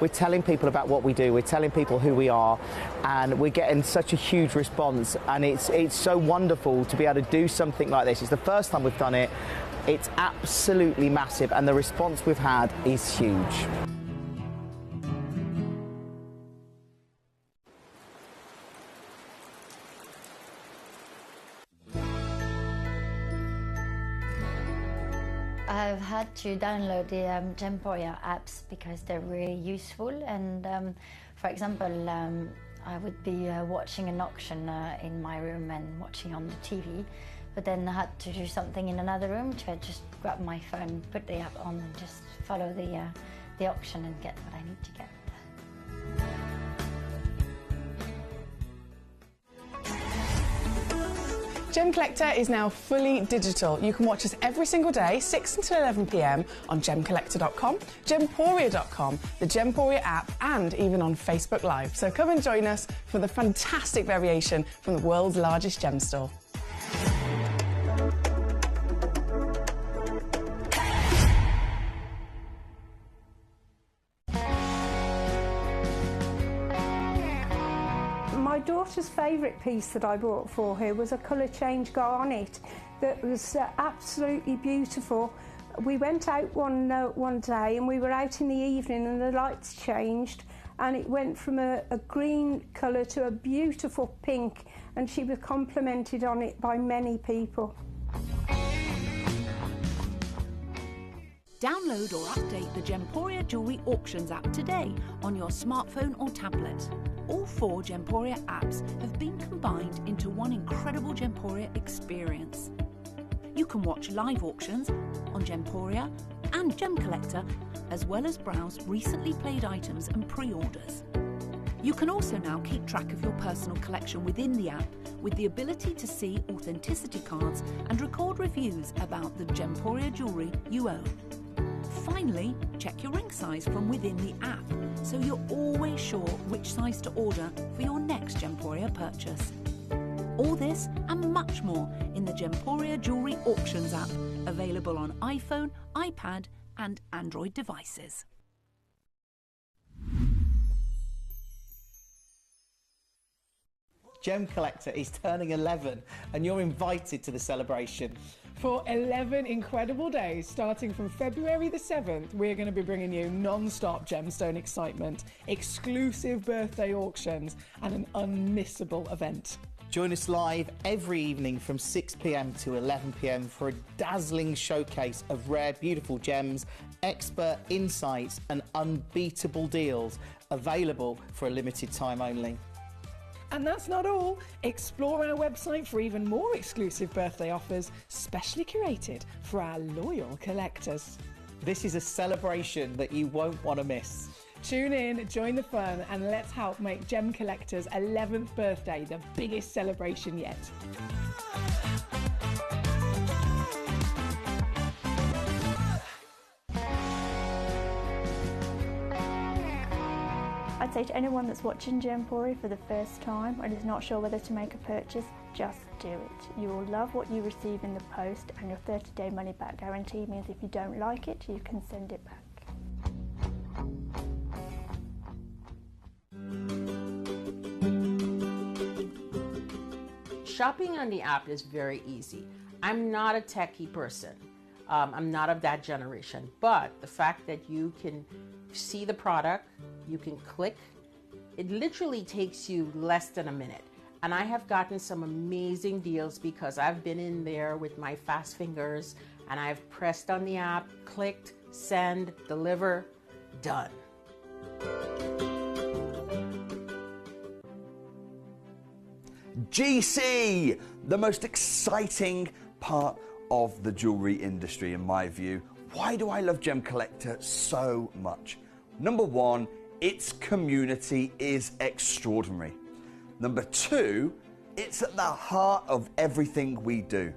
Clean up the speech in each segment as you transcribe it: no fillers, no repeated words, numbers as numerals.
We're telling people about what we do, we're telling people who we are, and we're getting such a huge response, and it's so wonderful to be able to do something like this. It's the first time we've done it. It's absolutely massive, and the response we've had is huge. I've had to download the Gemcollector apps because they're really useful, and for example, I would be watching an auction in my room and watching on the TV, but then I had to do something in another room, so I just grab my phone, put the app on and just follow the auction and get what I need to get. Gemcollector is now fully digital. You can watch us every single day, 6 until 11 p.m. on gemcollector.com, gemporia.com, the Gemporia app, and even on Facebook Live. So come and join us for the fantastic variation from the world's largest gem store. My daughter's favourite piece that I bought for her was a colour change garnet that was absolutely beautiful. We went out one day and we were out in the evening and the lights changed and it went from a green colour to a beautiful pink, and she was complimented on it by many people. Download or update the Gemporia Jewellery Auctions app today on your smartphone or tablet. All 4 Gemporia apps have been combined into one incredible Gemporia experience. You can watch live auctions on Gemporia and Gemcollector, as well as browse recently played items and pre-orders. You can also now keep track of your personal collection within the app with the ability to see authenticity cards and record reviews about the Gemporia jewellery you own. Finally, check your ring size from within the app, so you're always sure which size to order for your next Gemporia purchase. All this and much more in the Gemporia Jewellery Auctions app, available on iPhone, iPad and Android devices. Gemcollector is turning 11 and you're invited to the celebration. For 11 incredible days, starting from February the 7th, we're going to be bringing you non-stop gemstone excitement, exclusive birthday auctions and an unmissable event. Join us live every evening from 6 p.m. to 11 p.m. for a dazzling showcase of rare, beautiful gems, expert insights and unbeatable deals, available for a limited time only. And that's not all. Explore our website for even more exclusive birthday offers, specially curated for our loyal collectors. This is a celebration that you won't want to miss. Tune in, join the fun, and let's help make Gemcollector's 11th birthday the biggest celebration yet. I'd say to anyone that's watching Gemporia for the first time and is not sure whether to make a purchase, just do it. You will love what you receive in the post, and your 30-day money-back guarantee means if you don't like it, you can send it back. Shopping on the app is very easy. I'm not a techie person. I'm not of that generation, but the fact that you can see the product, you can click, it literally takes you less than a minute. And I have gotten some amazing deals because I've been in there with my fast fingers and I've pressed on the app, clicked, send, deliver, done. GC, the most exciting part of the jewellery industry in my view. Why do I love Gemcollector so much? Number one, its community is extraordinary. Number two, it's at the heart of everything we do.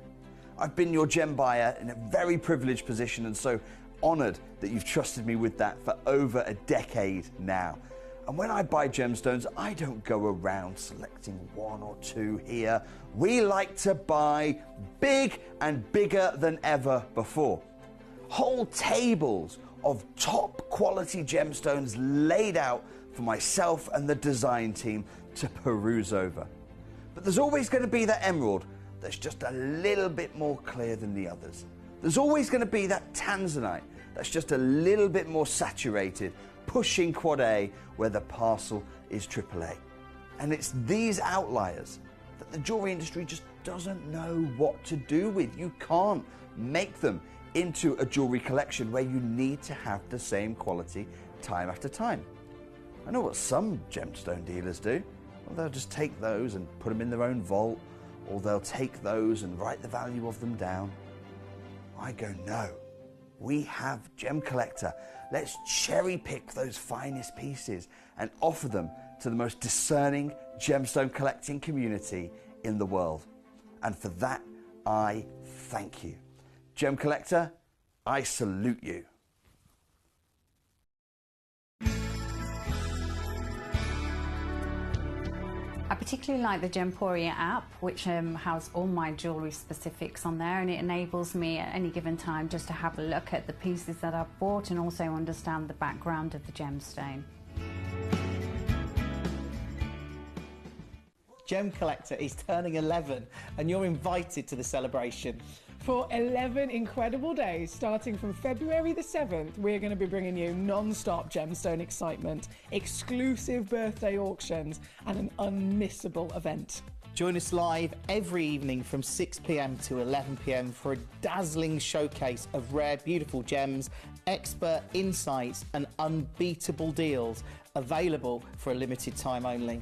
I've been your gem buyer in a very privileged position and so honoured that you've trusted me with that for over a decade now. And when I buy gemstones, I don't go around selecting one or two here. We like to buy big and bigger than ever before. Whole tables of top quality gemstones laid out for myself and the design team to peruse over. But there's always going to be that emerald that's just a little bit more clear than the others. There's always going to be that tanzanite that's just a little bit more saturated, pushing quad A where the parcel is AAA. And it's these outliers that the jewelry industry just doesn't know what to do with. You can't make them into a jewelry collection where you need to have the same quality time after time. I know what some gemstone dealers do. Well, they'll just take those and put them in their own vault, or they'll take those and write the value of them down. I go, no, we have Gemcollector. Let's cherry pick those finest pieces and offer them to the most discerning gemstone collecting community in the world. And for that, I thank you. Gemcollector, I salute you. I particularly like the Gemporia app, which has all my jewellery specifics on there, and it enables me at any given time just to have a look at the pieces that I've bought and also understand the background of the gemstone. Gemcollector is turning 11 and you're invited to the celebration. For 11 incredible days, starting from February the 7th, we're going to be bringing you non-stop gemstone excitement, exclusive birthday auctions, and an unmissable event. Join us live every evening from 6 p.m. to 11 p.m. for a dazzling showcase of rare, beautiful gems, expert insights, and unbeatable deals available for a limited time only.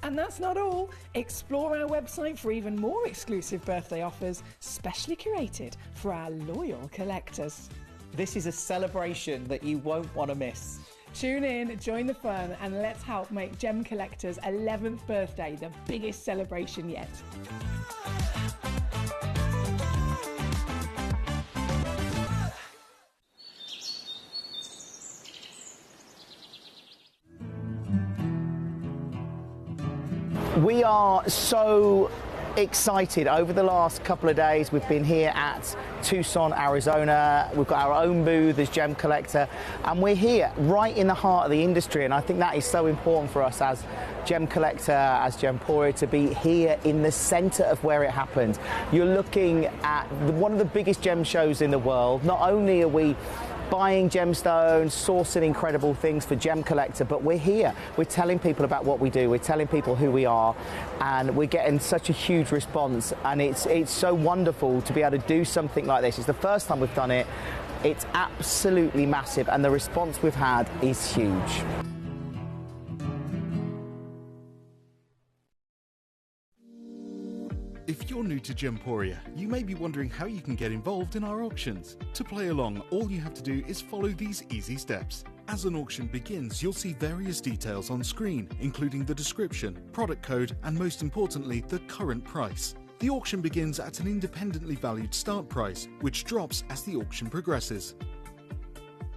And that's not all. Explore our website for even more exclusive birthday offers, specially curated for our loyal collectors. This is a celebration that you won't want to miss. Tune in, join the fun, and let's help make Gemcollector's 11th birthday the biggest celebration yet. We are so excited. Over the last couple of days, we've been here at Tucson, Arizona. We've got our own booth as Gemcollector, and we're here right in the heart of the industry. And I think that is so important for us as Gemcollector, as Gemporia, to be here in the center of where it happens. You're looking at one of the biggest gem shows in the world. Not only are we buying gemstones, sourcing incredible things for Gemcollector, but we're here. We're telling people about what we do. We're telling people who we are, and we're getting such a huge response. And it's so wonderful to be able to do something like this. It's the first time we've done it. It's absolutely massive, and the response we've had is huge. If you're new to Gemporia, you may be wondering how you can get involved in our auctions. To play along, all you have to do is follow these easy steps. As an auction begins, you'll see various details on screen, including the description, product code, and most importantly, the current price. The auction begins at an independently valued start price, which drops as the auction progresses.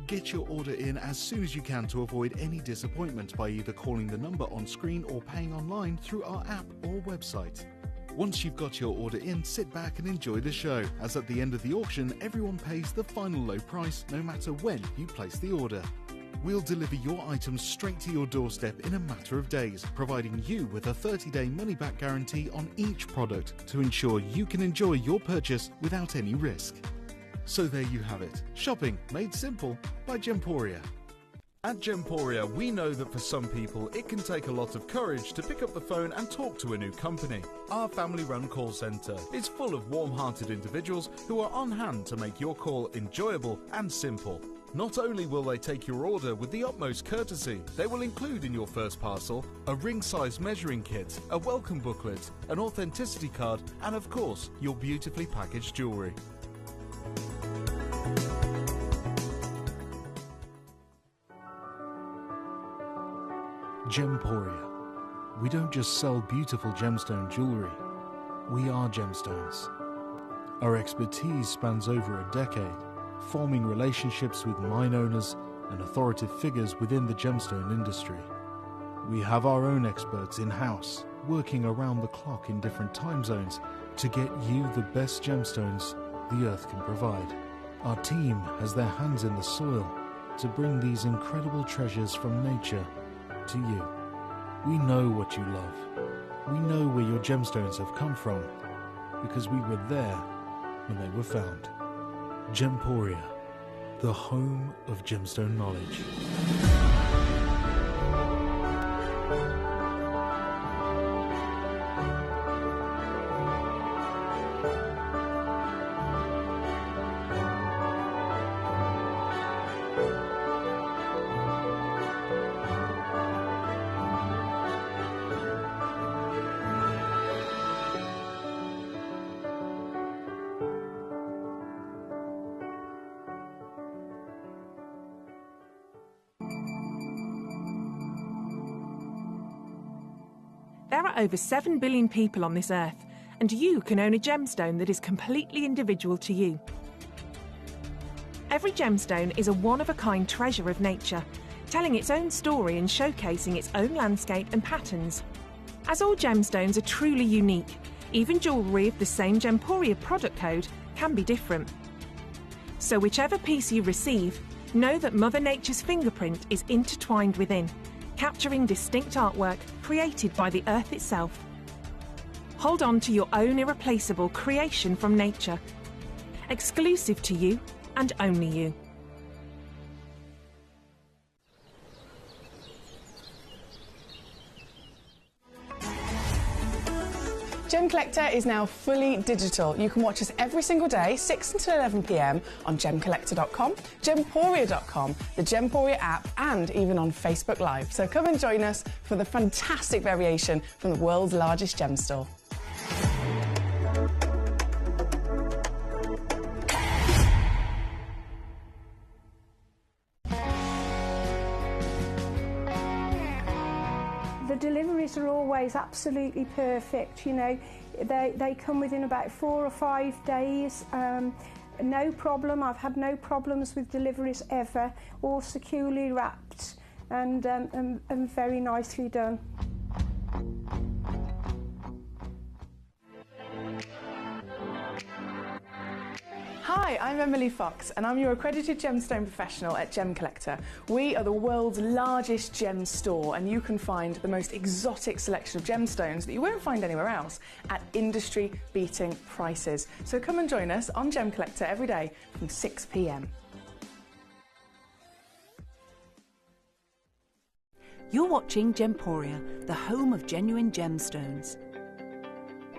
Get your order in as soon as you can to avoid any disappointment by either calling the number on screen or paying online through our app or website. Once you've got your order in, sit back and enjoy the show, as at the end of the auction, everyone pays the final low price no matter when you place the order. We'll deliver your items straight to your doorstep in a matter of days, providing you with a 30-day money-back guarantee on each product to ensure you can enjoy your purchase without any risk. So there you have it, shopping made simple by Gemporia. At Gemporia, we know that for some people, it can take a lot of courage to pick up the phone and talk to a new company. Our family-run call centre is full of warm-hearted individuals who are on hand to make your call enjoyable and simple. Not only will they take your order with the utmost courtesy, they will include in your first parcel a ring-size measuring kit, a welcome booklet, an authenticity card, and of course, your beautifully packaged jewellery. Gemporia. We don't just sell beautiful gemstone jewellery, we are gemstones. Our expertise spans over a decade, forming relationships with mine owners and authoritative figures within the gemstone industry. We have our own experts in-house, working around the clock in different time zones to get you the best gemstones the earth can provide. Our team has their hands in the soil to bring these incredible treasures from nature to you. We know what you love. We know where your gemstones have come from because we were there when they were found. Gemporia, the home of gemstone knowledge. There are over 7 billion people on this earth, and you can own a gemstone that is completely individual to you. Every gemstone is a one-of-a-kind treasure of nature, telling its own story and showcasing its own landscape and patterns. As all gemstones are truly unique, even jewellery of the same Gemporia product code can be different. So whichever piece you receive, know that Mother Nature's fingerprint is intertwined within, capturing distinct artwork created by the earth itself. Hold on to your own irreplaceable creation from nature, exclusive to you and only you. Gemcollector is now fully digital. You can watch us every single day, 6 until 11 p.m. on Gemcollector.com, Gemporia.com, the Gemporia app, and even on Facebook Live. So come and join us for the fantastic variation from the world's largest gem store. The deliveries are always absolutely perfect, you know. They come within about 4 or 5 days. No problem. I've had no problems with deliveries ever. All securely wrapped and very nicely done. Hi, I'm Emily Fox and I'm your accredited gemstone professional at Gemcollector. We are the world's largest gem store and you can find the most exotic selection of gemstones that you won't find anywhere else at industry-beating prices. So come and join us on Gemcollector every day from 6 p.m. You're watching Gemporia, the home of genuine gemstones.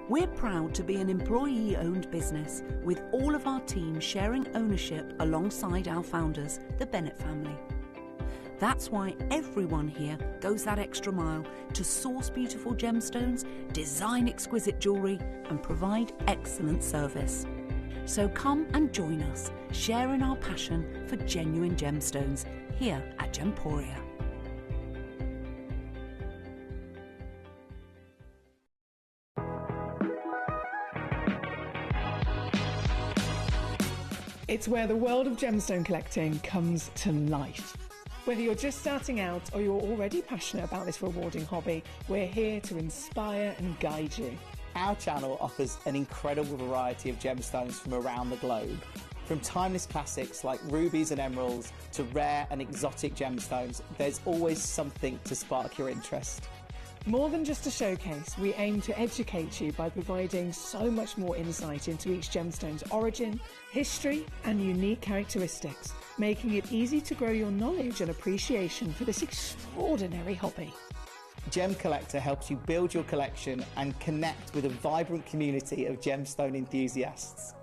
We're proud to be an employee-owned business with all of our team sharing ownership alongside our founders, the Bennett family. That's why everyone here goes that extra mile to source beautiful gemstones, design exquisite jewellery and provide excellent service. So come and join us, sharing our passion for genuine gemstones here at Gemporia. It's where the world of gemstone collecting comes to life. Whether you're just starting out or you're already passionate about this rewarding hobby, we're here to inspire and guide you. Our channel offers an incredible variety of gemstones from around the globe. From timeless classics like rubies and emeralds to rare and exotic gemstones, there's always something to spark your interest. More than just a showcase, we aim to educate you by providing so much more insight into each gemstone's origin, history and unique characteristics, making it easy to grow your knowledge and appreciation for this extraordinary hobby. Gemcollector helps you build your collection and connect with a vibrant community of gemstone enthusiasts.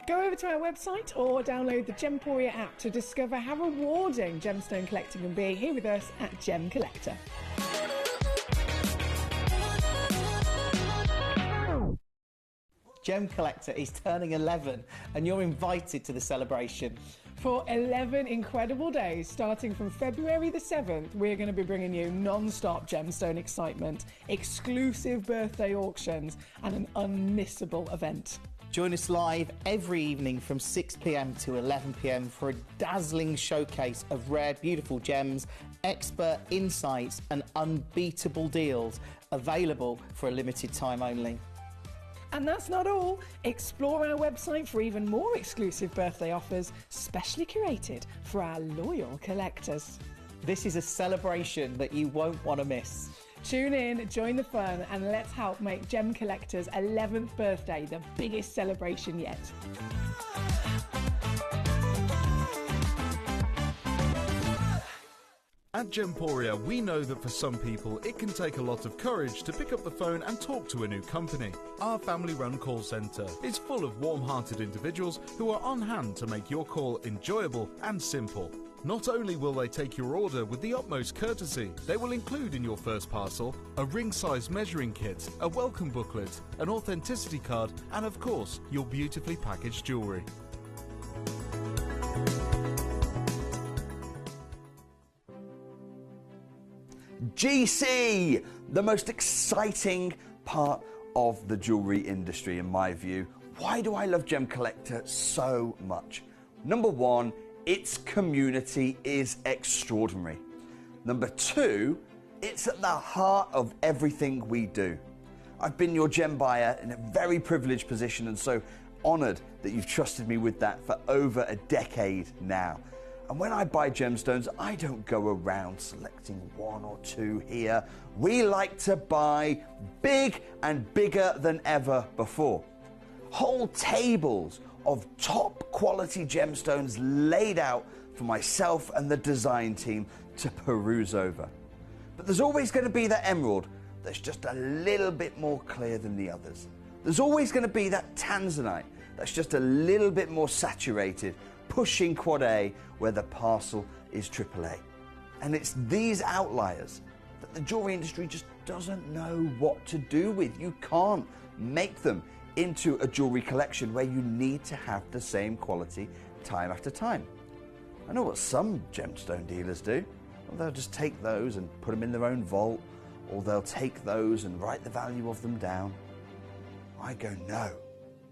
Go over to our website or download the Gemporia app to discover how rewarding gemstone collecting can be here with us at Gemcollector. Gemcollector is turning 11 and you're invited to the celebration. For 11 incredible days, starting from February the 7th, we're going to be bringing you non-stop gemstone excitement, exclusive birthday auctions and an unmissable event. Join us live every evening from 6 p.m. to 11 p.m. for a dazzling showcase of rare, beautiful gems, expert insights and unbeatable deals available for a limited time only. And that's not all. Explore our website for even more exclusive birthday offers, specially curated for our loyal collectors. This is a celebration that you won't want to miss. Tune in, join the fun, and let's help make Gem Collector's 11th birthday the biggest celebration yet. At Gemporia, we know that for some people, it can take a lot of courage to pick up the phone and talk to a new company. Our family-run call centre is full of warm-hearted individuals who are on hand to make your call enjoyable and simple. Not only will they take your order with the utmost courtesy, they will include in your first parcel a ring-size measuring kit, a welcome booklet, an authenticity card, and of course, your beautifully packaged jewellery. GC, the most exciting part of the jewellery industry in my view. Why do I love Gemcollector so much? Number one, its community is extraordinary. Number two, it's at the heart of everything we do. I've been your gem buyer in a very privileged position and so honoured that you've trusted me with that for over a decade now. And when I buy gemstones, I don't go around selecting one or two here. We like to buy big and bigger than ever before. Whole tables of top quality gemstones laid out for myself and the design team to peruse over. But there's always going to be that emerald that's just a little bit more clear than the others. There's always going to be that tanzanite that's just a little bit more saturated, pushing quad A where the parcel is AAA. And it's these outliers that the jewellery industry just doesn't know what to do with. You can't make them into a jewellery collection where you need to have the same quality time after time. I know what some gemstone dealers do. Well, they'll just take those and put them in their own vault, or they'll take those and write the value of them down. I go, no,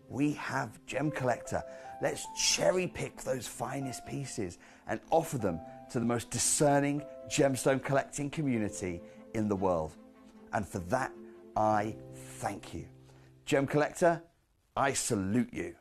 we have Gemcollector. Let's cherry pick those finest pieces and offer them to the most discerning gemstone collecting community in the world. And for that, I thank you. Gemcollector, I salute you.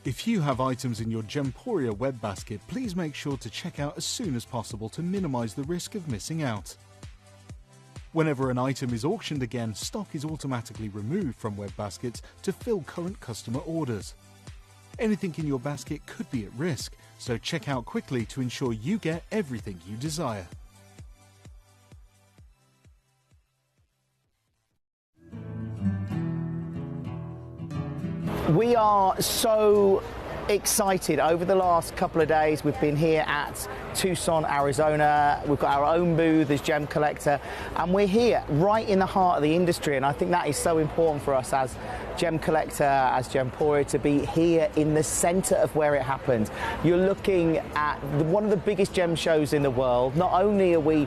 If you have items in your Gemporia web basket, please make sure to check out as soon as possible to minimise the risk of missing out. Whenever an item is auctioned again, stock is automatically removed from web baskets to fill current customer orders. Anything in your basket could be at risk, so check out quickly to ensure you get everything you desire. We are so excited. Over the last couple of days, we've been here at Tucson, Arizona. We've got our own booth as Gemcollector, and we're here right in the heart of the industry. And I think that is so important for us as Gemcollector, as Gemporia, to be here in the centre of where it happens. You're looking at one of the biggest gem shows in the world. Not only are we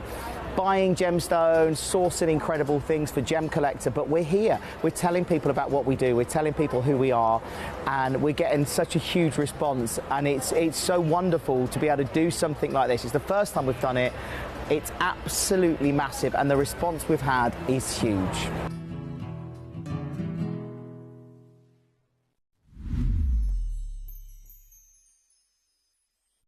buying gemstones, sourcing incredible things for Gemcollector, but we're here. We're telling people about what we do. We're telling people who we are, and we're getting such a huge response. And it's so wonderful to be able to do something like this. It's the first time we've done it. It's absolutely massive, and the response we've had is huge.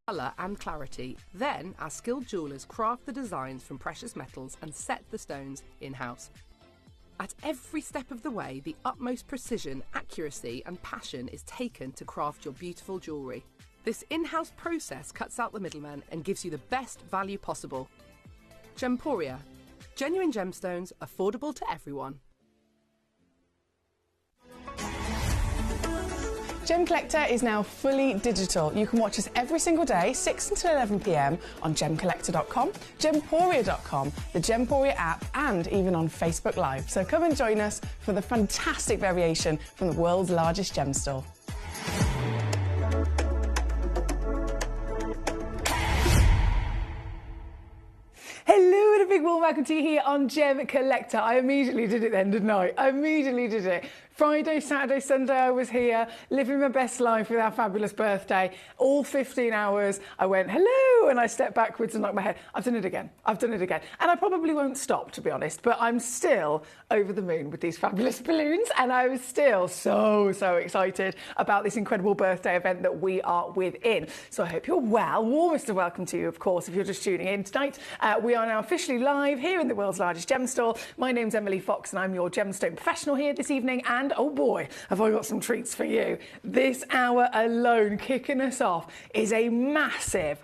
Colour and clarity. Then our skilled jewellers craft the designs from precious metals and set the stones in-house. At every step of the way, the utmost precision, accuracy and passion is taken to craft your beautiful jewellery. This in-house process cuts out the middleman and gives you the best value possible. Gemporia. Genuine gemstones, affordable to everyone. Gemcollector is now fully digital. You can watch us every single day, 6 until 11 p.m. on Gemcollector.com, Gemporia.com, the Gemporia app, and even on Facebook Live. So come and join us for the fantastic variation from the world's largest gem store. Hello and a big warm welcome to you here on Gemcollector. I immediately did it then, didn't I? I immediately did it. Friday, Saturday, Sunday I was here, living my best life with our fabulous birthday. All 15 hours, I went, hello, and I stepped backwards and knocked my head. I've done it again. I've done it again. And I probably won't stop, to be honest, but I'm still over the moon with these fabulous balloons, and I was still so excited about this incredible birthday event that we are within. So I hope you're well. Warmest of welcome to you, of course, if you're just tuning in tonight. We are now officially live here in the world's largest gem store. My name's Emily Fox, and I'm your gemstone professional here this evening, and oh boy, have I got some treats for you. This hour alone, kicking us off, is a massive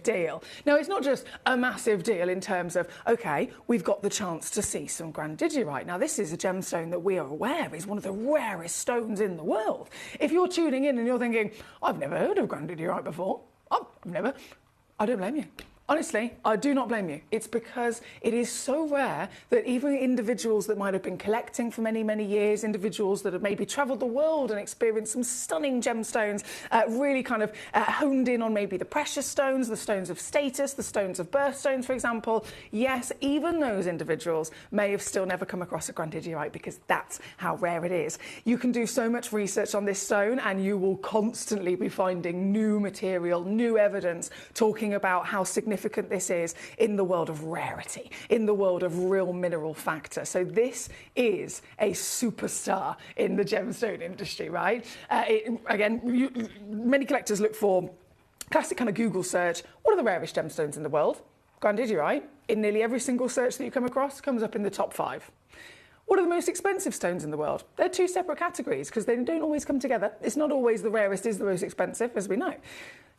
deal. Now, it's not just a massive deal in terms of, okay, we've got the chance to see some grandidierite. Now, this is a gemstone that we are aware is one of the rarest stones in the world. If you're tuning in and you're thinking, I've never heard of grandidierite before, I don't blame you. Honestly, I do not blame you. It's because it is so rare that even individuals that might have been collecting for many, many years, individuals that have maybe travelled the world and experienced some stunning gemstones, really kind of honed in on maybe the precious stones, the stones of status, the stones of birthstones, for example. Yes, even those individuals may have still never come across a grandidierite because that's how rare it is. You can do so much research on this stone and you will constantly be finding new material, new evidence, talking about how significant this is in the world of rarity, in the world of real mineral factor. So this is a superstar in the gemstone industry, right? Many collectors look for classic kind of Google search. What are the rarest gemstones in the world? Grandidierite, in nearly every single search that you come across, comes up in the top 5. What are the most expensive stones in the world? They're two separate categories because they don't always come together. It's not always the rarest is the most expensive, as we know.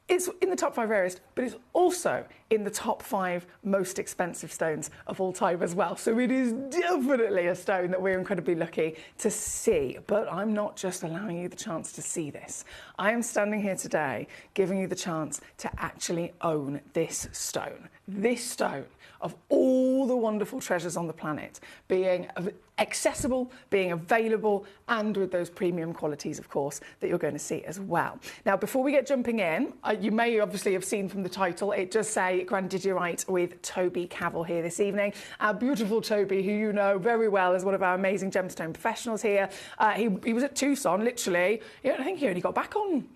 It's in the top 5 rarest, but it's also in the top 5 most expensive stones of all time as well. So it is definitely a stone that we're incredibly lucky to see. But I'm not just allowing you the chance to see this. I am standing here today giving you the chance to actually own this stone. This stone, of all the wonderful treasures on the planet, being accessible, being available, and with those premium qualities, of course, that you're going to see as well. Now, before we get jumping in, you may obviously have seen from the title, it does say Grandidierite with Toby Cavell here this evening. Our beautiful Toby, who you know very well as one of our amazing gemstone professionals here. He was at Tucson, literally. I think he only got back on...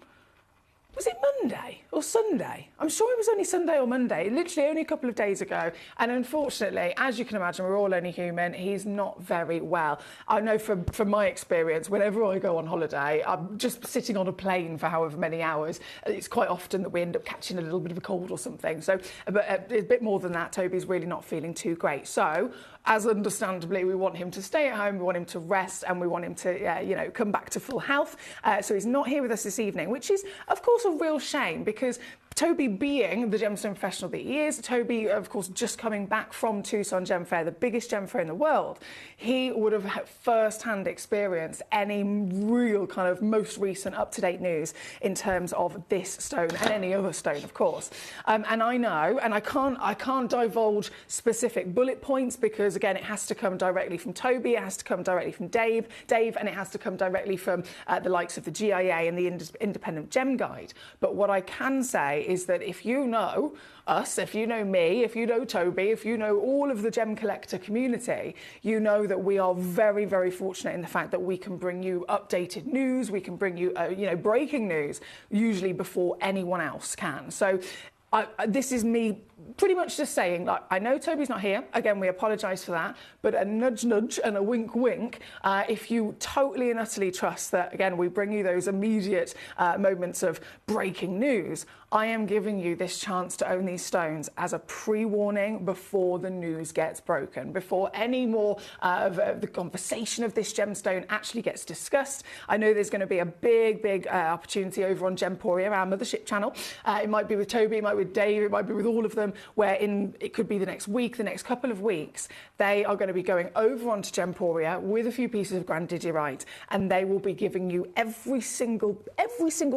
Was it Monday or Sunday? I'm sure it was only Sunday or Monday, literally only a couple of days ago. And unfortunately, as you can imagine, we're all only human, he's not very well. I know from my experience, whenever I go on holiday, I'm just sitting on a plane for however many hours. It's quite often that we end up catching a little bit of a cold or something. So but a bit more than that, Toby's really not feeling too great. So, as understandably, we want him to stay at home, we want him to rest, and we want him to, come back to full health. So he's not here with us this evening, which is, of course, a real shame because Toby, being the gemstone professional that he is, Toby, of course, just coming back from Tucson Gem Fair, the biggest gem fair in the world, he would have had first-hand experienced any real kind of most recent up-to-date news in terms of this stone and any other stone, of course. And I know, and I can't divulge specific bullet points because, again, it has to come directly from Toby, it has to come directly from Dave, and it has to come directly from the likes of the GIA and the Independent Gem Guide. But what I can say is that if you know us, if you know me, if you know Toby, if you know all of the gem collector community, you know that we are very, very fortunate in the fact that we can bring you updated news, we can bring you, breaking news, usually before anyone else can. So this is me pretty much just saying, like, I know Toby's not here. Again, we apologise for that, but a nudge, nudge and a wink, wink. If you totally and utterly trust that, again, we bring you those immediate moments of breaking news, I am giving you this chance to own these stones as a pre-warning before the news gets broken, before any more of the conversation of this gemstone actually gets discussed. I know there's going to be a big opportunity over on Gemporia, our mothership channel. It might be with Toby, it might be with Dave, it might be with all of them, where it could be the next week, the next couple of weeks, they are going to be going over onto Gemporia with a few pieces of grandidiorite, and they will be giving you every single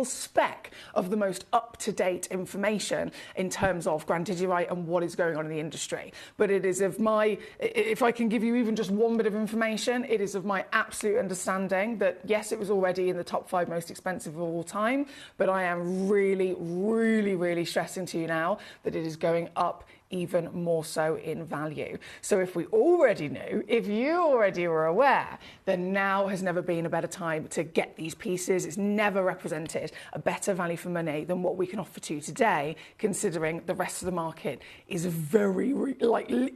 spec of the most up-to-date information in terms of grandidiorite and what is going on in the industry. But it is of my, if I can give you even just one bit of information, it is of my absolute understanding that yes, it was already in the top 5 most expensive of all time, but I am really stressing to you now that it is going up even more so in value. So if we already knew, if you already were aware, then now has never been a better time to get these pieces. It's never represented a better value for money than what we can offer to you today, considering the rest of the market is very,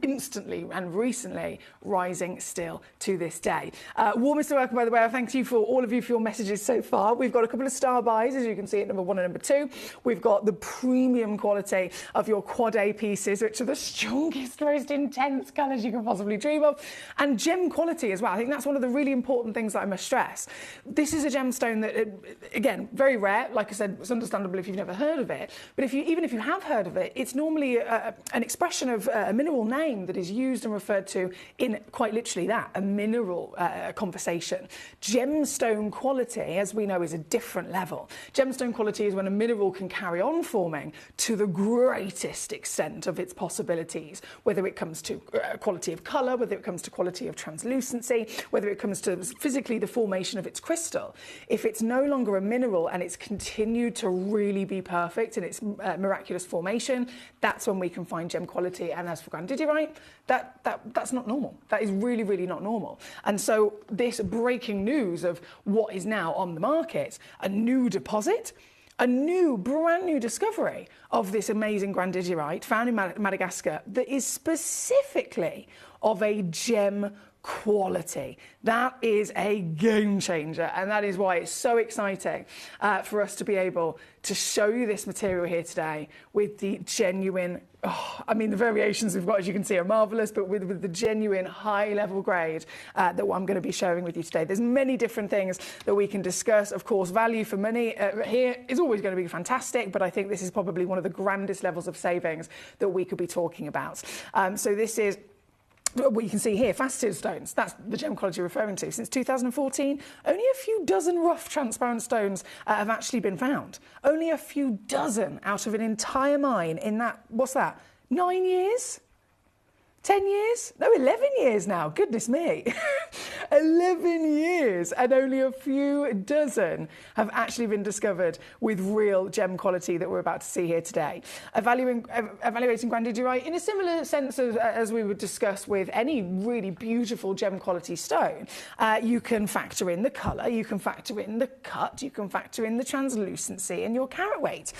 instantly and recently rising still to this day. Warmest welcome, by the way. I thank you for all of you for your messages so far. We've got a couple of star buys, as you can see at number 1 and number 2. We've got the premium quality of your Quad A pieces, which are the strongest, most intense colours you can possibly dream of, and gem quality as well. I think that's one of the really important things that I must stress. This is a gemstone that, again, very rare. Like I said, it's understandable if you've never heard of it, but even if you have heard of it, it's normally an expression of a mineral name that is used and referred to in quite literally that, a mineral conversation. Gemstone quality, as we know, is a different level. Gemstone quality is when a mineral can carry on forming to the greatest extent of its possibilities, whether it comes to quality of colour, whether it comes to quality of translucency, whether it comes to physically the formation of its crystal. If it's no longer a mineral and it's continued to really be perfect in its miraculous formation, that's when we can find gem quality. And as for grandidiorite, that's not normal. That is really not normal. And so this breaking news of what is now on the market, a new deposit, a brand new discovery of this amazing grandidiorite found in Madagascar that is specifically of a gem quality. That is a game changer, and that is why it's so exciting for us to be able to show you this material here today with the genuine, the variations we've got, as you can see, are marvellous, but with the genuine high-level grade that I'm going to be sharing with you today. There's many different things that we can discuss. Of course, value for money here is always going to be fantastic, but I think this is probably one of the grandest levels of savings that we could be talking about. So this is what you can see here, faceted stones. That's the gem quality you're referring to. Since 2014, only a few dozen rough transparent stones have actually been found. Only a few dozen out of an entire mine in that, 9 years? 10 years? No, 11 years now. Goodness me. 11 years, and only a few dozen have actually been discovered with real gem quality that we're about to see here today. Evaluating grandidiorite in a similar sense as we would discuss with any really beautiful gem quality stone, you can factor in the colour, you can factor in the cut, you can factor in the translucency and your carat weight.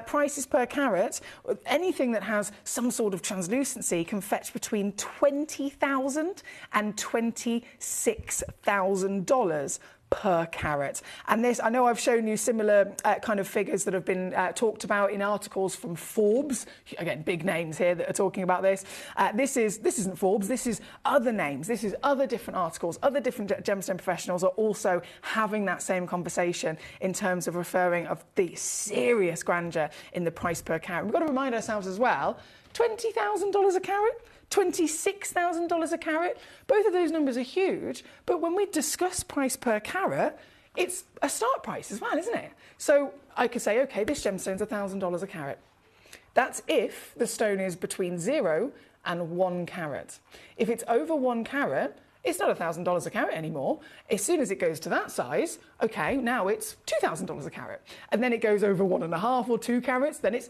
Prices per carat, anything that has some sort of translucency can fetch between $20,000 and $26,000 per carat. And this, I know I've shown you similar kind of figures that have been talked about in articles from Forbes. Again, big names here that are talking about this. This isn't Forbes, this is other names, this is other different articles, other different gemstone professionals are also having that same conversation in terms of referring of the serious grandeur in the price per carat. We've got to remind ourselves as well, $20,000 a carat, $26,000 a carat. Both of those numbers are huge, but when we discuss price per carat, it's a start price as well, isn't it? So I could say, okay, this gemstone's $1,000 a carat. That's if the stone is between 0 and 1 carat. If it's over 1 carat, it's not $1,000 a carat anymore. As soon as it goes to that size, okay, now it's $2,000 a carat. And then it goes over 1.5 or 2 carats, then it's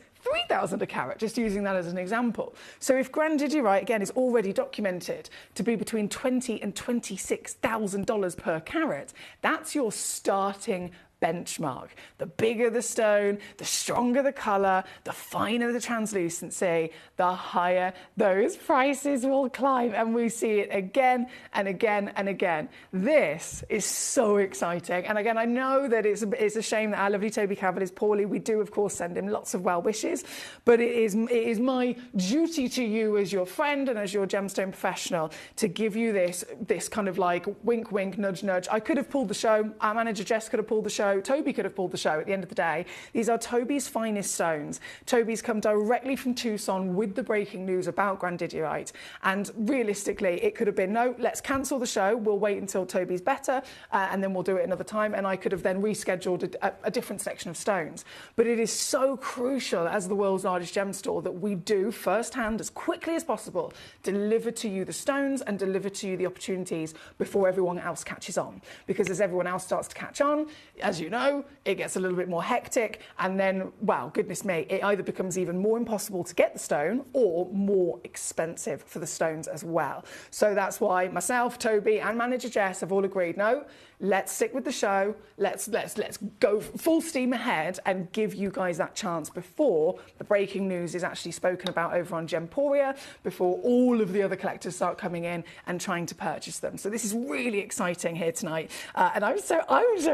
$3,000 a carat, just using that as an example. So if grandidiorite, again, is already documented to be between $20,000 and $26,000 per carat, that's your starting benchmark. The bigger the stone, the stronger the colour, the finer the translucency, the higher those prices will climb. And we see it again and again and again. This is so exciting. And again, I know that it's a shame that our lovely Toby Cabot is poorly. We do, of course, send him lots of well wishes, but it is my duty to you as your friend and as your gemstone professional to give you this kind of like wink, wink, nudge, nudge. I could have pulled the show. Our manager Jess could have pulled the show. Toby could have pulled the show at the end of the day. These are Toby's finest stones. Toby's come directly from Tucson with the breaking news about Grandidierite. And realistically, it could have been, no, let's cancel the show. We'll wait until Toby's better and then we'll do it another time. And I could have then rescheduled a different section of stones. But it is so crucial as the world's largest gem store that we do firsthand, as quickly as possible, deliver to you the stones and deliver to you the opportunities before everyone else catches on. Because as everyone else starts to catch on, as you know, it gets a little bit more hectic, and then, well, goodness me, it either becomes even more impossible to get the stone or more expensive for the stones as well. So that's why myself, Toby, and manager Jess have all agreed, no, let's stick with the show. Let's go full steam ahead and give you guys that chance before the breaking news is actually spoken about over on Gemporia, before all of the other collectors start coming in and trying to purchase them. So this is really exciting here tonight, and I'm so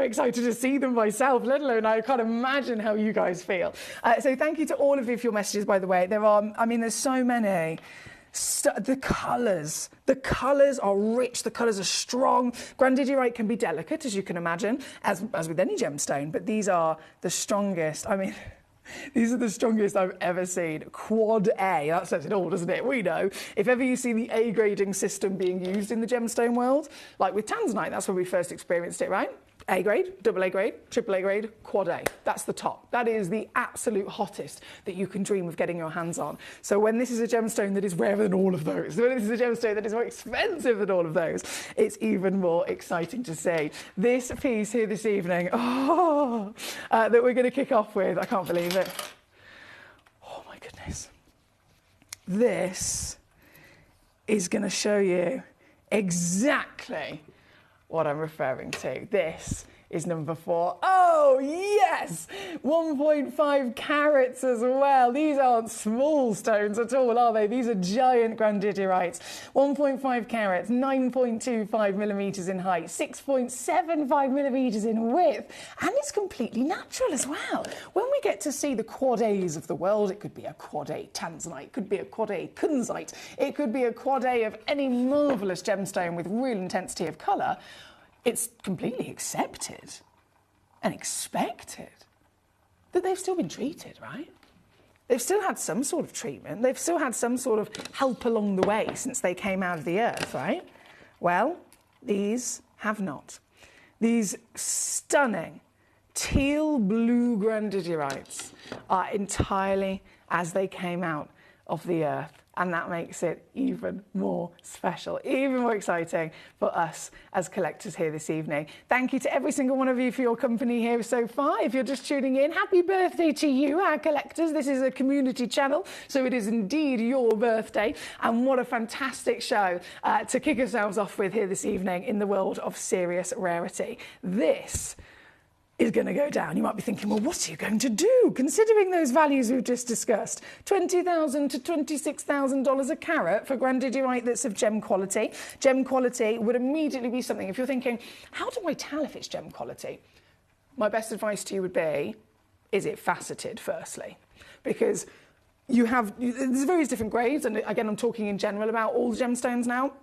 excited to see them myself. Let alone I can't imagine how you guys feel. So thank you to all of you for your messages. By the way, there's so many. The colours are rich, the colours are strong. Grandidierite can be delicate, as you can imagine, as with any gemstone, but these are the strongest. I mean, these are the strongest I've ever seen. Quad A, that says it all, doesn't it? We know. If ever you see the A grading system being used in the gemstone world, like with tanzanite, that's where we first experienced it, right? A grade, double A grade, triple A grade, quad A. That's the top. That is the absolute hottest that you can dream of getting your hands on. So when this is a gemstone that is rarer than all of those, when this is a gemstone that is more expensive than all of those, it's even more exciting to see. This piece here this evening, that we're going to kick off with, I can't believe it. Oh my goodness. This is going to show you exactly what I'm referring to. This is number 4. Oh, yes! 1.5 carats as well. These aren't small stones at all, are they? These are giant Grandidierites. 1.5 carats, 9.25 millimetres in height, 6.75 millimetres in width, and it's completely natural as well. When we get to see the quad A's of the world, it could be a quad A tanzanite, it could be a quad A kunzite, it could be a quad A of any marvellous gemstone with real intensity of colour. It's completely accepted and expected that they've still been treated, right? They've still had some sort of treatment. They've still had some sort of help along the way since they came out of the earth, right? Well, these have not. These stunning teal blue Grandidierites are entirely as they came out of the earth. And that makes it even more special, even more exciting for us as collectors here this evening. Thank you to every single one of you for your company here so far. If you're just tuning in, happy birthday to you, our collectors. This is a community channel, so it is indeed your birthday. And what a fantastic show to kick ourselves off with here this evening in the world of serious rarity. This is going to go down. You might be thinking, well, what are you going to do? Considering those values we've just discussed, $20,000 to $26,000 a carat for Grandidierite that's of gem quality. Gem quality would immediately be something. If you're thinking, how do I tell if it's gem quality? My best advice to you would be, is it faceted, firstly? Because there's various different grades, and again, I'm talking in general about all gemstones now.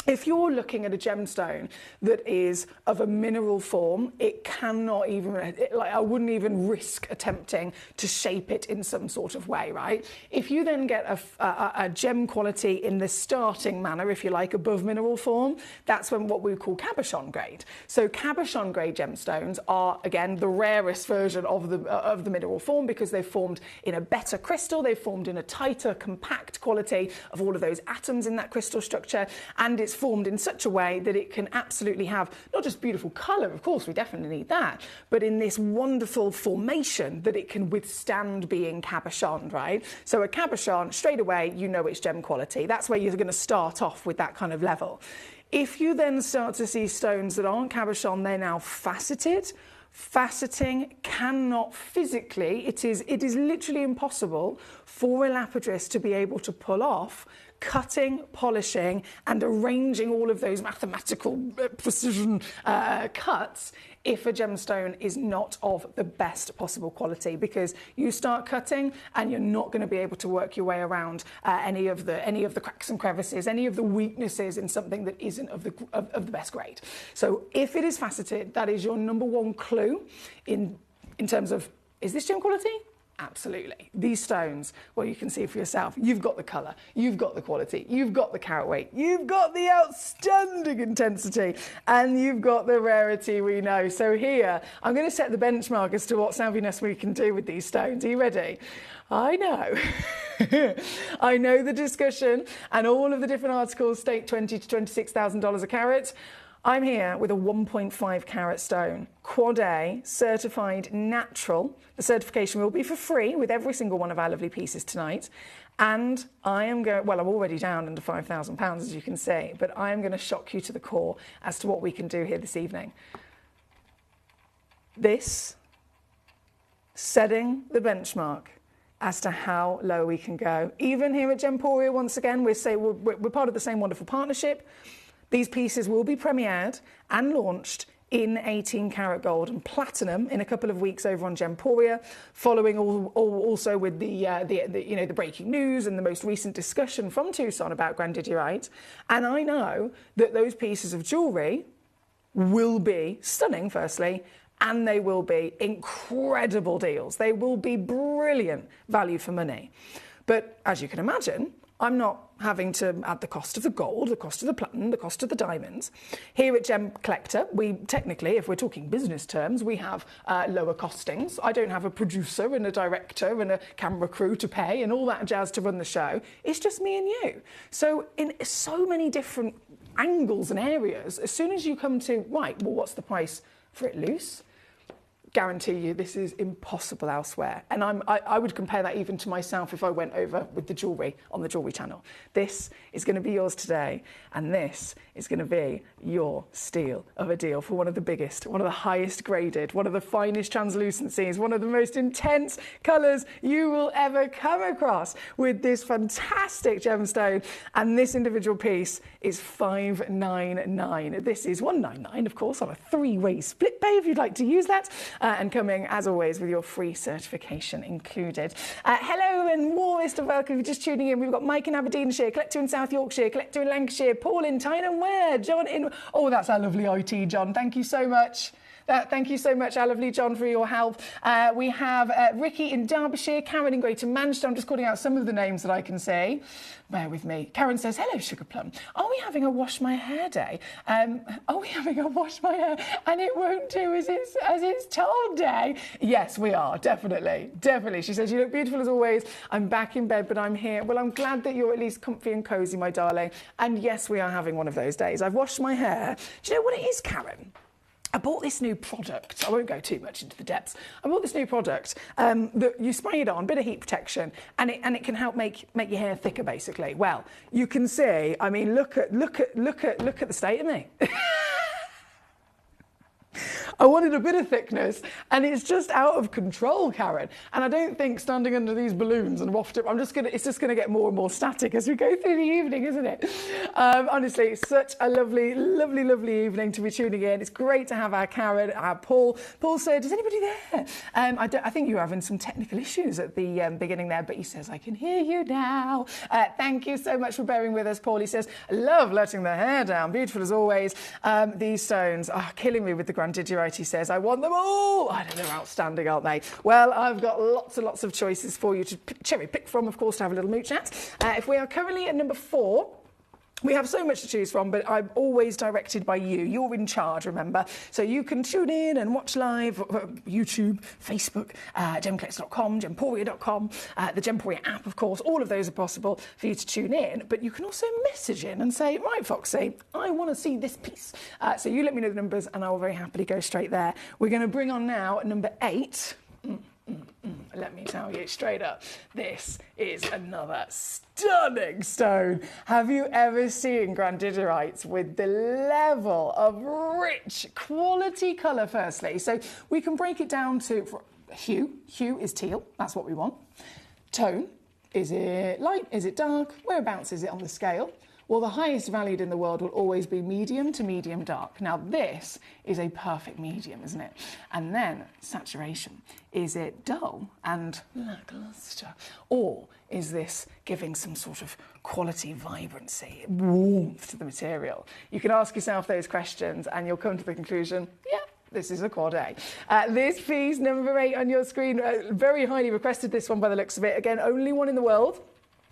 If you're looking at a gemstone that is of a mineral form, it cannot even, I wouldn't even risk attempting to shape it in some sort of way, right? If you then get a gem quality in the starting manner, if you like, above mineral form, that's when what we call cabochon grade. So cabochon grade gemstones are, again, the rarest version of the mineral form because they've formed in a better crystal, they've formed in a tighter, compact quality of all of those atoms in that crystal structure, and it's formed in such a way that it can absolutely have not just beautiful colour, of course we definitely need that, but in this wonderful formation that it can withstand being cabochoned, right? So a cabochon, straight away you know it's gem quality. That's where you're going to start off with that kind of level. If you then start to see stones that aren't cabochon, they're now faceted. faceting cannot physically, it is literally impossible for a lapidus to be able to pull off cutting, polishing and arranging all of those mathematical precision cuts if a gemstone is not of the best possible quality, because you start cutting and you're not going to be able to work your way around any of the cracks and crevices, any of the weaknesses in something that isn't of the best grade. So if it is faceted, that is your number one clue in terms of, is this gem quality? Absolutely. These stones, well, you can see for yourself, you've got the colour, you've got the quality, you've got the carat weight, you've got the outstanding intensity, and you've got the rarity we know. So here, I'm going to set the benchmark as to what savviness we can do with these stones. Are you ready? I know. I know the discussion, and all of the different articles state $20,000 to $26,000 a carat. I'm here with a 1.5 carat stone, Quad A, certified natural. The certification will be for free with every single one of our lovely pieces tonight. And I am going, well, I'm already down under £5,000, as you can see, but I am going to shock you to the core as to what we can do here this evening. This, setting the benchmark as to how low we can go. Even here at Gemporia, once again, we're part of the same wonderful partnership. These pieces will be premiered and launched in 18 karat gold and platinum in a couple of weeks over on Gemporia, following also with the breaking news and the most recent discussion from Tucson about grandidierite. And I know that those pieces of jewellery will be stunning, firstly, and they will be incredible deals. They will be brilliant value for money. But as you can imagine, I'm not having to add the cost of the gold, the cost of the platinum, the cost of the diamonds. Here at Gemcollector, we technically, if we're talking business terms, we have lower costings. I don't have a producer and a director and a camera crew to pay and all that jazz to run the show. It's just me and you. So in so many different angles and areas, as soon as you come to, right, well, what's the price for it loose? Guarantee you this is impossible elsewhere. And I would compare that even to myself if I went over with the jewellery on the jewellery channel. This is going to be yours today, and this is going to be your steal of a deal for one of the biggest, one of the highest graded, one of the finest translucencies, one of the most intense colours you will ever come across with this fantastic gemstone. And this individual piece is $599. This is $199, of course, on a three-way split pay if you'd like to use that. And coming, as always, with your free certification included. Hello and warmest of welcome. If you're just tuning in, we've got Mike in Aberdeenshire, Collector in South Yorkshire, Collector in Lancashire, Paul in Tyne and Ware, John in... Oh, that's our lovely IT, John. Thank you so much. Thank you so much, our lovely John, for your help. We have Ricky in Derbyshire, Karen in Greater Manchester. I'm just calling out some of the names that I can say. Bear with me. Karen says, hello, Sugar Plum. Are we having a wash my hair day? Are we having a wash my hair and it won't do as it's told day? Yes, we are, definitely. Definitely. She says, you look beautiful as always. I'm back in bed, but I'm here. Well, I'm glad that you're at least comfy and cosy, my darling. And yes, we are having one of those days. I've washed my hair. Do you know what it is, Karen? I bought this new product. I won't go too much into the depths. I bought this new product that you spray it on, bit of heat protection, and it can help make your hair thicker, basically. Well, you can see. I mean, look at the state of me. I wanted a bit of thickness, and it's just out of control, Karen. And I don't think standing under these balloons and wafting, it's just gonna get more and more static as we go through the evening, isn't it? Honestly, such a lovely, lovely, lovely evening to be tuning in. It's great to have our Karen, our Paul. Paul said, is anybody there? I think you were having some technical issues at the beginning there, but he says, I can hear you now. Thank you so much for bearing with us, Paul. He says, love letting the hair down. Beautiful as always. These stones are killing me with the grandidierite. He says, I want them all. I know, they're outstanding, aren't they? Well, I've got lots and lots of choices for you to cherry pick from, of course, to have a little mooch at. If we are currently at number 4, we have so much to choose from, but I'm always directed by you. You're in charge, remember? So you can tune in and watch live, YouTube, Facebook, gemcollector.com, gemporia.com, the Gemporia app, of course. All of those are possible for you to tune in, but you can also message in and say, right, Foxy, I want to see this piece. So you let me know the numbers and I will very happily go straight there. We're going to bring on now number 8. let me tell you straight up, this is another stunning stone. Have you ever seen grandiderites with the level of rich quality colour firstly? So we can break it down to hue. Hue is teal, that's what we want. Tone, is it light, is it dark, whereabouts is it on the scale? Well, the highest valued in the world will always be medium to medium dark. Now, this is a perfect medium, isn't it? And then saturation. Is it dull and lackluster? Or is this giving some sort of quality, vibrancy, warmth to the material? You can ask yourself those questions and you'll come to the conclusion, yeah, this is a quad A. This piece, number 8 on your screen, very highly requested, this one by the looks of it. Again, only one in the world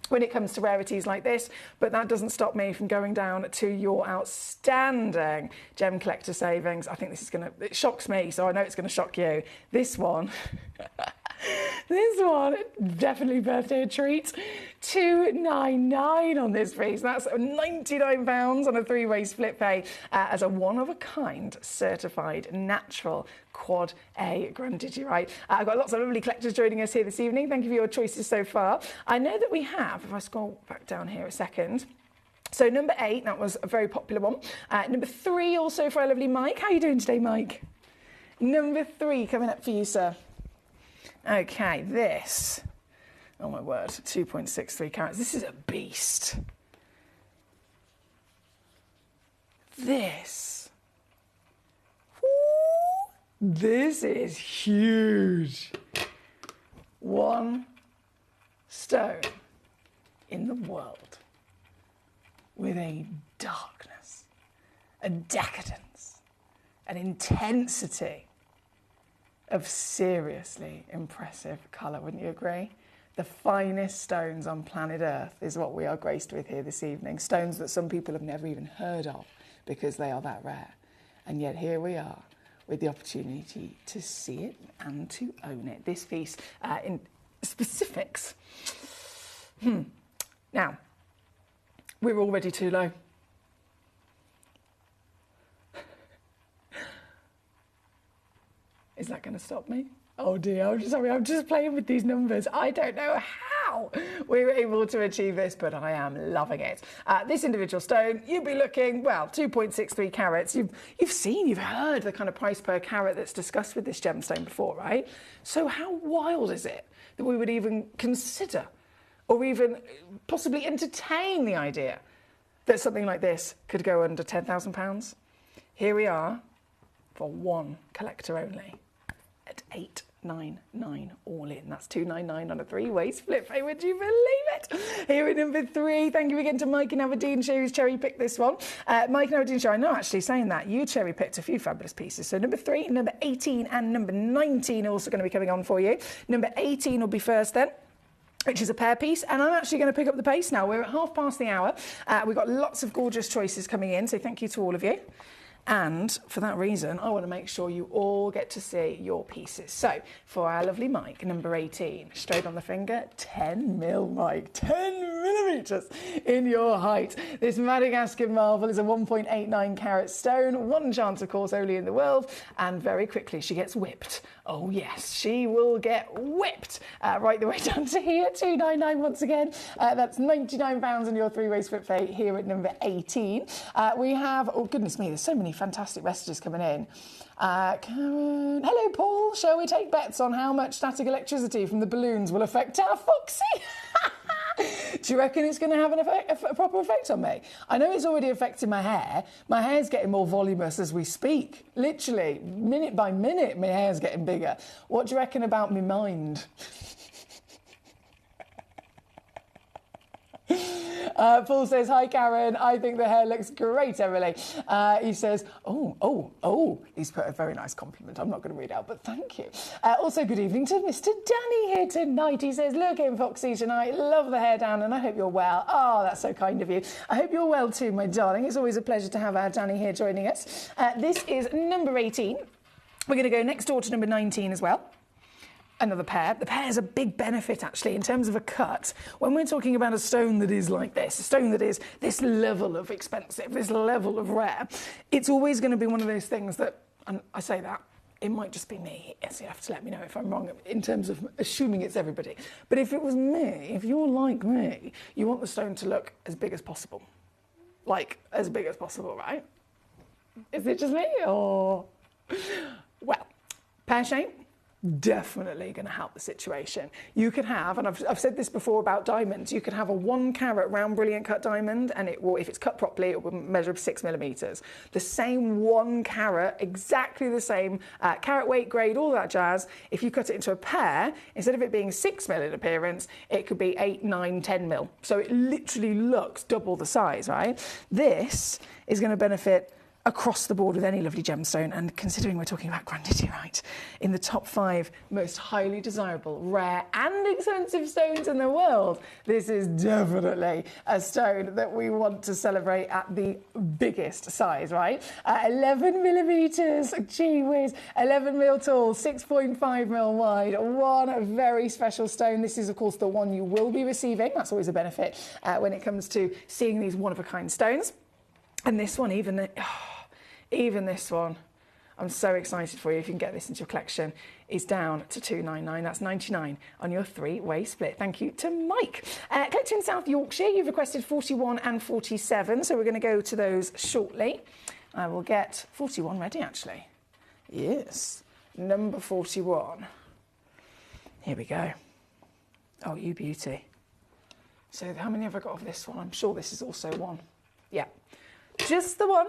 when it comes to rarities like this, but that doesn't stop me from going down to your outstanding Gemcollector savings. I think this is it shocks me, so I know it's gonna shock you. This one, this one, definitely birthday treat. $299 on this piece. That's £99 on a 3-way split pay as a one-of-a-kind certified natural quad A grandidierite. I've got lots of lovely collectors joining us here this evening. Thank you for your choices so far. I know that we have, if I scroll back down here a second, so number 8, that was a very popular one. Number 3 also for our lovely Mike. How are you doing today, Mike? Number 3 coming up for you, sir. Okay, this, oh my word, 2.63 carats. This is a beast. This is huge. One stone in the world with a darkness, a decadence, an intensity of seriously impressive colour, wouldn't you agree? The finest stones on planet Earth is what we are graced with here this evening. Stones that some people have never even heard of because they are that rare. And yet here we are with the opportunity to see it and to own it. This piece in specifics. Now, we're already too low. Is that going to stop me? Oh dear, I'm just playing with these numbers. I don't know how we were able to achieve this, but I am loving it. This individual stone, you'd be looking, well, 2.63 carats. You've heard the kind of price per carat that's discussed with this gemstone before, right? So how wild is it that we would even consider or even possibly entertain the idea that something like this could go under £10,000? Here we are for one collector only at $899 all in. That's $299 on a 3-way split pay. Would you believe it? Here at number 3, thank you again to Mike in Aberdeenshire who's cherry picked this one. Mike in Aberdeenshire, I know actually saying that, you cherry picked a few fabulous pieces. So number 3, number 18 and number 19 are also going to be coming on for you. Number 18 will be first then, which is a pair piece, and I'm actually going to pick up the pace now. We're at half past the hour. We've got lots of gorgeous choices coming in, so thank you to all of you. And for that reason, I want to make sure you all get to see your pieces. So, for our lovely Mike, number 18, straight on the finger, 10 mil, Mike, 10 millimetres in your height. This Madagascar marvel is a 1.89 carat stone, one chance, of course, only in the world, and very quickly she gets whipped. Oh yes, she will get whipped right the way down to here, $299 once again. That's £99 on your 3-way split pay here at number 18. We have, oh goodness me, there's so many fantastic messages coming in. Karen, hello Paul, shall we take bets on how much static electricity from the balloons will affect our Foxy? Do you reckon it's going to have a proper effect on me? I know it's already affecting my hair. My hair's getting more voluminous as we speak. Literally, minute by minute, my hair's getting bigger. What do you reckon about my mind? Paul says, hi Karen, I think the hair looks great, Emily. He says, oh, he's put a very nice compliment. I'm not going to read out, but thank you. Also, good evening to Mr. Danny here tonight. He says, looking foxy tonight, love the hair down and I hope you're well. Oh, that's so kind of you. I hope you're well too, my darling. It's always a pleasure to have our Danny here joining us. This is number 18. We're going to go next door to number 19 as well. Another pair. The pair is a big benefit, actually, in terms of a cut. When we're talking about a stone that is like this, a stone that is this level of expensive, this level of rare, it's always going to be one of those things that, and I say that It might just be me, so you have to let me know if I'm wrong in terms of assuming it's everybody. But if it was me, if you're like me, you want the stone to look as big as possible. Like, as big as possible, right? Is it just me, or? Well, pear shape, definitely going to help the situation. You could have, and I've said this before about diamonds, you could have a 1 carat round brilliant cut diamond, and it will, if it's cut properly, it will measure 6 millimeters. The same 1 carat, exactly the same carat weight, grade, all that jazz. If you cut it into a pear, instead of it being 6 mil in appearance, it could be 8, 9, 10 mil. So it literally looks double the size, right? This is going to benefit across the board with any lovely gemstone, and considering we're talking about grandidierite, in the top 5 most highly desirable, rare and expensive stones in the world, this is definitely a stone that we want to celebrate at the biggest size, right? 11 millimeters, gee whiz, 11 mil tall, 6.5 mil wide, one very special stone. This is of course the one you will be receiving. That's always a benefit when it comes to seeing these one-of-a-kind stones. And this one, even this one, I'm so excited for you. If you can get this into your collection, is down to £299. That's 99 on your 3-way split. Thank you to Mike. Collector in South Yorkshire, you've requested 41 and 47, so we're going to go to those shortly. I will get 41 ready, actually. Yes, number 41. Here we go. Oh, you beauty. So how many have I got of this one? I'm sure this is also one. Yeah. Just the one.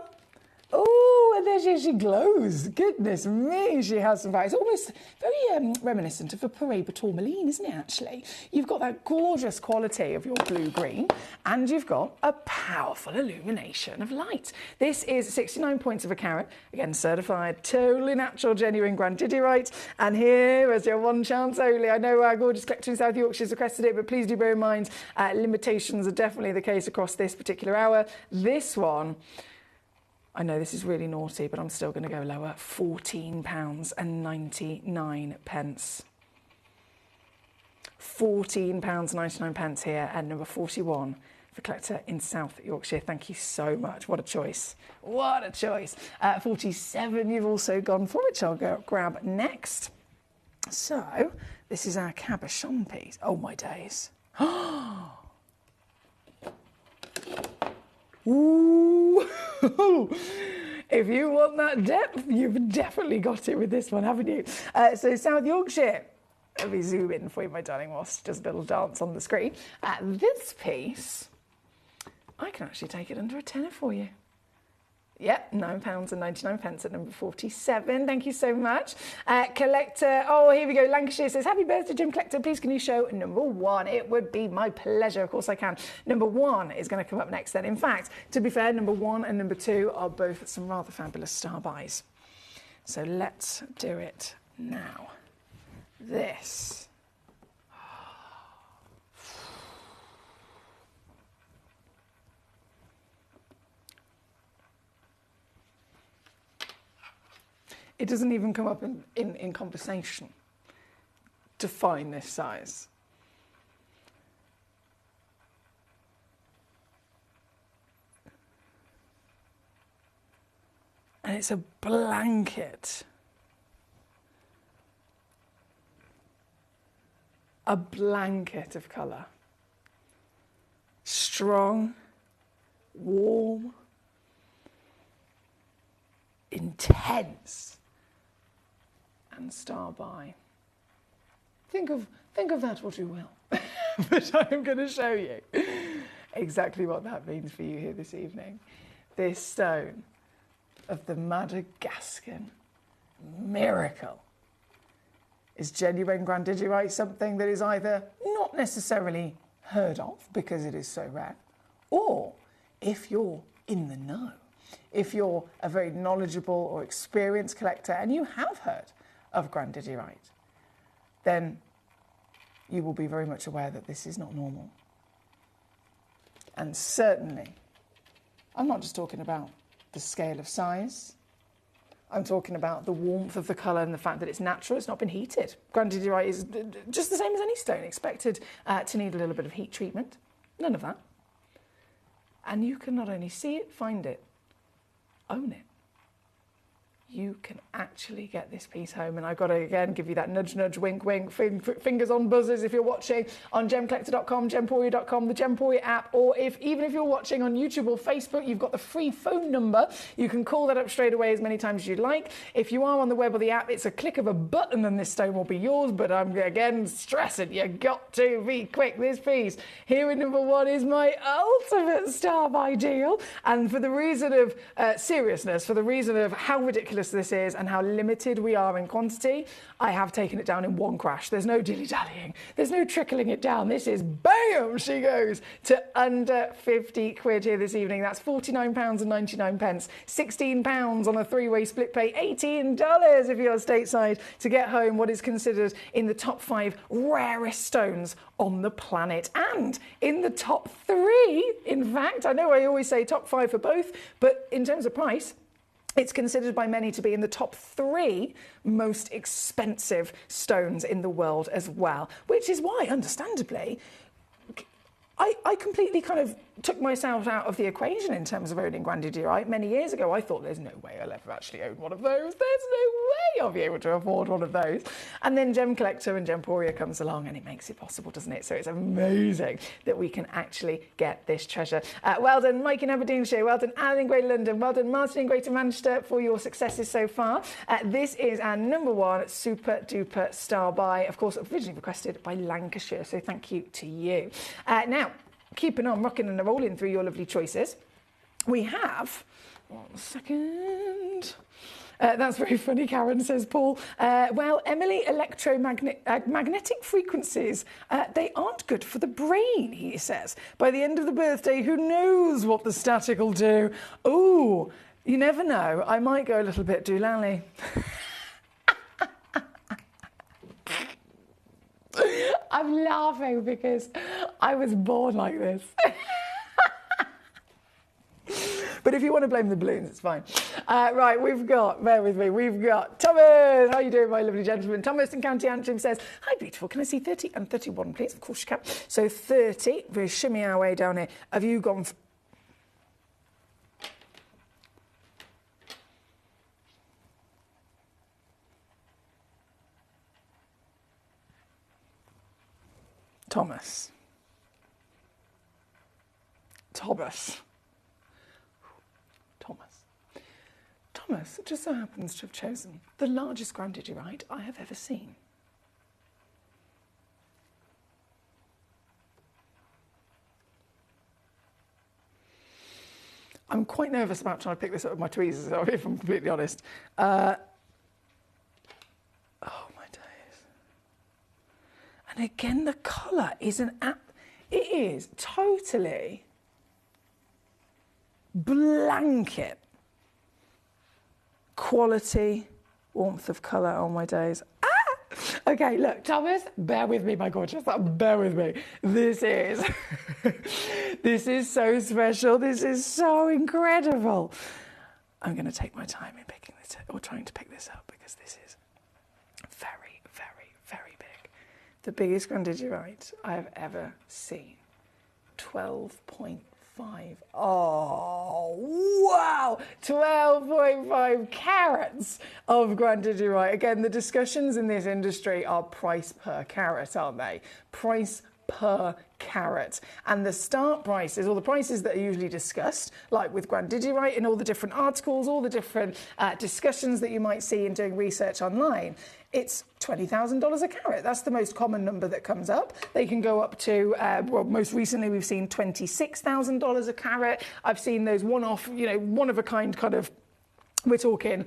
Oh, and there she glows. Goodness me, she has some eyes. Almost very reminiscent of a Parade tourmaline, isn't it, actually? You've got that gorgeous quality of your blue-green, and you've got a powerful illumination of light. This is 69 points of a carat, again, certified, totally natural, genuine grandidierite. And here is your one chance only. I know our gorgeous collector in South Yorkshire has requested it, but please do bear in mind, limitations are definitely the case across this particular hour. This one, I know this is really naughty, but I'm still going to go lower. £14.99. £14.99 here at number 41 for collector in South Yorkshire. Thank you so much. What a choice. What a choice. 47 you've also gone for, which I'll go grab next. So this is our cabochon piece. Oh, my days. Ooh. If you want that depth, you've definitely got it with this one, haven't you? So South Yorkshire. Let me zoom in for you, my darling, whilst just a little dance on the screen. This piece, I can actually take it under a tenner for you. Yep, £9.99 at number 47. Thank you so much. Collector, oh, here we go. Lancashire says, happy birthday, Jim Collector. Please, can you show number 1? It would be my pleasure. Of course I can. Number 1 is going to come up next then. In fact, to be fair, number 1 and number 2 are both some rather fabulous star buys. So let's do it now. This. It doesn't even come up in conversation to find this size. And it's a blanket. A blanket of colour. Strong, warm, intense, and star by. Think of that what you will. But I am going to show you exactly what that means for you here this evening. This stone of the Madagascan miracle is genuine grandidierite, something that is either not necessarily heard of because it is so rare, or if you're in the know, if you're a very knowledgeable or experienced collector and you have heard of grandidierite, then you will be very much aware that this is not normal. And certainly, I'm not just talking about the scale of size, I'm talking about the warmth of the colour and the fact that it's natural, it's not been heated. Grandidierite is just the same as any stone, expected to need a little bit of heat treatment. None of that. And you can not only see it, find it, own it. you can actually get this piece home. And I've got to, again, give you that nudge, nudge, wink, wink, fingers on buzzers if you're watching on gemcollector.com, gemporia.com, the Gemporia app, or even if you're watching on YouTube or Facebook, you've got the free phone number. You can call that up straight away as many times as you'd like. If you are on the web or the app, it's a click of a button and this stone will be yours, but I'm, again, stressing, you got to be quick. This piece here at number 1 is my ultimate star ideal, and for the reason of seriousness, for the reason of how ridiculous this is and how limited we are in quantity, I have taken it down in one crash. There's no dilly-dallying. There's no trickling it down. This is BAM! She goes to under 50 quid here this evening. That's £49.99. £16 on a 3-way split pay. $18 if you're stateside to get home what is considered in the top 5 rarest stones on the planet. And in the top 3, in fact, I know I always say top 5 for both, but in terms of price, it's considered by many to be in the top 3 most expensive stones in the world as well, which is why, understandably, I completely kind of took myself out of the equation in terms of owning grandidierite. Many years ago, I thought there's no way I'll ever actually own one of those. There's no way I'll be able to afford one of those. And then Gemcollector and Gemporia comes along and it makes it possible, doesn't it? So it's amazing that we can actually get this treasure. Well done, Mike in Aberdeenshire. Well done, Alan in Greater London. Well done, Martin in Greater Manchester for your successes so far. This is our number 1 super duper star buy, of course, originally requested by Lancashire. So thank you to you. Now, keeping on rocking and rolling through your lovely choices, we have, 1 second, that's very funny, Karen, says Paul. Well, Emily, magnetic frequencies, they aren't good for the brain, he says. By the end of the birthday, who knows what the static will do? Oh, you never know, I might go a little bit doolally. I'm laughing because I was born like this. But if you want to blame the balloons, it's fine. Right, bear with me, we've got Thomas. How are you doing, my lovely gentleman? Thomas in County Antrim says, hi, beautiful, can I see 30 and 31, please? Of course you can. So 30, we'll shimmy our way down here. Have you gone... Thomas, just so happens to have chosen the largest grandidierite I have ever seen. I'm quite nervous about trying to pick this up with my tweezers, if I'm completely honest. Oh my days. And again, the colour is it is totally blanket quality, warmth of colour. Oh my days. Okay, look, Thomas, bear with me, my gorgeous. Bear with me. This is so special. This is so incredible. I'm going to take my time in picking this up, or trying to pick this up, because this is very, very, very big. The biggest grandidierite I have ever seen. 12.5. Oh, wow! 12.5 carats of grandidierite. Again, the discussions in this industry are price per carat, aren't they? Price per carat. And the start prices, or the prices that are usually discussed, like with grandidierite in all the different articles, all the different discussions that you might see in doing research online, it's $20,000 a carat. That's the most common number that comes up. They can go up to, well, most recently we've seen $26,000 a carat. I've seen those one-off, one-of-a-kind kind of, we're talking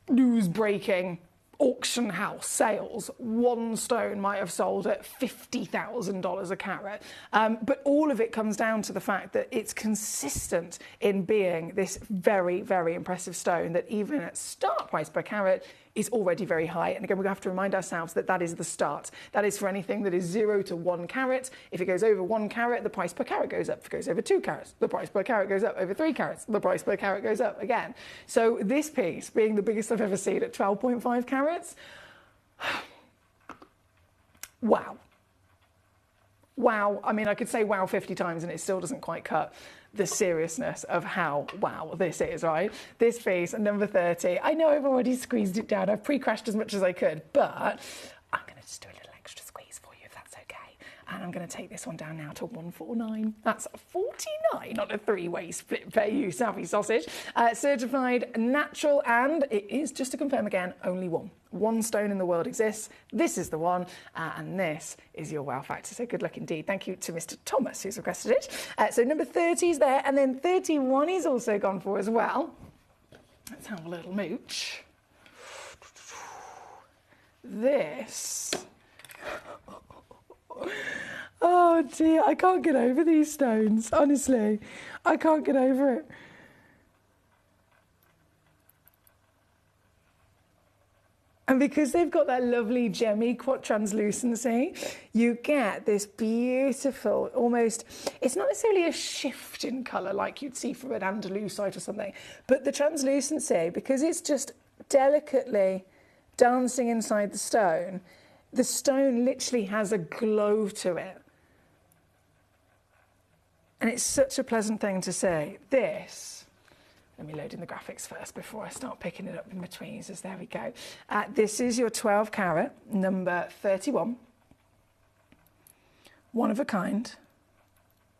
news-breaking auction house sales. One stone might have sold at $50,000 a carat. But all of it comes down to the fact that it's consistent in being this very, very impressive stone that even at start price per carat is already very high. And again, we have to remind ourselves that that is the start. That is for anything that is 0 to 1 carat. If it goes over 1 carat, the price per carat goes up. If it goes over 2 carats, the price per carat goes up. Over 3 carats, the price per carat goes up again. So this piece, being the biggest I've ever seen at 12.5 carats, wow. Wow. I mean, I could say wow 50 times and it still doesn't quite cut. the seriousness of how wow this is, right? This piece, number 30. I know I've already squeezed it down. I've pre-crashed as much as I could, but I'm going to just do a little extra squeeze for you if that's okay. And I'm going to take this one down now to 149. That's 49 on a three-way split pay, you savvy sausage. Certified natural, and it is, just to confirm again, only one stone in the world exists. This is the one, and this is your wow factor. So good luck indeed. Thank you to Mr. Thomas, who's requested it. So number 30 is there, and then 31 is also gone for as well. Let's have a little mooch. This. Oh dear, I can't get over these stones, honestly. I can't get over it. And because they've got that lovely gemmy translucency, you get this beautiful, almost, it's not necessarily a shift in colour like you'd see from an Andalusite or something, but the translucency, because it's just delicately dancing inside the stone literally has a glow to it. And it's such a pleasant thing to see. This, let me load in the graphics first before I start picking it up in between. So there we go. This is your 12 carat, number 31. One of a kind.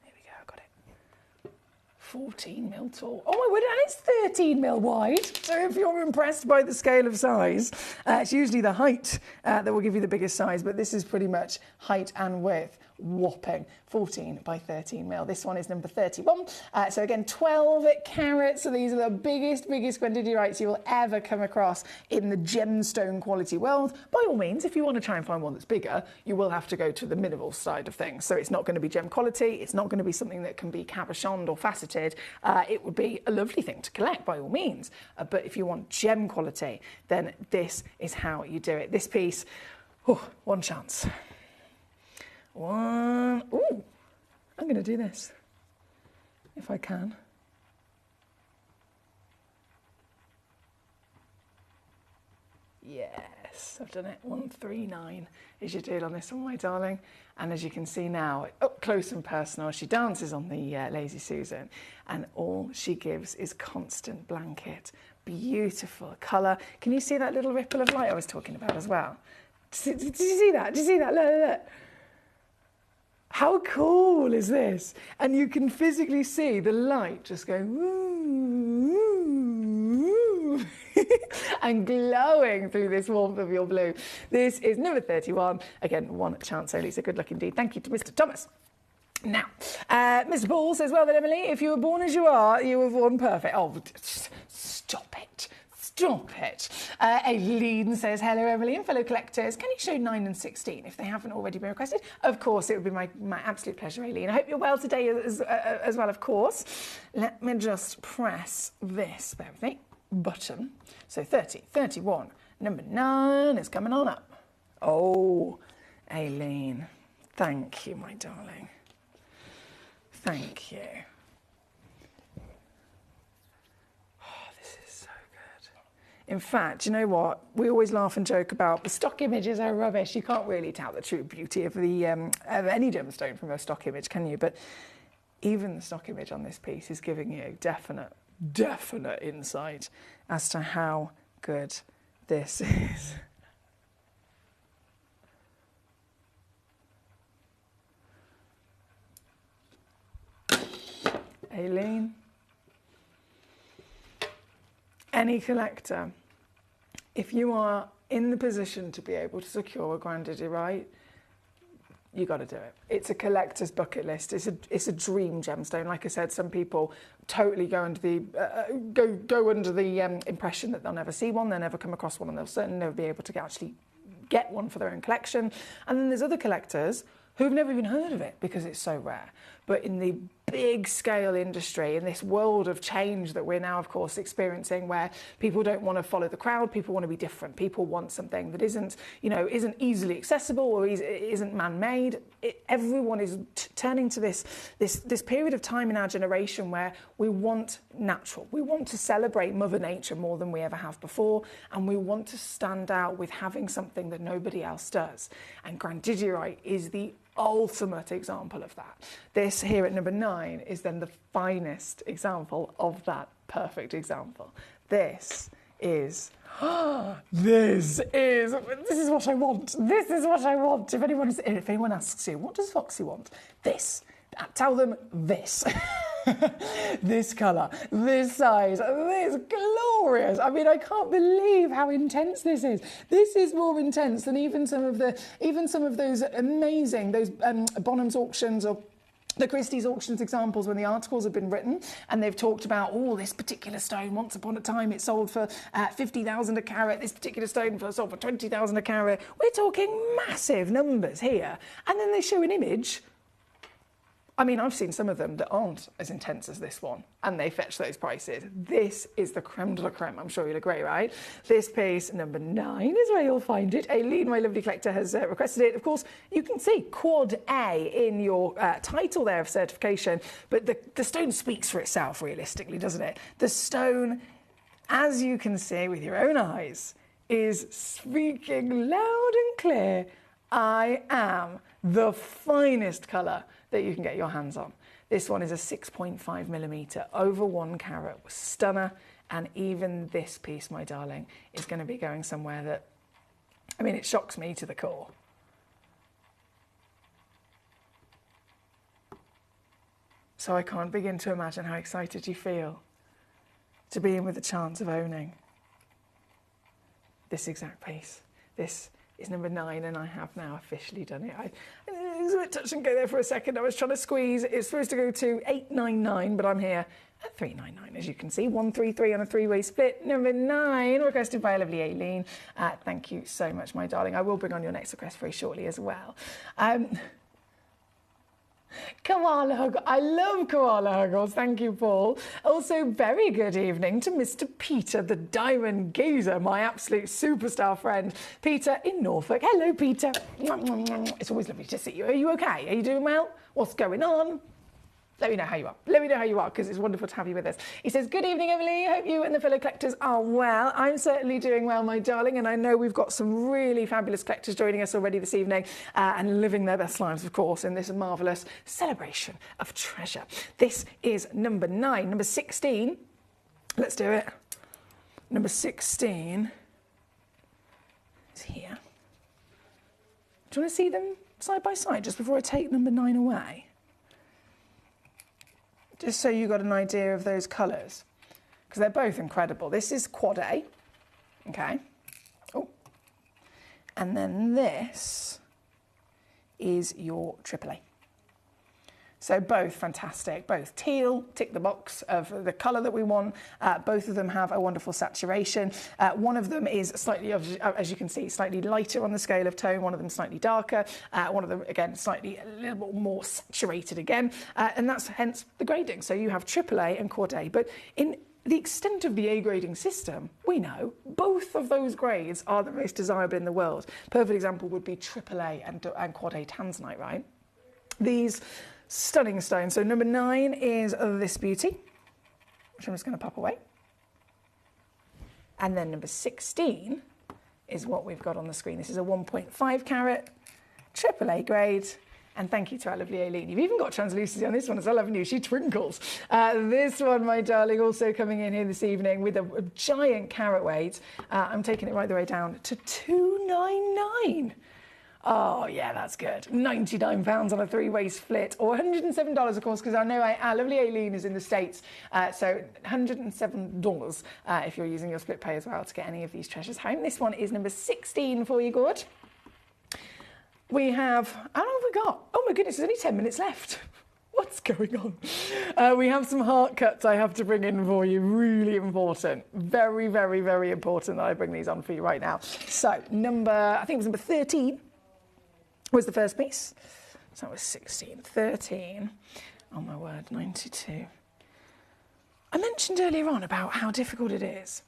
Here we go, I got it. 14 mil tall. Oh my word, and it's 13 mil wide. So if you're impressed by the scale of size, it's usually the height that will give you the biggest size, but this is pretty much height and width. Whopping 14 by 13 mil. This one is number 31. So again, 12 carats. So these are the biggest grandiderites you will ever come across in the gemstone quality world. By all means, if you want to try and find one that's bigger, you will have to go to the minimal side of things. So it's not going to be gem quality. It's not going to be something that can be cabochoned or faceted. It would be a lovely thing to collect by all means. But if you want gem quality, then this is how you do it. This piece, one chance. One. Ooh, I'm going to do this, if I can. Yes, I've done it. 139 is your deal on this one, my darling. And as you can see now, up close and personal, she dances on the Lazy Susan, and all she gives is constant blanket. Beautiful colour. Can you see that little ripple of light I was talking about as well? Did you see that? Did you see that? Look. How cool is this? And you can physically see the light just going woo, woo, and glowing through this warmth of your blue. This is number 31. Again, one chance only, so good luck indeed. Thank you to Mr. Thomas. Now, Mr. Paul says, well then, Emily, if you were born as you are, you were born perfect. Oh, stop it. Stop it. Aileen says, hello, Emily and fellow collectors. Can you show 9 and 16 if they haven't already been requested? Of course, it would be my absolute pleasure, Aileen. I hope you're well today as well, of course. Let me just press this, bear with me, button. So 30, 31, number 9 is coming on up. Oh, Aileen, thank you, my darling. Thank you. In fact, you know what? We always laugh and joke about the stock images are rubbish. You can't really tell the true beauty of the of any gemstone from a stock image, can you? But even the stock image on this piece is giving you definite insight as to how good this is. Aileen. Any collector, if you are in the position to be able to secure a grandidirite, you got to do it. It's a collector's bucket list. It's a dream gemstone. Like I said, some people totally go under the impression that they'll never see one, they'll never come across one, and they'll certainly never be able to actually get one for their own collection. And then there's other collectors who've never even heard of it because it's so rare. But in the big scale industry, in this world of change that we're now, of course, experiencing, where people don't want to follow the crowd, people want to be different, people want something that isn't easily accessible or isn't man-made. Everyone is turning to this period of time in our generation where we want natural. We want to celebrate Mother Nature more than we ever have before, and we want to stand out with having something that nobody else does. And grandidirite is the ultimate example of that. This here at number 9 is then the finest example of that perfect example. This is this is what I want. This is what I want. If anyone asks you, what does Foxy want? This. Tell them this. This colour, this size, this glorious. I mean, I can't believe how intense this is. This is more intense than even some of those amazing, Bonham's auctions or the Christie's auctions examples when the articles have been written and they've talked about, oh, this particular stone, once upon a time it sold for 50,000 a carat, this particular stone sold for 20,000 a carat. We're talking massive numbers here. And then they show an image. I mean, I've seen some of them that aren't as intense as this one, and they fetch those prices. This is the creme de la creme, I'm sure you'll agree, right? This piece, number 9, is where you'll find it. Aileen, my lovely collector, has requested it. Of course, you can see Quad A in your title there of certification, but the stone speaks for itself, realistically, doesn't it? The stone, as you can see with your own eyes, is speaking loud and clear. I am the finest colour that you can get your hands on. This one is a 6.5mm over 1 carat, stunner, and even this piece, my darling, is going to be going somewhere that, I mean, it shocks me to the core. So I can't begin to imagine how excited you feel to be in with the chance of owning this exact piece. This is number 9, and I have now officially done it. It was a bit touch and go there for a second. I was trying to squeeze. It's supposed to go to 899, but I'm here at 399, as you can see. 133 on a 3-way split. Number 9, requested by a lovely Aileen. Thank you so much, my darling. I will bring on your next request very shortly as well. Koala hug. I love koala huggles. Thank you, Paul. Also, very good evening to Mr. Peter, the diamond gazer, my absolute superstar friend. Peter in Norfolk. Hello, Peter. It's always lovely to see you. Are you okay? Are you doing well? What's going on? Let me know how you are. Let me know how you are, because it's wonderful to have you with us. He says, good evening, Emily. Hope you and the fellow collectors are well. I'm certainly doing well, my darling, and I know we've got some really fabulous collectors joining us already this evening and living their best lives, of course, in this marvellous celebration of treasure. This is number 9. Number 16. Let's do it. Number 16 is here. Do you want to see them side by side just before I take number 9 away? Just so you got an idea of those colours, because they're both incredible. This is Quad A, okay. Oh, and then this is your AAA. So both fantastic, both teal, tick the box of the colour that we want. Both of them have a wonderful saturation. One of them is slightly, as you can see, slightly lighter on the scale of tone. One of them slightly darker. One of them, again, slightly a little bit more saturated again. And that's hence the grading. So you have AAA and Quad A. But in the extent of the A grading system, we know both of those grades are the most desirable in the world. Perfect example would be AAA and Quad A tanzanite, right? These stunning stones. So number 9 is this beauty, which I'm just going to pop away. And then number 16 is what we've got on the screen. This is a 1.5 carat AAA grade. And thank you to our lovely Aileen. You've even got translucency on this one as well, haven't you? She twinkles. This one, my darling, also coming in here this evening with a giant carat weight. I'm taking it right the way down to $299. Oh, yeah, that's good. £99 on a 3-way split, or $107, of course, because I know our lovely Aileen is in the States. So $107 if you're using your split pay as well to get any of these treasures home. This one is number 16 for you, good. We have, how long have we got? Oh, my goodness, there's only 10 minutes left. What's going on? We have some heart cuts I have to bring in for you. Really important. Very, very, very important that I bring these on for you right now. So I think it was number 13. Was the first piece. So that was 16. 13. Oh my word, 92. I mentioned earlier on about how difficult it is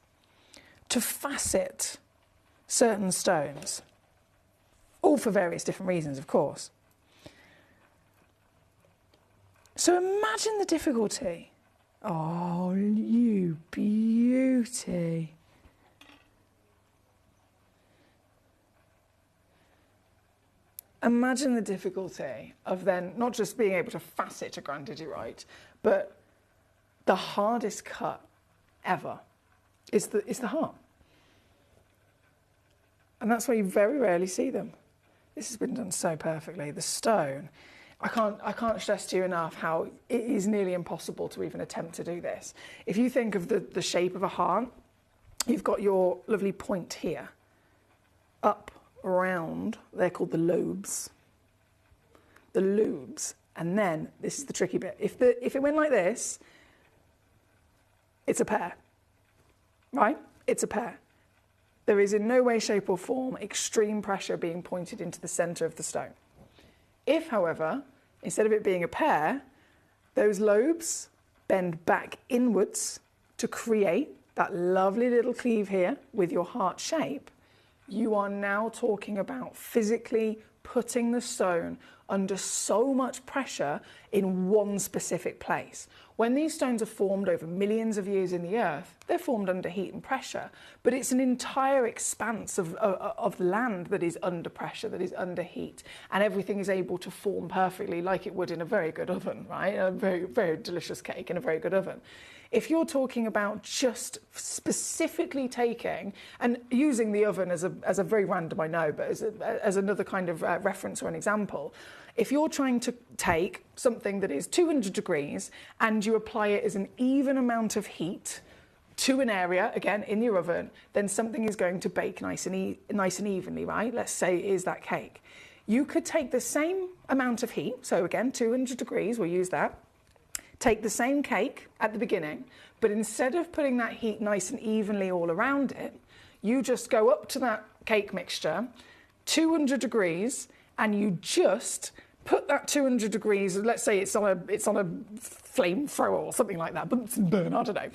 to facet certain stones, all for various different reasons, of course. So imagine the difficulty. Oh, you beauty. Imagine the difficulty of then not just being able to facet a grandidierite, but the hardest cut ever is the heart. And that's why you very rarely see them. This has been done so perfectly. The stone, I can't stress to you enough how it is nearly impossible to even attempt to do this. If you think of the shape of a heart, you've got your lovely point here, up, around, they're called the lobes. The lobes. And then, this is the tricky bit, if it went like this, it's a pear, right? It's a pear. There is in no way, shape or form extreme pressure being pointed into the centre of the stone. If, however, instead of it being a pear, those lobes bend back inwards to create that lovely little cleave here with your heart shape, you are now talking about physically putting the stone under so much pressure in one specific place. When these stones are formed over millions of years in the earth, they're formed under heat and pressure, but it's an entire expanse of land that is under pressure, that is under heat, and everything is able to form perfectly like it would in a very good oven, right? A very, very delicious cake in a very good oven. If you're talking about just specifically taking and using the oven as a very random, I know, but as another kind of reference or an example, if you're trying to take something that is 200 degrees and you apply it as an even amount of heat to an area, again, in your oven, then something is going to bake nice and evenly, right? Let's say it is that cake. You could take the same amount of heat, so again, 200 degrees, we'll use that, take the same cake at the beginning, but instead of putting that heat nice and evenly all around it, you just go up to that cake mixture, 200 degrees, and you just put that 200 degrees, let's say it's on a flamethrower or something like that, but it's burn, I don't know.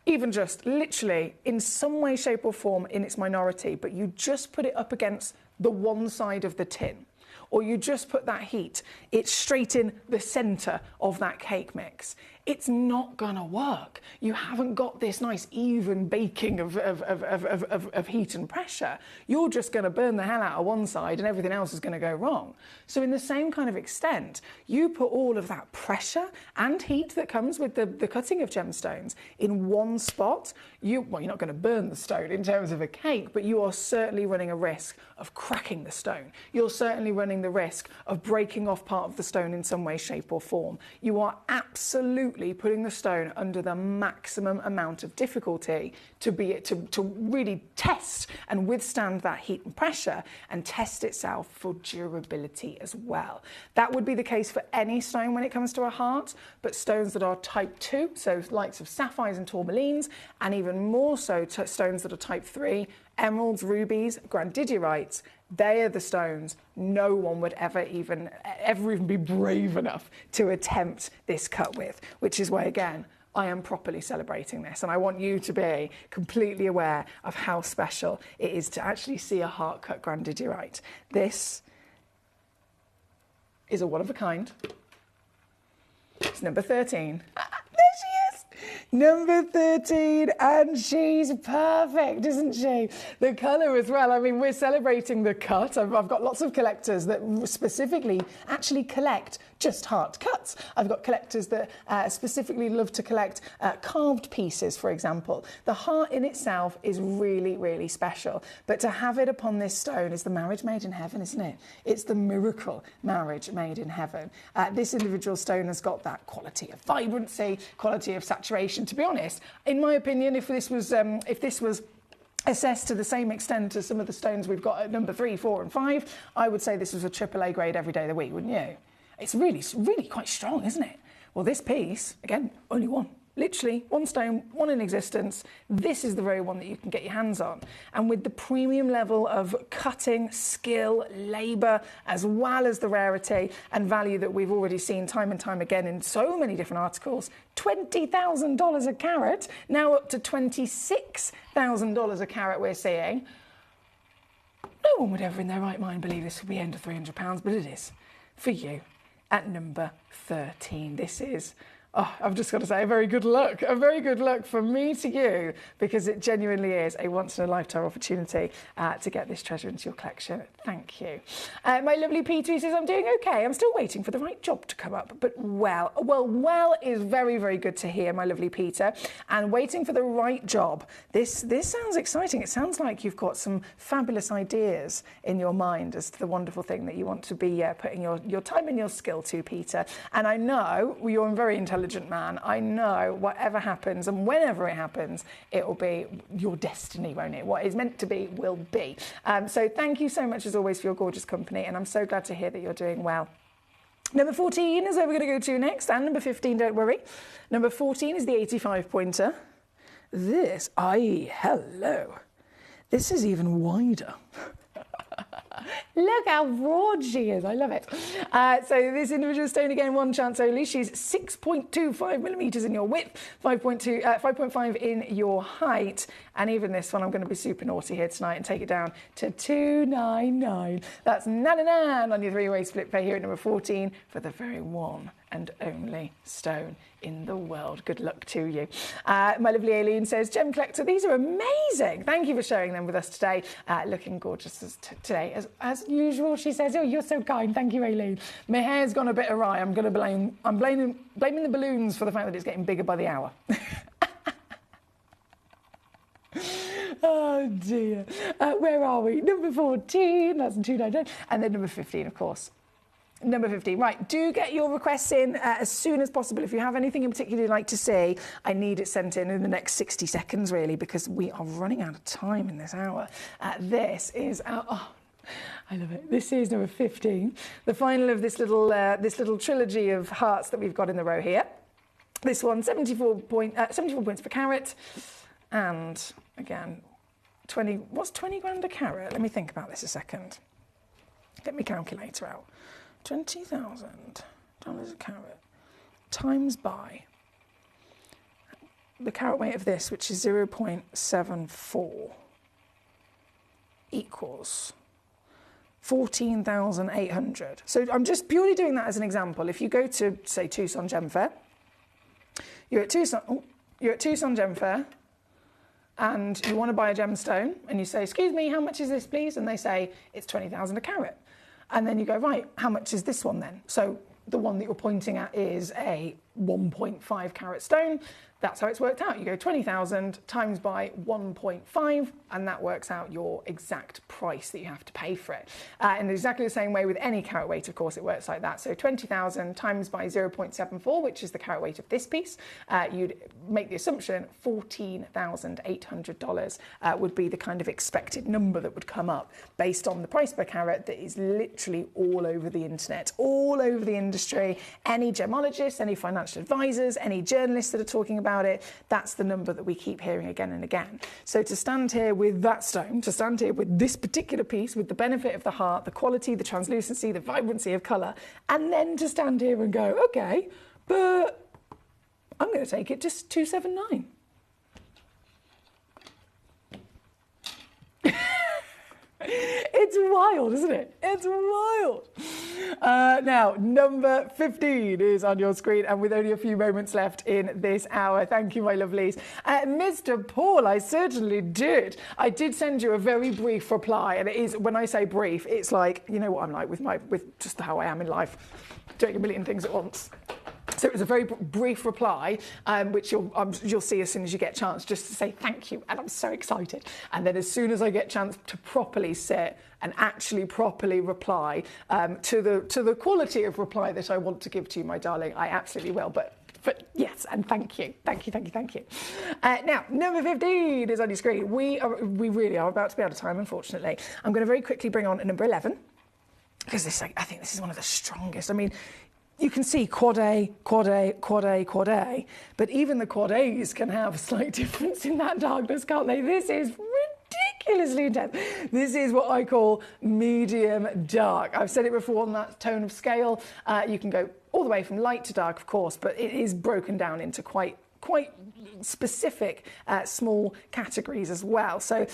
Even just literally in some way, shape or form in its minority, but you just put it up against the one side of the tin. Or you just put that heat, it's straight in the centre of that cake mix. It's not gonna work. You haven't got this nice even baking of heat and pressure. You're just gonna burn the hell out of one side and everything else is gonna go wrong. So in the same kind of extent, you put all of that pressure and heat that comes with the cutting of gemstones in one spot. You're not gonna burn the stone in terms of a cake, but you are certainly running a risk of cracking the stone. You're certainly running the risk of breaking off part of the stone in some way, shape or form. You are absolutely putting the stone under the maximum amount of difficulty to really test and withstand that heat and pressure and test itself for durability as well. That would be the case for any stone when it comes to a heart, but stones that are type 2, so likes of sapphires and tourmalines, and even more so stones that are type 3, emeralds, rubies, grandidierites, they are the stones no one would ever even be brave enough to attempt this cut with, which is why, again, I am properly celebrating this. And I want you to be completely aware of how special it is to actually see a heart-cut grandidierite. This is a one of a kind. It's number 13. There she is! Number 13, and she's perfect, isn't she? The colour as well. I mean, we're celebrating the cut. I've got lots of collectors that specifically actually collect just heart cuts. I've got collectors that specifically love to collect carved pieces, for example. The heart in itself is really, really special, but to have it upon this stone is the marriage made in heaven, isn't it? It's the miracle marriage made in heaven. This individual stone has got that quality of vibrancy, quality of saturation. To be honest, in my opinion, if this was assessed to the same extent as some of the stones we've got at number 3, 4 and 5, I would say this was a AAA grade every day of the week, wouldn't you? It's really quite strong, isn't it? Well, this piece, again, only one. Literally, one stone, one in existence. This is the very one that you can get your hands on. And with the premium level of cutting, skill, labour, as well as the rarity and value that we've already seen time and time again in so many different articles, $20,000 a carat, now up to $26,000 a carat we're seeing. No one would ever in their right mind believe this would be under £300, but it is for you at number 13. This is Oh, I've just got to say, a very good look from me to you, because it genuinely is a once-in-a-lifetime opportunity to get this treasure into your collection. Thank you. My lovely Peter says, I'm doing okay. I'm still waiting for the right job to come up, but well is very, very good to hear, my lovely Peter. And waiting for the right job. This sounds exciting. It sounds like you've got some fabulous ideas in your mind as to the wonderful thing that you want to be putting your time and your skill to, Peter. And I know you're a very intelligent man. I know whatever happens and whenever it happens, it will be your destiny, won't it? What is meant to be will be. So thank you so much as always for your gorgeous company, and I'm so glad to hear that you're doing well. Number 14 is where we're going to go to next, and number 15, don't worry. Number 14 is the 85 pointer. Hello. This is even wider. Look how broad she is. I love it. So this individual stone, again, one chance only. She's 6.25 millimetres in your width, 5.5 in your height. And even this one, I'm going to be super naughty here tonight and take it down to 299. That's 99 on your three-way split pay here at number 14 for the very one and only stone in the world. Good luck to you. My lovely Aileen says, Gemcollector, these are amazing. Thank you for sharing them with us today. Looking gorgeous today, as usual, she says. Oh, you're so kind. Thank you, Aileen. My hair's gone a bit awry. I'm blaming the balloons for the fact that it's getting bigger by the hour. Oh dear. Where are we? Number 14, that's 299. And then number 15, of course. Number 15. Right, do get your requests in as soon as possible. If you have anything in particular you'd like to see, I need it sent in the next 60 seconds, really, because we are running out of time in this hour. This is our... Oh, I love it. This is number 15, the final of this little trilogy of hearts that we've got in the row here. This one, 74 points per carat, and again, 20. What's 20 grand a carat? Let me think about this a second. Get my calculator out. $20,000 a carat times by the carat weight of this, which is 0.74, equals 14,800. So I'm just purely doing that as an example. If you go to, say, Tucson Gem Fair, you're at Tucson Gem Fair, and you want to buy a gemstone, and you say, excuse me, how much is this, please? And they say, it's 20,000 a carat. And then you go, right, how much is this one then? So the one that you're pointing at is a 1.5 carat stone. That's how it's worked out. You go 20,000 times by 1.5, and that works out your exact price that you have to pay for it. In exactly the same way with any carat weight, of course, it works like that. So 20,000 times by 0.74, which is the carat weight of this piece, you'd make the assumption $14,800 would be the kind of expected number that would come up based on the price per carat that is literally all over the internet, all over the industry. Any gemologists, any financial advisors, any journalists that are talking about it, that's the number that we keep hearing again and again. So to stand here with that stone, to stand here with this particular piece, with the benefit of the heart, the quality, the translucency, the vibrancy of colour, and then to stand here and go, okay, but I'm going to take it just 279. It's wild, isn't it? It's wild. Now, number 15 is on your screen, and with only a few moments left in this hour. Thank you, my lovelies. Mr. Paul, I certainly did. I did send you a very brief reply, and it is, when I say brief, it's like, you know what I'm like with just how I am in life, doing a million things at once. So it was a very brief reply, which you'll see as soon as you get a chance, just to say thank you, and I'm so excited. And then as soon as I get a chance to properly sit and actually properly reply to the quality of reply that I want to give to you, my darling, I absolutely will. But yes, and thank you. Now, number 15 is on your screen. We really are about to be out of time, unfortunately. I'm going to very quickly bring on number 11, because I think this is one of the strongest. I mean, you can see quad A, quad A, quad A, quad A, but even the quad A's can have a slight difference in that darkness, can't they? This is ridiculously intense. This is what I call medium dark. I've said it before on that tone of scale. You can go all the way from light to dark, of course, but it is broken down into quite specific small categories as well. So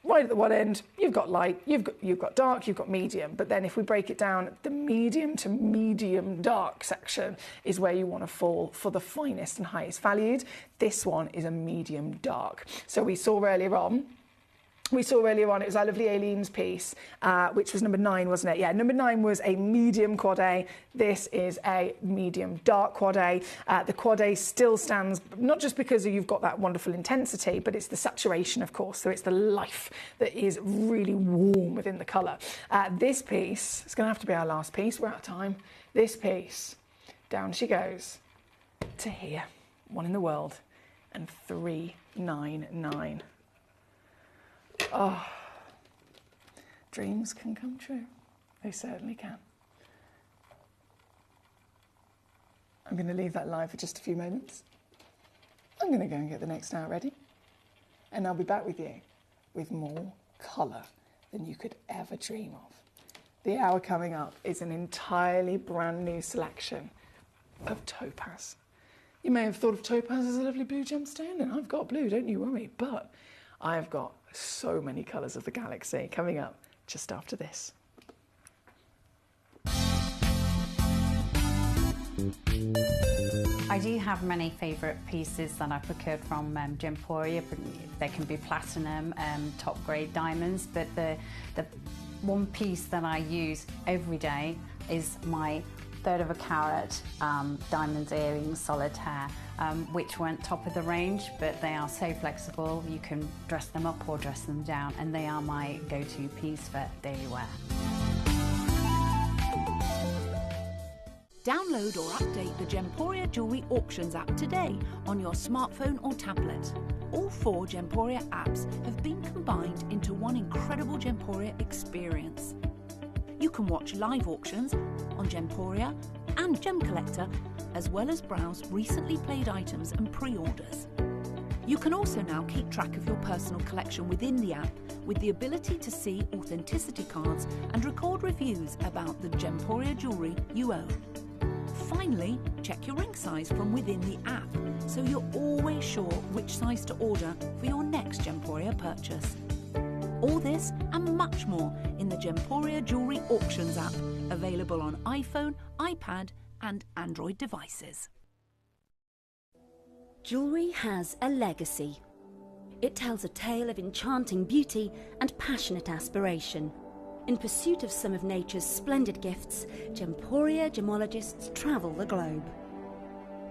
right at the one end, you've got light, you've got dark, you've got medium. But then if we break it down, the medium to medium dark section is where you want to fall for the finest and highest valued. This one is a medium dark. So we saw earlier on, it was our lovely Aileen's piece, which was number 9, wasn't it? Yeah, number 9 was a medium quad A. This is a medium dark quad A. The quad A still stands, not just because you've got that wonderful intensity, but it's the saturation, of course. So it's the life that is really warm within the colour. This piece is going to have to be our last piece. We're out of time. This piece, down she goes to here. 1 in the world and 399. Oh, dreams can come true. They certainly can. I'm going to leave that live for just a few moments. I'm going to go and get the next hour ready. And I'll be back with you with more colour than you could ever dream of. The hour coming up is an entirely brand new selection of topaz. You may have thought of topaz as a lovely blue gemstone, and I've got blue, don't you worry, but I've got so many colours of the galaxy coming up just after this. I do have many favourite pieces that I procured from Gemporia. They can be platinum, top grade diamonds, but the one piece that I use every day is my 1/3 of a carat diamond earrings solitaire, which weren't top of the range, but they are so flexible. You can dress them up or dress them down, and they are my go-to piece for daily wear. Download or update the Gemporia Jewellery Auctions app today on your smartphone or tablet. All 4 Gemporia apps have been combined into one incredible Gemporia experience. You can watch live auctions on Gemporia and Gemcollector, as well as browse recently played items and pre-orders. You can also now keep track of your personal collection within the app with the ability to see authenticity cards and record reviews about the Gemporia jewellery you own. Finally, check your ring size from within the app, so you're always sure which size to order for your next Gemporia purchase. All this and much more in the Gemporia Jewellery Auctions app, available on iPhone, iPad and Android devices. Jewellery has a legacy. It tells a tale of enchanting beauty and passionate aspiration. In pursuit of some of nature's splendid gifts, Gemporia gemologists travel the globe.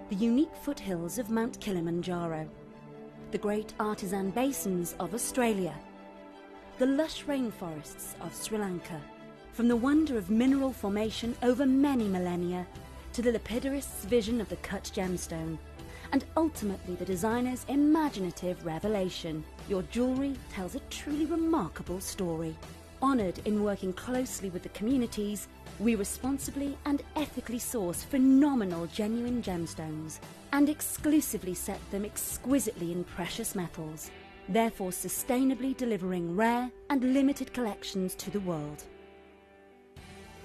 The unique foothills of Mount Kilimanjaro, the great artisan basins of Australia, the lush rainforests of Sri Lanka, from the wonder of mineral formation over many millennia to the lapidarists' vision of the cut gemstone, and ultimately the designer's imaginative revelation, your jewellery tells a truly remarkable story. Honoured in working closely with the communities, we responsibly and ethically source phenomenal genuine gemstones and exclusively set them exquisitely in precious metals, therefore sustainably delivering rare and limited collections to the world.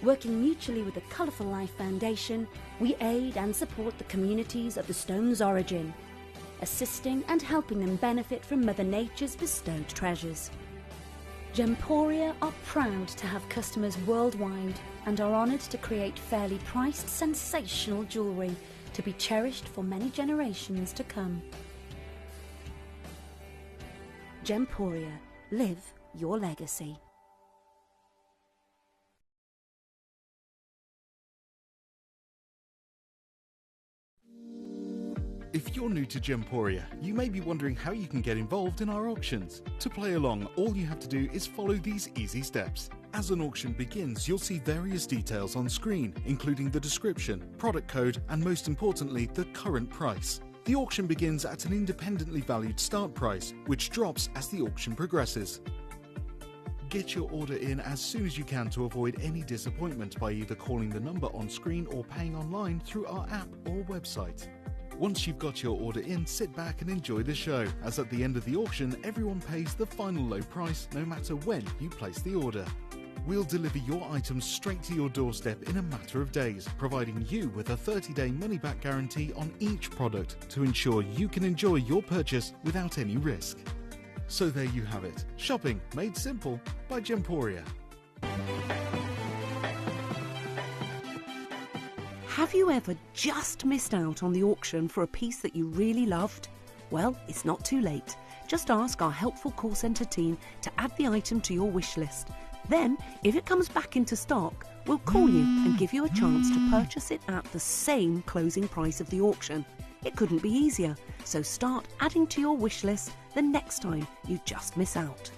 Working mutually with the Colourful Life Foundation, we aid and support the communities of the stone's origin, assisting and helping them benefit from Mother Nature's bestowed treasures. Gemporia are proud to have customers worldwide and are honoured to create fairly priced, sensational jewellery to be cherished for many generations to come. Gemporia, live your legacy. If you're new to Gemporia, you may be wondering how you can get involved in our auctions. To play along, all you have to do is follow these easy steps. As an auction begins, you'll see various details on screen, including the description, product code, and most importantly, the current price. The auction begins at an independently valued start price, which drops as the auction progresses. Get your order in as soon as you can to avoid any disappointment by either calling the number on screen or paying online through our app or website. Once you've got your order in, sit back and enjoy the show, as at the end of the auction, everyone pays the final low price no matter when you place the order. We'll deliver your items straight to your doorstep in a matter of days, providing you with a 30-day money-back guarantee on each product to ensure you can enjoy your purchase without any risk. So there you have it. Shopping made simple by Gemporia. Have you ever just missed out on the auction for a piece that you really loved? Well, it's not too late. Just ask our helpful call centre team to add the item to your wish list. Then, if it comes back into stock, we'll call you and give you a chance to purchase it at the same closing price of the auction. It couldn't be easier, so start adding to your wish list the next time you just miss out.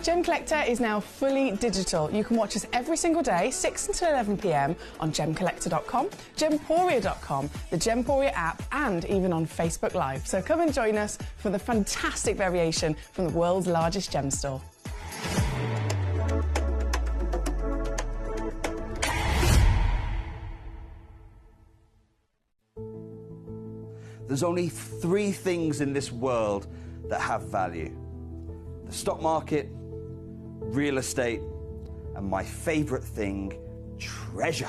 Gemcollector is now fully digital. You can watch us every single day, 6 until 11 p.m. on Gemcollector.com, Gemporia.com, the Gemporia app, and even on Facebook Live. So come and join us for the fantastic variation from the world's largest gem store. There's only 3 things in this world that have value: the stock market, real estate, and my favorite thing, treasure.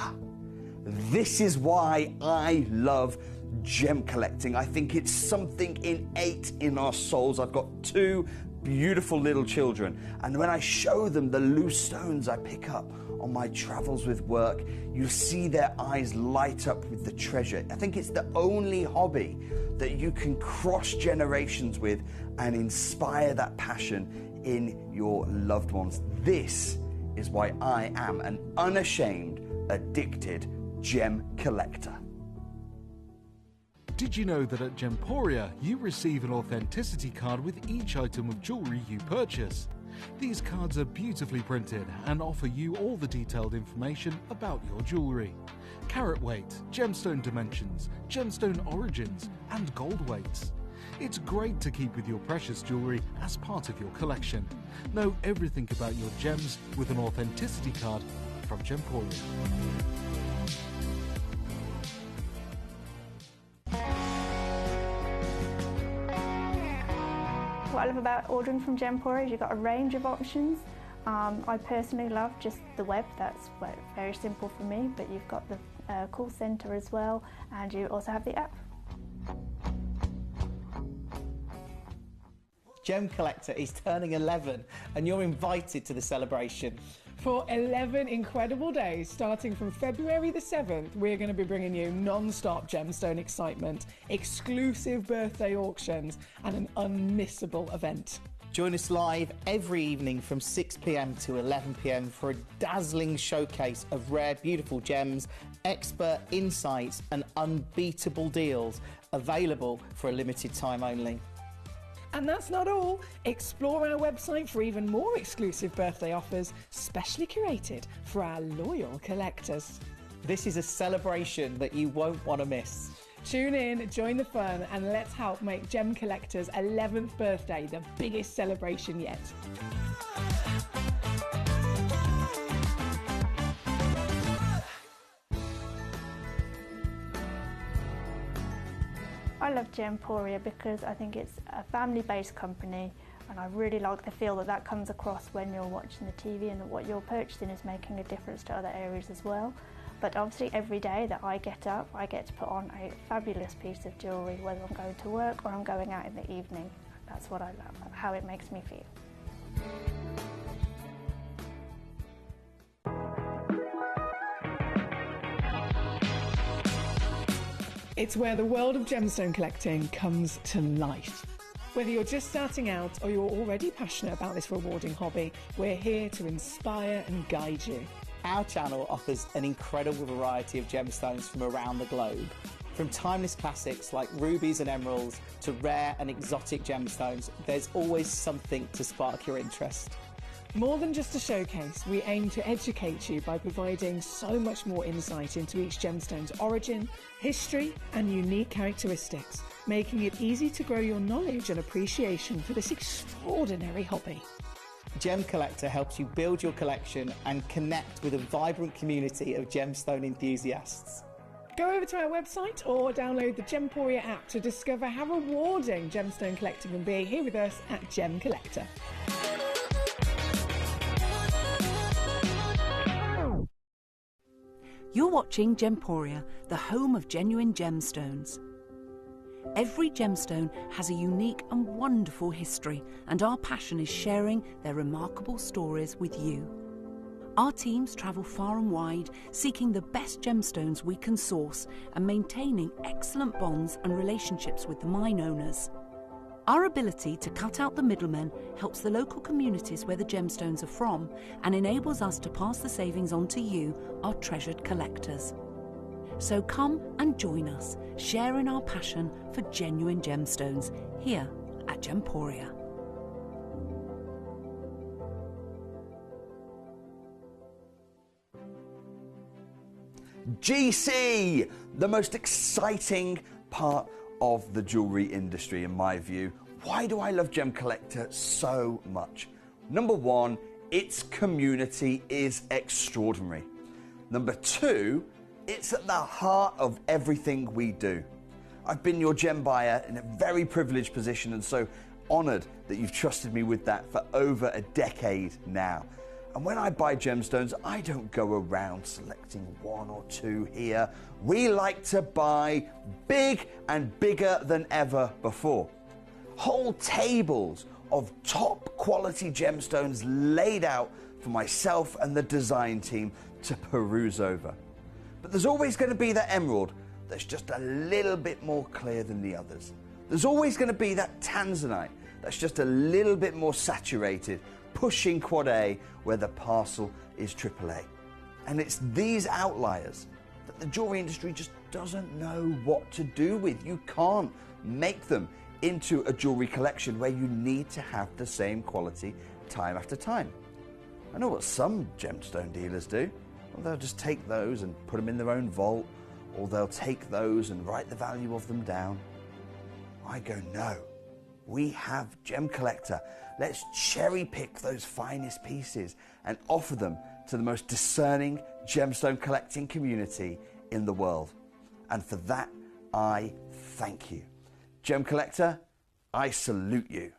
This is why I love gem collecting. I think it's something innate in our souls. I've got 2 beautiful little children, and when I show them the loose stones I pick up on my travels with work, you see their eyes light up with the treasure. I think it's the only hobby that you can cross generations with and inspire that passion in your loved ones. This is why I am an unashamed, addicted gem collector. Did you know that at Gemporia you receive an authenticity card with each item of jewellery you purchase? These cards are beautifully printed and offer you all the detailed information about your jewellery. Carat weight, gemstone dimensions, gemstone origins, and gold weights. It's great to keep with your precious jewellery as part of your collection. Know everything about your gems with an authenticity card from Gemporia. What I love about ordering from Gemporia is you've got a range of options. I personally love just the web, that's very simple for me, but you've got the call centre as well, and you also have the app. Gemcollector is turning 11 and you're invited to the celebration. For 11 incredible days, starting from February the 7th, we're going to be bringing you non-stop gemstone excitement, exclusive birthday auctions, and an unmissable event. Join us live every evening from 6 p.m. to 11 p.m. for a dazzling showcase of rare, beautiful gems, expert insights, and unbeatable deals available for a limited time only. And that's not all. Explore our website for even more exclusive birthday offers, specially curated for our loyal collectors. This is a celebration that you won't want to miss. Tune in, join the fun, and let's help make Gemcollector's 11th birthday the biggest celebration yet. I love Gemporia because I think it's a family-based company, and I really like the feel that comes across when you're watching the TV, and that what you're purchasing is making a difference to other areas as well. But obviously every day that I get up, I get to put on a fabulous piece of jewellery, whether I'm going to work or I'm going out in the evening. That's what I love, how it makes me feel. It's where the world of gemstone collecting comes to life. Whether you're just starting out or you're already passionate about this rewarding hobby, we're here to inspire and guide you. Our channel offers an incredible variety of gemstones from around the globe. From timeless classics like rubies and emeralds to rare and exotic gemstones, there's always something to spark your interest. More than just a showcase, we aim to educate you by providing so much more insight into each gemstone's origin, history and unique characteristics, making it easy to grow your knowledge and appreciation for this extraordinary hobby. Gemcollector helps you build your collection and connect with a vibrant community of gemstone enthusiasts. Go over to our website or download the Gemporia app to discover how rewarding gemstone collecting can be here with us at Gemcollector. You're watching Gemporia, the home of genuine gemstones. Every gemstone has a unique and wonderful history, and our passion is sharing their remarkable stories with you. Our teams travel far and wide, seeking the best gemstones we can source and maintaining excellent bonds and relationships with the mine owners. Our ability to cut out the middlemen helps the local communities where the gemstones are from and enables us to pass the savings on to you, our treasured collectors. So come and join us, sharing our passion for genuine gemstones here at Gemporia. GC, the most exciting part of the jewellery industry in my view. Why do I love Gemcollector so much? Number one, its community is extraordinary. Number two, it's at the heart of everything we do. I've been your gem buyer in a very privileged position and so honoured that you've trusted me with that for over a decade now. And when I buy gemstones, I don't go around selecting one or two here. We like to buy big and bigger than ever before. Whole tables of top quality gemstones laid out for myself and the design team to peruse over. But there's always going to be that emerald that's just a little bit more clear than the others. There's always going to be that tanzanite that's just a little bit more saturated, pushing quad A where the parcel is AAA. And it's these outliers that the jewellery industry just doesn't know what to do with. You can't make them into a jewellery collection where you need to have the same quality time after time. I know what some gemstone dealers do. Well, they'll just take those and put them in their own vault, or they'll take those and write the value of them down. I go, no. We have Gemcollector. Let's cherry pick those finest pieces and offer them to the most discerning gemstone collecting community in the world. And for that, I thank you. Gemcollector, I salute you.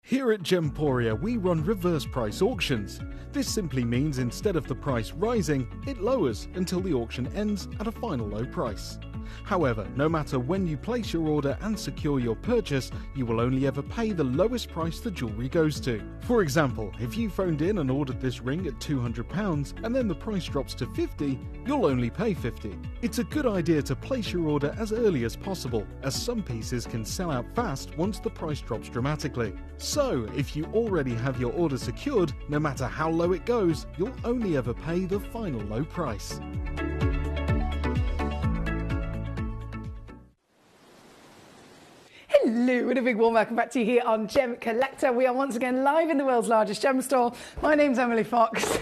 Here at Gemporia, we run reverse price auctions. This simply means instead of the price rising, it lowers until the auction ends at a final low price. However, no matter when you place your order and secure your purchase, you will only ever pay the lowest price the jewellery goes to. For example, if you phoned in and ordered this ring at £200 and then the price drops to £50, you'll only pay £50. It's a good idea to place your order as early as possible, as some pieces can sell out fast once the price drops dramatically. So, if you already have your order secured, no matter how low it goes, you'll only ever pay the final low price. Hello and a big warm welcome back to you here on Gemcollector. We are once again live in the world's largest gem store. My name's Emily Fox.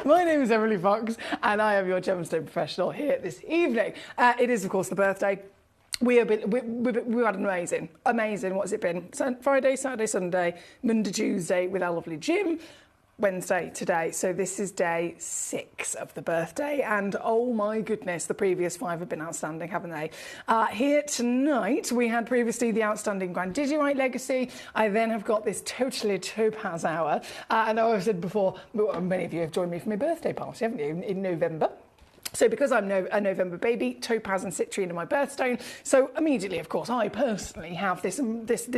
My name is Emily Fox and I am your gemstone professional here this evening. It is of course the birthday. We've had an amazing, what's it been? Friday, Saturday, Sunday, Monday, Tuesday with our lovely Jim. Wednesday today, so this is day 6 of the birthday, and oh my goodness, the previous 5 have been outstanding, haven't they? Here tonight we had previously the outstanding Grand Digirite Legacy. I then have got this totally topaz hour, and I've said before, many of you have joined me for my birthday party, haven't you, in November? So because I'm a November baby, topaz and citrine are my birthstone. So immediately, of course, I personally have this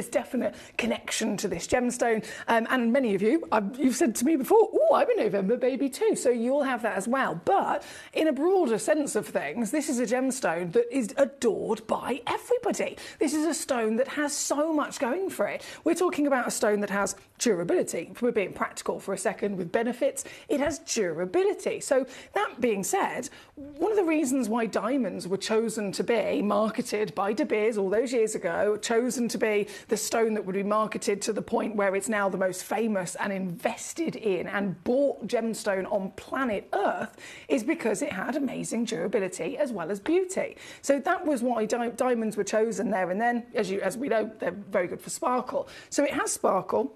definite connection to this gemstone. And many of you, you've said to me before, oh, I'm a November baby too. So you'll have that as well. But in a broader sense of things, this is a gemstone that is adored by everybody. This is a stone that has so much going for it. We're talking about a stone that has durability. If we're being practical for a second with benefits, it has durability. So that being said, one of the reasons why diamonds were chosen to be marketed by De Beers all those years ago, chosen to be the stone that would be marketed to the point where it's now the most famous and invested in and bought gemstone on planet Earth, is because it had amazing durability as well as beauty. So that was why diamonds were chosen there and then. As we know, they're very good for sparkle. So it has sparkle,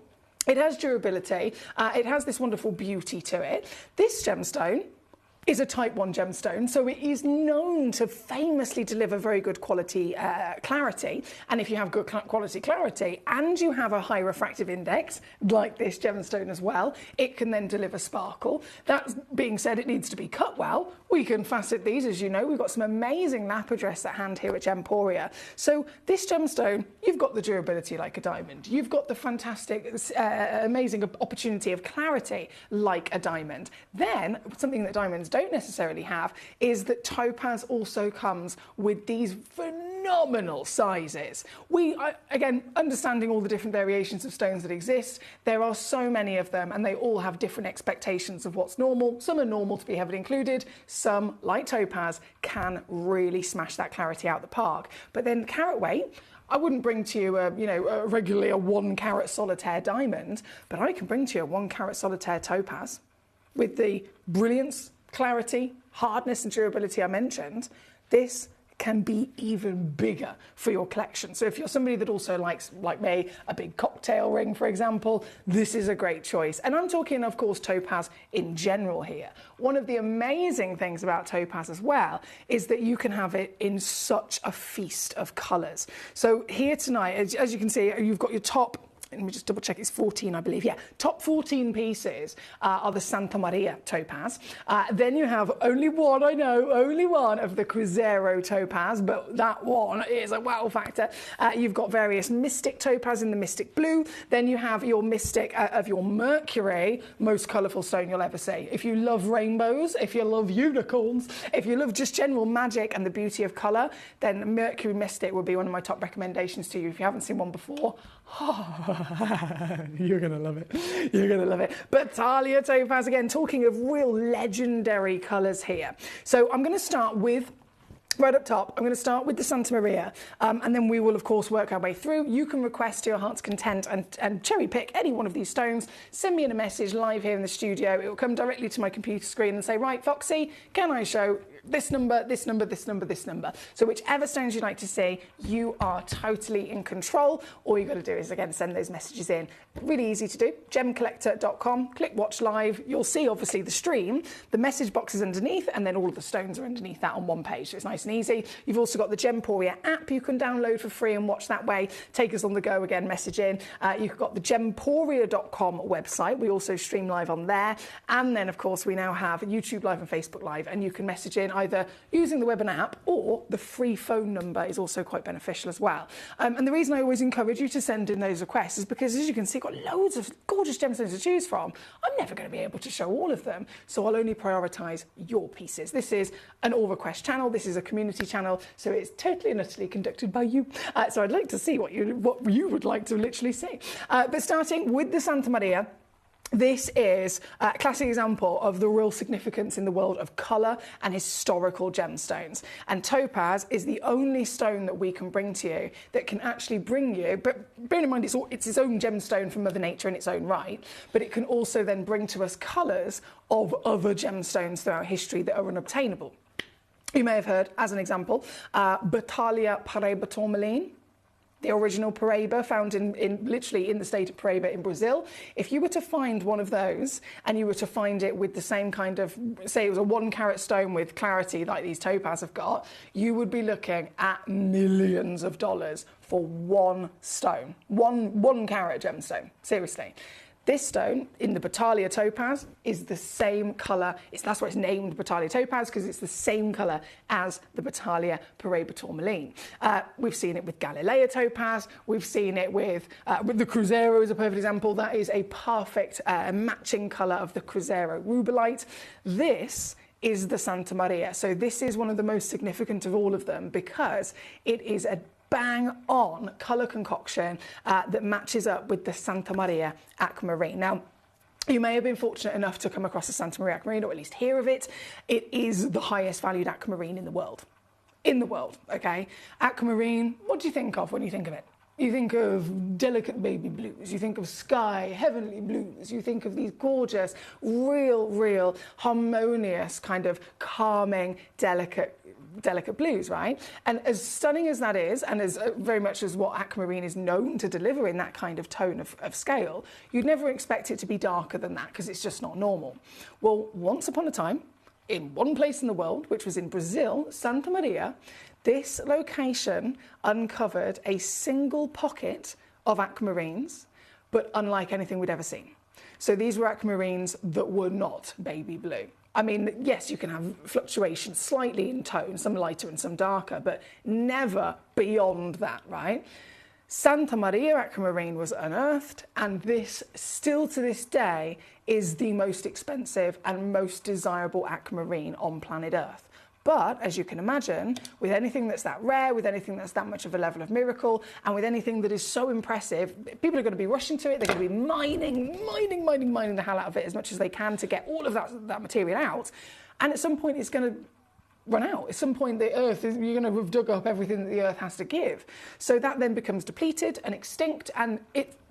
it has durability, it has this wonderful beauty to it. This gemstone is a type 1 gemstone, so it is known to famously deliver very good quality clarity. And if you have good quality clarity and you have a high refractive index, like this gemstone as well, it can then deliver sparkle. That being said, it needs to be cut well. We can facet these, as you know. We've got some amazing lapidress at hand here at Gemporia. So this gemstone, you've got the durability like a diamond. You've got the fantastic, amazing opportunity of clarity like a diamond. Then, something that diamonds don't necessarily have is that topaz also comes with these phenomenal sizes. Again, understanding all the different variations of stones that exist, there are so many of them and they all have different expectations of what's normal. Some are normal to be heavily included, some, like topaz, can really smash that clarity out the park. But then carat weight, I wouldn't bring to you, regularly a 1 carat solitaire diamond, but I can bring to you a 1 carat solitaire topaz with the brilliance, clarity, hardness and durability I mentioned. This can be even bigger for your collection. So if you're somebody that also likes, like me, a big cocktail ring, for example, this is a great choice. And I'm talking, of course, topaz in general here. One of the amazing things about topaz as well is that you can have it in such a feast of colours. So here tonight, as you can see, you've got your top, let me just double check, it's 14, I believe. Yeah, top 14 pieces are the Santa Maria topaz. Then you have only one of the Cruzeiro topaz, but that one is a wow factor. You've got various Mystic topaz in the Mystic blue. Then you have your Mystic of your Mercury, most colourful stone you'll ever see. If you love rainbows, if you love unicorns, if you love just general magic and the beauty of colour, then Mercury Mystic would be one of my top recommendations to you if you haven't seen one before. You're going to love it. You're going to love it. Battaglia topaz, again, talking of real legendary colours here. So I'm going to start with, right up top, I'm going to start with the Santa Maria, and then we will, of course, work our way through. You can request to your heart's content and cherry pick any one of these stones. Send me in a message live here in the studio. It will come directly to my computer screen and say, right, Foxy, can I show this number, this number, this number, this number? So whichever stones you'd like to see, you are totally in control. All you've got to do is, again, send those messages in. Really easy to do. Gemcollector.com, click watch live. You'll see, obviously, the stream. The message box is underneath, and then all of the stones are underneath that on one page. So it's nice and easy. You've also got the Gemporia app you can download for free and watch that way. Take us on the go, again, message in. You've got the gemporia.com website. We also stream live on there. And then, of course, we now have YouTube Live and Facebook Live, and you can message in either using the webinar app or the free phone number is also quite beneficial as well. And the reason I always encourage you to send in those requests is because, as you can see, I've got loads of gorgeous gemstones to choose from. I'm never going to be able to show all of them, so I'll only prioritise your pieces. This is an all request channel. This is a community channel, so it's totally and utterly conducted by you. So I'd like to see what you would like to literally see. But starting with the Santa Maria, this is a classic example of the real significance in the world of colour and historical gemstones. And topaz is the only stone that we can bring to you that can actually bring you, but bear in mind it's its own gemstone from Mother Nature in its own right, but it can also then bring to us colours of other gemstones throughout history that are unobtainable. You may have heard, as an example, Battaglia Paraíba tourmaline. The original Paraíba, found literally in the state of Paraíba in Brazil. If you were to find one of those and you were to find it with the same kind of, say it was a 1 carat stone with clarity like these topaz have got, you would be looking at millions of dollars for one stone, one carat gemstone, seriously. This stone in the Battaglia topaz is the same colour. That's why it's named Battaglia topaz, because it's the same colour as the Battaglia Paraiba tourmaline. We've seen it with Galilea topaz. We've seen it with the Cruzeiro is a perfect example. That is a perfect matching colour of the Cruzeiro rubellite. This is the Santa Maria. So this is one of the most significant of all of them because it is a bang-on colour concoction that matches up with the Santa Maria aquamarine. Now, you may have been fortunate enough to come across the Santa Maria aquamarine, or at least hear of it. It is the highest valued aquamarine in the world. In the world, okay? Aquamarine, what do you think of when you think of it? You think of delicate baby blues, you think of sky, heavenly blues, you think of these gorgeous, real, harmonious, kind of calming, delicate blues, right? And as stunning as that is, and as very much as what aquamarine is known to deliver in that kind of tone of scale, you'd never expect it to be darker than that because it's just not normal. Well, once upon a time, in one place in the world, which was in Brazil, Santa Maria, this location uncovered a single pocket of aquamarines, but unlike anything we'd ever seen. So these were aquamarines that were not baby blue. I mean, yes, you can have fluctuations slightly in tone, some lighter and some darker, but never beyond that, right? Santa Maria aquamarine was unearthed, and this, still to this day, is the most expensive and most desirable aquamarine on planet Earth. But, as you can imagine, with anything that's that rare, with anything that's that much of a level of miracle, and with anything that is so impressive, people are going to be rushing to it, they're going to be mining the hell out of it as much as they can to get all of that material out. And at some point, it's going to run out. At some point, the Earth, you're going to have dug up everything that the Earth has to give. So that then becomes depleted and extinct, and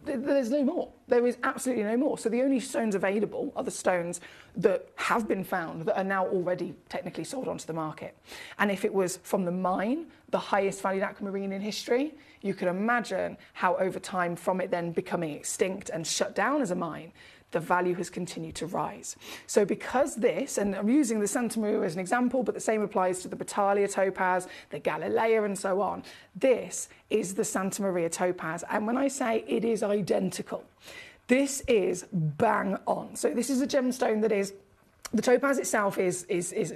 there's no more. There is absolutely no more. So the only stones available are the stones that have been found that are now already technically sold onto the market. And if it was from the mine, the highest valued aquamarine in history, you can imagine how over time, from it then becoming extinct and shut down as a mine, the value has continued to rise. So because this, and I'm using the Santa Maria as an example, but the same applies to the Battaglia topaz, the Galilea and so on, this is the Santa Maria topaz. And when I say it is identical, this is bang on. So this is a gemstone that is, the topaz itself is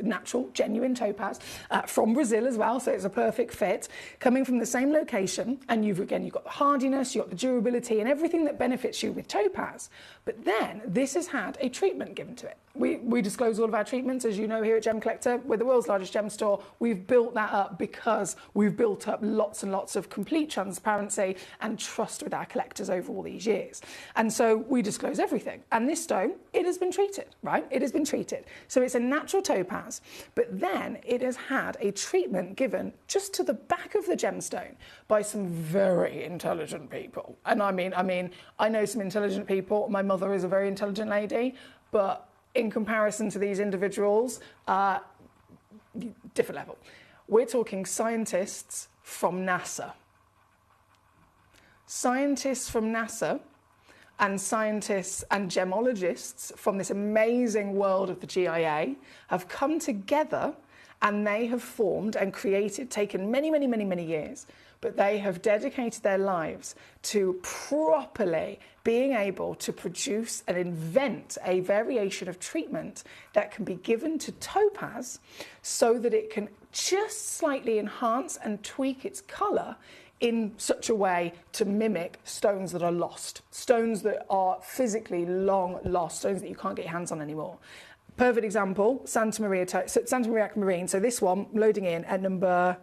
natural, genuine topaz from Brazil as well, so it's a perfect fit, coming from the same location, and you've got the hardiness, you've got the durability, and everything that benefits you with topaz. But then this has had a treatment given to it. We disclose all of our treatments, as you know, here at Gemcollector. We're the world's largest gem store. We've built that up because we've built up lots and lots of complete transparency and trust with our collectors over all these years. And so we disclose everything. And this stone, it has been treated, right? It has been treated. So it's a natural topaz, but then it has had a treatment given just to the back of the gemstone by some very intelligent people. And I mean, I know some intelligent people. My mother is a very intelligent lady, but in comparison to these individuals, different level. We're talking scientists from NASA. Scientists from NASA and scientists and gemologists from this amazing world of the GIA have come together, and they have formed and created, taken many years, but they have dedicated their lives to properly being able to produce and invent a variation of treatment that can be given to topaz so that it can just slightly enhance and tweak its colour in such a way to mimic stones that are lost, stones that are physically long lost, stones that you can't get your hands on anymore. Perfect example, Santa Maria aquamarine. So this one, loading in at number,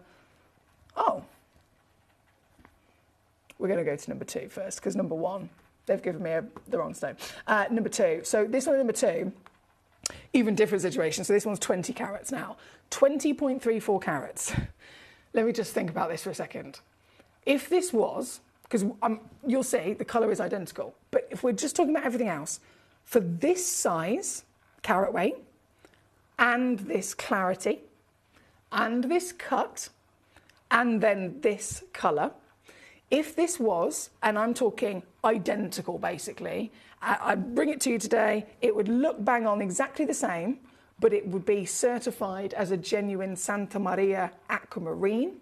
we're going to go to number 2 first, because number 1, they've given me the wrong stone. Number 2, so this one, number 2, even different situation. So this one's 20 carats now, 20.34 carats. Let me just think about this for a second. If this was, because you'll see the colour is identical, but if we're just talking about everything else, for this size, carat weight, and this clarity, and this cut, and then this colour, if this was, and I'm talking identical basically, I'd bring it to you today, it would look bang on exactly the same, but it would be certified as a genuine Santa Maria aquamarine.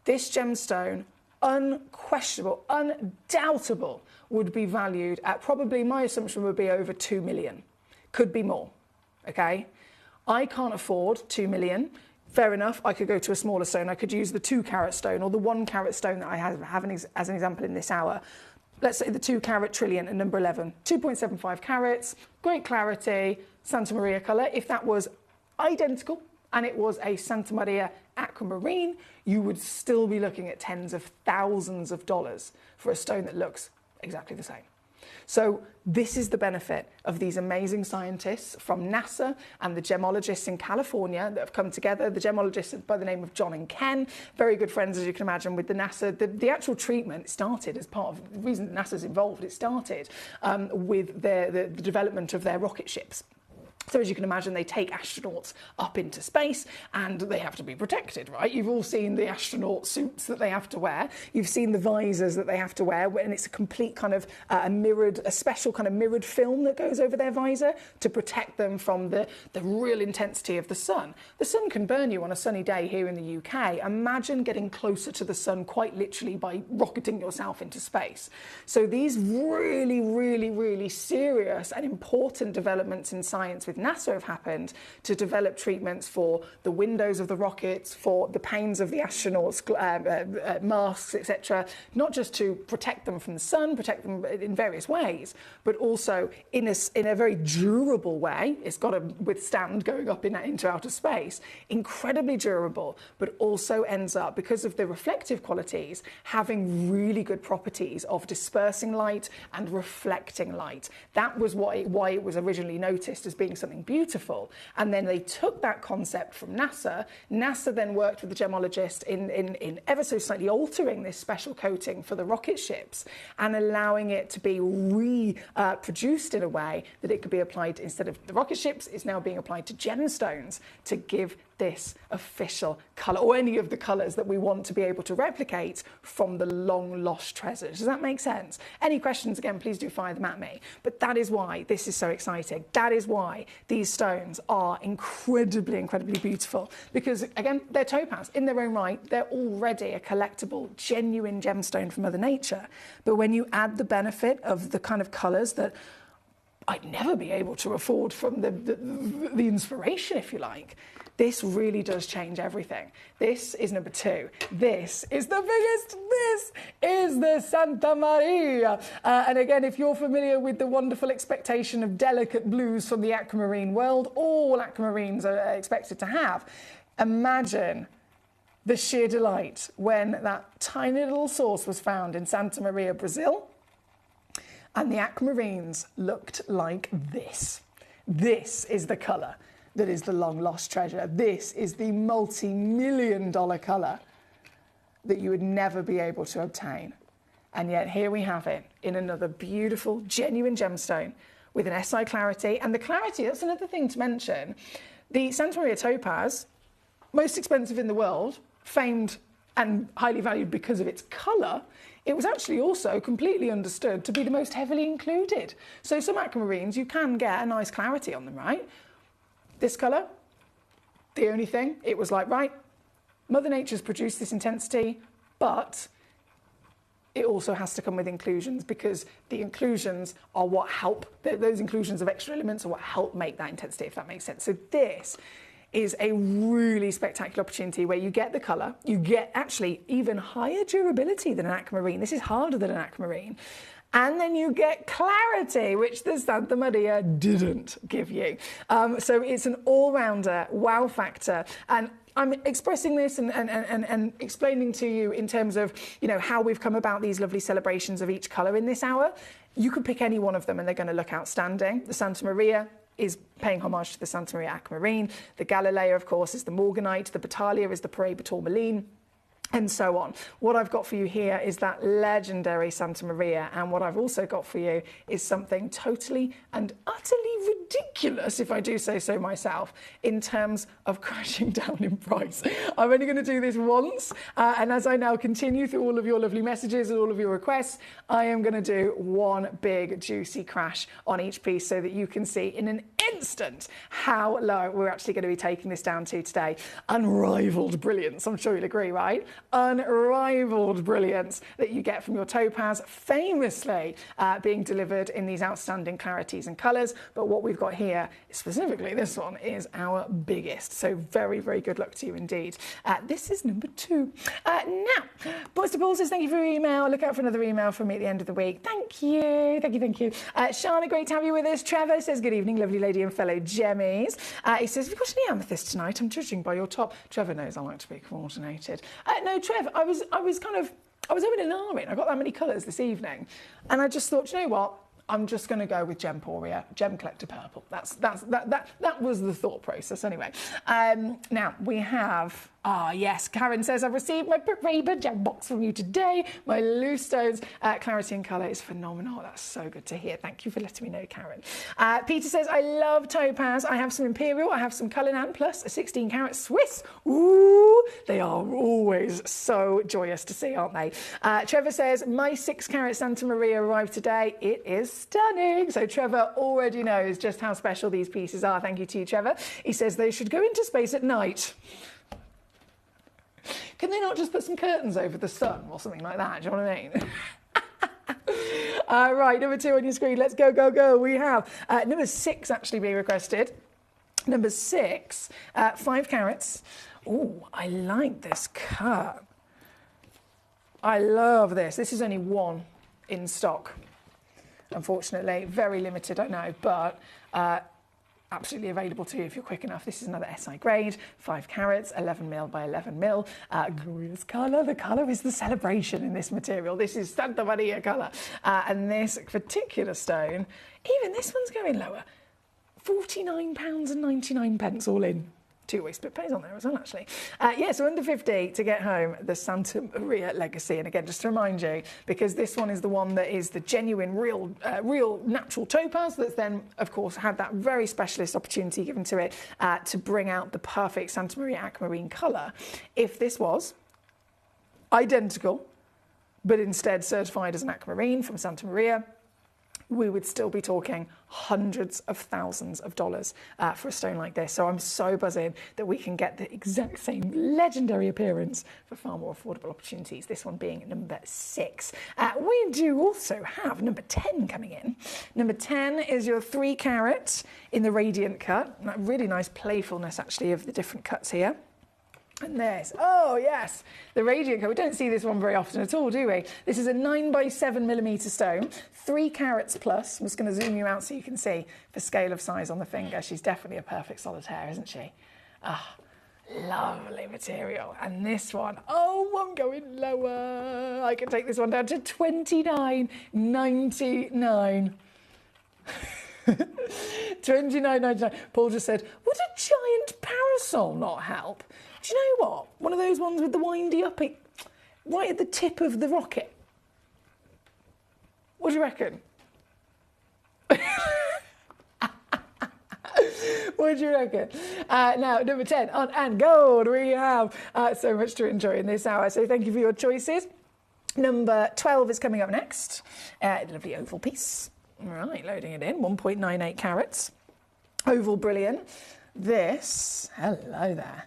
This gemstone unquestionable, undoubtable, would be valued at probably, my assumption would be over 2 million. Could be more, okay? I can't afford 2 million. Fair enough, I could go to a smaller stone. I could use the 2-carat stone or the 1-carat stone that I have as an example in this hour. Let's say the 2-carat trillion at number 11. 2.75 carats, great clarity, Santa Maria colour. If that was identical and it was a Santa Maria aquamarine, you would still be looking at tens of thousands of dollars for a stone that looks exactly the same. So this is the benefit of these amazing scientists from NASA and the gemologists in California that have come together. The gemologists by the name of John and Ken, very good friends, as you can imagine, with the NASA. The actual treatment started as part of the reason that NASA's involved. It started with the development of their rocket ships. So as you can imagine, they take astronauts up into space and they have to be protected, right? You've all seen the astronaut suits that they have to wear. You've seen the visors that they have to wear, and it's a complete kind of a special kind of mirrored film that goes over their visor to protect them from the real intensity of the sun. The sun can burn you on a sunny day here in the UK. Imagine getting closer to the sun quite literally by rocketing yourself into space. So these really, really, really serious and important developments in science with NASA have happened to develop treatments for the windows of the rockets, for the panes of the astronauts, masks, etc. Not just to protect them from the sun, protect them in various ways, but also in a very durable way. It's got to withstand going up into outer space. Incredibly durable, but also ends up, because of the reflective qualities, having really good properties of dispersing light and reflecting light. That was why it was originally noticed as being something beautiful. And then they took that concept from NASA. NASA then worked with the gemologist in ever so slightly altering this special coating for the rocket ships and allowing it to be reproduced in a way that it could be applied, instead of the rocket ships, it's now being applied to gemstones to give this official colour, or any of the colours that we want to be able to replicate from the long lost treasures. Does that make sense? Any questions, again, please do fire them at me. But that is why this is so exciting. That is why these stones are incredibly, incredibly beautiful, because again, they're topaz in their own right. They're already a collectible, genuine gemstone from Mother Nature. But when you add the benefit of the kind of colours that I'd never be able to afford from the inspiration, if you like, this really does change everything. This is number 2. This is the biggest. This is the Santa Maria. And again, if you're familiar with the wonderful expectation of delicate blues from the aquamarine world, all aquamarines are expected to have, imagine the sheer delight when that tiny little source was found in Santa Maria, Brazil, and the aquamarines looked like this. This is the colour that is the long-lost treasure. This is the multi-million-dollar colour that you would never be able to obtain. And yet here we have it in another beautiful, genuine gemstone with an SI clarity. And the clarity, that's another thing to mention. The Santa Maria topaz, most expensive in the world, famed and highly valued because of its colour, it was actually also completely understood to be the most heavily included. So some aquamarines, you can get a nice clarity on them, right? This colour, the only thing, it was like, right, Mother Nature's produced this intensity, but it also has to come with inclusions, because the inclusions are what help, those inclusions of extra elements are what help make that intensity, if that makes sense. So this is a really spectacular opportunity where you get the colour, you get actually even higher durability than an aquamarine. This is harder than an aquamarine. And then you get clarity, which the Santa Maria didn't give you. So it's an all-rounder wow factor. And I'm expressing this and explaining to you in terms of, you know, how we've come about these lovely celebrations of each colour in this hour. You could pick any one of them and they're going to look outstanding. The Santa Maria is paying homage to the Santa Maria aquamarine. The Galileo, of course, is the morganite. The Battalia is the Paraiba tourmaline, and so on. What I've got for you here is that legendary Santa Maria, and what I've also got for you is something totally and utterly ridiculous, if I do say so myself, in terms of crashing down in price. I'm only going to do this once, and as I now continue through all of your lovely messages and all of your requests, I am going to do one big juicy crash on each piece so that you can see in an instant how low we're actually going to be taking this down to today. Unrivaled brilliance, I'm sure you'll agree, right? Unrivaled brilliance that you get from your topaz, famously being delivered in these outstanding clarities and colours. But what we've got here, specifically this one, is our biggest. So very, very good luck to you indeed. This is number 2. Now, Boys to Paul says, thank you for your email. Look out for another email from me at the end of the week. Thank you. Thank you, thank you. Shana, great to have you with us. Trevor says, good evening, lovely lady and fellow Gemmies. He says, have you got any amethyst tonight? I'm judging by your top. Trevor knows I like to be coordinated. No, Trev, I was having an arm in. I got that many colours this evening. And I just thought, you know what? I'm just going to go with Gemporia, Gemcollector Purple. That was the thought process anyway. Now, we have... yes, Karen says, I've received my Paraiba gem box from you today. My loose stones clarity and colour is phenomenal. That's so good to hear. Thank you for letting me know, Karen. Peter says, I love topaz. I have some Imperial. I have some Cullinan plus a 16 carat Swiss. Ooh, they are always so joyous to see, aren't they? Trevor says, my 6 carat Santa Maria arrived today. It is stunning. So Trevor already knows just how special these pieces are. Thank you to you, Trevor. He says they should go into space at night. Can they not just put some curtains over the sun or something like that? Do you know what I mean? Right, number 2 on your screen. Let's go, go, go. We have number 6 actually being requested. Number 6, 5 carats. Oh, I like this cut. I love this. This is only 1 in stock, unfortunately. Very limited, I know, but... absolutely available to you if you're quick enough. This is another SI grade, 5 carats, 11mm by 11mm. Glorious colour. The colour is the celebration in this material. This is Santa Maria colour. And this particular stone, even this one's going lower. £49.99 all in. 2-way split pays on there as well, actually. Yeah, so under 50 to get home the Santa Maria Legacy. And again, just to remind you, because this one is the one that is the genuine, real natural topaz that's then, of course, had that very specialist opportunity given to it to bring out the perfect Santa Maria aquamarine colour. If this was identical, but instead certified as an aquamarine from Santa Maria, we would still be talking hundreds of thousands of dollars for a stone like this. So I'm so buzzing that we can get the exact same legendary appearance for far more affordable opportunities, this one being number 6. We do also have number 10 coming in. Number 10 is your 3 carat in the radiant cut. Really nice playfulness, actually, of the different cuts here. And this, oh yes, the radiant cut. We don't see this one very often at all, do we? This is a 9 by 7mm stone, 3 carats plus. I'm just going to zoom you out so you can see the scale of size on the finger. She's definitely a perfect solitaire, isn't she? Ah, lovely material. And this one, oh, I'm going lower. I can take this one down to $29.99. $29.99. Paul just said, would a giant parasol not help? Do you know what? One of those ones with the windy up, right at the tip of the rocket. What do you reckon? What do you reckon? Now, number 10, on and gold. We have so much to enjoy in this hour. So thank you for your choices. Number 12 is coming up next. Lovely oval piece. All right, loading it in. 1.98 carats. Oval brilliant. This, hello there.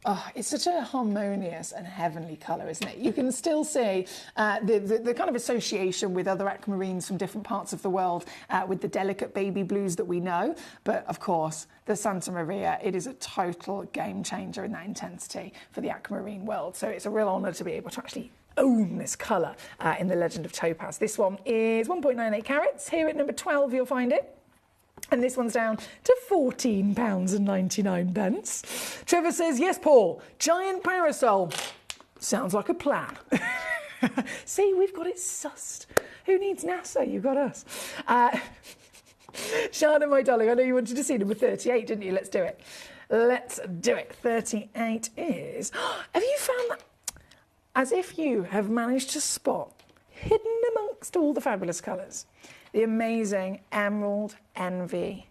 Oh, it's such a harmonious and heavenly colour, isn't it? You can still see the kind of association with other aquamarines from different parts of the world with the delicate baby blues that we know. But, of course, the Santa Maria, it is a total game changer in that intensity for the aquamarine world. So it's a real honour to be able to actually own this colour in the Legend of Topaz. This one is 1.98 carats. Here at number 12, you'll find it. And this one's down to £14.99. Trevor says, yes, Paul, giant parasol. Sounds like a plan. See, we've got it sussed. Who needs NASA? You've got us. Shana, my darling, I know you wanted to see number 38, didn't you? Let's do it. Let's do it. 38 is... Have you found that? As if you have managed to spot, hidden amongst all the fabulous colours, the amazing Emerald Envy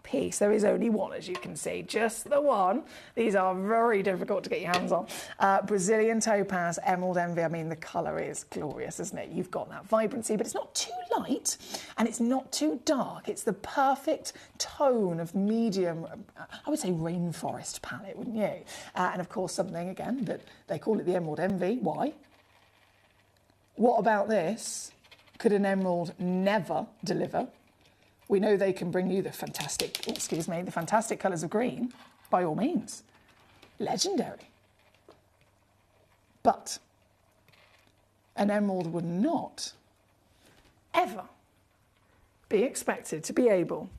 piece. There is only one, as you can see, just the one. These are very difficult to get your hands on. Brazilian topaz, emerald envy. I mean, the colour is glorious, isn't it? You've got that vibrancy, but it's not too light and it's not too dark. It's the perfect tone of medium, I would say rainforest palette, wouldn't you? And of course, something, again, that they call it the emerald envy. Why? What about this could an emerald never deliver? We know they can bring you the fantastic, the fantastic colours of green, by all means. Legendary. But an emerald would not ever be expected to be able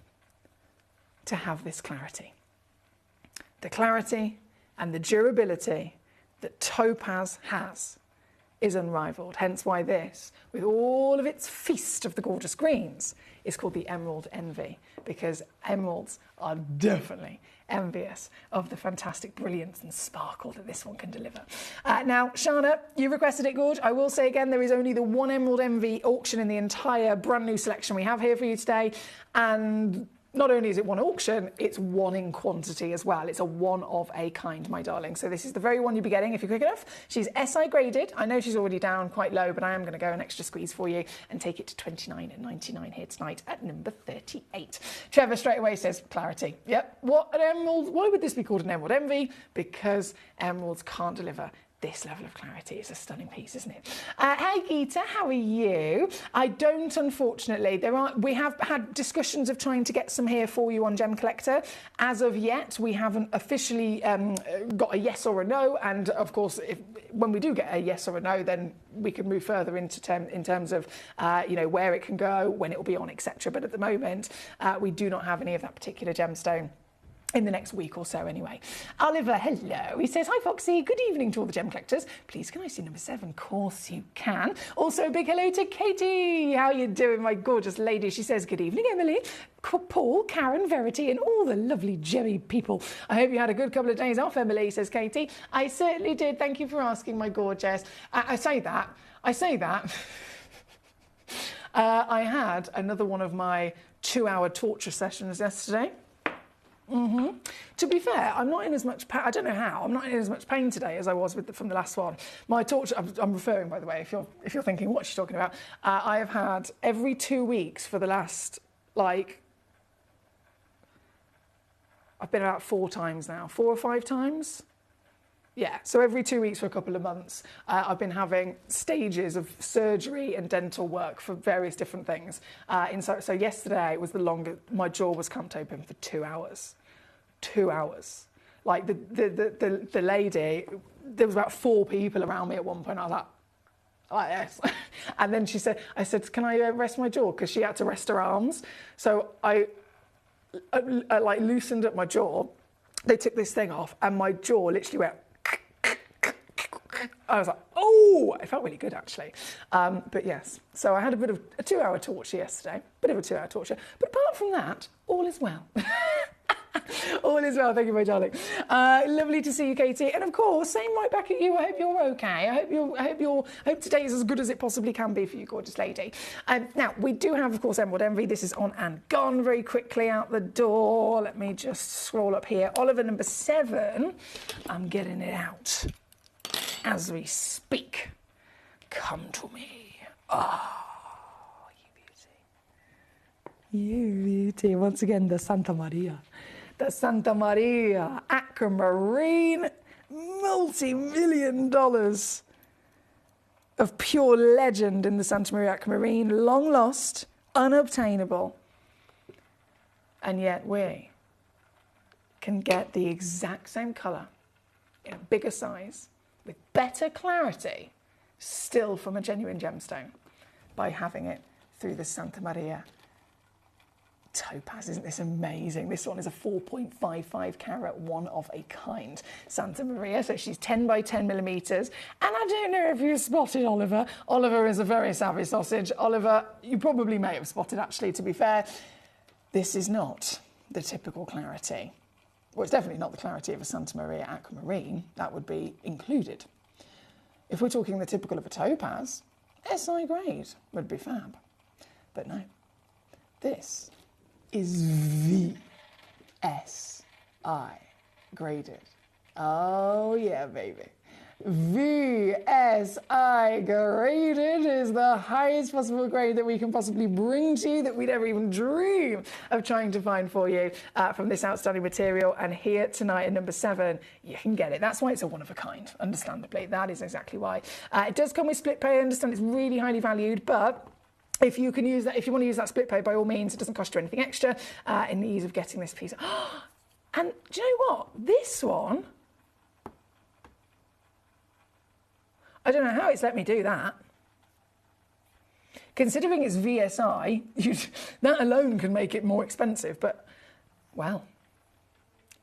to have this clarity. The clarity and the durability that topaz has is unrivaled. Hence why this, with all of its feast of the gorgeous greens, is called the Emerald Envy, because emeralds are definitely envious of the fantastic brilliance and sparkle that this one can deliver. Now, Shana, you requested it, Gorge. I will say again, there is only the one Emerald Envy auction in the entire brand new selection we have here for you today, and not only is it one auction, it's one in quantity as well. It's a one of a kind, my darling. So this is the very one you'll be getting if you're quick enough. She's SI graded. I know she's already down quite low, but I am going to go an extra squeeze for you and take it to $29.99 here tonight at number 38. Trevor straight away says, clarity. Yep. What an emerald. Why would this be called an Emerald Envy? Because emeralds can't deliver this level of clarity. It's a stunning piece, isn't it? Hey Geeta, how are you? I don't, unfortunately. We have had discussions of trying to get some here for you on Gemcollector. As of yet, we haven't officially got a yes or a no, and of course, when we do get a yes or a no, then we can move further in terms of where it can go, when it will be on, etc. But at the moment, we do not have any of that particular gemstone in the next week or so anyway. Oliver, hello. He says, hi Foxy, good evening to all the gem collectors. Please can I see number 7? Of course you can. Also a big hello to Katie. How are you doing, my gorgeous lady? She says, good evening, Emily, Paul, Karen, Verity, and all the lovely gemmy people. I hope you had a good couple of days off, Emily, says Katie. I certainly did. Thank you for asking, my gorgeous. I say that. I had another one of my 2-hour torture sessions yesterday. To be fair, I'm not in as much pain. I don't know how. I'm not in as much pain today as I was from the last one. My torture. I'm referring, by the way, if you're thinking what she's talking about. I have had every 2 weeks for the last I've been about 4 times now, 4 or 5 times. Yeah, so every 2 weeks for a couple of months, I've been having stages of surgery and dental work for various different things. So yesterday was the longest. My jaw was clamped open for 2 hours. 2 hours. Like the lady, there was about 4 people around me at one point. I was like yes. And then I said, can I rest my jaw? Because she had to rest her arms. So I loosened up my jaw. They took this thing off and my jaw literally went. I was like, oh, it felt really good actually. But yes, so I had a bit of a 2-hour torture yesterday, bit of a 2-hour torture. But apart from that, all is well. All is well, thank you, my darling. Lovely to see you, Katie. And of course, same right back at you. I hope you're okay. I hope today is as good as it possibly can be for you, gorgeous lady. Now, we do have, of course, Emerald Envy. This is on and gone very quickly out the door. Let me just scroll up here. Oliver, number 7. I'm getting it out as we speak. Come to me. Oh, you beauty. You beauty. Once again, the Santa Maria. The Santa Maria Aquamarine, multi-million dollars of pure legend in the Santa Maria Aquamarine, long lost, unobtainable. And yet we can get the exact same colour in a bigger size with better clarity, still from a genuine gemstone, by having it through the Santa Maria topaz. Isn't this amazing? This one is a 4.55 carat, one of a kind Santa Maria. So she's 10 by 10 millimeters. And I don't know if you spotted Oliver. Oliver is a very savvy sausage. Oliver, you probably may have spotted actually, to be fair. This is not the typical clarity. Well, it's definitely not the clarity of a Santa Maria Aquamarine. That would be included. If we're talking the typical of a topaz, SI grade would be fab. But no, this is the VSI graded. Oh yeah, baby. VSI graded is the highest possible grade that we can possibly bring to you, that we'd ever even dream of trying to find for you from this outstanding material. And here tonight at number 7, you can get it. That's why it's a one of a kind, understandably. That is exactly why. It does come with split pay. I understand it's really highly valued, but if you can use that, if you want to use that split pay, by all means, it doesn't cost you anything extra in the ease of getting this piece. And do you know what? This one, I don't know how it's let me do that. Considering it's VSI, that alone can make it more expensive, but, well,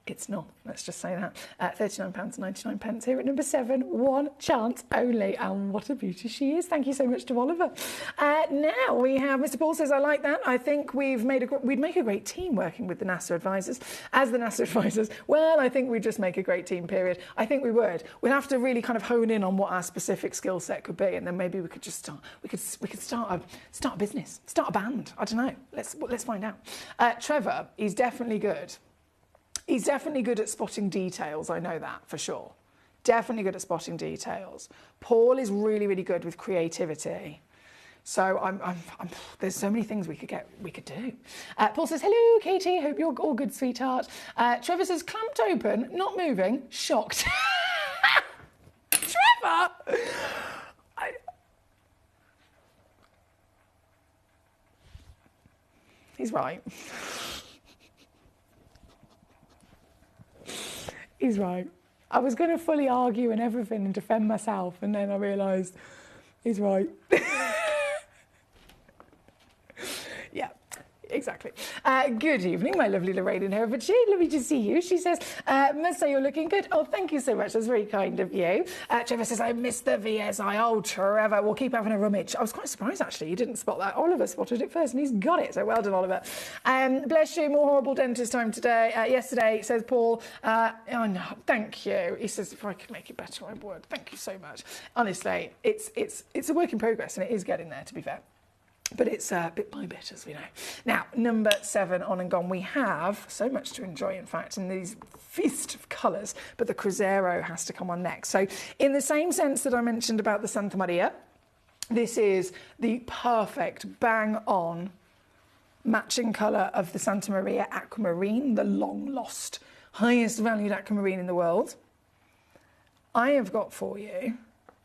it's not. Let's just say that. £39.99 here at number 7. One chance only. And what a beauty she is. Thank you so much to Oliver. Now we have Mr. Paul says, I like that. I think we'd make a great team working with the NASA advisors. As the NASA advisors, well, I think we'd just make a great team, period. I think we would. We'd have to really kind of hone in on what our specific skill set could be, and then maybe we could just start. We could start a business, start a band. I don't know. Let's find out. Trevor, he's definitely good. He's definitely good at spotting details, I know that for sure. Definitely good at spotting details. Paul is really, really good with creativity. So there's so many things we could do. Paul says, hello, Katie, hope you're all good, sweetheart. Trevor says, clamped open, not moving, shocked. Trevor! He's right. He's right. I was going to fully argue and everything and defend myself, and then I realised he's right. Yeah, exactly. Good evening, my lovely Lorraine in Herefordshire. Lovely to see you. She says, must say you're looking good. Oh, thank you so much. That's very kind of you. Trevor says, I missed the VSI. Oh, Trevor, we'll keep having a rummage. I was quite surprised, actually. You didn't spot that. Oliver spotted it first, and he's got it. So well done, Oliver. Bless you. More horrible dentist time today. Yesterday, says Paul. Oh, no, thank you. He says, if I could make it better, I would. Thank you so much. Honestly, it's a work in progress, and it is getting there, to be fair. But it's bit by bit, as we know. Now, number 7 on and gone. We have so much to enjoy, in fact, in these feast of colours, but the Cruzeiro has to come on next. So in the same sense that I mentioned about the Santa Maria, this is the perfect bang-on matching colour of the Santa Maria Aquamarine, the long-lost, highest valued aquamarine in the world. I have got for you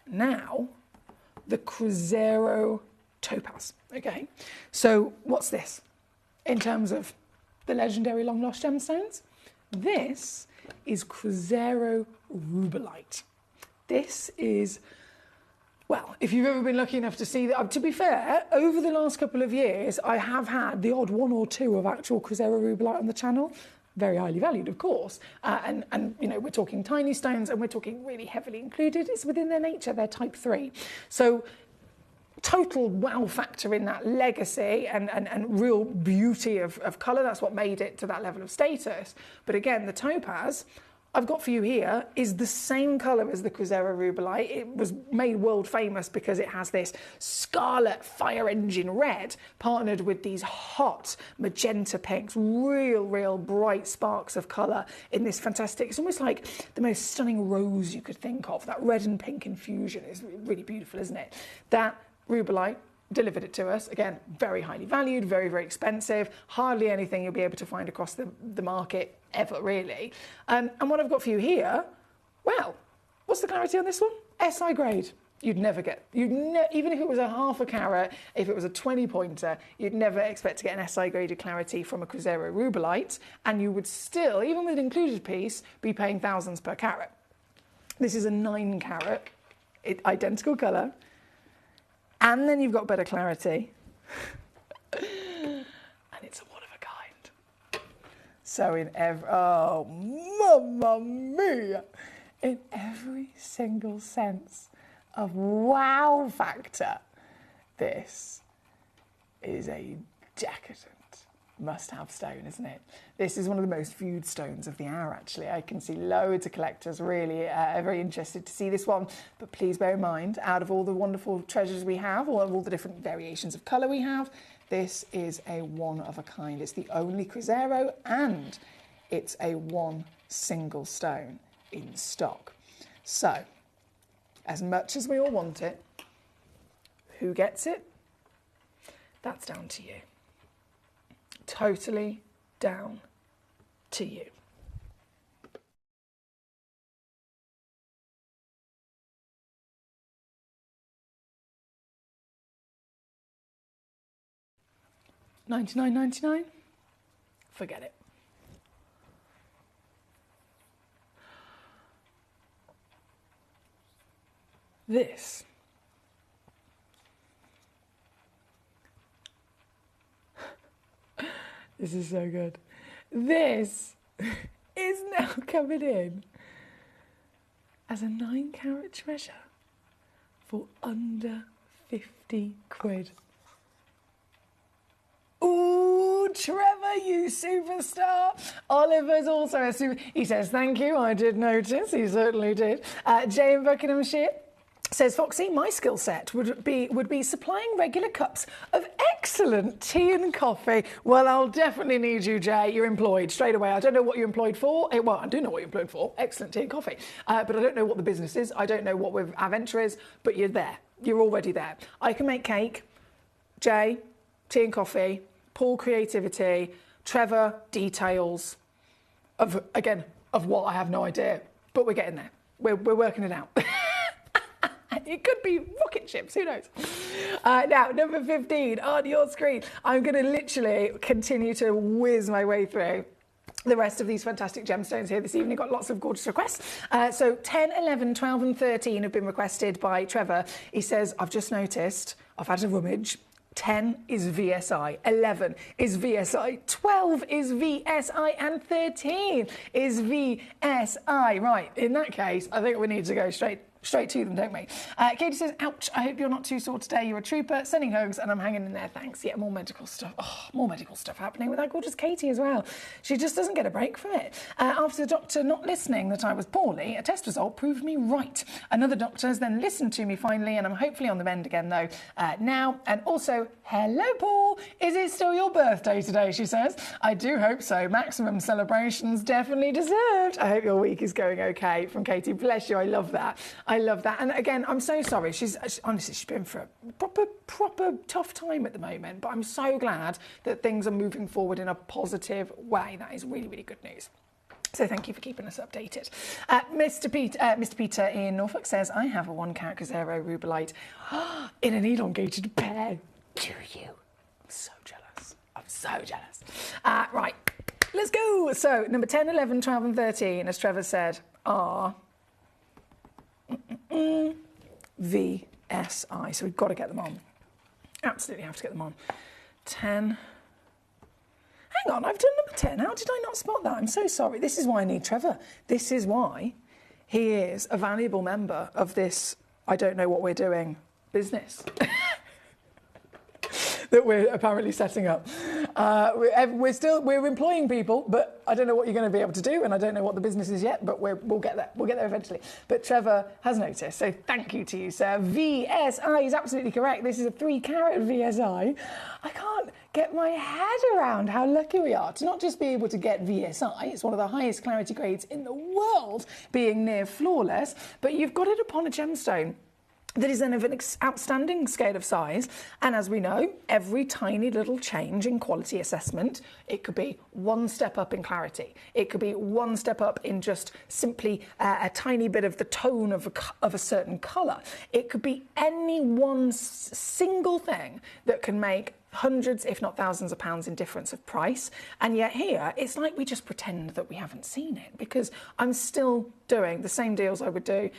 now the Cruzeiro Topaz. Okay, so what's this in terms of the legendary long lost gemstones? This is Cruzeiro Rubellite. This is, well, if you've ever been lucky enough to see that, to be fair, over the last couple of years, I have had the odd 1 or 2 of actual Cruzeiro Rubellite on the channel. Very highly valued, of course. And you know, we're talking tiny stones, and we're talking really heavily included. It's within their nature, they're type 3. So total wow factor in that legacy and real beauty of colour. That's what made it to that level of status. But again, the topaz I've got for you here is the same colour as the Cruzeiro Rubellite. It was made world famous because it has this scarlet fire engine red partnered with these hot magenta pinks, real bright sparks of colour in this fantastic, it's almost like the most stunning rose you could think of. That red and pink infusion is really beautiful, isn't it? That Rubellite delivered it to us. Again, very highly valued, very expensive. Hardly anything you'll be able to find across the market ever, really. And what I've got for you here, well, what's the clarity on this one? SI grade. You'd never get, even if it was a half a carat, if it was a 20-pointer, you'd never expect to get an SI graded clarity from a Cruzeiro Rubellite, and you would still, even with an included piece, be paying thousands per carat. This is a 9 carat, identical colour. And then you've got better clarity. And it's a one of a kind. So in every, oh, mamma mia! In every single sense of wow factor, this is a decadent must-have stone, isn't it? This is one of the most viewed stones of the hour, actually. I can see loads of collectors really very interested to see this one, but please bear in mind, out of all the wonderful treasures we have, or all the different variations of colour we have, this is a one of a kind. It's the only Cruzeiro, and it's a one single stone in stock. So, as much as we all want it, who gets it? That's down to you. Totally down to you. $99.99? Forget it. This is so good. This is now coming in as a 9-carat treasure for under 50 quid. Ooh, Trevor, you superstar. Oliver's also a super... He says, thank you, I did notice. He certainly did. Jay in Buckinghamshire says, Foxy, my skill set would be supplying regular cups of excellent tea and coffee. Well, I'll definitely need you, Jay. You're employed straight away. I don't know what you're employed for. Well, I do know what you're employed for. Excellent tea and coffee. But I don't know what the business is. I don't know what our venture is, but you're there. You're already there. I can make cake. Jay, tea and coffee. Paul, creativity. Trevor, details. Of what I have no idea. But we're getting there. We're working it out. It could be rocket ships, who knows? Now, number 15 on your screen. I'm going to literally continue to whiz my way through the rest of these fantastic gemstones here this evening. Got lots of gorgeous requests. So 10, 11, 12 and 13 have been requested by Trevor. He says, I've just noticed, I've had a rummage. 10 is VSI, 11 is VSI, 12 is VSI, and 13 is VSI. Right, in that case, I think we need to go straight to them, don't we? Katie says, ouch, I hope you're not too sore today. You're a trooper. Sending hugs, and I'm hanging in there. Thanks. Yeah, more medical stuff. Oh, more medical stuff happening with that gorgeous Katie as well. She just doesn't get a break from it. After the doctor not listening that I was poorly, a test result proved me right. Another doctor has then listened to me finally, and I'm hopefully on the mend again, though, now. And also, hello, Paul. Is it still your birthday today, she says? I do hope so. Maximum celebrations definitely deserved. I hope your week is going okay. From Katie. Bless you. I love that. I love that. And again, I'm so sorry. Honestly, she's been for a proper tough time at the moment, but I'm so glad that things are moving forward in a positive way. That is really, really good news. So thank you for keeping us updated. Mr. Peter in Norfolk says, I have a 1-carat Gazero rubellite in an elongated pair. Do you? I'm so jealous. I'm so jealous. Right, let's go. So number 10, 11, 12 and 13, as Trevor said, are VSI. So we've got to get them on. Absolutely have to get them on. 10. Hang on, I've done number 10. How did I not spot that? I'm so sorry. This is why I need Trevor. This is why he is a valuable member of this I don't know what we're doing business that we're apparently setting up. We're employing people, but I don't know what you're going to be able to do, and I don't know what the business is yet, but we'll get there. We'll get there eventually. But Trevor has noticed, so thank you to you, sir. VSI is absolutely correct. This is a 3-carat VSI. I can't get my head around how lucky we are to not just be able to get VSI, it's one of the highest clarity grades in the world, being near flawless, but you've got it upon a gemstone that is then of an outstanding scale of size. And as we know, every tiny little change in quality assessment, it could be one step up in clarity. It could be one step up in just simply a tiny bit of the tone of a certain colour. It could be any one single thing that can make hundreds, if not thousands of pounds in difference of price. And yet here, it's like we just pretend that we haven't seen it, because I'm still doing the same deals I would do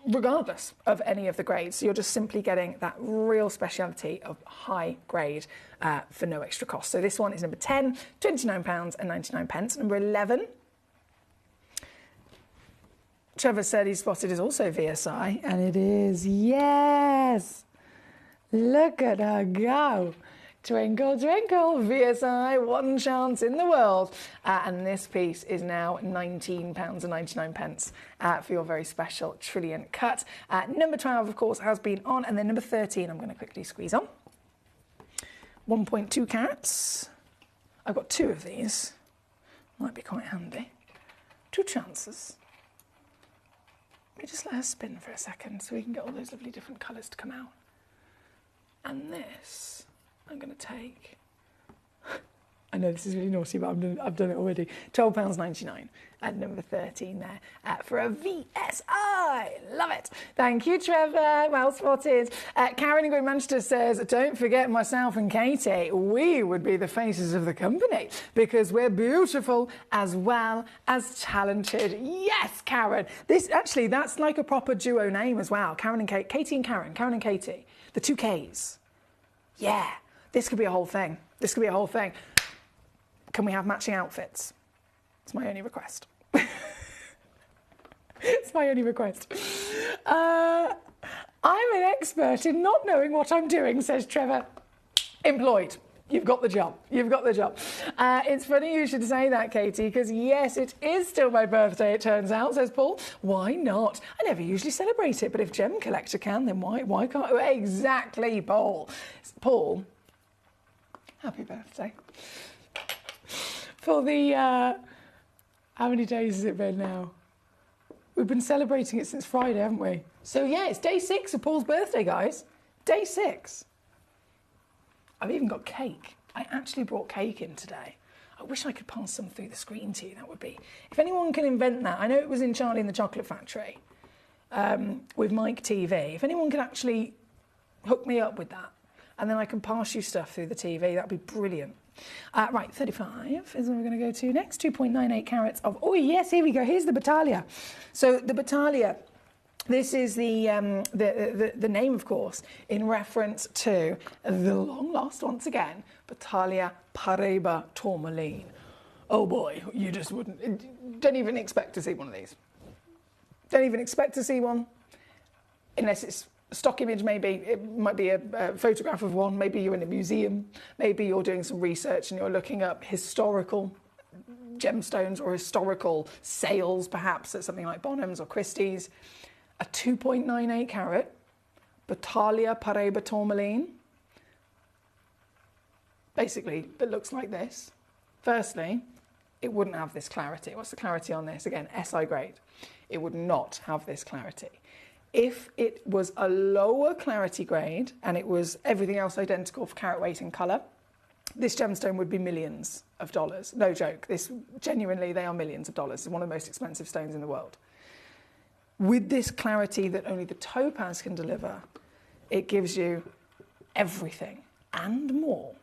regardless of any of the grades. So you're just simply getting that real speciality of high grade for no extra cost. So this one is number 10, £29.99. Number 11, Trevor said he spotted is also VSI, and it is, yes. Look at her go. Twinkle, twinkle, VSI, one chance in the world. And this piece is now £19.99 for your very special trillion cut. Number 12, of course, has been on. And then number 13, I'm going to quickly squeeze on. 1.2 carats. I've got 2 of these. Might be quite handy. 2 chances. Let me just let her spin for a second so we can get all those lovely different colours to come out. And this, I'm going to take... I know this is really naughty, but I've done it already. £12.99 at number 13 there for a VSI. Love it. Thank you, Trevor. Well spotted. Karen in Great Manchester says, don't forget myself and Katie. We would be the faces of the company because we're beautiful as well as talented. Yes, Karen. That's like a proper duo name as well. Karen and Kate. Katie and Karen. Karen and Katie. The 2 Ks. Yeah. This could be a whole thing. This could be a whole thing. Can we have matching outfits? It's my only request. It's my only request. I'm an expert in not knowing what I'm doing, says Trevor. Employed. You've got the job. You've got the job. It's funny you should say that, Katie, because yes, it is still my birthday, it turns out, says Paul. Why not? I never usually celebrate it, but if Gemcollector can, then why can't... Exactly, Paul. Paul, happy birthday. For the, how many days has it been now? We've been celebrating it since Friday, haven't we? So yeah, it's day 6 of Paul's birthday, guys. Day 6. I've even got cake. I actually brought cake in today. I wish I could pass some through the screen to you, that would be. If anyone can invent that, I know it was in Charlie and the Chocolate Factory with Mike TV. If anyone could actually hook me up with that, and then I can pass you stuff through the TV, that'd be brilliant. Right, 35 is what we're going to go to next. 2.98 carats of... Oh, yes, here we go. Here's the Battaglia. So the Battaglia, this is the name, of course, in reference to the long lost, once again, Battaglia Paraiba Tourmaline. Oh, boy, you just wouldn't... Don't even expect to see one of these. Don't even expect to see one, unless it's... stock image, maybe. It might be a photograph of one. Maybe you're in a museum. Maybe you're doing some research and you're looking up historical gemstones or historical sales, perhaps, at something like Bonhams or Christie's. A 2.98 carat Battaglia Paraiba Tourmaline. Basically, it looks like this. Firstly, it wouldn't have this clarity. What's the clarity on this? Again, SI grade. It would not have this clarity. If it was a lower clarity grade and it was everything else identical for carat weight and colour, this gemstone would be millions of dollars. No joke. This genuinely, they are millions of dollars. It's one of the most expensive stones in the world. With this clarity that only the topaz can deliver, it gives you everything and more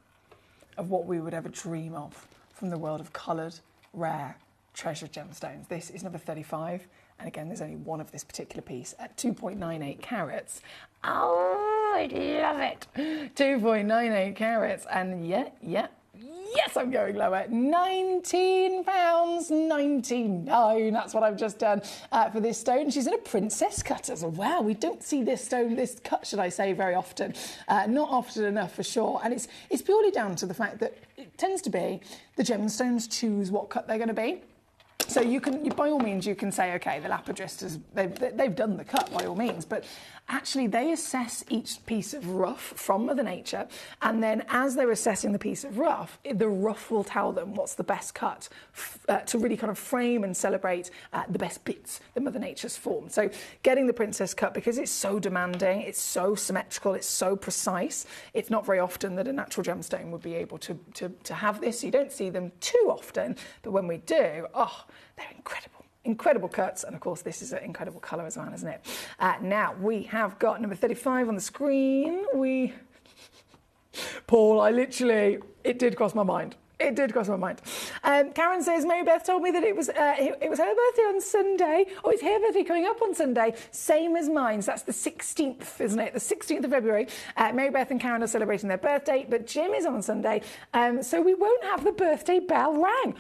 of what we would ever dream of from the world of coloured, rare, treasured gemstones. This is number 35. And again, there's only one of this particular piece at 2.98 carats. Oh, I love it. 2.98 carats. And yes, I'm going lower. £19.99. That's what I've just done for this stone. She's in a princess cut as well. We don't see this stone, this cut, should I say, very often. Not often enough, for sure. And it's purely down to the fact that it tends to be the gemstones choose what cut they're going to be. So you can, by all means, you can say, okay, the lapidristers, they've done the cut by all means, but actually they assess each piece of rough from Mother Nature, and then as they're assessing the piece of rough, the rough will tell them what's the best cut to really kind of frame and celebrate the best bits that Mother Nature's formed. So getting the princess cut, because it's so demanding, it's so symmetrical, it's so precise, it's not very often that a natural gemstone would be able to have this. You don't see them too often, but when we do, oh, they're incredible. Incredible cuts, and of course this is an incredible colour as well, isn't it? Now we have got number 35 on the screen. Paul, it did cross my mind. It did cross my mind. Karen says, Mary Beth told me that it was her birthday on Sunday. Oh, it's her birthday coming up on Sunday. Same as mine. So that's the 16th, isn't it? The 16th of February. Mary Beth and Karen are celebrating their birthday, but Jim is on Sunday. So we won't have the birthday bell rang.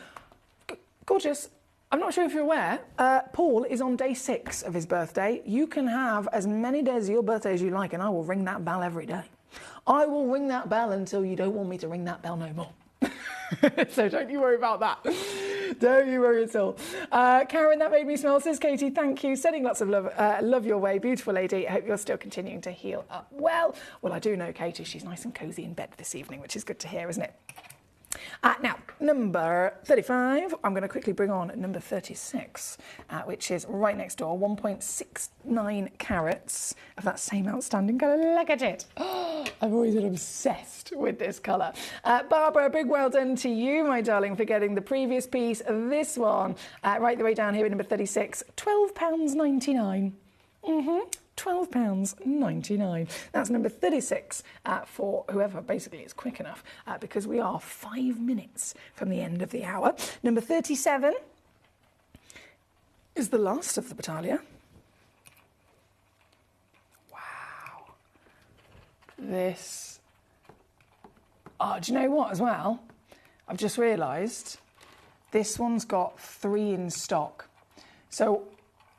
Gorgeous. I'm not sure if you're aware, Paul is on day 6 of his birthday. You can have as many days of your birthday as you like, and I will ring that bell every day. I will ring that bell until you don't want me to ring that bell no more. So don't you worry about that. Don't you worry at all. Karen, that made me smile, says Katie. Thank you. Sending lots of love. Love your way. Beautiful lady. I hope you're still continuing to heal up well. Well, I do know Katie. She's nice and cosy in bed this evening, which is good to hear, isn't it? Now, number 35, I'm going to quickly bring on number 36, which is right next door, 1.69 carats of that same outstanding colour. Look at it. I've always been obsessed with this colour. Barbara, a big well done to you, my darling, for getting the previous piece. This one, right the way down here at number 36, £12.99. £12.99. That's number 36 for whoever basically is quick enough, because we are 5 minutes from the end of the hour. Number 37 is the last of the battalion. Wow. This. Oh, do you know what as well? I've just realised this one's got 3 in stock. So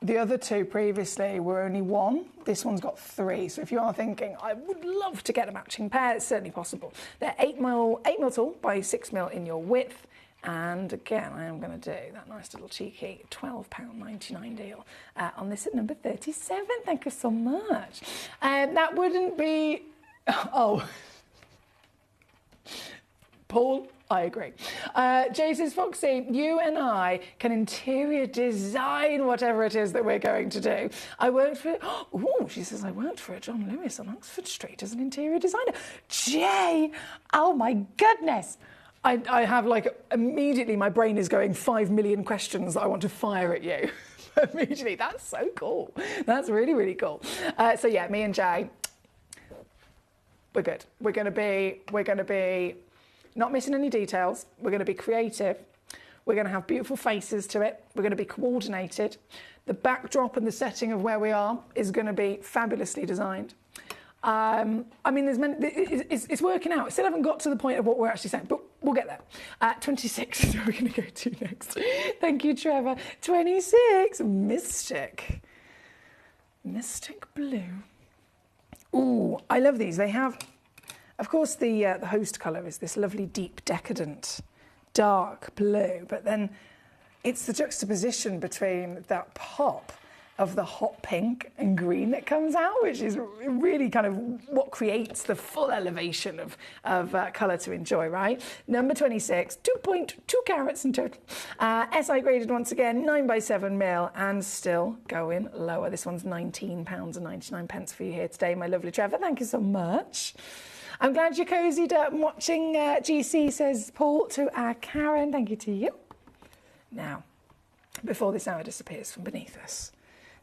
the other 2 previously were only 1. This one's got 3. So if you are thinking, I would love to get a matching pair, it's certainly possible. They're 8 mil tall by 6 mil in your width. And again, I am going to do that nice little cheeky £12.99 deal on this at number 37. Thank you so much. That wouldn't be... Oh. Paul, I agree. Jason Foxy, you and I can interior design whatever it is that we're going to do. I worked for, she says, I worked for a John Lewis on Oxford Street as an interior designer. Jay, oh my goodness. I have immediately my brain is going 5 million questions that I want to fire at you. Immediately, that's so cool. That's really, really cool. So yeah, me and Jay, we're good. We're going to be not missing any details. We're going to be creative. We're going to have beautiful faces to it. We're going to be coordinated. The backdrop and the setting of where we are is going to be fabulously designed. I mean, it's working out. I still haven't got to the point of what we're actually saying, but we'll get there. 26 is where we're going to go to next. Thank you, Trevor. 26, Mystic Blue. Ooh, I love these. They have... Of course, the host colour is this lovely, deep, decadent, dark blue, but then it's the juxtaposition between that pop of the hot pink and green that comes out, which is really kind of what creates the full elevation of colour to enjoy, right? Number 26, 2.2 carats in total. SI graded once again, 9 by 7 mil, and still going lower. This one's £19.99 for you here today, my lovely Trevor. Thank you so much. I'm glad you cozied up watching GC, says Paul to Karen. Thank you to you. Now, before this hour disappears from beneath us,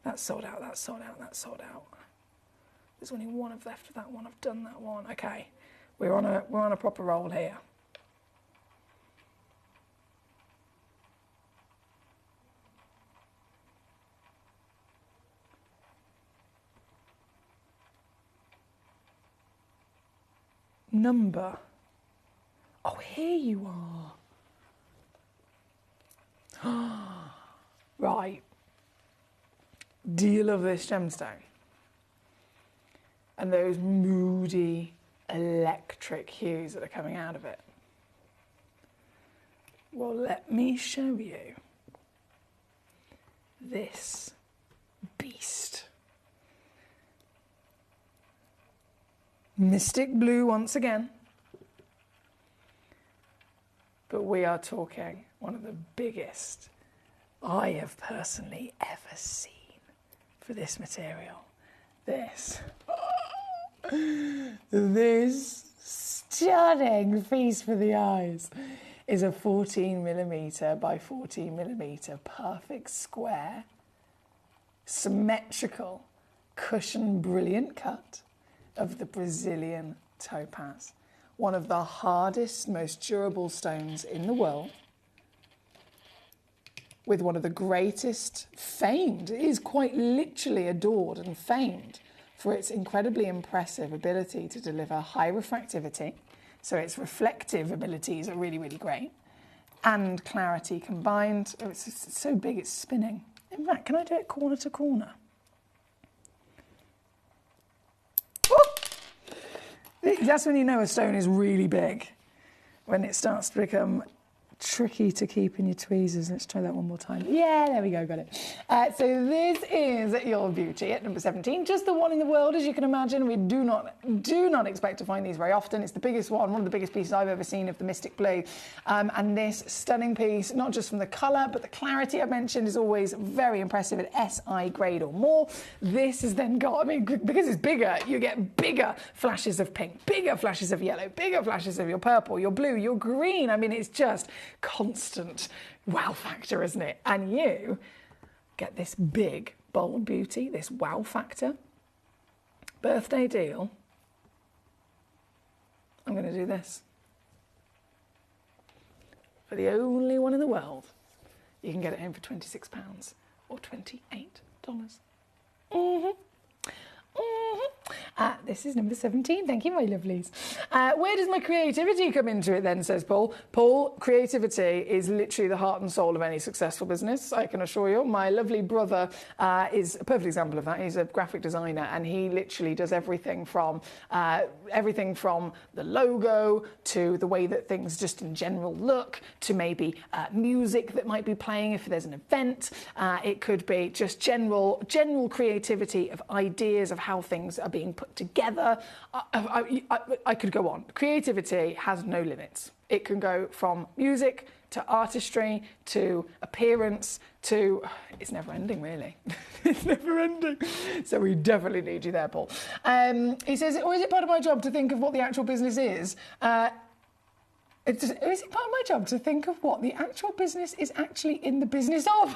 that's sold out, that's sold out, that's sold out. There's only one left of that one. I've done that one. Okay, we're on a proper roll here. Number. Oh, here you are. Right. Do you love this gemstone? And those moody electric hues that are coming out of it? Well, let me show you this beast. Mystic Blue once again. But we are talking one of the biggest I have personally ever seen for this material. This stunning feast for the eyes is a 14mm by 14mm perfect square, symmetrical, cushion brilliant cut of the Brazilian topaz, one of the hardest, most durable stones in the world, with one of the greatest, famed, it is quite literally adored and famed for its incredibly impressive ability to deliver high refractivity, so its reflective abilities are really, really great, and clarity combined. Oh, it's so big it's spinning. In fact, can I do it corner to corner? That's when you know a stone is really big, when it starts to become tricky to keep in your tweezers. Let's try that one more time. Yeah, there we go, got it. So this is your beauty at number 17. Just the one in the world, as you can imagine. We do not expect to find these very often. It's the biggest one of the biggest pieces I've ever seen of the Mystic Blue. And this stunning piece, not just from the colour, but the clarity I mentioned is always very impressive at SI grade or more. This has then got, I mean, because it's bigger, you get bigger flashes of pink, bigger flashes of yellow, bigger flashes of your purple, your blue, your green. I mean, it's just constant wow factor, isn't it? And you get this big, bold beauty, this wow factor. Birthday deal. I'm going to do this. For the only one in the world, you can get it home for £26 or $28. This is number 17. Thank you, my lovelies. Where does my creativity come into it then, says Paul? Paul, creativity is literally the heart and soul of any successful business, I can assure you. My lovely brother is a perfect example of that. He's a graphic designer, and he literally does everything from the logo to the way that things just in general look, to maybe music that might be playing if there's an event. It could be just general creativity of ideas of how things are being put together. I could go on. Creativity has no limits. It can go from music to artistry to appearance to... It's never ending, really. It's never ending. So we definitely need you there, Paul. He says, or is it part of my job to think of what the actual business is? Is it part of my job to think of what the actual business is actually in the business of?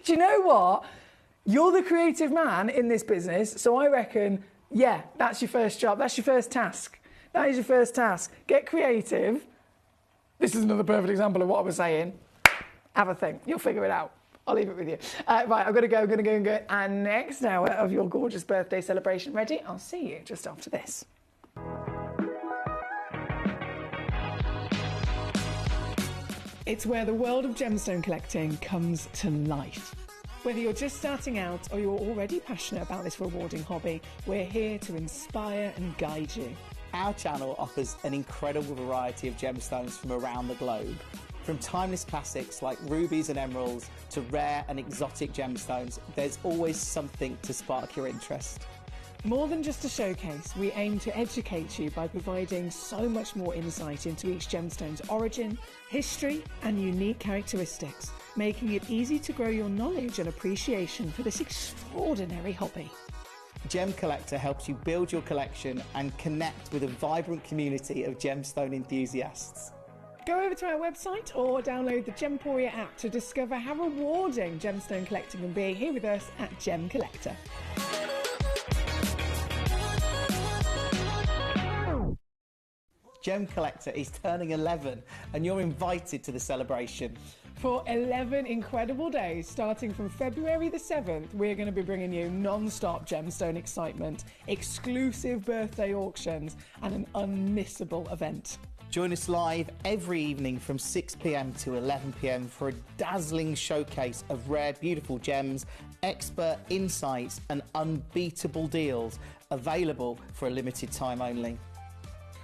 Do you know what? You're the creative man in this business, so I reckon, yeah, that's your first job. That's your first task. That is your first task. Get creative. This is another perfect example of what I was saying. Have a think. You'll figure it out. I'll leave it with you. Right, I'm going to go. And next hour of your gorgeous birthday celebration ready. I'll see you just after this. It's where the world of gemstone collecting comes to life. Whether you're just starting out or you're already passionate about this rewarding hobby, we're here to inspire and guide you. Our channel offers an incredible variety of gemstones from around the globe. From timeless classics like rubies and emeralds to rare and exotic gemstones, there's always something to spark your interest. More than just a showcase, we aim to educate you by providing so much more insight into each gemstone's origin, history, and unique characteristics, making it easy to grow your knowledge and appreciation for this extraordinary hobby. Gemcollector helps you build your collection and connect with a vibrant community of gemstone enthusiasts. Go over to our website or download the Gemporia app to discover how rewarding gemstone collecting can be here with us at Gemcollector. Gemcollector is turning 11 and you're invited to the celebration. For 11 incredible days, starting from February the 7th, we're going to be bringing you non-stop gemstone excitement, exclusive birthday auctions, and an unmissable event. Join us live every evening from 6 p.m. to 11 p.m. for a dazzling showcase of rare, beautiful gems, expert insights, and unbeatable deals available for a limited time only.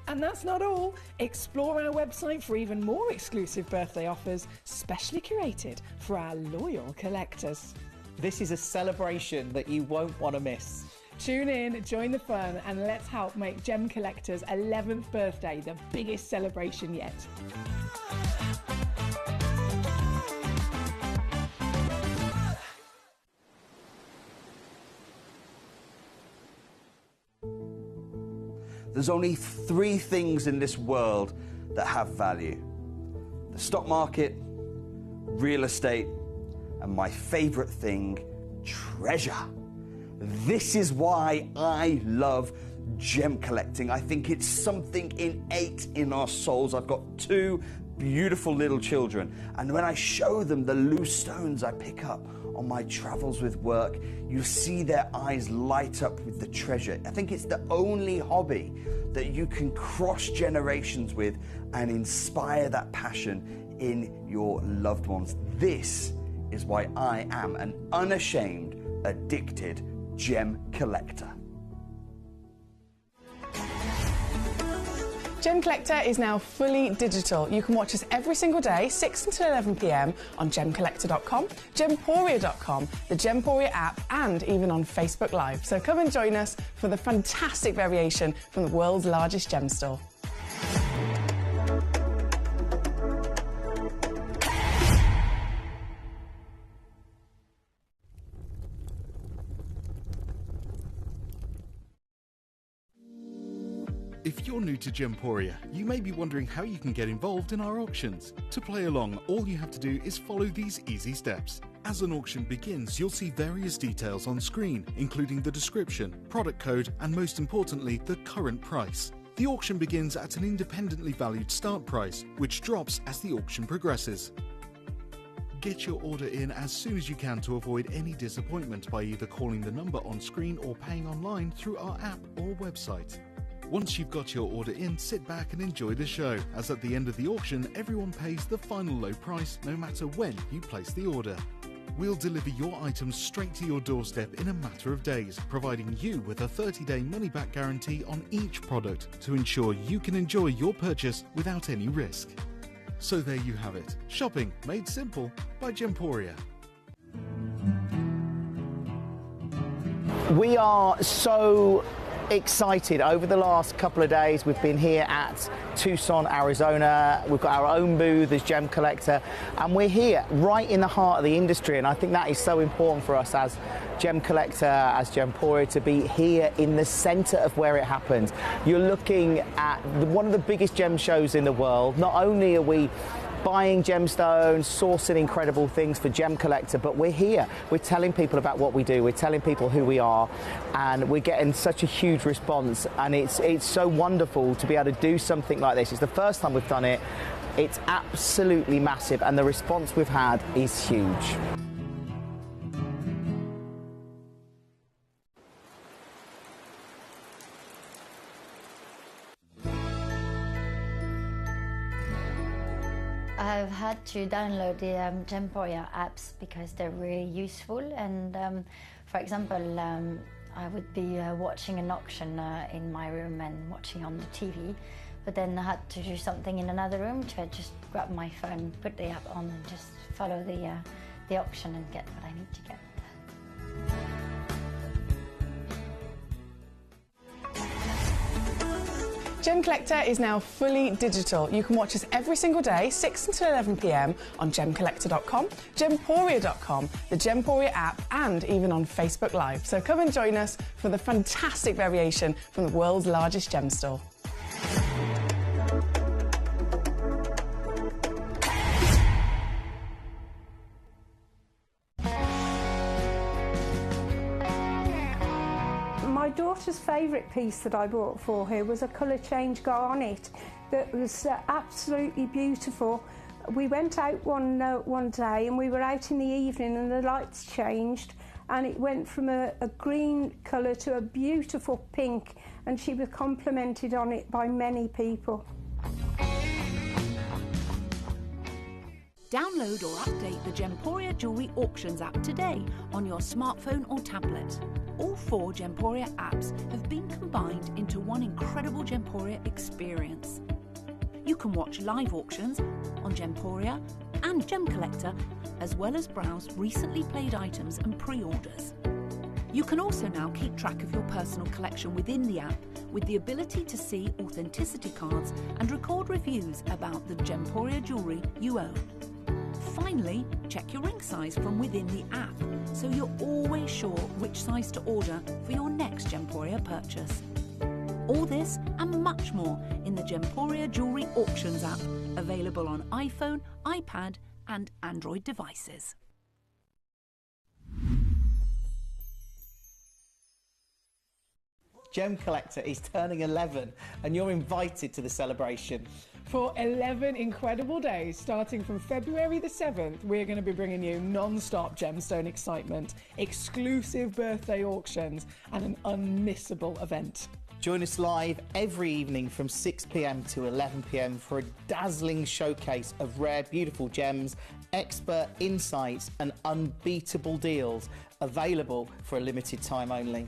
And that's not all. Explore our website for even more exclusive birthday offers, specially curated for our loyal collectors. This is a celebration that you won't want to miss. Tune in, join the fun, and let's help make Gemcollector's 11th birthday the biggest celebration yet. There's only 3 things in this world that have value: the stock market, real estate, and my favorite thing, treasure. This is why I love gem collecting. I think it's something innate in our souls. I've got 2 beautiful little children, and when I show them the loose stones I pick up on my travels with work, you see their eyes light up with the treasure. I think it's the only hobby that you can cross generations with and inspire that passion in your loved ones. This is why I am an unashamed, addicted gem collector. Gemcollector is now fully digital. You can watch us every single day, 6 until 11 p.m. on Gemcollector.com, Gemporia.com, the Gemporia app, and even on Facebook Live. So come and join us for the fantastic variation from the world's largest gem store. If you're new to Gemporia, you may be wondering how you can get involved in our auctions. To play along, all you have to do is follow these easy steps. As an auction begins, you'll see various details on screen, including the description, product code, and most importantly, the current price. The auction begins at an independently valued start price, which drops as the auction progresses. Get your order in as soon as you can to avoid any disappointment by either calling the number on screen or paying online through our app or website. Once you've got your order in, sit back and enjoy the show, as at the end of the auction, everyone pays the final low price no matter when you place the order. We'll deliver your items straight to your doorstep in a matter of days, providing you with a 30-day money-back guarantee on each product to ensure you can enjoy your purchase without any risk. So there you have it. Shopping made simple by Gemporia. We are so excited. Over the last couple of days, we've been here at Tucson, Arizona. We've got our own booth as Gemcollector, and we're here right in the heart of the industry, and I think that is so important for us as Gemcollector, as Gemporia, to be here in the center of where it happens. You're looking at one of the biggest gem shows in the world. Not only are we buying gemstones, sourcing incredible things for Gemcollector, but we're here. We're telling people about what we do. We're telling people who we are, and we're getting such a huge response, and it's so wonderful to be able to do something like this. It's the first time we've done it. It's absolutely massive, and the response we've had is huge. I've had to download the Gemporia apps because they're really useful, and for example, I would be watching an auction in my room and watching on the TV, but then I had to do something in another room, so I just grab my phone, put the app on and just follow the auction and get what I need to get. Gemcollector is now fully digital. You can watch us every single day, 6 until 11 p.m. on Gemcollector.com, Gemporia.com, the Gemporia app, and even on Facebook Live. So come and join us for the fantastic variation from the world's largest gem store. My daughter's favourite piece that I bought for her was a colour change garnet that was absolutely beautiful. We went out one day and we were out in the evening and the lights changed and it went from a green colour to a beautiful pink, and she was complimented on it by many people. Download or update the Gemporia Jewellery Auctions app today on your smartphone or tablet. All 4 Gemporia apps have been combined into one incredible Gemporia experience. You can watch live auctions on Gemporia and Gemcollector, as well as browse recently played items and pre-orders. You can also now keep track of your personal collection within the app, with the ability to see authenticity cards and record reviews about the Gemporia jewellery you own. Finally, check your ring size from within the app, so you're always sure which size to order for your next Gemporia purchase. All this and much more in the Gemporia Jewellery Auctions app, available on iPhone, iPad and Android devices. Gemcollector is turning 11 and you're invited to the celebration. For 11 incredible days, starting from February the 7th, we're going to be bringing you non-stop gemstone excitement, exclusive birthday auctions and an unmissable event. Join us live every evening from 6 p.m. to 11 p.m. for a dazzling showcase of rare, beautiful gems, expert insights and unbeatable deals, available for a limited time only.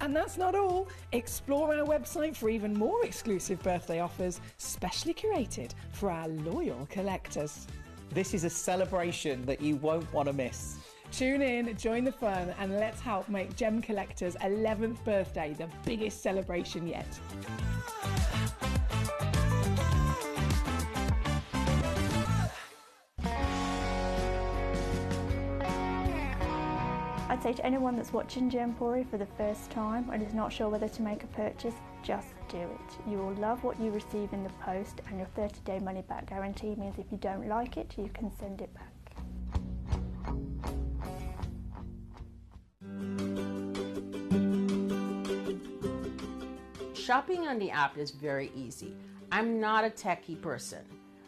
And that's not all. Explore our website for even more exclusive birthday offers, specially curated for our loyal collectors. This is a celebration that you won't want to miss. Tune in, join the fun, and let's help make Gemcollector's 11th birthday the biggest celebration yet. I'd say to anyone that's watching Gemporia for the first time and is not sure whether to make a purchase, just do it. You will love what you receive in the post, and your 30-day money-back guarantee means if you don't like it, you can send it back. Shopping on the app is very easy. I'm not a techie person.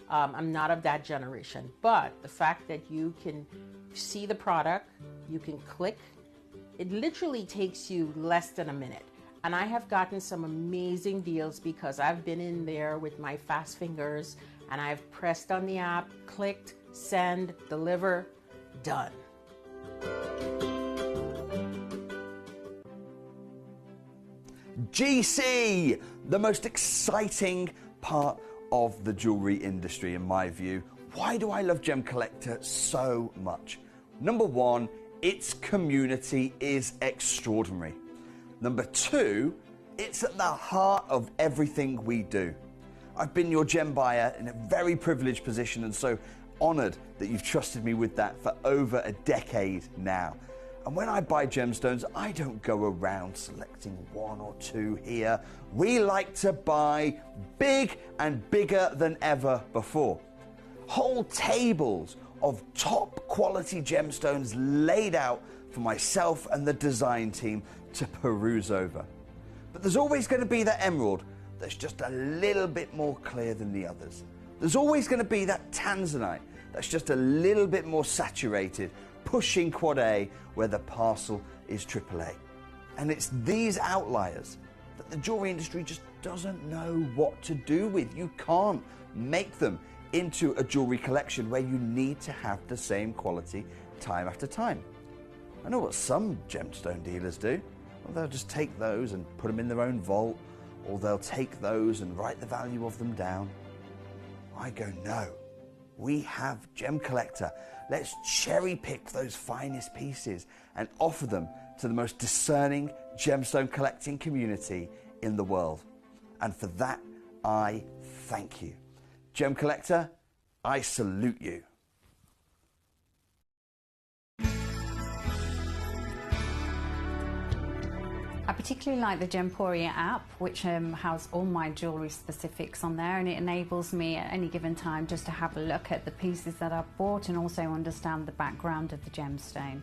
I'm not of that generation, but the fact that you can see the product, you can click, it literally takes you less than a minute. And I have gotten some amazing deals because I've been in there with my fast fingers and I've pressed on the app, clicked, send, deliver, done. GC, the most exciting part of the jewelry industry in my view. Why do I love Gemcollector so much? Number one, its community is extraordinary. Number two, it's at the heart of everything we do. I've been your gem buyer in a very privileged position and so honored that you've trusted me with that for over a decade now. And when I buy gemstones, I don't go around selecting one or two here. We like to buy big and bigger than ever before. Whole tables of top quality gemstones laid out for myself and the design team to peruse over. But there's always going to be that emerald that's just a little bit more clear than the others. There's always going to be that tanzanite that's just a little bit more saturated, pushing quad A where the parcel is AAA. And it's these outliers that the jewelry industry just doesn't know what to do with. You can't make them into a jewelry collection where you need to have the same quality time after time. I know what some gemstone dealers do. Well, they'll just take those and put them in their own vault, or they'll take those and write the value of them down. I go, no, we have Gemcollector. Let's cherry pick those finest pieces and offer them to the most discerning gemstone collecting community in the world. And for that, I thank you. Gemcollector, I salute you. I particularly like the Gemporia app, which has all my jewellery specifics on there, and it enables me at any given time just to have a look at the pieces that I've bought and also understand the background of the gemstone.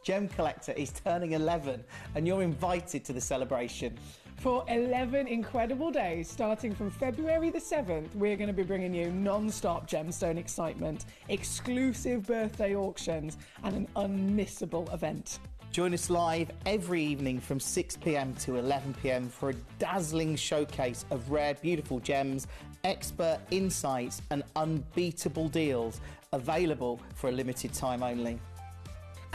Gemcollector is turning 11 and you're invited to the celebration. For 11 incredible days, starting from February the 7th, we're going to be bringing you non-stop gemstone excitement, exclusive birthday auctions, and an unmissable event. Join us live every evening from 6 p.m. to 11 p.m. for a dazzling showcase of rare, beautiful gems, expert insights, and unbeatable deals available for a limited time only.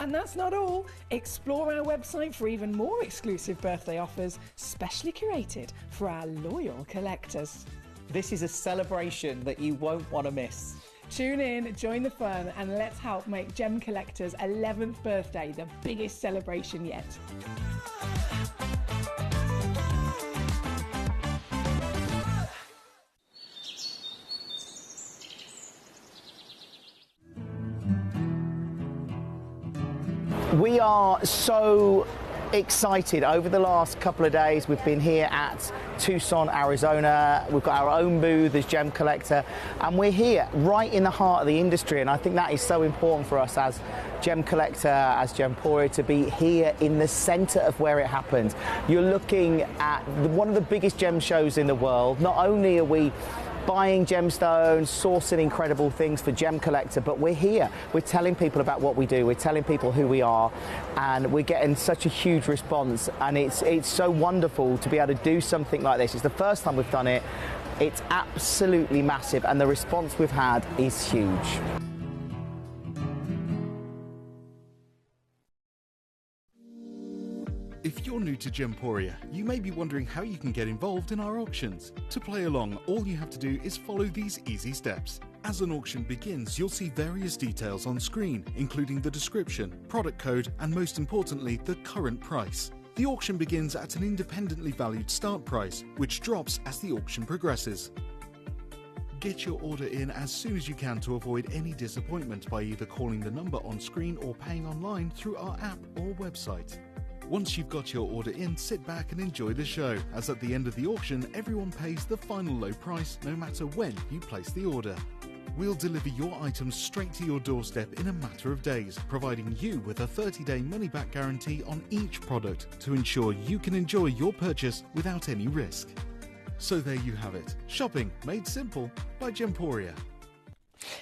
And that's not all. Explore our website for even more exclusive birthday offers, specially curated for our loyal collectors. This is a celebration that you won't want to miss. Tune in, join the fun, and let's help make Gemcollector's 11th birthday the biggest celebration yet. We are so excited. Over the last couple of days, we've been here at Tucson, Arizona. We've got our own booth as Gemcollector, and we're here right in the heart of the industry. And I think that is so important for us as Gemcollector, as Gemporia, to be here in the center of where it happens. You're looking at one of the biggest gem shows in the world. Not only are we buying gemstones, sourcing incredible things for Gemcollector, but we're here. We're telling people about what we do. We're telling people who we are, and we're getting such a huge response. And it's so wonderful to be able to do something like this. It's the first time we've done it. It's absolutely massive, and the response we've had is huge. to Gemporia, you may be wondering how you can get involved in our auctions. To play along, all you have to do is follow these easy steps. As an auction begins, you'll see various details on screen, including the description, product code, and most importantly, the current price. The auction begins at an independently valued start price, which drops as the auction progresses. Get your order in as soon as you can to avoid any disappointment by either calling the number on screen or paying online through our app or website. Once you've got your order in, sit back and enjoy the show, as at the end of the auction, everyone pays the final low price no matter when you place the order. We'll deliver your items straight to your doorstep in a matter of days, providing you with a 30-day money-back guarantee on each product to ensure you can enjoy your purchase without any risk. So there you have it. Shopping made simple by Gemporia.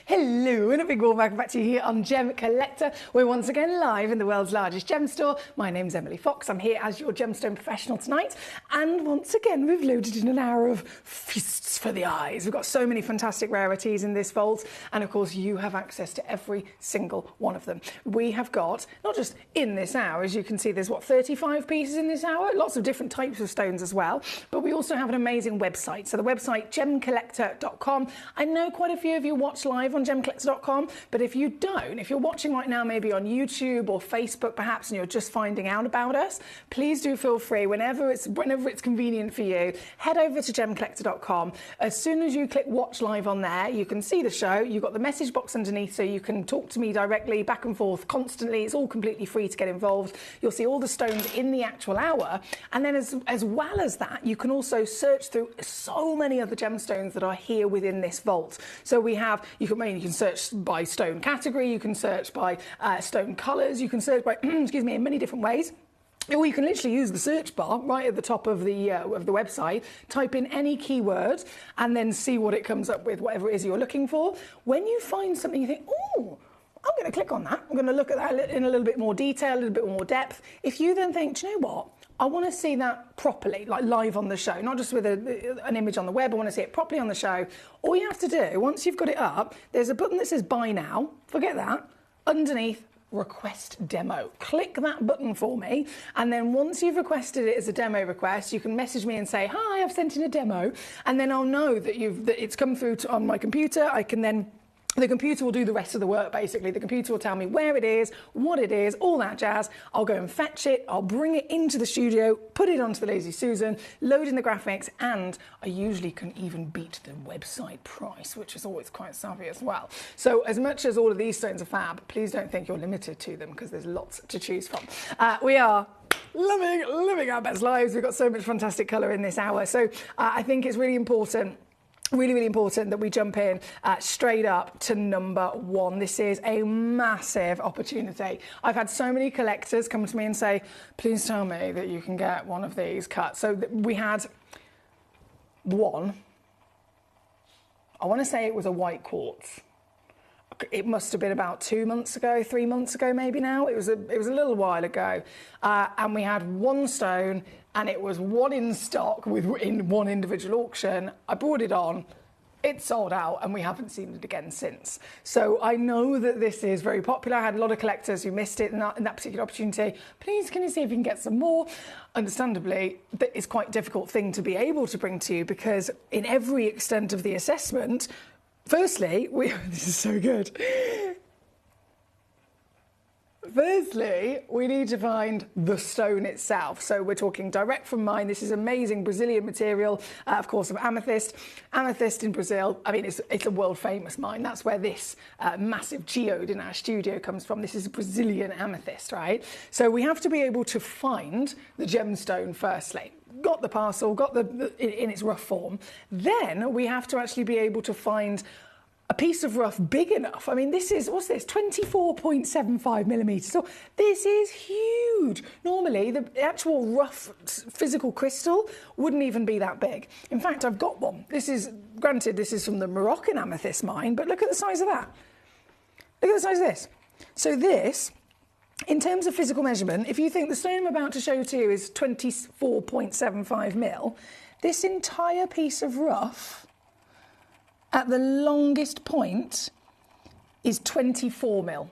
Hello and a big warm welcome back to you here on Gemcollector. We're once again live in the world's largest gem store. My name's Emily Fox. I'm here as your gemstone professional tonight. And once again, we've loaded in an hour of feasts for the eyes. We've got so many fantastic rarities in this vault. And of course, you have access to every single one of them. We have got, not just in this hour, as you can see, there's 35 pieces in this hour. Lots of different types of stones as well. But we also have an amazing website. So the website, gemcollector.com. I know quite a few of you watch live on gemcollector.com, but if you don't, if you're watching right now maybe on YouTube or Facebook perhaps and you're just finding out about us, please do feel free whenever it's convenient for you, head over to gemcollector.com. As soon as you click watch live on there, you can see the show. You've got the message box underneath so you can talk to me directly back and forth constantly. It's all completely free to get involved. You'll see all the stones in the actual hour, and then as well as that, you can also search through so many other gemstones that are here within this vault. So we have, you can search by stone category, you can search by stone colours, you can search by, excuse me, in many different ways. Or you can literally use the search bar right at the top of the website, type in any keyword, and then see what it comes up with, whatever it is you're looking for. When you find something you think, oh, I'm going to click on that, I'm going to look at that in a little bit more detail, a little bit more depth. If you then think, do you know what? I want to see that properly, like live on the show, not just with an image on the web. I want to see it properly on the show. All you have to do, once you've got it up, there's a button that says buy now. Forget that. Underneath, request demo. Click that button for me. And then once you've requested it as a demo request, you can message me and say, hi, I've sent in a demo. And then I'll know that it's come through on my computer. The computer will do the rest of the work, basically. The computer will tell me where it is, what it is, all that jazz. I'll go and fetch it. I'll bring it into the studio, put it onto the Lazy Susan, load in the graphics, and I usually can even beat the website price, which is always quite savvy as well. So as much as all of these stones are fab, please don't think you're limited to them because there's lots to choose from. We are living our best lives. We've got so much fantastic colour in this hour. So I think it's really important that we jump in straight up to number one. This is a massive opportunity. I've had so many collectors come to me and say, please tell me that you can get one of these cut. So we had one, I want to say it was a white quartz. It must have been about 2 months ago, 3 months ago maybe now. It was a little while ago. And we had one stone and it was one in stock in one individual auction. I brought it on, it sold out, and we haven't seen it again since. So I know that this is very popular. I had a lot of collectors who missed it in that particular opportunity. Please, can you see if you can get some more? Understandably, it's quite a difficult thing to be able to bring to you because in every extent of the assessment, firstly, this is so good. Firstly, we need to find the stone itself. So we're talking direct from mine. This is amazing Brazilian material, of course, of amethyst. Amethyst in Brazil, I mean, it's a world famous mine. That's where this massive geode in our studio comes from. This is Brazilian amethyst, right? So we have to be able to find the gemstone firstly. Got the parcel, got in its rough form. Then we have to actually be able to find a piece of rough big enough. I mean, this is, what's this, 24.75 millimetres. So this is huge. Normally, the actual rough physical crystal wouldn't even be that big. In fact, I've got one. This is, granted, this is from the Moroccan amethyst mine, but look at the size of that. Look at the size of this. So this, in terms of physical measurement, if you think the stone I'm about to show to you is 24.75 mil, this entire piece of rough at the longest point is 24 mil.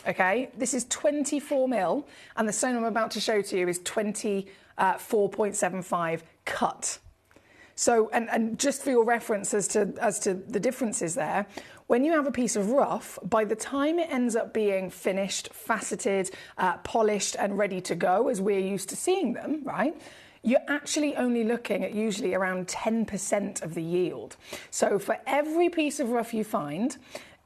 okay? This is 24 mil, and the stone I'm about to show to you is 24.75 cut. So, and just for your reference as to the differences there, when you have a piece of rough, by the time it ends up being finished, faceted, polished and ready to go, as we're used to seeing them, right? You're actually only looking at usually around 10% of the yield. So for every piece of rough you find,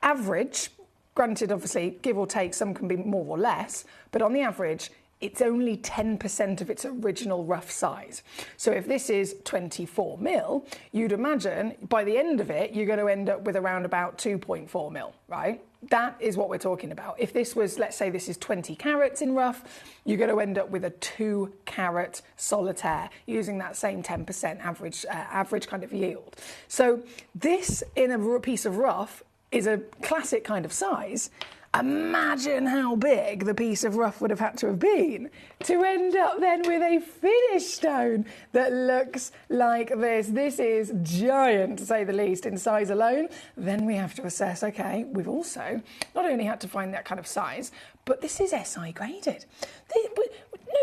average, granted obviously give or take, some can be more or less, but on the average, it's only 10% of its original rough size. So if this is 24 mil, you'd imagine by the end of it, you're going to end up with around about 2.4 mil, right? That is what we're talking about. If this was, let's say this is 20 carats in rough, you're going to end up with a 2 carat solitaire using that same 10% average kind of yield. So this in a piece of rough is a classic kind of size. Imagine how big the piece of rough would have had to have been to end up then with a finished stone that looks like this. This is giant, to say the least, in size alone. Then we have to assess, okay, we've also not only had to find that kind of size, but this is SI graded.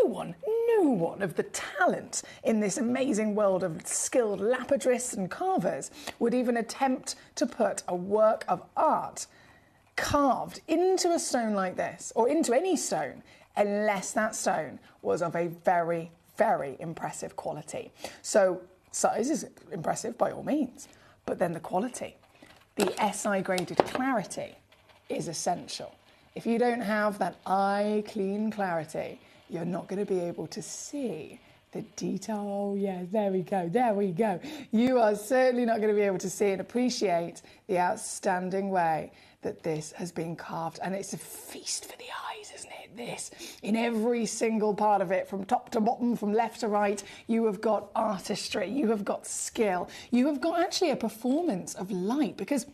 No one of the talent in this amazing world of skilled lapidarists and carvers would even attempt to put a work of art carved into a stone like this, or into any stone, unless that stone was of a very, very impressive quality. So size is impressive by all means, but then the quality, the SI graded clarity is essential. If you don't have that eye clean clarity, you're not going to be able to see the detail. Oh yeah, there we go. You are certainly not going to be able to see and appreciate the outstanding way that this has been carved. And it's a feast for the eyes, isn't it? This, in every single part of it, from top to bottom, from left to right, you have got artistry, you have got skill, you have got actually a performance of light, because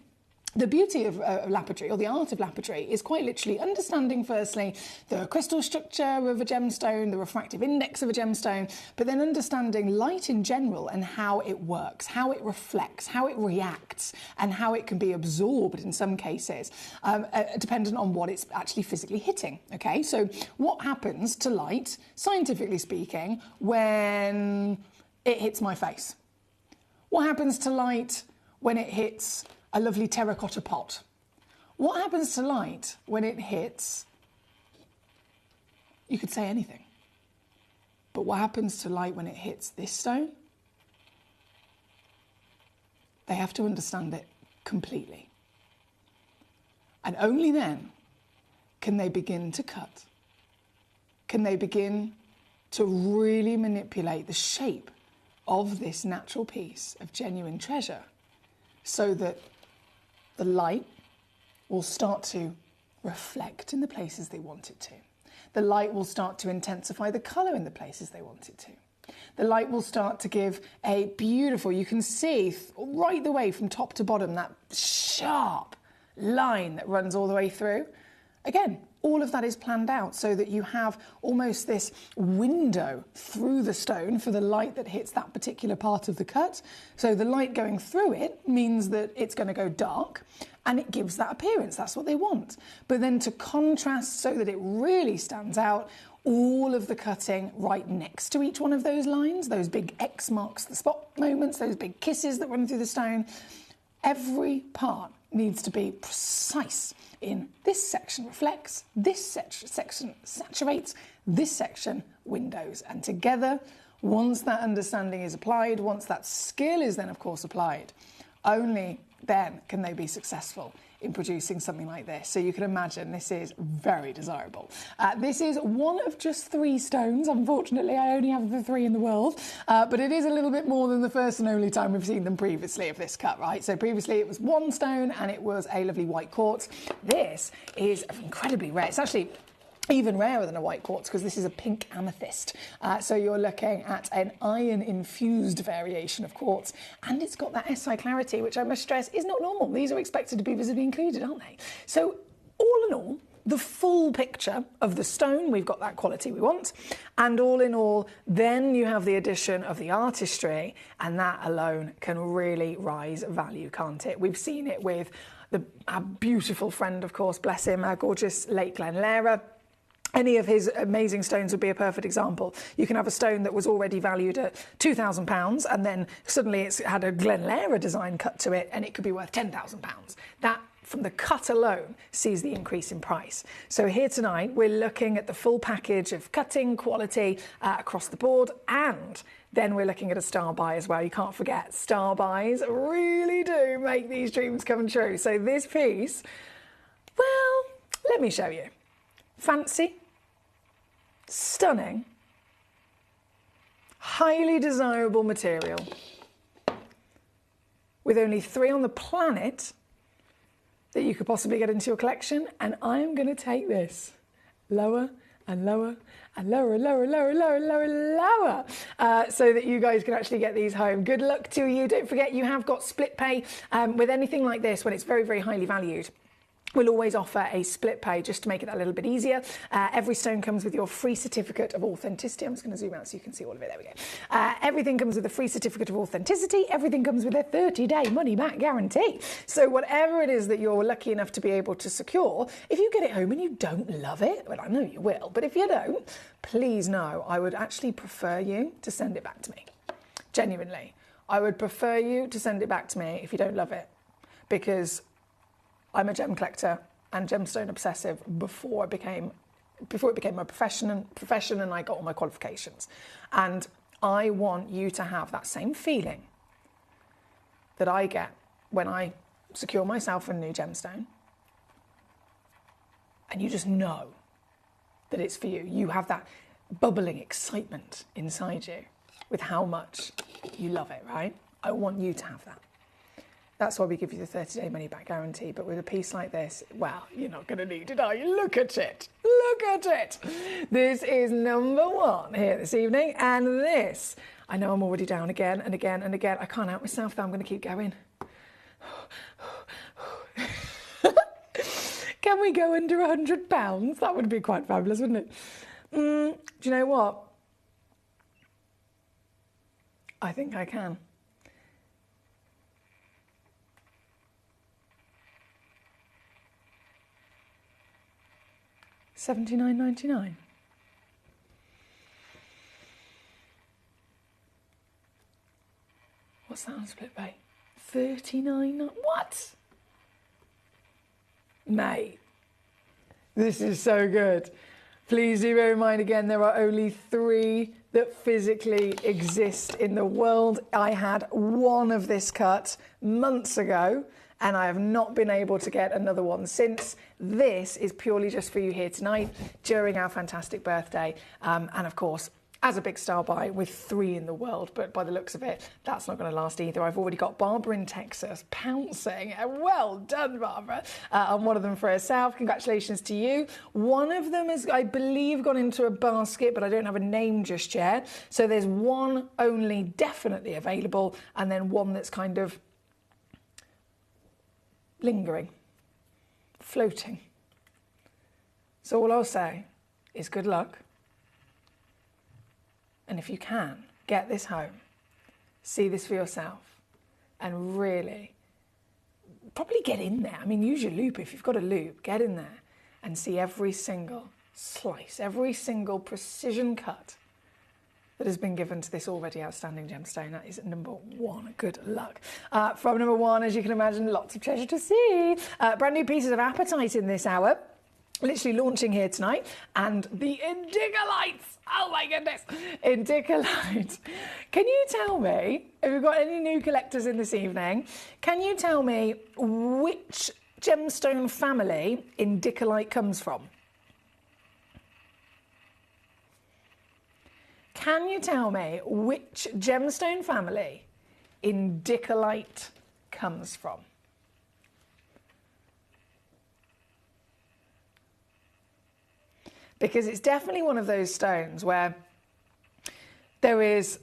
the beauty of lapidary, or the art of lapidary, is quite literally understanding, firstly, the crystal structure of a gemstone, the refractive index of a gemstone, but then understanding light in general and how it works, how it reflects, how it reacts, and how it can be absorbed in some cases, dependent on what it's actually physically hitting. Okay, so what happens to light, scientifically speaking, when it hits my face? What happens to light when it hits a lovely terracotta pot? What happens to light when it hits, you could say anything, but what happens to light when it hits this stone? They have to understand it completely. And only then can they begin to cut. Can they begin to really manipulate the shape of this natural piece of genuine treasure, so that the light will start to reflect in the places they want it to. The light will start to intensify the colour in the places they want it to. The light will start to give a beautiful, you can see right the way from top to bottom, that sharp line that runs all the way through. Again, all of that is planned out so that you have almost this window through the stone for the light that hits that particular part of the cut. So the light going through it means that it's going to go dark, and it gives that appearance. That's what they want. But then to contrast so that it really stands out, all of the cutting right next to each one of those lines, those big X marks the spot moments, those big kisses that run through the stone, every part needs to be precise. In this section reflects, this section saturates, this section windows. And together, once that understanding is applied, once that skill is then of course applied, only then can they be successful in producing something like this. So you can imagine this is very desirable. This is one of just 3 stones. Unfortunately, I only have the 3 in the world, but it is a little bit more than the first and only time we've seen them previously of this cut, right? So previously it was 1 stone and it was a lovely white quartz. This is incredibly rare. It's actually even rarer than a white quartz because this is a pink amethyst. So you're looking at an iron-infused variation of quartz, and it's got that SI clarity, which I must stress is not normal. These are expected to be visibly included, aren't they? So all in all, the full picture of the stone. We've got that quality we want. And all in all, then you have the addition of the artistry, and that alone can really rise value, can't it? We've seen it with our beautiful friend, of course, bless him, our gorgeous late Glenn Lehrer. Any of his amazing stones would be a perfect example. You can have a stone that was already valued at £2,000 and then suddenly it's had a Glenn Lehrer design cut to it and it could be worth £10,000. That, from the cut alone, sees the increase in price. So here tonight, we're looking at the full package of cutting, quality across the board, and then we're looking at a star buy as well. You can't forget, star buys really do make these dreams come true. So this piece, well, let me show you. Fancy, stunning, highly desirable material, with only 3 on the planet that you could possibly get into your collection, and I am going to take this lower and lower and lower and lower and lower and lower and lower and lower, so that you guys can actually get these home. Good luck to you. Don't forget, you have got split pay with anything like this when it's very, very highly valued. We'll always offer a split pay just to make it a little bit easier. Every stone comes with your free certificate of authenticity. I'm just going to zoom out so you can see all of it. There we go. Everything comes with a free certificate of authenticity. Everything comes with a 30-day money-back guarantee. So whatever it is that you're lucky enough to be able to secure, if you get it home and you don't love it, well, I know you will, but if you don't, please know I would actually prefer you to send it back to me. Genuinely. I would prefer you to send it back to me if you don't love it, because I'm a gem collector and gemstone obsessive before it became my profession and I got all my qualifications. And I want you to have that same feeling that I get when I secure myself a new gemstone, and you just know that it's for you. You have that bubbling excitement inside you with how much you love it, right? I want you to have that. That's why we give you the 30-day money-back guarantee. But with a piece like this, well, you're not going to need it, are you? Look at it. Look at it. This is number 1 here this evening. And this, I know I'm already down again and again and again. I can't help myself, though. I'm going to keep going. Can we go under £100? That would be quite fabulous, wouldn't it? Do you know what? I think I can. $79.99. What's that on split pay? $39. What? Mate, this is so good. Please do bear in mind again, there are only 3 that physically exist in the world. I had 1 of this cut months ago, and I have not been able to get another one since. This is purely just for you here tonight during our fantastic birthday. And of course, as a big star buy with 3 in the world, but by the looks of it, that's not going to last either. I've already got Barbara in Texas pouncing. Well done, Barbara, on one of them for herself. Congratulations to you. One of them has, I believe, gone into a basket, but I don't have a name just yet. So there's 1 only definitely available, and then 1 that's kind of lingering, floating. So all I'll say is good luck. And if you can, get this home, see this for yourself, and really, probably get in there. I mean, use your loop. If you've got a loop, get in there and see every single slice, every single precision cut that has been given to this already outstanding gemstone. That is number 1. Good luck. From number 1, as you can imagine, lots of treasure to see. Brand new pieces of apatite in this hour. Literally launching here tonight. And the Indicalites. Oh my goodness. Indicalite. Can you tell me, if we've got any new collectors in this evening, can you tell me which gemstone family Indicalite comes from? Can you tell me which gemstone family Indicalite comes from? Because it's definitely one of those stones where there is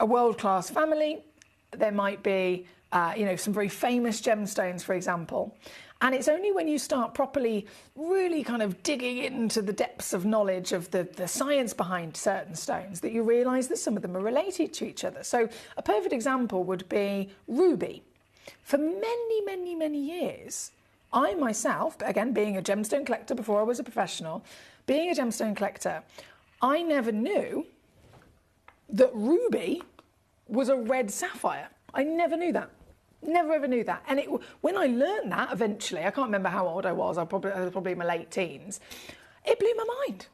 a world-class family, there might be some very famous gemstones, for example. And it's only when you start properly really kind of digging into the depths of knowledge of the science behind certain stones that you realise that some of them are related to each other. So a perfect example would be ruby. For many, many, many years, I myself, again, being a gemstone collector before I was a professional, being a gemstone collector, I never knew that ruby was a red sapphire. I never knew that. Never ever knew that. And when I learned that eventually, I can't remember how old I was, I was probably in my late teens, it blew my mind.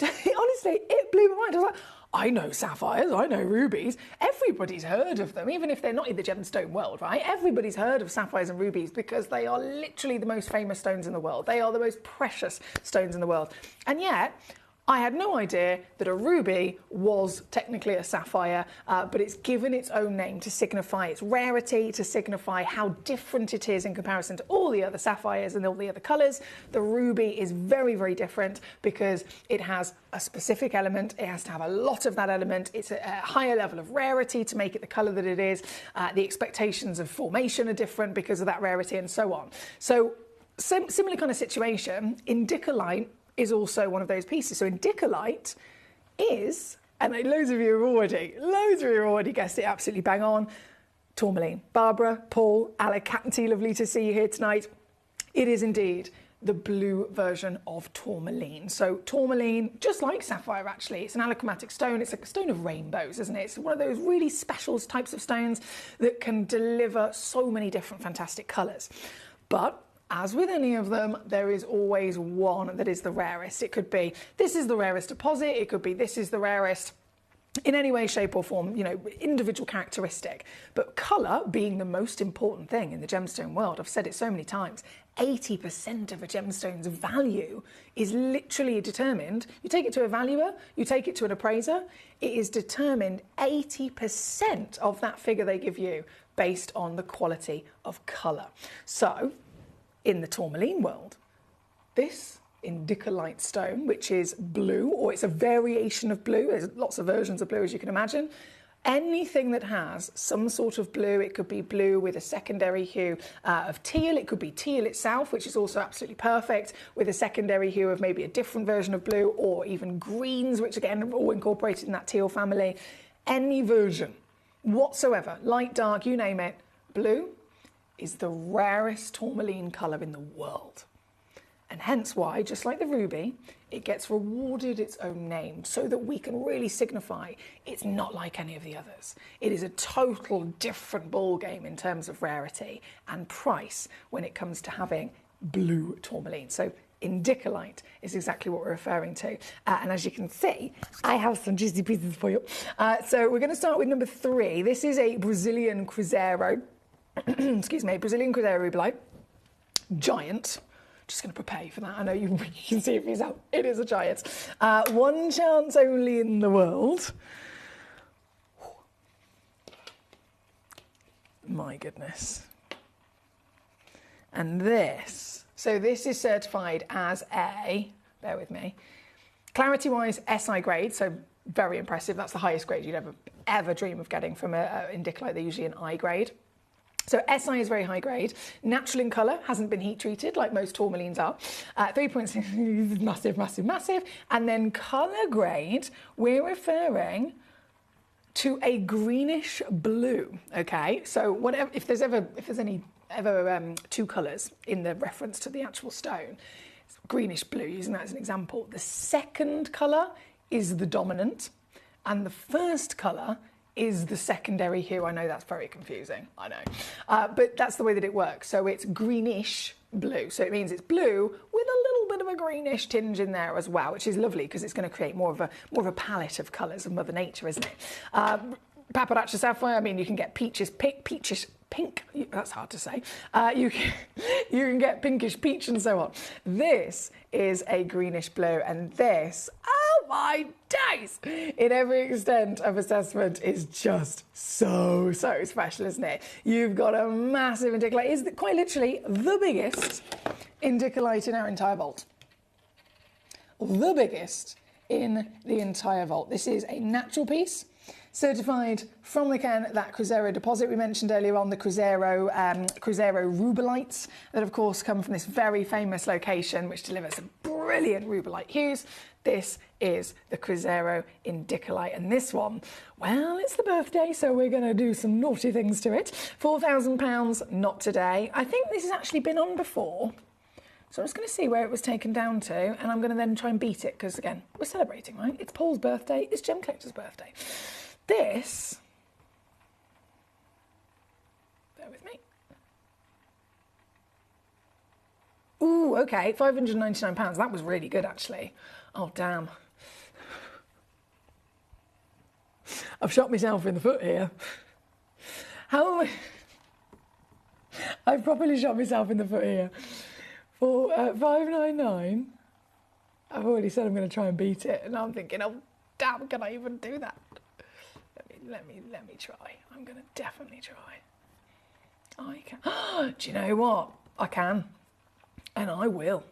Honestly, it blew my mind. I was like, I know sapphires, I know rubies. Everybody's heard of them, even if they're not in the gemstone world, right? Everybody's heard of sapphires and rubies because they are literally the most famous stones in the world. They are the most precious stones in the world. And yet, I had no idea that a ruby was technically a sapphire, but it's given its own name to signify its rarity, to signify how different it is in comparison to all the other sapphires and all the other colours. The ruby is very, very different because it has a specific element. It has to have a lot of that element. It's a higher level of rarity to make it the colour that it is. The expectations of formation are different because of that rarity and so on. So similar kind of situation, indicolite is also one of those pieces. So indicolite is, and loads of you have already guessed it absolutely bang on, tourmaline. Barbara, Paul, Alicante, lovely to see you here tonight. It is indeed the blue version of tourmaline. So tourmaline, just like sapphire actually, it's an allochromatic stone. It's like a stone of rainbows, isn't it? It's one of those really special types of stones that can deliver so many different fantastic colours. But as with any of them, there is always one that is the rarest. It could be, this is the rarest deposit. It could be, this is the rarest in any way, shape or form, individual characteristic. But colour being the most important thing in the gemstone world, I've said it so many times, 80% of a gemstone's value is literally determined. You take it to a valuer, you take it to an appraiser, it is determined 80% of that figure they give you based on the quality of colour. So, in the tourmaline world, this indicolite stone, which is blue, or it's a variation of blue, there's lots of versions of blue as you can imagine, anything that has some sort of blue, it could be blue with a secondary hue of teal, it could be teal itself, which is also absolutely perfect, with a secondary hue of maybe a different version of blue, or even greens, which again are all incorporated in that teal family. Any version whatsoever, light, dark, you name it, blue is the rarest tourmaline colour in the world. And hence why, just like the ruby, it gets rewarded its own name so that we can really signify it's not like any of the others. It is a total different ball game in terms of rarity and price when it comes to having blue tourmaline. So indicolite is exactly what we're referring to. And as you can see, I have some juicy pieces for you. So we're going to start with number 3. This is a Brazilian Cruzeiro. Excuse me, Brazilian Cruzeiro rubellite. Giant. Just going to prepare you for that. I know you can see it for yourself. It is a giant. One chance only in the world. My goodness. And this. So this is certified as a, bear with me, clarity-wise SI grade, so very impressive. That's the highest grade you'd ever dream of getting from an indicolite. They're usually an I grade. So SI is very high grade. Natural in colour, hasn't been heat treated like most tourmalines are. 3.6, massive, massive, massive. And then colour grade, we're referring to a greenish blue. Okay, so whatever, if there's any two colours in the reference to the actual stone, it's greenish blue, using that as an example. The second colour is the dominant, and the first colour is the secondary hue. I know that's very confusing, I know. But that's the way that it works. So it's greenish blue. So it means it's blue with a little bit of a greenish tinge in there as well, which is lovely because it's going to create more of a palette of colours of Mother Nature, isn't it? Paparazzi sapphire, I mean, you can get peaches, pink, that's hard to say. You can get pinkish peach and so on. This is a greenish blue, and this, oh my days, in every extent of assessment is just so special, isn't it? You've got a massive indicolite. It's quite literally the biggest indicolite in our entire vault. The biggest in the entire vault. This is a natural piece. Certified from again that Cruzeiro deposit we mentioned earlier on, the Cruzeiro rubellites that of course come from this very famous location which delivers some brilliant rubellite hues. This is the Cruzeiro indicolite, and this one, well, it's the birthday, so we're going to do some naughty things to it. £4,000, not today. I think this has actually been on before, so I'm just going to see where it was taken down to, and I'm going to then try and beat it, because again, we're celebrating, right? It's Paul's birthday, it's Gemcollector's birthday. This, bear with me. Ooh, okay, £599. That was really good, actually. Oh, damn. I've shot myself in the foot here. I've properly shot myself in the foot here. For $599, I've already said I'm going to try and beat it, and I'm thinking, oh, damn, can I even do that? Let me try. I'm going to definitely try. I can. Do you know what? I can. And I will.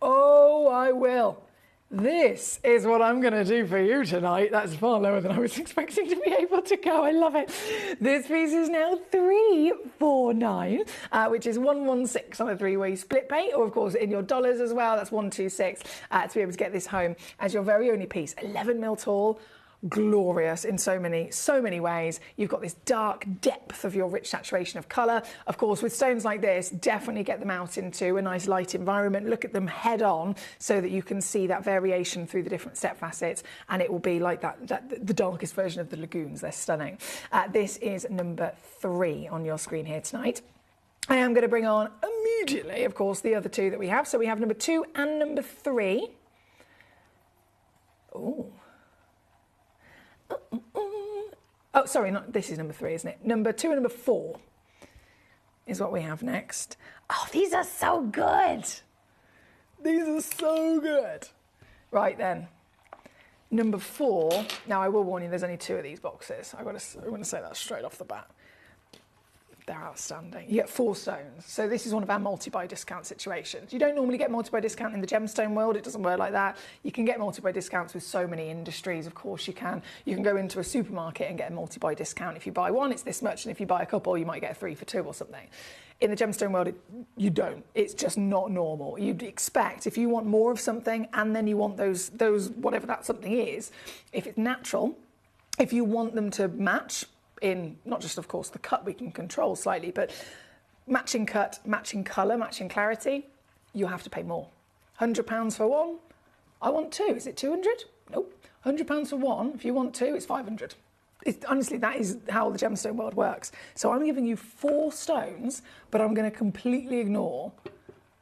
Oh, I will. This is what I'm going to do for you tonight. That's far lower than I was expecting to be able to go. I love it. This piece is now $349, which is 116 on a three-way split pay, or of course in your dollars as well. That's 126 to be able to get this home as your very only piece. 11 mil tall. Glorious in so many ways. You've got this dark depth of your rich saturation of colour. Of course, with stones like this, definitely get them out into a nice light environment. Look at them head on so that you can see that variation through the different step facets, and it will be like the darkest version of the lagoons. They're stunning. This is number 3 on your screen here tonight. I am going to bring on immediately, of course, the other two that we have. So we have number 2 and number 3. Ooh. Oh, sorry, this is number 3, isn't it? Number 2 and number 4 is what we have next. Oh, these are so good. These are so good. Right then, number 4. Now, I will warn you, there's only 2 of these boxes. I want to say that straight off the bat. They're outstanding. You get 4 stones. So this is one of our multi-buy discount situations. You don't normally get multi-buy discount in the gemstone world. It doesn't work like that. You can get multi-buy discounts with so many industries. Of course you can. You can go into a supermarket and get a multi-buy discount. If you buy one, it's this much. And if you buy a couple, you might get a 3 for 2 or something. In the gemstone world, you don't. It's just not normal. You'd expect if you want more of something and then you want those whatever that something is, if it's natural, if you want them to match, in not just, of course, the cut we can control slightly, but matching cut, matching colour, matching clarity, you have to pay more. £100 for one, I want 2. Is it 200? Nope. £100 for one, if you want 2, it's 500. Honestly, that is how the gemstone world works. So I'm giving you 4 stones, but I'm going to completely ignore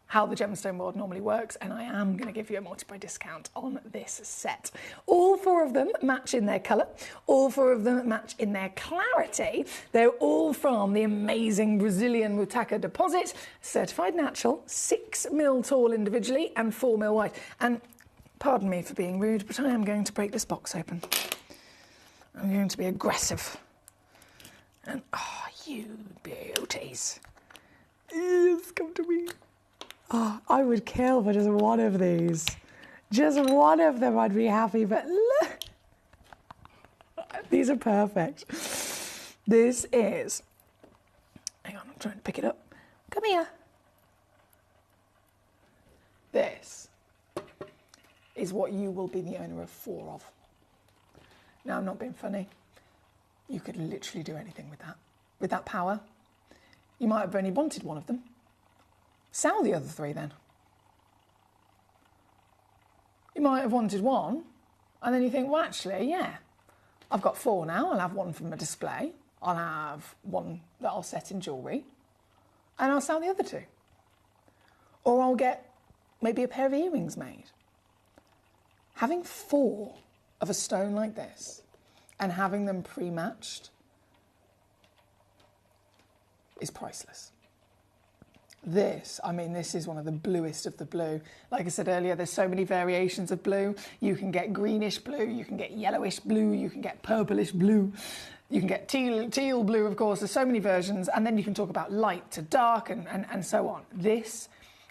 how the gemstone world normally works, and I am going to give you a multi-buy discount on this set. All 4 of them match in their colour, all 4 of them match in their clarity. They're all from the amazing Brazilian Mutaka deposit, certified natural, 6 mil tall individually and 4 mil wide. And pardon me for being rude, but I am going to break this box open. I'm going to be aggressive. And oh, you beauties. Yes, come to me. Oh, I would kill for just one of these. Just one of them I'd be happy, but look. These are perfect. This is... Hang on, I'm trying to pick it up. Come here. This is what you will be the owner of 4 of. Now, I'm not being funny. You could literally do anything with that. With that power, you might have only wanted one of them. Sell the other 3 then. You might have wanted one, and then you think, well, actually, yeah, I've got 4 now. I'll have one from a display. I'll have one that I'll set in jewellery, and I'll sell the other 2. Or I'll get maybe a pair of earrings made. Having 4 of a stone like this and having them pre-matched is priceless. This, I mean, this is one of the bluest of the blue. Like I said earlier, there's so many variations of blue. You can get greenish blue, you can get yellowish blue, you can get purplish blue, you can get teal blue, of course. There's so many versions, and then you can talk about light to dark and so on. This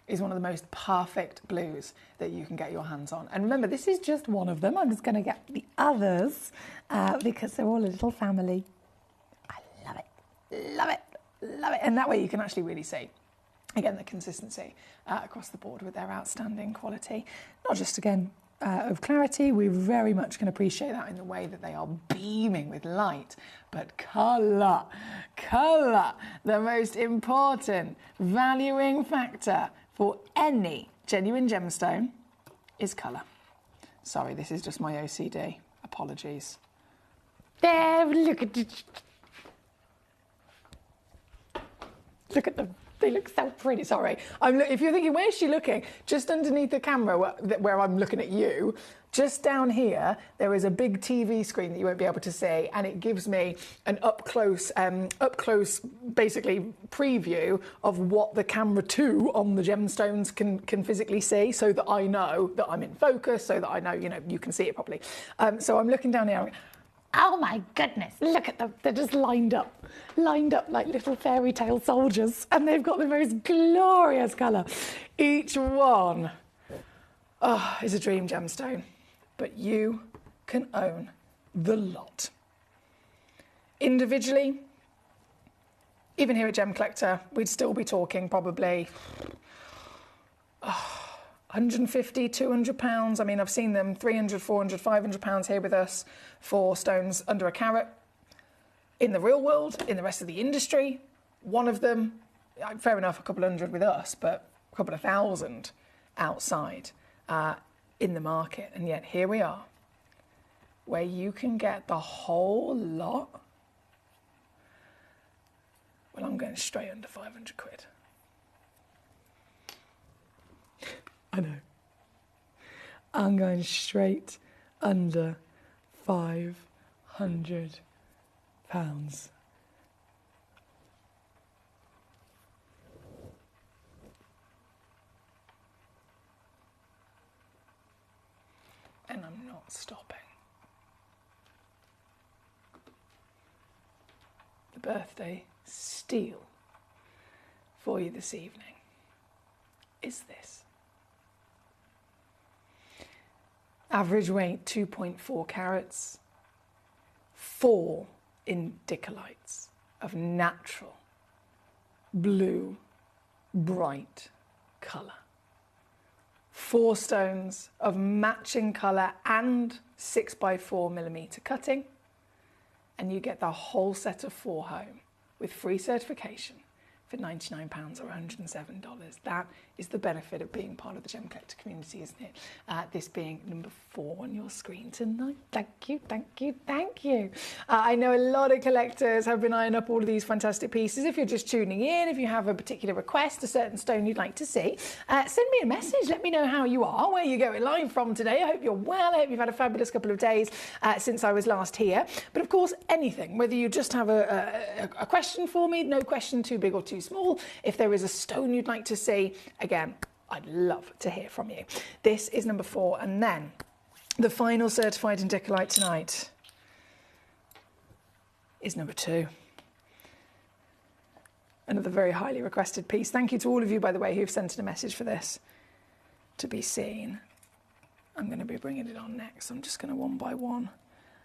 is one of the most perfect blues that you can get your hands on. And remember, this is just one of them. I'm just going to get the others because they're all a little family. I love it, love it, love it. And that way you can actually really see, again, the consistency across the board with their outstanding quality. Not just, again, of clarity, we very much can appreciate that in the way that they are beaming with light, but colour, the most important valuing factor for any genuine gemstone is colour. Sorry, this is just my OCD. Apologies. There, look at it. Look at them. They look so pretty. Sorry. If you're thinking, where's she looking? Just underneath the camera where I'm looking at you, just down here, there is a big TV screen that you won't be able to see, and it gives me an up close, basically preview of what the camera 2 on the gemstones can physically see, so that I know that I'm in focus, so that I know, you can see it properly. So I'm looking down here. Oh my goodness, look at them. They're just lined up like little fairy tale soldiers, and they've got the most glorious colour. Each one is a dream gemstone, but you can own the lot. Individually, even here at Gemcollector, we'd still be talking probably 150, 200 pounds. I mean, I've seen them 300, 400, 500 pounds here with us for stones under a carat. In the real world, in the rest of the industry, one of them, fair enough, a couple hundred with us, but a couple of thousand outside in the market. And yet here we are, where you can get the whole lot. Well, I'm going straight under 500 quid. I know. I'm going straight under £500. And I'm not stopping. The birthday steal for you this evening is this. Average weight 2.4 carats, 4 indicolites of natural blue, bright colour. 4 stones of matching colour and 6x4mm cutting, and you get the whole set of 4 home with free certification for £99 or $107. That is the benefit of being part of the Gemcollector community, isn't it? This being number 4 on your screen tonight. Thank you, thank you, thank you. I know a lot of collectors have been eyeing up all of these fantastic pieces. If you're just tuning in, if you have a particular request, a certain stone you'd like to see, send me a message. Let me know how you are, where you're going live from today. I hope you're well. I hope you've had a fabulous couple of days since I was last here. But of course, anything, whether you just have a question for me, no question too big or too small. If there is a stone you'd like to see, again, I'd love to hear from you. This is number 4, and then the final certified indicolite tonight is number 2. Another very highly requested piece. Thank you to all of you, by the way, who've sent in a message for this to be seen. I'm going to be bringing it on next. I'm just going to one by one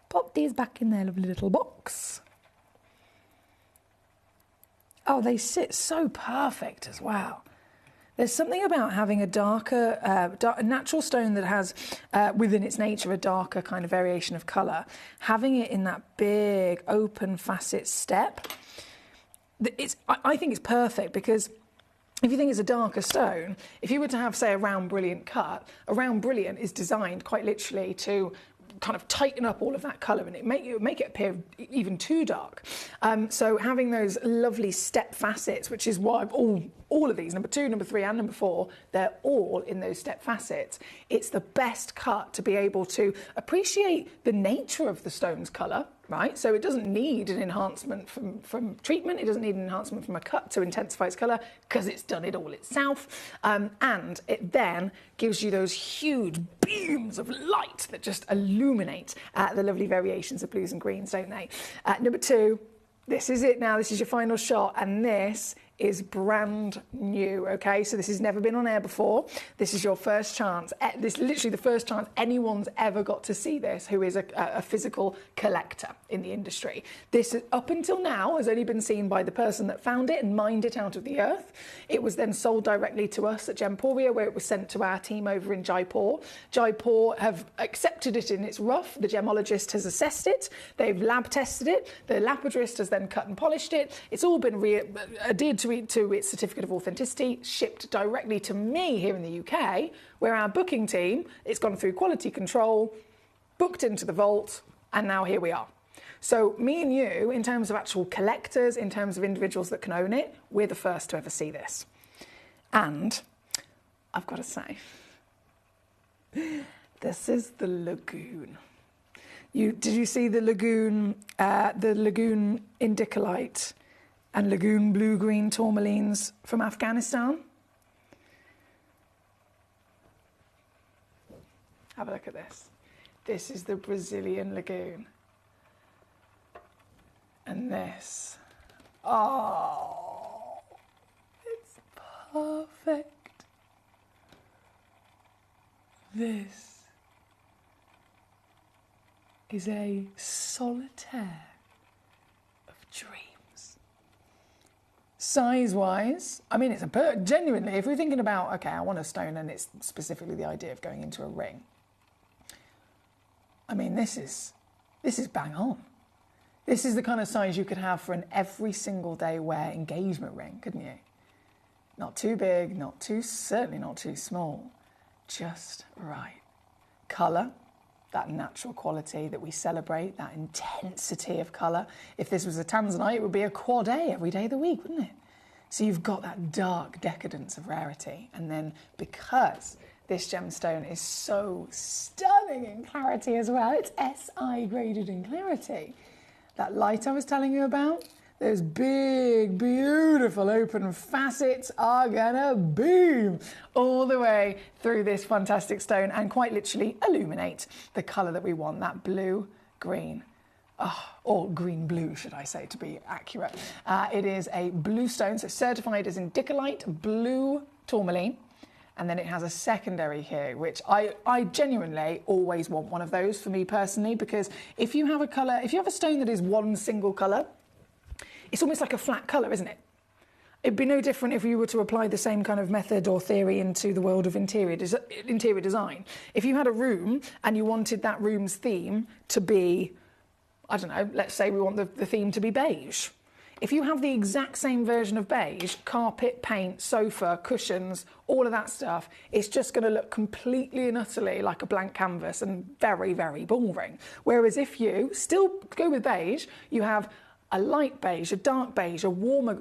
pop these back in their lovely little box. Oh, they sit so perfect as well. There's something about having a darker, a natural stone that has, within its nature, a darker kind of variation of colour. Having it in that big, open facet step, I think it's perfect, because if you think it's a darker stone, if you were to have, say, a round brilliant cut, a round brilliant is designed quite literally to kind of tighten up all of that colour and make it appear even too dark. So having those lovely step facets, which is why all of these, number 2, number 3 and number 4, they're all in those step facets. It's the best cut to be able to appreciate the nature of the stone's colour, right? So it doesn't need an enhancement from treatment, it doesn't need an enhancement from a cut to intensify its colour, because it's done it all itself. And it then gives you those huge beams of light that just illuminate the lovely variations of blues and greens, don't they? Number 2, this is it now, this is your final shot, and this is brand new, okay? So this has never been on air before. This is your first chance. This is literally the first chance anyone's ever got to see this who is a physical collector in the industry. This, up until now, has only been seen by the person that found it and mined it out of the earth. It was then sold directly to us at Gemporia, where it was sent to our team over in Jaipur. Jaipur have accepted it in its rough. The gemologist has assessed it. They've lab tested it. The lapidrist has then cut and polished it. It's all been adhered to its certificate of authenticity, shipped directly to me here in the UK, where our booking team, it's gone through quality control, booked into the vault, and now here we are. So me and you, in terms of actual collectors, in terms of individuals that can own it, we're the first to ever see this. And I've got to say, this is the lagoon. Did you see the lagoon indicolite and lagoon blue-green tourmalines from Afghanistan? Have a look at this. This is the Brazilian lagoon. And this, oh, it's perfect. This is a solitaire of dreams. Size-wise, I mean, it's genuinely, if we're thinking about, okay, I want a stone and it's specifically the idea of going into a ring. I mean, this is bang on. This is the kind of size you could have for an every single day wear engagement ring, couldn't you? Not too big, certainly not too small, just right. Colour, that natural quality that we celebrate, that intensity of colour. If this was a tanzanite, it would be a quad A every day of the week, wouldn't it? So you've got that dark decadence of rarity. And then because this gemstone is so stunning in clarity as well, it's SI graded in clarity. That light I was telling you about, those big, beautiful open facets are gonna beam all the way through this fantastic stone and quite literally illuminate the colour that we want, that blue-green. Or green-blue, should I say, to be accurate. It is a blue stone, so certified as indicolite, blue tourmaline. And then it has a secondary here, which I genuinely always want one of those for me personally, because if you have a colour, if you have a stone that is one single colour, it's almost like a flat colour, isn't it? It'd be no different if you were to apply the same kind of method or theory into the world of interior design. If you had a room and you wanted that room's theme to be, I don't know, let's say we want the theme to be beige. If you have the exact same version of beige, carpet, paint, sofa, cushions, all of that stuff, it's just going to look completely and utterly like a blank canvas and very, very boring. Whereas if you still go with beige, you have a light beige, a dark beige, a warmer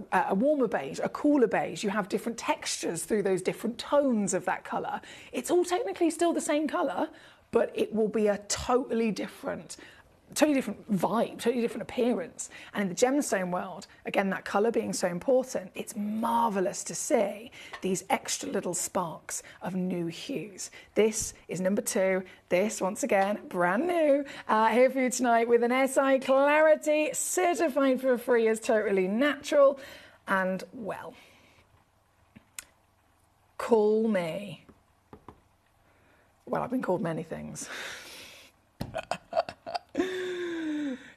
beige, a cooler beige. You have different textures through those different tones of that colour. It's all technically still the same colour, but it will be a totally different vibe, totally different appearance. And in the gemstone world, again, that colour being so important, it's marvellous to see these extra little sparks of new hues. This is number 2. This, once again, brand new, here for you tonight with an SI Clarity, certified for free as totally natural. And, well, call me. Well, I've been called many things.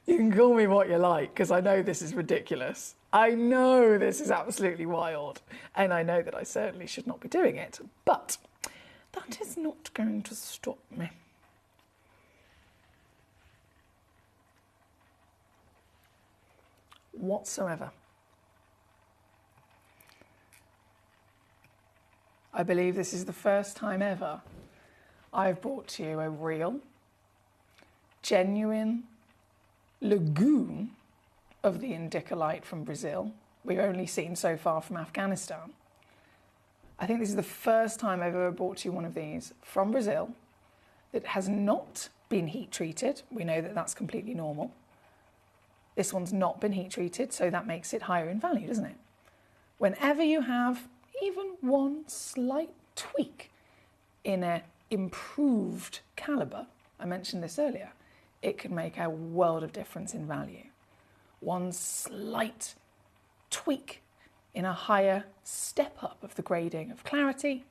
You can call me what you like, because I know this is ridiculous. I know this is absolutely wild, and I know that I certainly should not be doing it, but that is not going to stop me. Whatsoever. I believe this is the first time ever I've brought to you a real, genuine lagoon of the indicolite from Brazil. We've only seen so far from Afghanistan. I think this is the first time I've ever brought you one of these from Brazil that has not been heat treated. We know that that's completely normal. This one's not been heat treated, so that makes it higher in value, doesn't it? Whenever you have even one slight tweak in an improved calibre, I mentioned this earlier, it can make a world of difference in value. One slight tweak in a higher step up of the grading of clarity,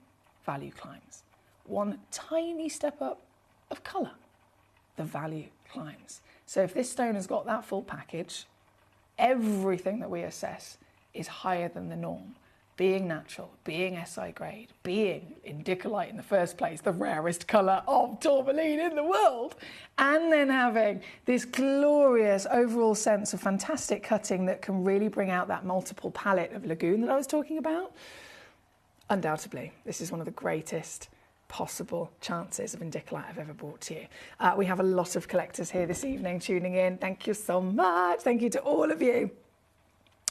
value climbs. One tiny step up of colour, the value climbs. So if this stone has got that full package, everything that we assess is higher than the norm. Being natural, being SI grade, being indicolite in the first place, the rarest colour of tourmaline in the world, and then having this glorious overall sense of fantastic cutting that can really bring out that multiple palette of lagoon that I was talking about. Undoubtedly, this is one of the greatest possible chances of indicolite I've ever brought to you. We have a lot of collectors here this evening tuning in. Thank you so much. Thank you to all of you.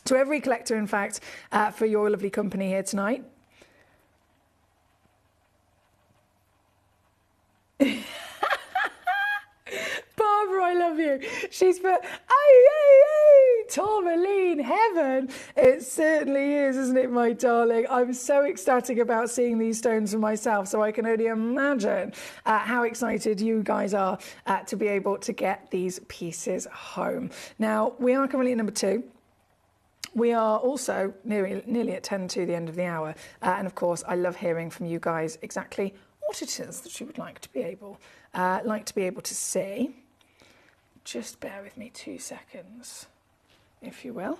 To every collector, in fact, for your lovely company here tonight. Barbara, I love you. She's for, tourmaline heaven. It certainly is, isn't it, my darling? I'm so ecstatic about seeing these stones for myself, so I can only imagine how excited you guys are to be able to get these pieces home. Now, we are currently at number 2. We are also nearly at 10 to the end of the hour. And of course, I love hearing from you guys exactly what it is that you would like to be able to see. Just bear with me 2 seconds, if you will.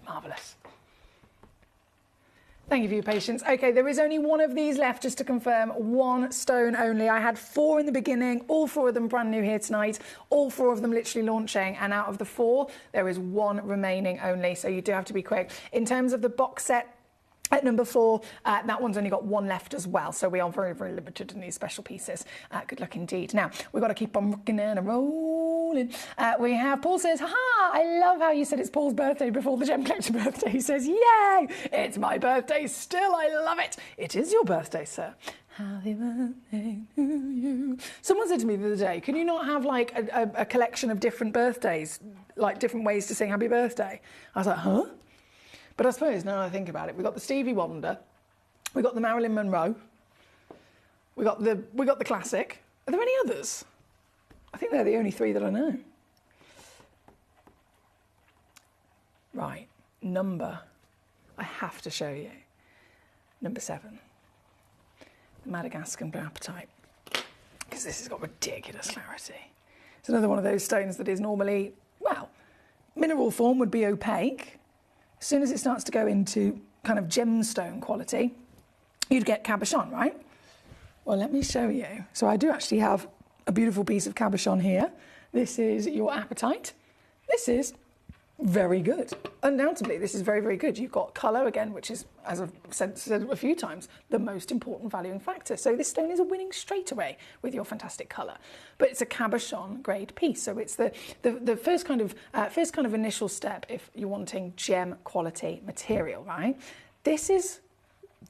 Marvellous. Thank you for your patience. Okay, there is only one of these left, just to confirm, one stone only. I had 4 in the beginning, all 4 of them brand new here tonight, all 4 of them literally launching, and out of the 4, there is 1 remaining only, so you do have to be quick. In terms of the box set, at number 4, that one's only got 1 left as well, so we are very, very limited in these special pieces. Good luck indeed. Now, we've got to keep on rocking and rolling. We have, Paul says, haha, I love how you said it's Paul's birthday before the Gem Collector birthday. He says, yay, it's my birthday still, I love it. It is your birthday, sir. Happy birthday to you. Someone said to me the other day, can you not have like a collection of different birthdays, like different ways to sing happy birthday? I was like, huh? But I suppose, now I think about it, we've got the Stevie Wonder, we've got the Marilyn Monroe, we got the classic. Are there any others? I think they're the only 3 that I know. Right, number, I have to show you. Number 7, the Madagascan Blue Apatite, because this has got ridiculous clarity. It's another one of those stones that is normally, well, mineral form would be opaque. As soon as it starts to go into kind of gemstone quality, you'd get cabochon, right? Well, let me show you. So I do actually have a beautiful piece of cabochon here. This is your apatite. This is very good. Undoubtedly, this is very, very good. You've got colour again, which is, as I've said a few times, the most important valuing factor. So this stone is a winning straight away with your fantastic colour. But it's a cabochon grade piece. So it's the first kind of initial step if you're wanting gem quality material, right? This is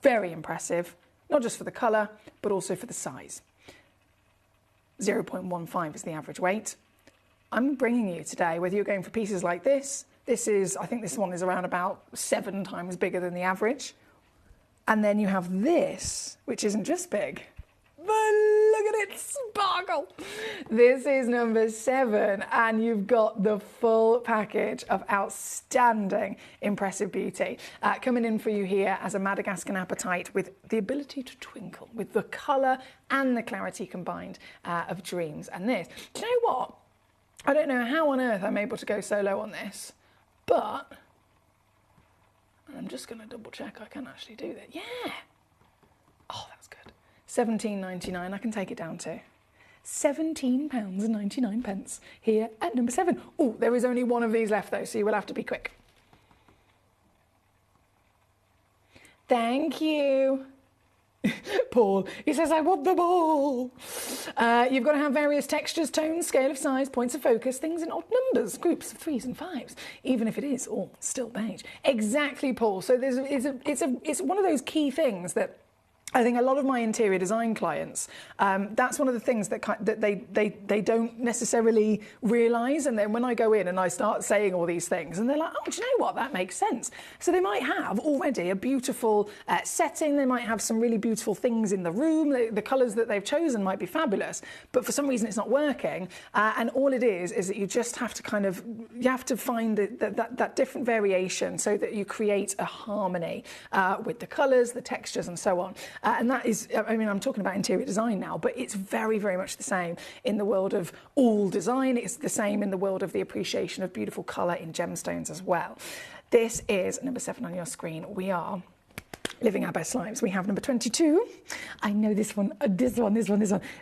very impressive, not just for the colour, but also for the size. 0.15 is the average weight. I'm bringing you today, whether you're going for pieces like this, I think this one is around about 7 times bigger than the average. And then you have this, which isn't just big, but look at it sparkle. This is number 7, and you've got the full package of outstanding, impressive beauty. Coming in for you here as a Madagascan apatite with the ability to twinkle, with the colour and the clarity combined of dreams. And this, do you know what? I don't know how on earth I'm able to go so low on this, but I'm just going to double check I can actually do that. Yeah. Oh, that's good. £17.99, I can take it down to. £17.99 here at number 7. Oh, there is only one of these left though, so you will have to be quick. Thank you. Paul, he says, I want them all. You've got to have various textures, tones, scale of size, points of focus, things in odd numbers, groups of 3s and 5s, even if it is all still beige. Exactly, Paul. So it's one of those key things that I think a lot of my interior design clients, that's one of the things that they don't necessarily realise. And then when I go in and I start saying all these things, and they're like, oh, do you know what? That makes sense. So they might have already a beautiful setting. They might have some really beautiful things in the room. The colours that they've chosen might be fabulous, but for some reason it's not working. And all it is that you just have to you have to find that different variation so that you create a harmony with the colours, the textures, and so on. And that is, I mean, I'm talking about interior design now, but it's very, very much the same in the world of all design. It's the same in the world of the appreciation of beautiful colour in gemstones as well. This is number 7 on your screen. We are living our best lives. We have number 22. I know this one.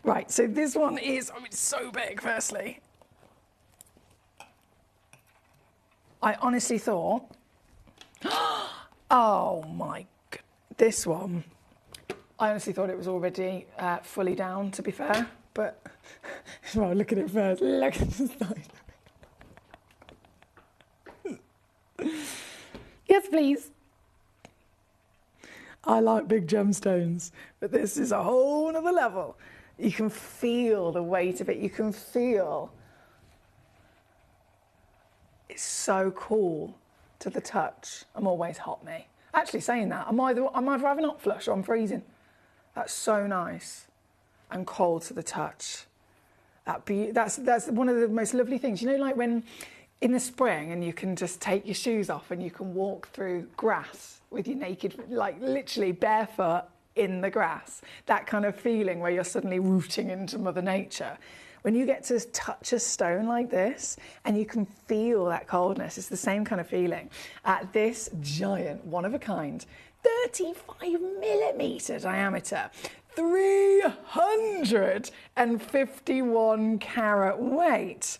Right, so this one is, I mean, so big, firstly. I honestly thought, oh my God, this one. I honestly thought it was already fully down, to be fair, but well, look at it first. Look at the side. Yes, please. I like big gemstones, but this is a whole nother level. You can feel the weight of it. You can feel it's so cool to the touch. I'm always hot, me. Actually, saying that, I'm either having hot flush or I'm freezing. That's so nice and cold to the touch. That's one of the most lovely things. You know, like when in the spring and you can just take your shoes off and you can walk through grass with your naked, like literally barefoot in the grass. That kind of feeling where you're suddenly rooting into Mother Nature. When you get to touch a stone like this and you can feel that coldness, it's the same kind of feeling. This giant, one of a kind, 35mm diameter, 351 carat weight,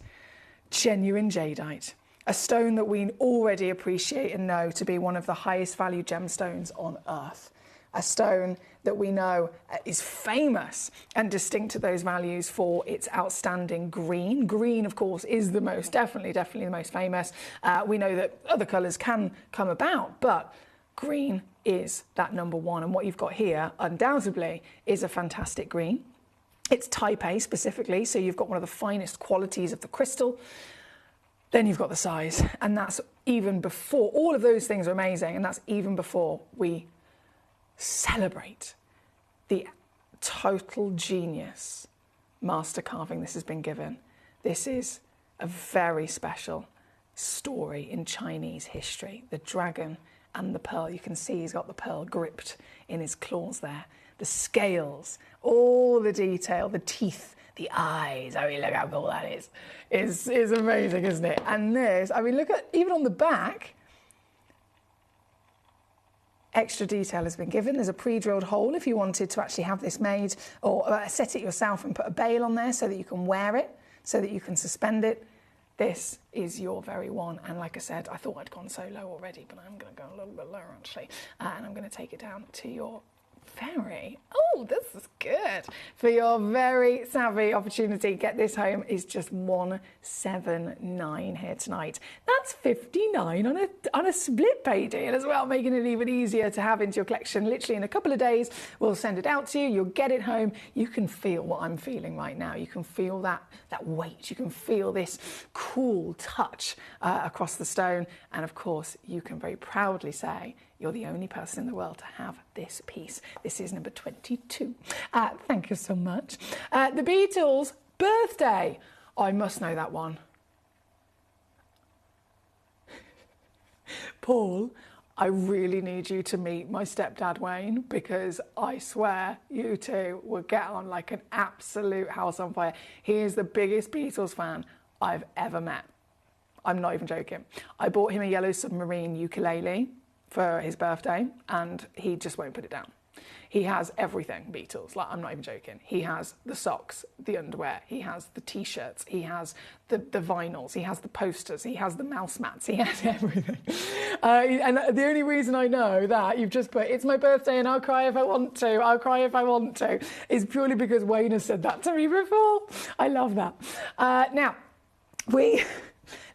genuine jadeite, a stone that we already appreciate and know to be one of the highest value gemstones on earth. A stone that we know is famous and distinct to those values for its outstanding green. Green, of course, is the most, definitely the most famous. We know that other colours can come about, but green is that number one. And what you've got here, undoubtedly, is a fantastic green. It's type A specifically, so you've got one of the finest qualities of the crystal. Then you've got the size, and that's even before, all of those things are amazing, and that's even before we celebrate the total genius master carving this has been given. This is a very special story in Chinese history. The dragon and the pearl, you can see he's got the pearl gripped in his claws there. The scales, all the detail, the teeth, the eyes. I mean, look how cool that is. It's amazing, isn't it? And this, I mean, look at, even on the back, extra detail has been given. There's a pre-drilled hole if you wanted to actually have this made, or set it yourself and put a bail on there so that you can wear it, so that you can suspend it. This is your very one. And like I said, I thought I'd gone so low already, but I'm going to go a little bit lower actually. And I'm going to take it down to your very, oh, this is good. For your very savvy opportunity, get this home is just 179 here tonight. That's 59 on a split pay deal as well, making it even easier to have into your collection. Literally in a couple of days, we'll send it out to you. You'll get it home. You can feel what I'm feeling right now. You can feel that weight. You can feel this cool touch across the stone. And of course, you can very proudly say, you're the only person in the world to have this piece. This is number 22. Thank you so much. The Beatles' birthday. I must know that one. Paul, I really need you to meet my stepdad Wayne, because I swear you two will get on like an absolute house on fire. He is the biggest Beatles fan I've ever met. I'm not even joking. I bought him a Yellow Submarine ukulele for his birthday and he just won't put it down. He has everything Beatles, like I'm not even joking. He has the socks, the underwear, he has the t-shirts, he has the vinyls, he has the posters, he has the mouse mats, he has everything. And the only reason I know that you've just put, it's my birthday and I'll cry if I want to, I'll cry if I want to, is purely because Wayne has said that to me before. I love that. Now,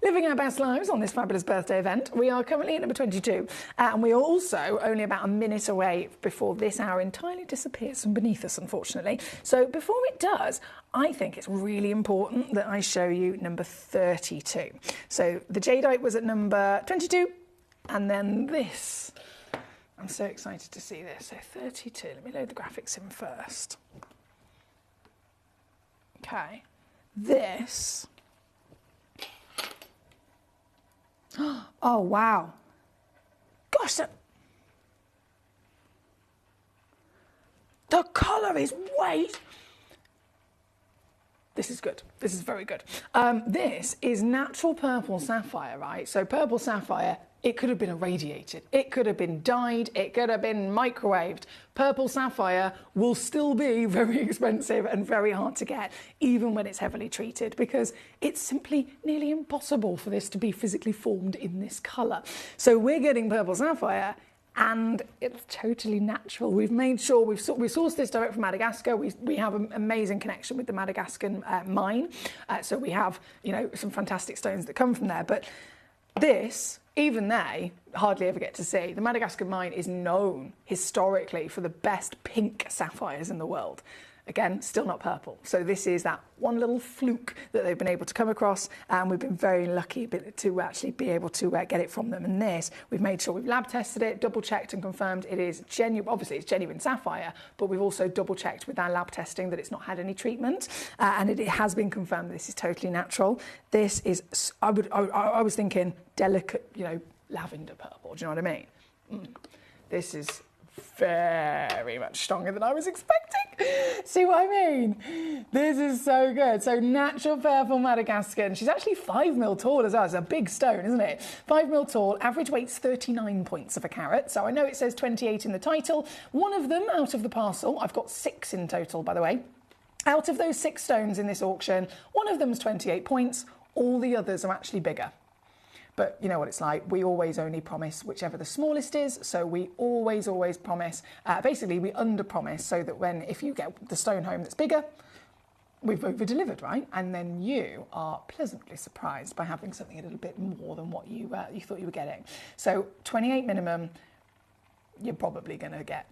living our best lives on this fabulous birthday event. We are currently at number 22, and we are also only about a minute away before this hour entirely disappears from beneath us, unfortunately. So before it does, I think it's really important that I show you number 32. So the jadeite was at number 22, and then this. I'm so excited to see this. So 32, let me load the graphics in first. Okay, this. Oh, wow. Gosh, the colour is This is good. This is very good. This is natural purple sapphire, right? So purple sapphire, it could have been irradiated. It could have been dyed. It could have been microwaved. Purple sapphire will still be very expensive and very hard to get, even when it's heavily treated, because it's simply nearly impossible for this to be physically formed in this colour. So we're getting purple sapphire, and it's totally natural. We've made sure we sourced this direct from Madagascar. We have an amazing connection with the Madagascan mine, so we have, you know, some fantastic stones that come from there. But this, even they hardly ever get to see. The Madagascar mine is known historically for the best pink sapphires in the world. Again, still not purple. So this is that one little fluke that they've been able to come across, and we've been very lucky to actually be able to get it from them. And this, we've made sure we've lab tested it, double checked and confirmed it is genuine. Obviously, it's genuine sapphire, but we've also double checked with our lab testing that it's not had any treatment, and it has been confirmed that this is totally natural. This is, I was thinking delicate, you know, lavender purple. Do you know what I mean? This is very much stronger than I was expecting. See what I mean? This is so good. So natural purple Madagascan. She's actually 5 mil tall as well. It's a big stone, isn't it? 5 mil tall. Average weight's 39 points of a carat. So I know it says 28 in the title. One of them out of the parcel. I've got 6 in total, by the way. Out of those 6 stones in this auction, one of them's 28 points. All the others are actually bigger. But you know what it's like. We always only promise whichever the smallest is. So we always promise. Basically, we under-promise so that if you get the stone home that's bigger, we've over-delivered, right? And then you are pleasantly surprised by having something a little bit more than what you thought you were getting. So 28 minimum, you're probably going to get,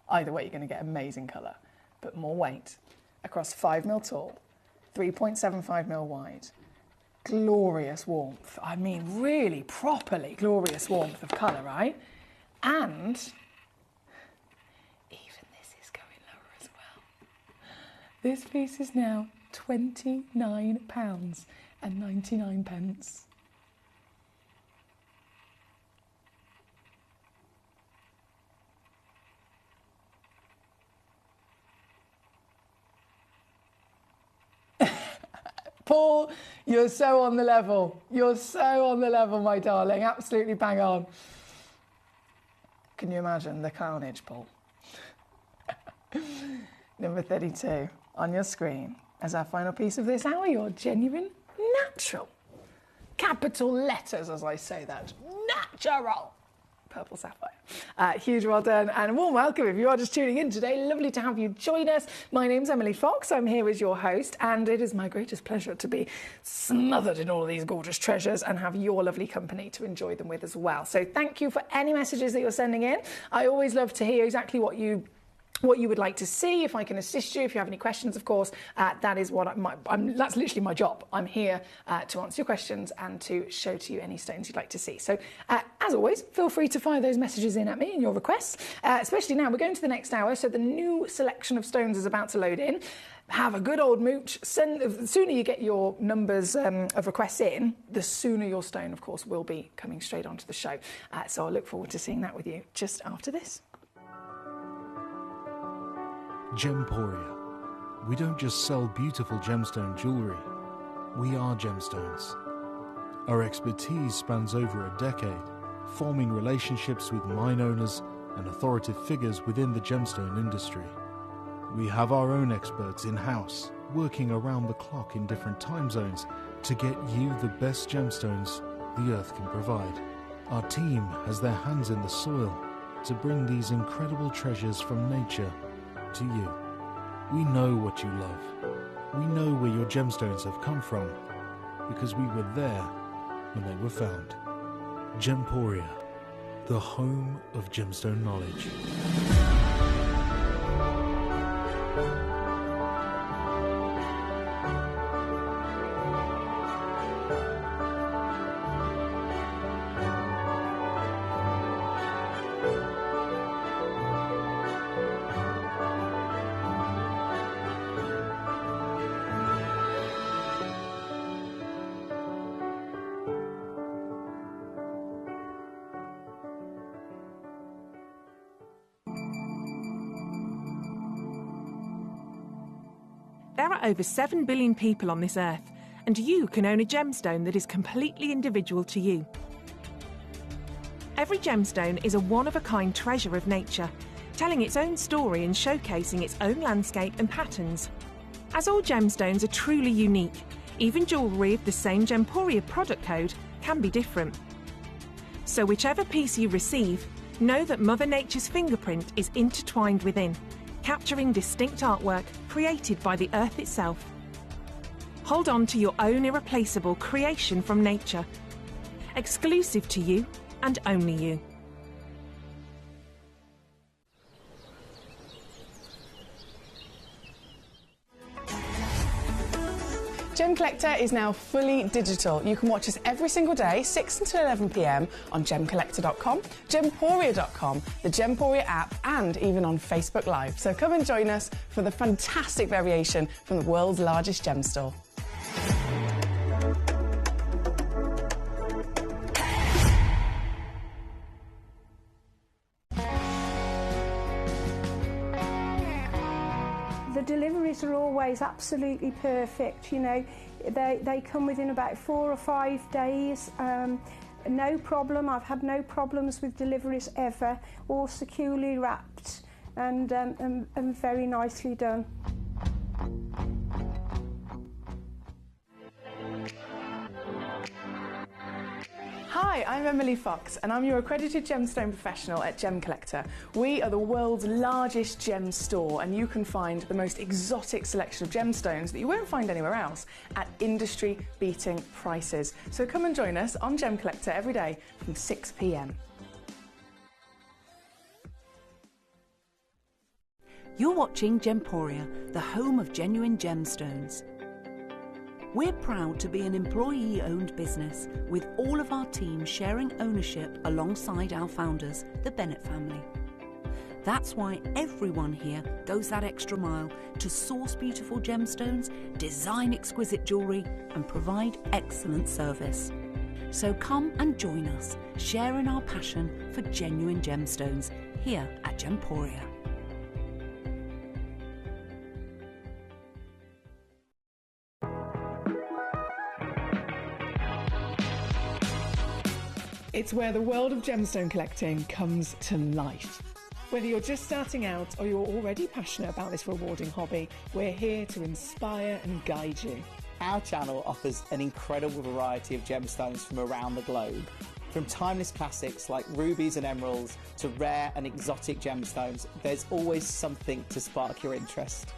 either way, you're going to get amazing colour, but more weight across 5 mil tall, 3.75 mil wide. Glorious warmth. I mean, really properly glorious warmth of colour, right? And even this is going lower as well. This piece is now £29.99. Paul, you're so on the level. You're so on the level, my darling. Absolutely bang on. Can you imagine the carnage, Paul? Number 32 on your screen as our final piece of this hour, your genuine natural. Capital letters as I say that. Natural. Purple sapphire. Huge well done and a warm welcome if you are just tuning in today. Lovely to have you join us. My name's Emily Fox. I'm here as your host, and it is my greatest pleasure to be smothered in all of these gorgeous treasures and have your lovely company to enjoy them with as well. So thank you for any messages that you're sending in. I always love to hear exactly what you would like to see, if I can assist you, if you have any questions, of course. That is what that's literally my job. I'm here to answer your questions and to show to you any stones you'd like to see. So, as always, feel free to fire those messages in at me and your requests, especially now. We're going to the next hour, so the new selection of stones is about to load in. Have a good old mooch. The sooner you get your numbers of requests in, the sooner your stone, of course, will be coming straight onto the show. So I look forward to seeing that with you just after this. Gemporia. We don't just sell beautiful gemstone jewellery, we are gemstones. Our expertise spans over a decade, forming relationships with mine owners and authoritative figures within the gemstone industry. We have our own experts in-house, working around the clock in different time zones to get you the best gemstones the earth can provide. Our team has their hands in the soil to bring these incredible treasures from nature to you. We know what you love. We know where your gemstones have come from because we were there when they were found. Gemporia, the home of gemstone knowledge. There are over 7 billion people on this earth, and you can own a gemstone that is completely individual to you. Every gemstone is a one-of-a-kind treasure of nature, telling its own story and showcasing its own landscape and patterns. As all gemstones are truly unique, even jewellery of the same Gemporia product code can be different. So whichever piece you receive, know that Mother Nature's fingerprint is intertwined within, capturing distinct artwork created by the earth itself. Hold on to your own irreplaceable creation from nature, exclusive to you and only you. Gemcollector is now fully digital. You can watch us every single day, 6 until 11 p.m. on Gemcollector.com, Gemporia.com, the Gemporia app, and even on Facebook Live. So come and join us for the fantastic variation from the world's largest gem store. The deliveries are always absolutely perfect, you know. They come within about 4 or 5 days. No problem. I've had no problems with deliveries ever. All securely wrapped and very nicely done. Hi, I'm Emily Fox and I'm your accredited gemstone professional at Gemcollector. We are the world's largest gem store and you can find the most exotic selection of gemstones that you won't find anywhere else at industry-beating prices. So come and join us on Gemcollector every day from 6 p.m. You're watching Gemporia, the home of genuine gemstones. We're proud to be an employee-owned business with all of our team sharing ownership alongside our founders, the Bennett family. That's why everyone here goes that extra mile to source beautiful gemstones, design exquisite jewellery and provide excellent service. So come and join us, sharing our passion for genuine gemstones here at Gemporia. It's where the world of gemstone collecting comes to life. Whether you're just starting out or you're already passionate about this rewarding hobby, we're here to inspire and guide you. Our channel offers an incredible variety of gemstones from around the globe. From timeless classics like rubies and emeralds to rare and exotic gemstones, there's always something to spark your interest.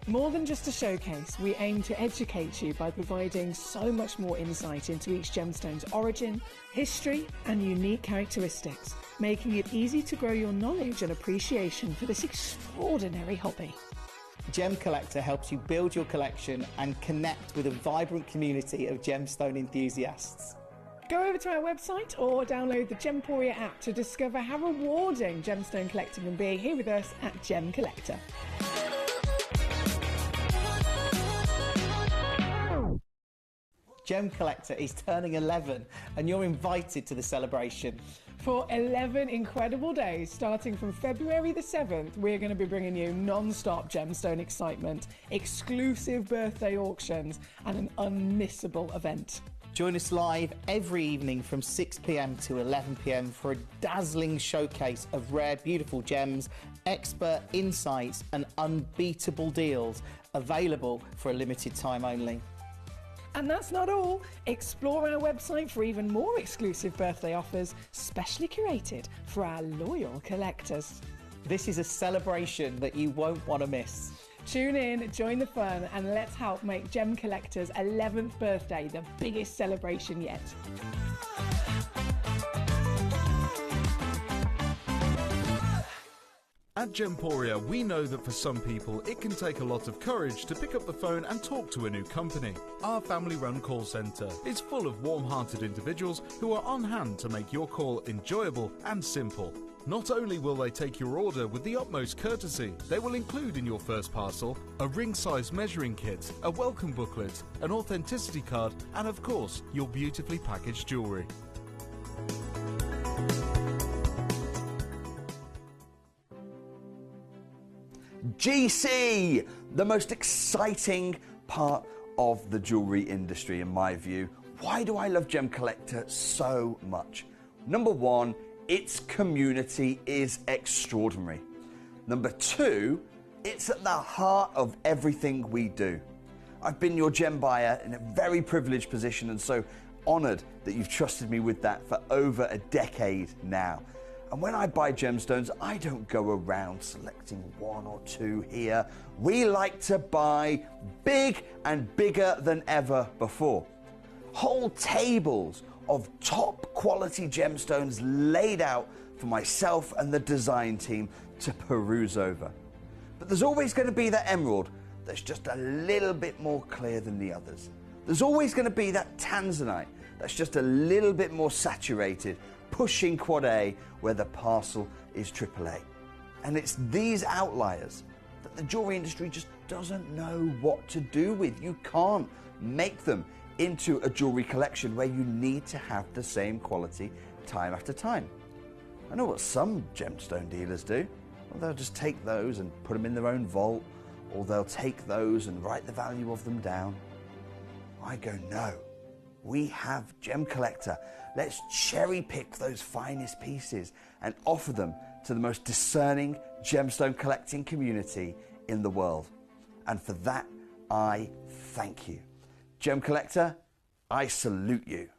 More than just a showcase, we aim to educate you by providing so much more insight into each gemstone's origin, history and unique characteristics, making it easy to grow your knowledge and appreciation for this extraordinary hobby. Gemcollector helps you build your collection and connect with a vibrant community of gemstone enthusiasts. Go over to our website or download the Gemporia app to discover how rewarding gemstone collecting can be here with us at Gemcollector. Gemcollector is turning 11 and you're invited to the celebration. For 11 incredible days, starting from February the 7th, we're going to be bringing you non-stop gemstone excitement, exclusive birthday auctions and an unmissable event. Join us live every evening from 6 p.m. to 11 p.m. for a dazzling showcase of rare, beautiful gems, expert insights and unbeatable deals available for a limited time only. And that's not all. Explore our website for even more exclusive birthday offers, specially curated for our loyal collectors. This is a celebration that you won't want to miss. Tune in, join the fun, and let's help make Gem Collector's 11th birthday the biggest celebration yet. At Gemporia, we know that for some people it can take a lot of courage to pick up the phone and talk to a new company. Our family-run call centre is full of warm-hearted individuals who are on hand to make your call enjoyable and simple. Not only will they take your order with the utmost courtesy, they will include in your first parcel a ring-size measuring kit, a welcome booklet, an authenticity card, and of course, your beautifully packaged jewellery. GC, the most exciting part of the jewellery industry in my view. Why do I love Gem Collector so much? Number one, its community is extraordinary. Number two, it's at the heart of everything we do. I've been your gem buyer in a very privileged position and so honoured that you've trusted me with that for over a decade now. And when I buy gemstones, I don't go around selecting one or two here. We like to buy big and bigger than ever before. Whole tables of top quality gemstones laid out for myself and the design team to peruse over. But there's always going to be that emerald that's just a little bit more clear than the others. There's always going to be that tanzanite that's just a little bit more saturated, pushing quad A where the parcel is AAA. And it's these outliers that the jewelry industry just doesn't know what to do with. You can't make them into a jewelry collection where you need to have the same quality time after time. I know what some gemstone dealers do. Well, they'll just take those and put them in their own vault, or they'll take those and write the value of them down. I go, no, we have Gem Collector. Let's cherry pick those finest pieces and offer them to the most discerning gemstone collecting community in the world. And for that, I thank you. Gem Collector, I salute you.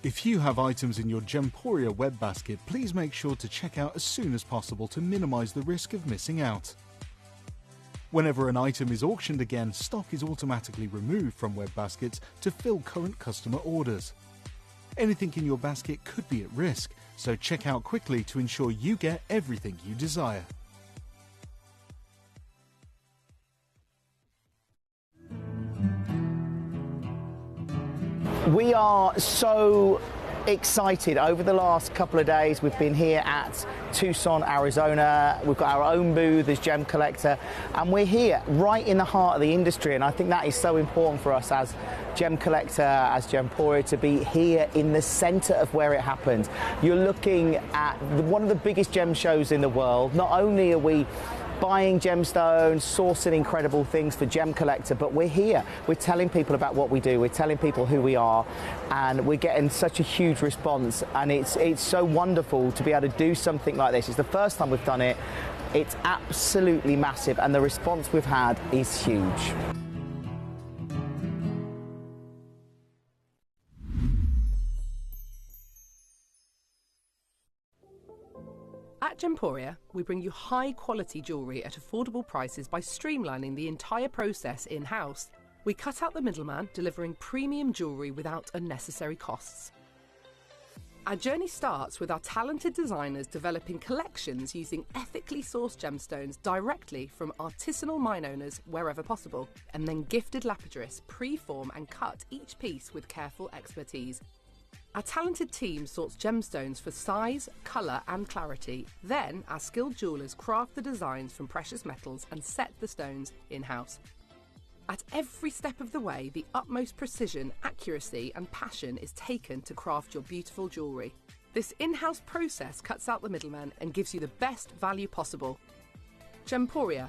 If you have items in your Gemporia web basket, please make sure to check out as soon as possible to minimise the risk of missing out. Whenever an item is auctioned again, stock is automatically removed from web baskets to fill current customer orders. Anything in your basket could be at risk, so check out quickly to ensure you get everything you desire. We are so excited. Over the last couple of days, we've been here at Tucson, Arizona. We've got our own booth as Gem Collector, and we're here right in the heart of the industry. And I think that is so important for us as Gem Collector, as Gemporia, to be here in the center of where it happens. You're looking at one of the biggest gem shows in the world. Not only are we buying gemstones, sourcing incredible things for Gem Collector, but we're here. We're telling people about what we do. We're telling people who we are, and we're getting such a huge response. And it's so wonderful to be able to do something like this. It's the first time we've done it. It's absolutely massive, and the response we've had is huge. At Gemporia, we bring you high-quality jewellery at affordable prices by streamlining the entire process in-house. We cut out the middleman, delivering premium jewellery without unnecessary costs. Our journey starts with our talented designers developing collections using ethically sourced gemstones directly from artisanal mine owners wherever possible, and then gifted lapidarists pre-form and cut each piece with careful expertise. Our talented team sorts gemstones for size, colour and clarity. Then our skilled jewellers craft the designs from precious metals and set the stones in-house. At every step of the way, the utmost precision, accuracy and passion is taken to craft your beautiful jewellery. This in-house process cuts out the middleman and gives you the best value possible. Gemporia.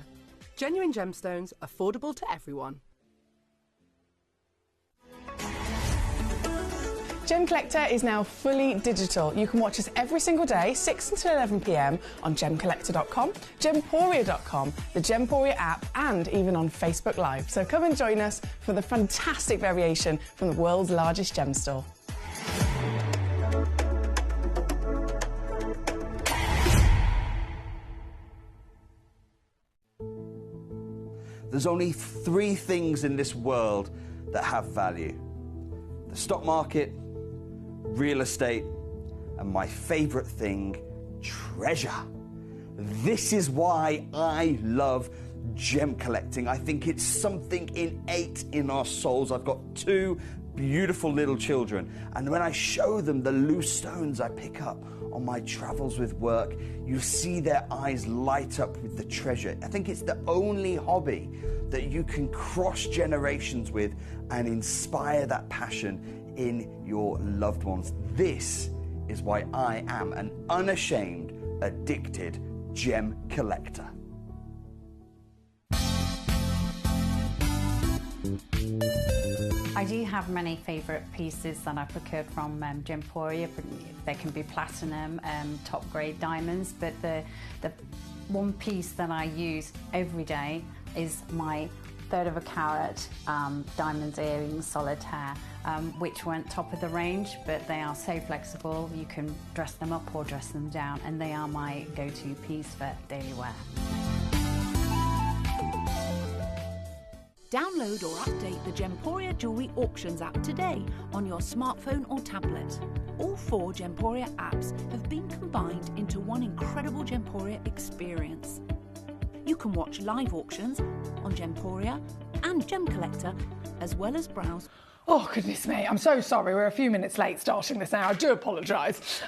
Genuine gemstones, affordable to everyone. Gemcollector is now fully digital. You can watch us every single day, 6 until 11 p.m. on Gemcollector.com, Gemporia.com, the Gemporia app, and even on Facebook Live. So come and join us for the fantastic variation from the world's largest gem store. There's only 3 things in this world that have value: the stock market, real estate, and my favourite thing, treasure. This is why I love gem collecting. I think it's something innate in our souls. I've got 2 beautiful little children, and when I show them the loose stones I pick up on my travels with work, you see their eyes light up with the treasure. I think it's the only hobby that you can cross generations with and inspire that passion in your loved ones. This is why I am an unashamed, addicted gem collector. I do have many favourite pieces that I procured from Gemporia. They can be platinum, top grade diamonds, but the one piece that I use every day is my 1/3 of a carat diamond earrings solitaire, which weren't top of the range, but they are so flexible. You can dress them up or dress them down, and they are my go-to piece for daily wear. Download or update the Gemporia Jewellery Auctions app today on your smartphone or tablet. All 4 Gemporia apps have been combined into one incredible Gemporia experience. You can watch live auctions on Gemporia and Gemcollector, as well as browse. Oh, goodness me, I'm so sorry. We're a few minutes late starting this now. I do apologise.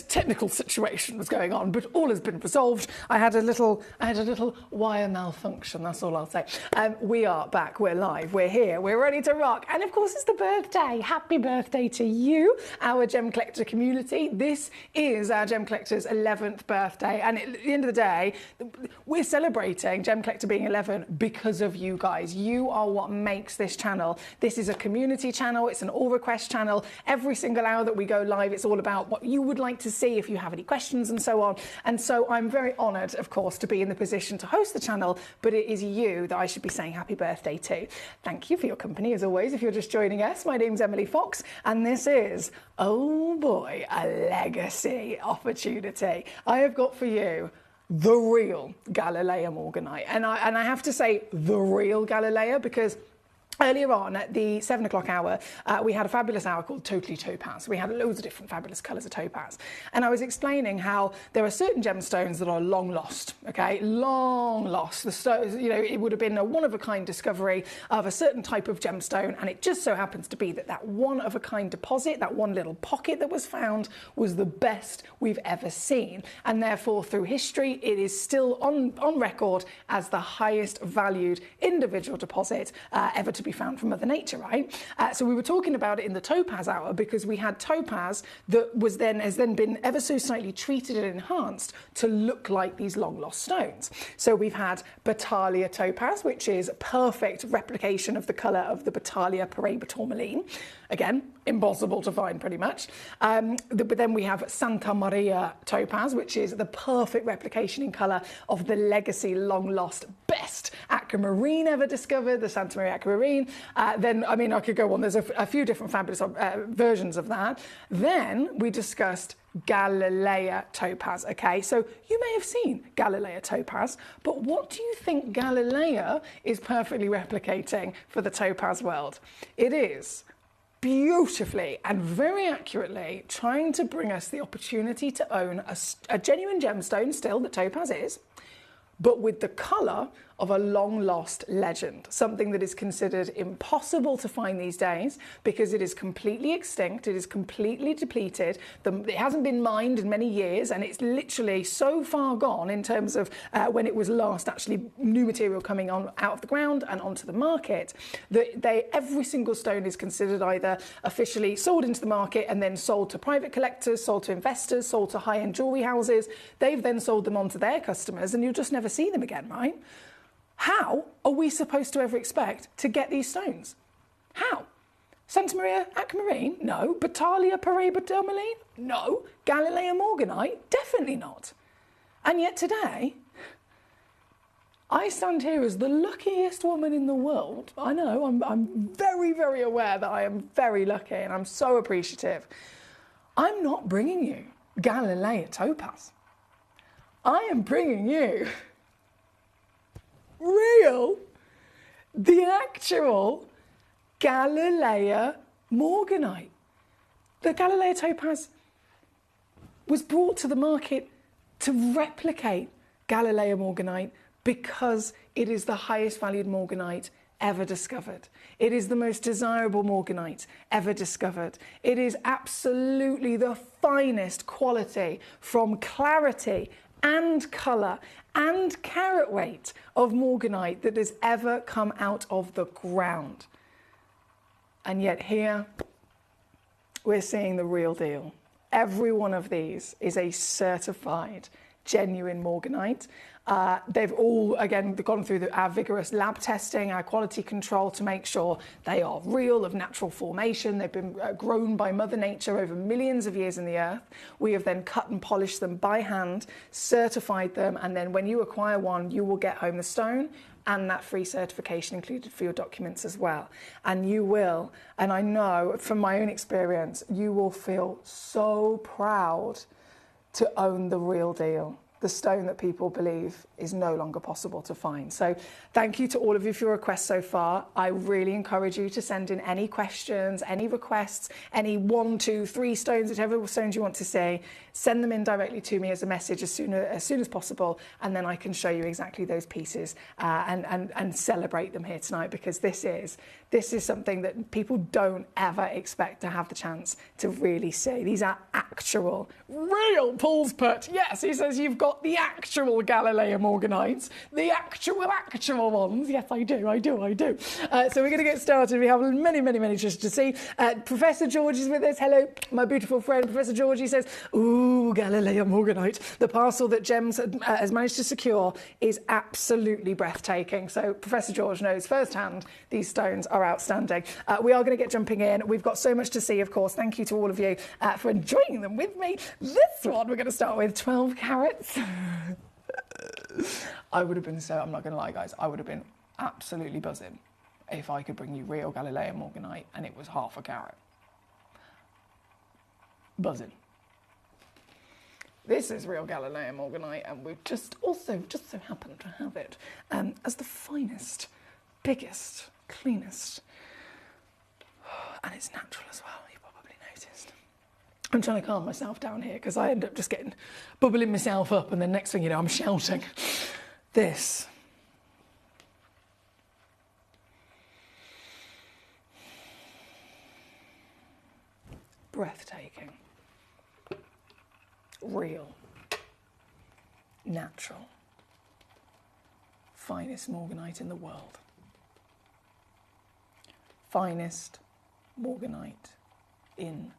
Technical situation was going on, but all has been resolved. I had a little wire malfunction, that's all I'll say. We are back, we're live, we're here, we're ready to rock. And of course, it's the birthday. Happy birthday to you, our Gem Collector community. This is our Gem Collector's 11th birthday. And at the end of the day, we're celebrating Gem Collector being 11 because of you guys. You are what makes this channel. This is a community channel, it's an all request channel. Every single hour that we go live, it's all about what you would like to see, if you have any questions and so on. And so I'm very honoured, of course, to be in the position to host the channel, but it is you that I should be saying happy birthday to. Thank you for your company, as always, if you're just joining us. My name's Emily Fox, and this is, oh boy, a legacy opportunity. I have got for you the real Galilea Morganite. And I have to say the real Galilea because earlier on at the 7 o'clock hour, we had a fabulous hour called Totally Topaz. We had loads of different fabulous colours of topaz. And I was explaining how there are certain gemstones that are long lost, okay? Long lost. The stones, you know, it would have been a one-of-a-kind discovery of a certain type of gemstone, and it just so happens to be that that one-of-a-kind deposit, that one little pocket that was found, was the best we've ever seen. And therefore, through history, it is still on record as the highest valued individual deposit ever to be found from Mother Nature, right? So we were talking about it in the topaz hour because we had topaz that has then been ever so slightly treated and enhanced to look like these long lost stones. So we've had Battalia topaz, which is a perfect replication of the colour of the Battalia paraiba tourmaline. Again, impossible to find pretty much. But then we have Santa Maria topaz, which is the perfect replication in colour of the legacy long-lost best aquamarine ever discovered, the Santa Maria aquamarine. Then, I mean, I could go on. There's a few different fabulous versions of that. Then we discussed Galilea topaz. Okay, so you may have seen Galilea topaz, but what do you think Galilea is perfectly replicating for the topaz world? It is beautifully and very accurately trying to bring us the opportunity to own a genuine gemstone still, that topaz is, but with the colour of a long-lost legend, something that is considered impossible to find these days because it is completely extinct, it is completely depleted, it hasn't been mined in many years, and it's literally so far gone in terms of when it was last actually new material coming on out of the ground and onto the market, that every single stone is considered either officially sold into the market and then sold to private collectors, sold to investors, sold to high-end jewellery houses. They've then sold them on to their customers, and you'll just never see them again, right? How are we supposed to ever expect to get these stones? How? Santa Maria aquamarine? No. Battalia Paraiba tourmaline? No. Galilea morganite? Definitely not. And yet today, I stand here as the luckiest woman in the world. I know, I'm very, very aware that I am very lucky, and I'm so appreciative. I'm not bringing you Galilea topaz. I am bringing you the actual Galilea morganite. The Galilea topaz was brought to the market to replicate Galilea morganite because it is the highest valued morganite ever discovered. It is the most desirable morganite ever discovered. It is absolutely the finest quality from clarity and colour and carat weight of morganite that has ever come out of the ground. And yet here we're seeing the real deal. Every one of these is a certified genuine morganite. They've all, again, gone through our vigorous lab testing, our quality control to make sure they are real, of natural formation. They've been grown by Mother Nature over millions of years in the earth. We have then cut and polished them by hand, certified them, and then when you acquire one, you will get home the stone and that free certification included for your documents as well. And you will, and I know from my own experience, you will feel so proud to own the real deal, the stone that people believe is no longer possible to find. So thank you to all of you for your requests so far. I really encourage you to send in any questions, any requests, any 1, 2, 3 stones, whichever stones you want to see. Send them in directly to me as a message as soon as possible, and then I can show you exactly those pieces and celebrate them here tonight, because this is something that people don't ever expect to have the chance to really see. These are actual, real, Paul's put. Yes, he says you've got the actual Galilea morganites, the actual ones. Yes, I do. So we're going to get started. We have many just to see. Professor George is with us. Hello, my beautiful friend. Professor George, he says, ooh, Galilea morganite. The parcel that Gems has managed to secure is absolutely breathtaking. So Professor George knows firsthand these stones are outstanding. We are going to get jumping in. We've got so much to see, of course. Thank you to all of you for enjoying them with me. This one we're going to start with 12 carats. I would have been I'm not going to lie, guys, I would have been absolutely buzzing if I could bring you real Galilea morganite and it was half a carat. Buzzing. This is real Galilea morganite, and we've just so happened to have it as the finest, biggest, cleanest, and it's natural as well, you probably noticed. I'm trying to calm myself down here because I end up just bubbling myself up, and then next thing you know, I'm shouting. This breathtaking, real, natural, finest morganite in the world. Finest morganite in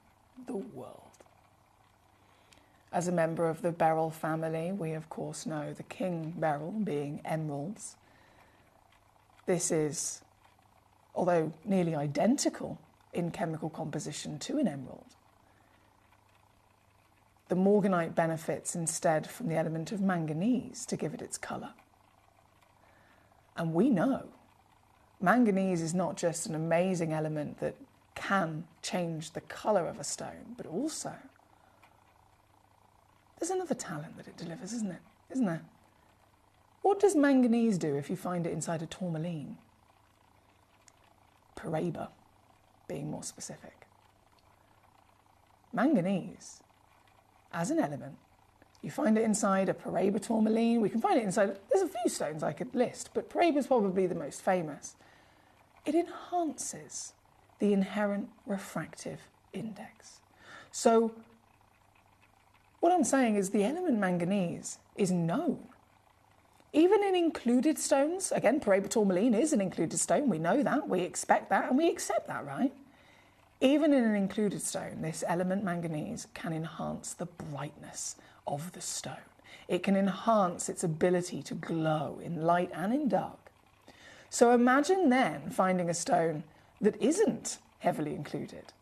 the world. As a member of the beryl family, we of course know the king beryl being emeralds. This is, although nearly identical in chemical composition to an emerald. The morganite benefits instead from the element of manganese to give it its colour. And we know manganese is not just an amazing element that can change the colour of a stone, but also there's another talent that it delivers, isn't there? What does manganese do if you find it inside a tourmaline? Paraiba, being more specific. Manganese, as an element, you find it inside a Paraiba tourmaline. We can find it inside, there's a few stones I could list, but Paraiba is probably the most famous. It enhances the inherent refractive index. So what I'm saying is the element manganese is known. Even in included stones, again, Paraiba tourmaline is an included stone, we know that, we expect that, and we accept that, right? Even in an included stone, this element manganese can enhance the brightness of the stone. It can enhance its ability to glow in light and in dark. So imagine then finding a stone that isn't heavily included.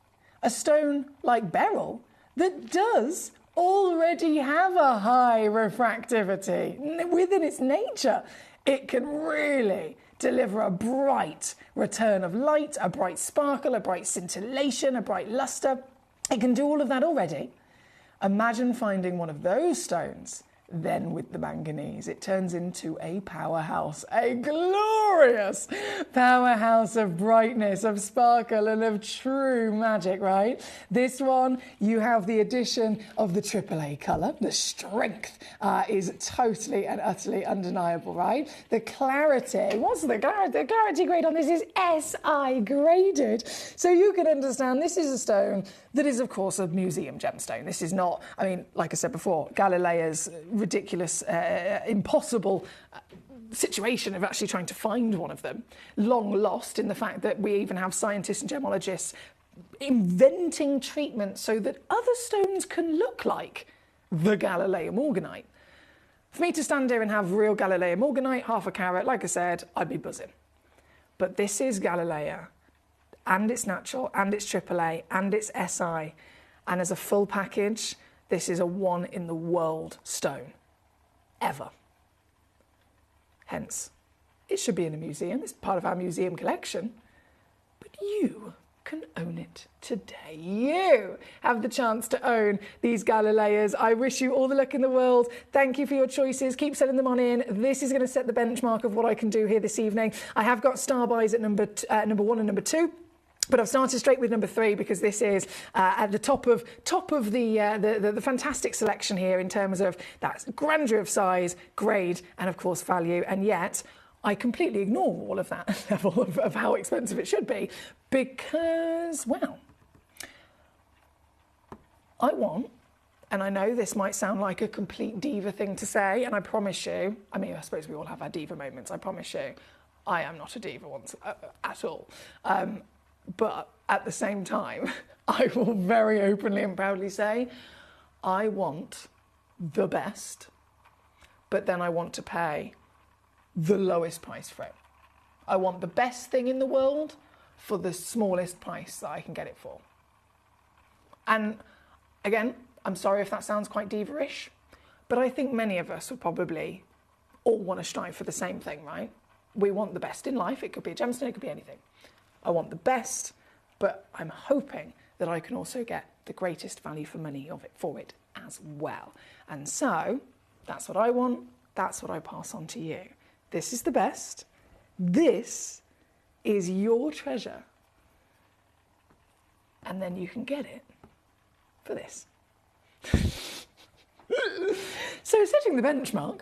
A stone like beryl that does already have a high refractivity within its nature. It can really deliver a bright return of light, a bright sparkle, a bright scintillation, a bright luster. It can do all of that already. Imagine finding one of those stones, then with the manganese. It turns into a powerhouse, a glorious powerhouse of brightness, of sparkle, and of true magic, right? This one, you have the addition of the AAA colour. The strength is totally and utterly undeniable, right? The clarity, what's the clarity? The clarity grade on this is SI graded. So you can understand this is a stone that is, of course, a museum gemstone. This is not, I mean, like I said before, Galilea's ridiculous, impossible situation of actually trying to find one of them, long lost in the fact that we even have scientists and gemologists inventing treatments so that other stones can look like the Galilea morganite. For me to stand here and have real Galilea morganite, half a carat, like I said, I'd be buzzing. But this is Galilea, and it's natural, and it's AAA, and it's SI. And as a full package, this is a one-in-the-world stone, ever. Hence, it should be in a museum. It's part of our museum collection. But you can own it today. You have the chance to own these Galileas. I wish you all the luck in the world. Thank you for your choices. Keep sending them on in. This is going to set the benchmark of what I can do here this evening. I have got star buys at number 1 and number 2. But I've started straight with number 3 because this is at the top of the fantastic selection here in terms of that grandeur of size, grade, and of course value. And yet I completely ignore all of that level of how expensive it should be because, well, I want, and I know this might sound like a complete diva thing to say, and I promise you, I mean, I suppose we all have our diva moments, I promise you, I am not a diva once at all. But at the same time, I will very openly and proudly say, I want the best, but then I want to pay the lowest price for it. I want the best thing in the world for the smallest price that I can get it for. And again, I'm sorry if that sounds quite diva-ish, but I think many of us would probably all want to strive for the same thing, right? We want the best in life. It could be a gemstone, it could be anything. I want the best, but I'm hoping that I can also get the greatest value for money for it as well. And so that's what I want. That's what I pass on to you. This is the best. This is your treasure. And then you can get it for this. So setting the benchmark,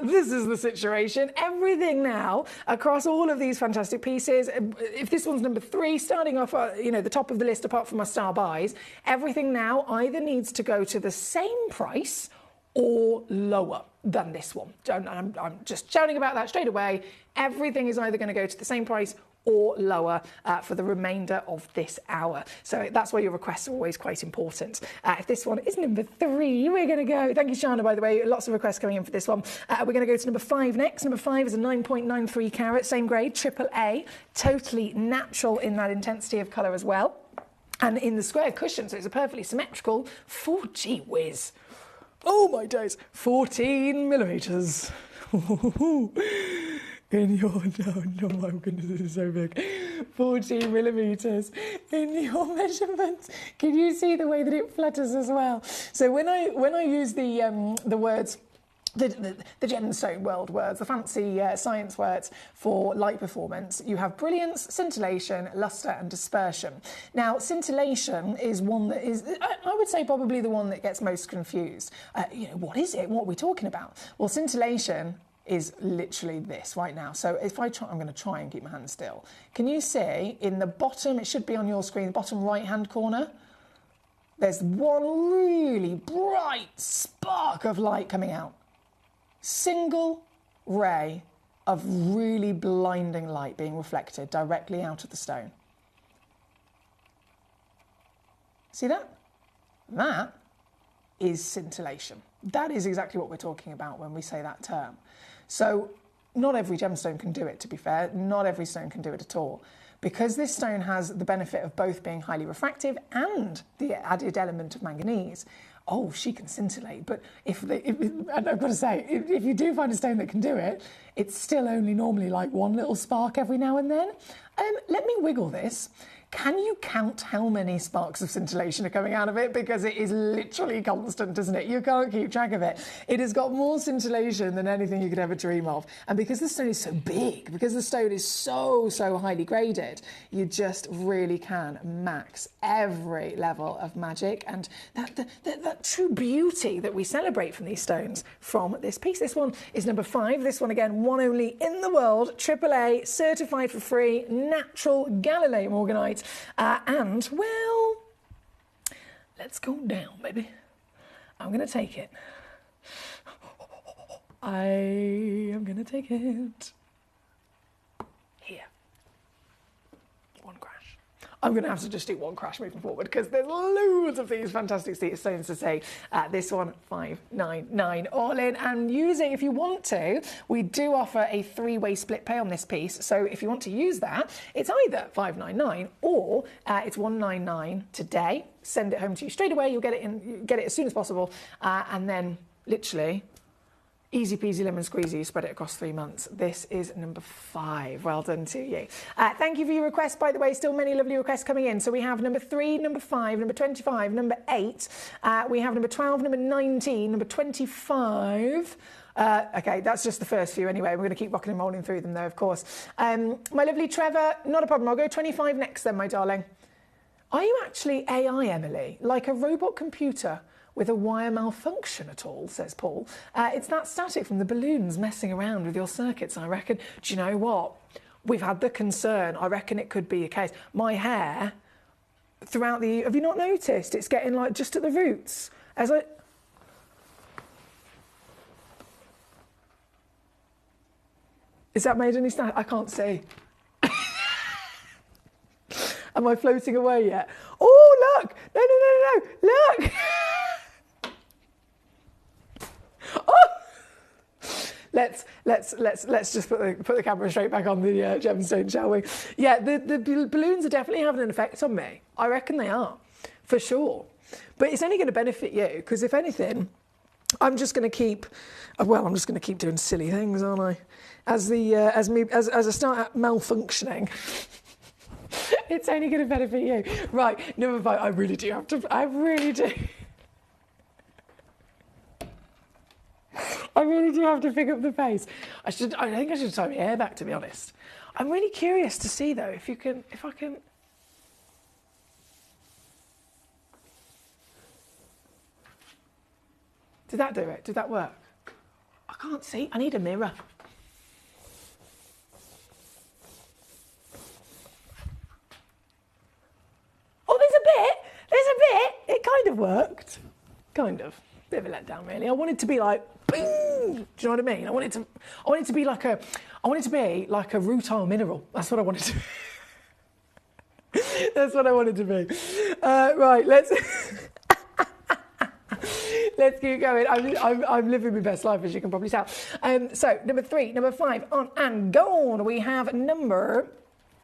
this is the situation. Everything now across all of these fantastic pieces, if this one's number 3, starting off the top of the list apart from my star buys, everything now either needs to go to the same price or lower than this one. I'm just shouting about that straight away. Everything is either going to go to the same price or lower for the remainder of this hour. So that's why your requests are always quite important. If this one is number 3, we're going to go, thank you Shana by the way, lots of requests coming in for this one. We're going to go to number 5 next. Number 5 is a 9.93 carat, same grade, AAA, totally natural in that intensity of colour as well. And in the square cushion, so it's a perfectly symmetrical, gee whiz. Oh my days, 14 millimetres. In your, no, my goodness, this is so big. 14 millimetres in your measurements. Can you see the way that it flutters as well? So when I use the words, the gemstone world words, the fancy science words for light performance, you have brilliance, scintillation, lustre and dispersion. Now, scintillation is one that is, I would say, probably the one that gets most confused. What is it? What are we talking about? Well, scintillation is literally this right now. So if I try, I'm going to try and keep my hand still. Can you see in the bottom, it should be on your screen, the bottom right-hand corner, there's one really bright spark of light coming out. Single ray of really blinding light being reflected directly out of the stone. See that? That is scintillation. That is exactly what we're talking about when we say that term. So not every gemstone can do it, to be fair. Not every stone can do it at all. Because this stone has the benefit of both being highly refractive and the added element of manganese, oh, she can scintillate. But and I've got to say, if you do find a stone that can do it, it's still only normally like one little spark every now and then. Let me wiggle this. Can you count how many sparks of scintillation are coming out of it? Because it is literally constant, isn't it? You can't keep track of it. It has got more scintillation than anything you could ever dream of. And because the stone is so big, because the stone is so highly graded, you just really can max every level of magic and that true beauty that we celebrate from these stones from this piece. This one is number 5. This one, again, one only in the world, AAA, certified for free, natural Galilei morganite. And, well, let's go down, baby. I'm going to take it. I am going to take it. Here. One crash. I'm going to have to just do one crash moving forward because there's loads of these fantastic stones to say. This one, 599 all in, and using, if you want to, we do offer a 3-way split pay on this piece. So if you want to use that, it's either 599 or it's 199 today. Send it home to you straight away. You'll get it as soon as possible, and then literally easy peasy lemon squeezy, you spread it across 3 months. This is number 5. Well done to you. Thank you for your requests, by the way. Still many lovely requests coming in. So we have number 3, number 5, number 25, number 8. We have number 12, number 19, number 25. Okay, that's just the first few anyway. We're going to keep rocking and rolling through them though, of course. My lovely Trevor, not a problem. I'll go 25 next then, my darling. Are you actually AI, Emily? Like a robot computer with a wire malfunction at all, says Paul. It's that static from the balloons messing around with your circuits, I reckon. Do you know what? We've had the concern. I reckon it could be a case. My hair, throughout the... Have you not noticed? It's getting like just at the roots. As I... Is that made any sense? I can't see. Am I floating away yet? Oh, look! No, look! Let's just put the camera straight back on the gemstone, shall we? Yeah, the balloons are definitely having an effect on me. I reckon they are, for sure. But it's only going to benefit you because, if anything, I'm just going to keep. Well, I'm just going to keep doing silly things, aren't I? As I start malfunctioning. It's only going to benefit you. Right, number 5. I really do. I really do have to pick up the pace. I think I should tie my hair back, to be honest. I'm really curious to see though if I can. Did that do it? Did that work? I can't see. I need a mirror. Oh, there's a bit. It kind of worked. Kind of. bit of a letdown, really. I wanted to be like, boom. Do you know what I mean? I wanted to be like a rutile mineral. That's what I wanted to be. That's what I wanted to be. Right, let's keep going. I'm living my best life, as you can probably tell. So number 5 on and gone. We have number.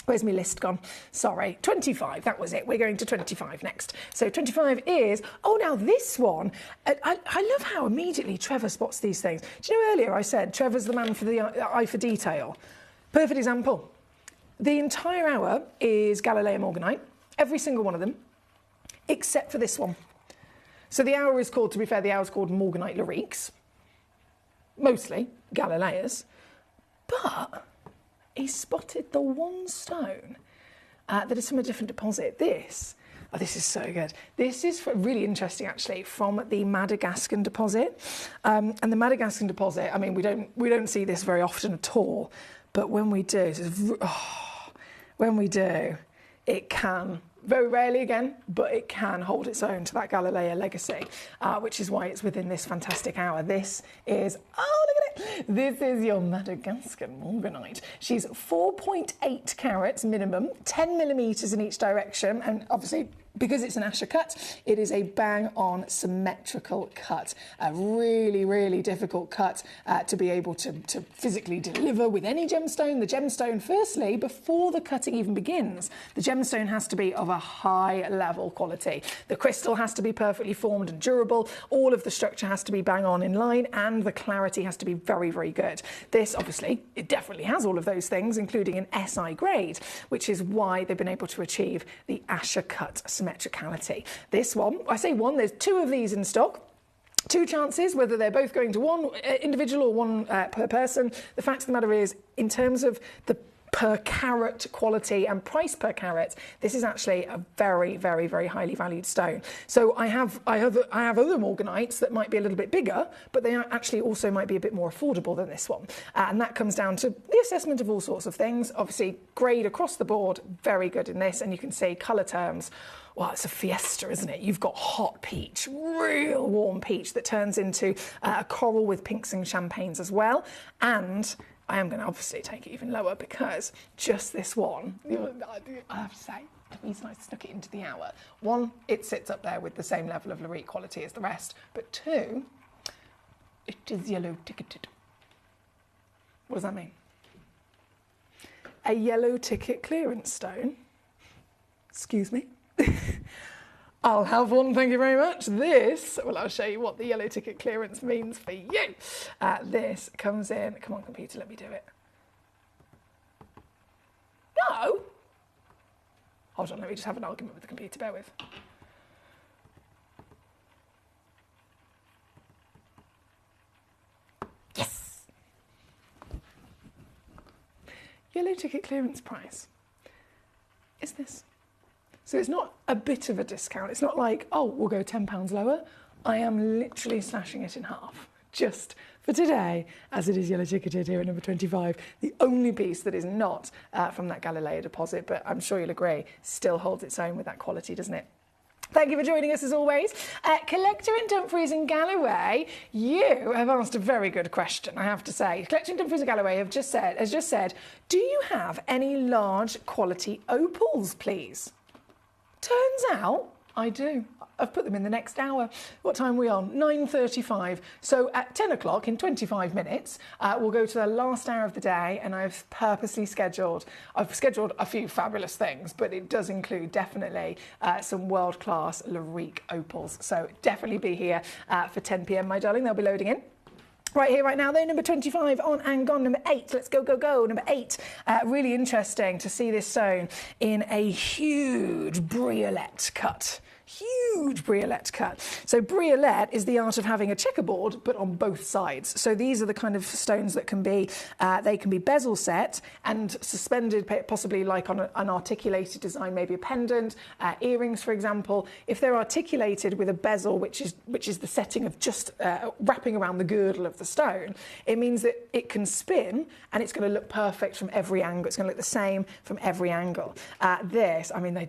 Where's my list gone? Sorry, 25, that was it. We're going to 25 next. So 25 is, now this one, I love how immediately Trevor spots these things. Do you know earlier I said Trevor's the man for the eye for detail? Perfect example. The entire hour is Galileo Morganite, every single one of them, except for this one. So the hour is called, to be fair, the hour is called Morganite Lyriques, mostly Galileas, but he spotted the one stone that is from a different deposit. This is so good. This is really interesting, actually, from the Madagascar deposit. And the Madagascar deposit, I mean, we don't see this very often at all, but when we do, it can, very rarely again, but it can hold its own to that Galileo legacy, which is why it's within this fantastic hour. This is, look at it. This is your Madagascar Morganite. She's 4.8 carats minimum, 10 millimetres in each direction, and obviously, because it's an Asher cut, it is a bang-on symmetrical cut. A really, really difficult cut to be able to physically deliver with any gemstone. The gemstone, firstly, before the cutting even begins, the gemstone has to be of a high level quality. The crystal has to be perfectly formed and durable. All of the structure has to be bang-on in line, and the clarity has to be very, very good. This, obviously, it definitely has all of those things, including an SI grade, which is why they've been able to achieve the Asher cut symmetricality. This one, I say one, there's 2 of these in stock. 2 chances, whether they're both going to one individual or one per person. The fact of the matter is, in terms of the per carat quality and price per carat, this is actually a very, very, very highly valued stone. So I have other Morganites that might be a little bit bigger, but they actually also might be a bit more affordable than this one. And that comes down to the assessment of all sorts of things. Obviously, grade across the board, very good in this, and you can see colour terms. Well, it's a fiesta, isn't it? You've got hot peach, real warm peach that turns into a coral with pinks and champagnes as well. And I am going to obviously take it even lower because just this one, I have to say, the reason I stuck it into the hour, 1, it sits up there with the same level of Lyrique quality as the rest, but 2, it is yellow ticketed. What does that mean? A yellow ticket clearance stone? Excuse me? I'll have one, thank you very much. This, well, I'll show you what the yellow ticket clearance means for you. This comes in, come on computer, let me do it. No! Hold on, let me just have an argument with the computer, bear with. Yes! Yellow ticket clearance price is this. So it's not a bit of a discount. It's not like, oh, we'll go £10 lower. I am literally slashing it in half just for today, as it is yellow ticketed here at number 25. The only piece that is not from that Galileo deposit, but I'm sure you'll agree, still holds its own with that quality, doesn't it? Thank you for joining us as always. Collector in Dumfries and Galloway, you have asked a very good question, I have to say. Collector in Dumfries and Galloway has just said, do you have any large quality opals, please? Turns out I do. I've put them in the next hour. What time are we on? 9:35. So at 10 o'clock, in 25 minutes, we'll go to the last hour of the day, and I've scheduled a few fabulous things, but it does include definitely some world-class Lyrique opals. So definitely be here for 10 p.m, my darling. They'll be loading in. Right here, right now, though, number 25 on and gone. Number 8, let's go, go, go. Number 8, really interesting to see this sewn in a huge briolette cut. Huge briolette cut. So briolette is the art of having a checkerboard, but on both sides. So these are the kind of stones that can be, they can be bezel set and suspended, possibly like on an articulated design, maybe a pendant, earrings, for example. If they're articulated with a bezel, which is the setting of just wrapping around the girdle of the stone, it means that it can spin and it's going to look perfect from every angle. It's going to look the same from every angle. This, I mean, they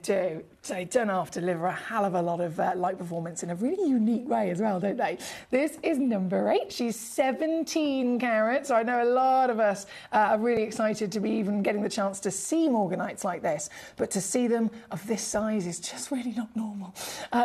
don't half deliver a hell of have a lot of light performance in a really unique way as well, don't they? This is number 8. She's 17 carats. So I know a lot of us are really excited to be even getting the chance to see morganites like this, but to see them of this size is just really not normal.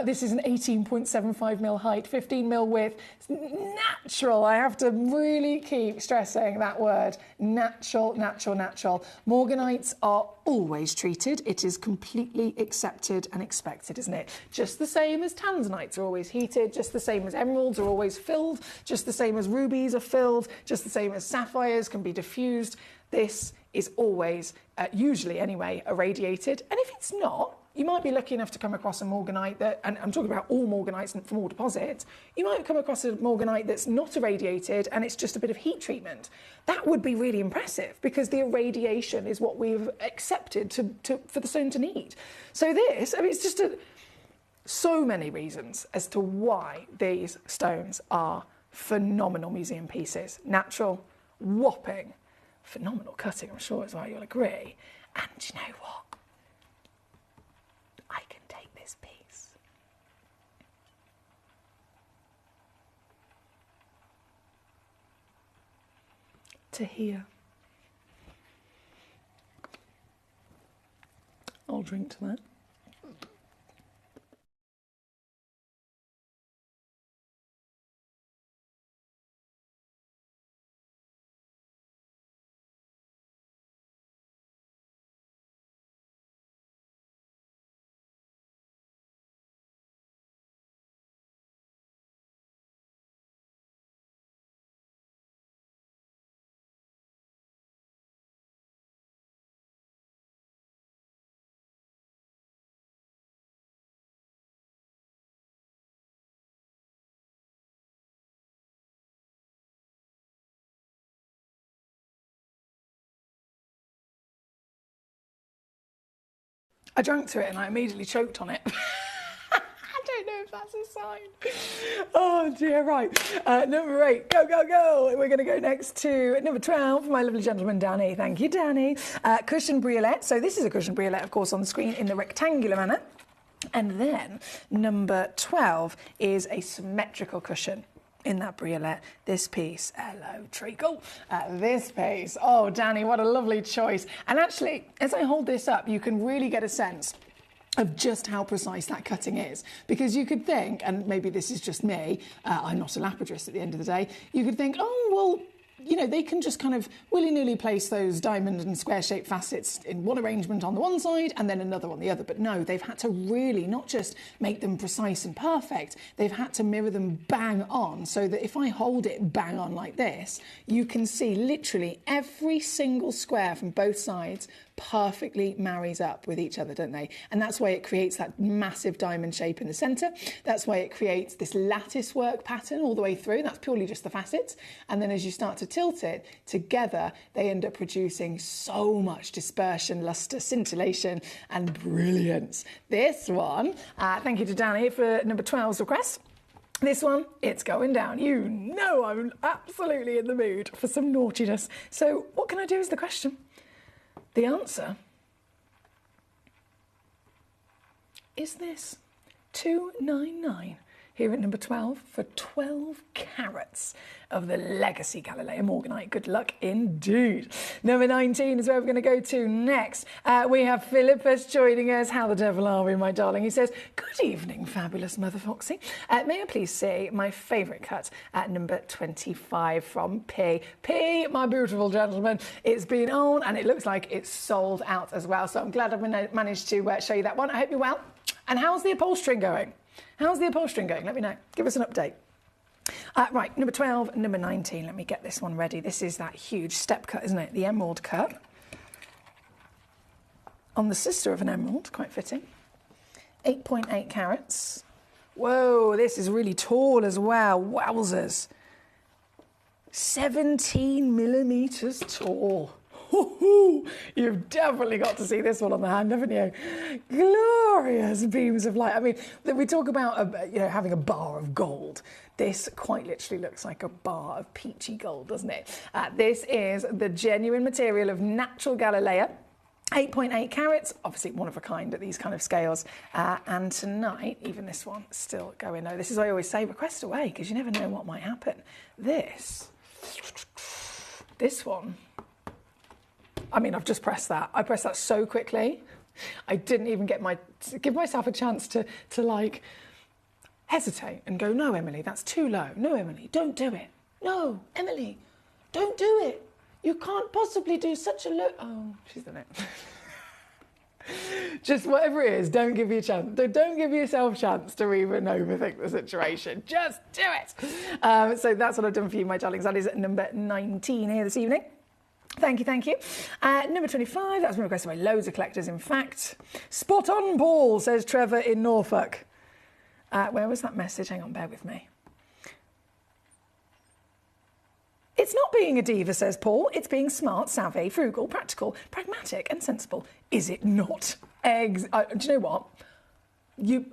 This is an 18.75 mil height, 15 mil width. It's natural. I have to really keep stressing that word. Natural, natural, natural. Morganites are always treated. It is completely accepted and expected, isn't it? Just the same as tanzanites are always heated, just the same as emeralds are always filled, just the same as rubies are filled, just the same as sapphires can be diffused. This is always, usually anyway, irradiated. And if it's not, you might be lucky enough to come across a morganite that, and I'm talking about all morganites from all deposits, you might come across a morganite that's not irradiated and it's just a bit of heat treatment. That would be really impressive because the irradiation is what we've accepted for the stone to need. So this, I mean, it's just so many reasons as to why these stones are phenomenal museum pieces. Natural, whopping, phenomenal cutting, I'm sure as well, you'll agree. And you know what? I can take this piece to here. I'll drink to that. I drank to it and I immediately choked on it. I don't know if that's a sign. Oh dear, right. Number 8, go, go, go. We're going to go next to number 12, my lovely gentleman, Danny. Thank you, Danny. Cushion briolette. So this is a cushion briolette, of course, on the screen in the rectangular manner. And then number 12 is a symmetrical cushion in that briolette. This piece, hello treacle, this piece, oh Danny, what a lovely choice. And actually, as I hold this up, you can really get a sense of just how precise that cutting is. Because you could think, and maybe this is just me, I'm not a lapidrist at the end of the day, you could think, oh, well, you know, they can just kind of willy-nilly place those diamond and square-shaped facets in one arrangement on the one side and then another on the other. But no, they've had to really not just make them precise and perfect, they've had to mirror them bang on so that if I hold it bang on like this, you can see literally every single square from both sides perfectly marries up with each other, don't they? And that's why it creates that massive diamond shape in the centre. That's why it creates this lattice work pattern all the way through. That's purely just the facets. And then as you start to tilt it together, they end up producing so much dispersion, lustre, scintillation, and brilliance. This one, thank you to Danny for number 12's request. This one, it's going down. You know I'm absolutely in the mood for some naughtiness. So what can I do is the question. The answer is this, 299 here at number 12 for 12 carats of the Legacy Galileo Morganite. Good luck indeed. Number 19 is where we're going to go to next. We have Philippus joining us. How the devil are we, my darling? He says, good evening, fabulous Mother Foxy. May I please see my favourite cut at number 25 from P. P, my beautiful gentleman. It's been on and it looks like it's sold out as well. So I'm glad I've managed to show you that one. I hope you're well. And how's the upholstering going? How's the upholstering going? Let me know. Give us an update. Right, number 12, number 19. Let me get this one ready. This is that huge step cut, isn't it? The emerald cut. On the sister of an emerald, quite fitting. 8.8 carats. Whoa, this is really tall as well. Wowzers. 17 millimetres tall. You've definitely got to see this one on the hand, haven't you? Glorious beams of light. I mean, we talk about having a bar of gold. This quite literally looks like a bar of peachy gold, doesn't it? This is the genuine material of natural Galileo. 8.8 carats, obviously one of a kind at these kind of scales. And tonight, even this one, still going low. This is, I always say, request away, because you never know what might happen. This one, I mean, I've just pressed that. I pressed that so quickly. I didn't even give myself a chance to like hesitate and go, no, Emily, that's too low. No, Emily, don't do it. No, Emily, don't do it. You can't possibly do such a low... Oh, she's done it. Just whatever it is, don't give you a chance. Don't give yourself a chance to even overthink the situation. Just do it. So that's what I've done for you, my darlings. That is number 19 here this evening. Thank you, thank you. Number 25, that's been requested by loads of collectors, in fact. Spot on, Paul, says Trevor in Norfolk. Where was that message? Hang on, bear with me. It's not being a diva, says Paul. It's being smart, savvy, frugal, practical, pragmatic and sensible. Is it not? Do you know what?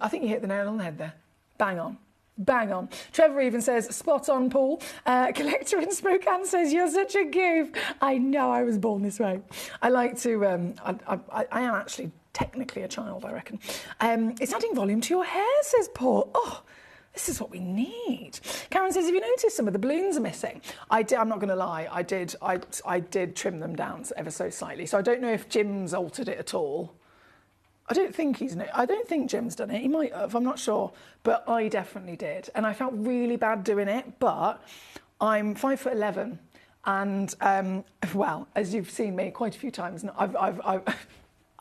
I think you hit the nail on the head there. Bang on. Bang on. Trevor even says, spot on, Paul. Collector in Spokane says, you're such a goof. I know, I was born this way. I like to, I am actually technically a child, I reckon. It's adding volume to your hair, says Paul. Oh, this is what we need. Karen says, have you noticed some of the balloons are missing? I did, I'm not going to lie, I did trim them down ever so slightly. So I don't know if Jim's altered it at all. I don't think Jim's done it. He might have, I'm not sure. But I definitely did. And I felt really bad doing it, but I'm 5'11", and well, as you've seen me quite a few times, I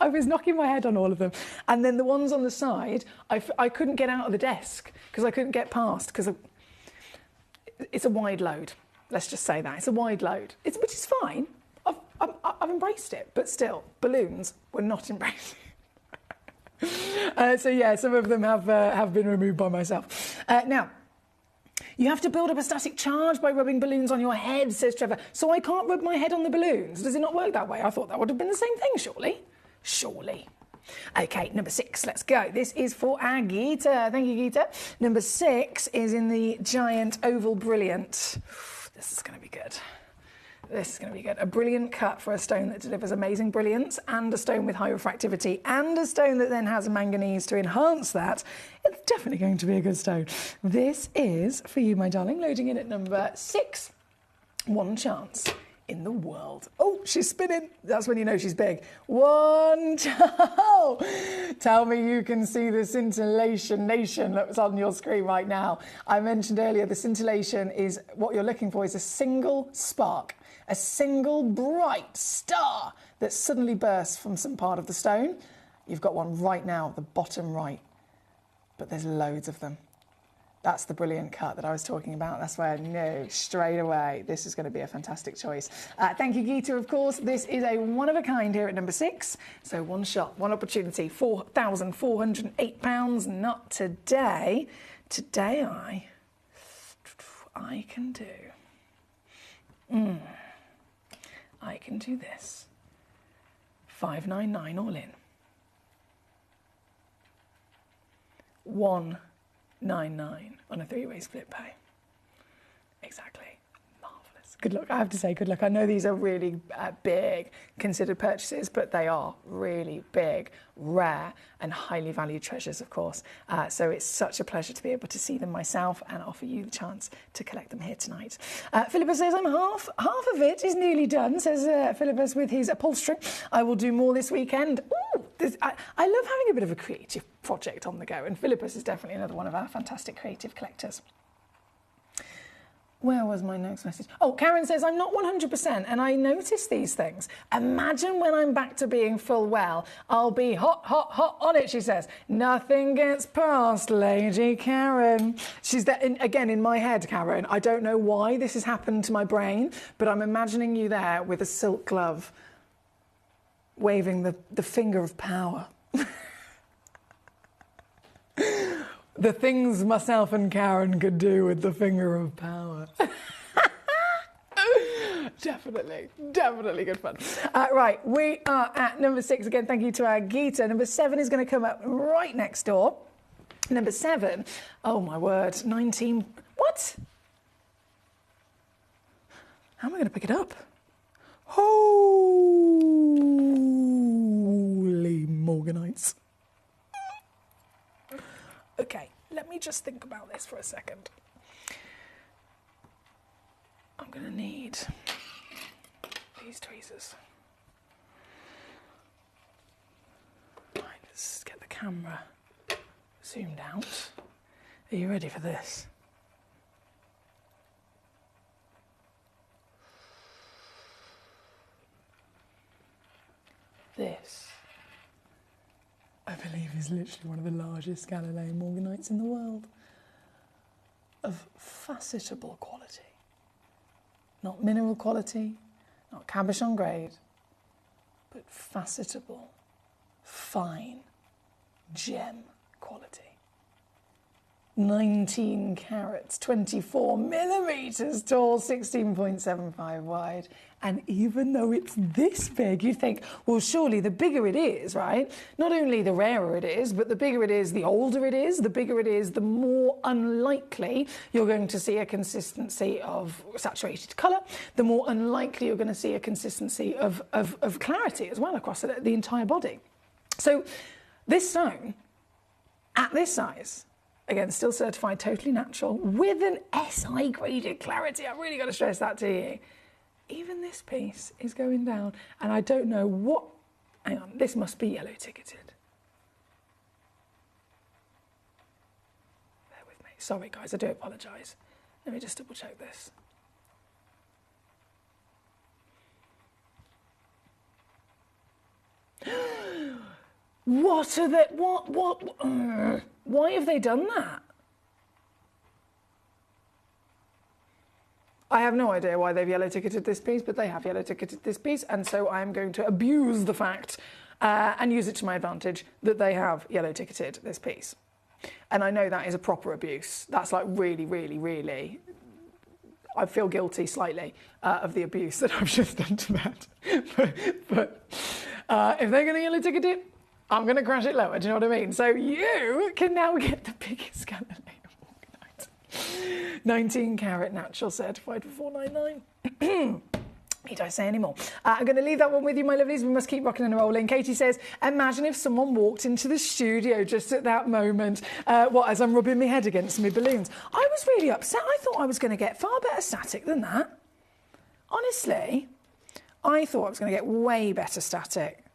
was knocking my head on all of them. And then the ones on the side, I couldn't get out of the desk because I couldn't get past, because it's a wide load. Let's just say that. It's a wide load, which is fine. I've embraced it, but still, balloons were not embraced. So yeah, some of them have been removed by myself. Now, you have to build up a static charge by rubbing balloons on your head, says Trevor. So I can't rub my head on the balloons. Does it not work that way? I thought that would have been the same thing, surely. Surely. Okay, number 6, let's go. This is for our Geeta. Thank you, Geeta. Number 6 is in the giant oval brilliant. This is going to be good. This is going to be good. A brilliant cut for a stone that delivers amazing brilliance, and a stone with high refractivity, and a stone that then has manganese to enhance that. It's definitely going to be a good stone. This is for you, my darling, loading in at number 6. One chance in the world. Oh, she's spinning. That's when you know she's big. One chance. Tell me you can see the scintillation nation that's on your screen right now. I mentioned earlier the scintillation is what you're looking for, is a single spark. A single bright star that suddenly bursts from some part of the stone. You've got one right now at the bottom right, but there's loads of them. That's the brilliant cut that I was talking about. That's why I knew straight away this is going to be a fantastic choice. Thank you, Geeta, of course. This is a one-of-a-kind here at number 6. So one shot, one opportunity, £4,408. Not today. Today I can do... I can do this. 599 all in. 199 on a 3-way split pay. Exactly. Marvellous. Good luck. I have to say, good luck. I know these are really big considered purchases, but they are really big, rare, and highly valued treasures, of course. So it's such a pleasure to be able to see them myself and offer you the chance to collect them here tonight. Philippa says, I'm half of it is nearly done, says Philippus with his upholstery. I will do more this weekend. Ooh, I love having a bit of a creative project on the go, and Philippus is definitely another one of our fantastic creative collectors. Where was my next message? Oh, Karen says, I'm not 100% and I notice these things. Imagine when I'm back to being full well. I'll be hot on it, she says. Nothing gets past Lady Karen. She's there, again, in my head, Karen. I don't know why this has happened to my brain, but I'm imagining you there with a silk glove, waving the finger of power. The things myself and Karen could do with the finger of power. Definitely good fun. Right, we are at number 6 again. Thank you to our Geeta. Number 7 is going to come up right next door. Number 7, oh my word, 19. What? How am I going to pick it up? Oh. morganites. Okay, let me just think about this for a second. I'm going to need these tweezers. Right, let's get the camera zoomed out. Are you ready for this? This, I believe, is literally one of the largest Galilean morganites in the world, of facetable quality. Not mineral quality, not cabochon grade, but facetable, fine, gem quality. 19 carats, 24 millimetres tall, 16.75 wide. And even though it's this big, you think, well, surely the bigger it is, right? Not only the rarer it is, but the bigger it is, the older it is, the bigger it is, the more unlikely you're going to see a consistency of saturated colour, the more unlikely you're going to see a consistency of clarity as well across the entire body. So this stone, at this size, again, still certified totally natural, with an SI graded clarity, I've really got to stress that to you. Even this piece is going down, and I don't know what, hang on, this must be yellow ticketed. Bear with me. Sorry guys, I do apologise. Let me just double check this. What are they, why have they done that? I have no idea why they've yellow ticketed this piece, but they have yellow ticketed this piece, and so I'm going to abuse the fact and use it to my advantage that they have yellow ticketed this piece. And I know that is a proper abuse. That's like really, really, really, I feel guilty slightly of the abuse that I've just done to that. but if they're going to yellow ticket it, I'm going to crash it lower, do you know what I mean? So you can now get the biggest Galilean morganite. 19 carat natural, certified for $4.99. Need I say any more? I'm going to leave that one with you, my lovelies. We must keep rocking and rolling. Katie says, imagine if someone walked into the studio just at that moment, as I'm rubbing my head against my balloons. I was really upset. I thought I was going to get far better static than that. Honestly, I thought I was going to get way better static.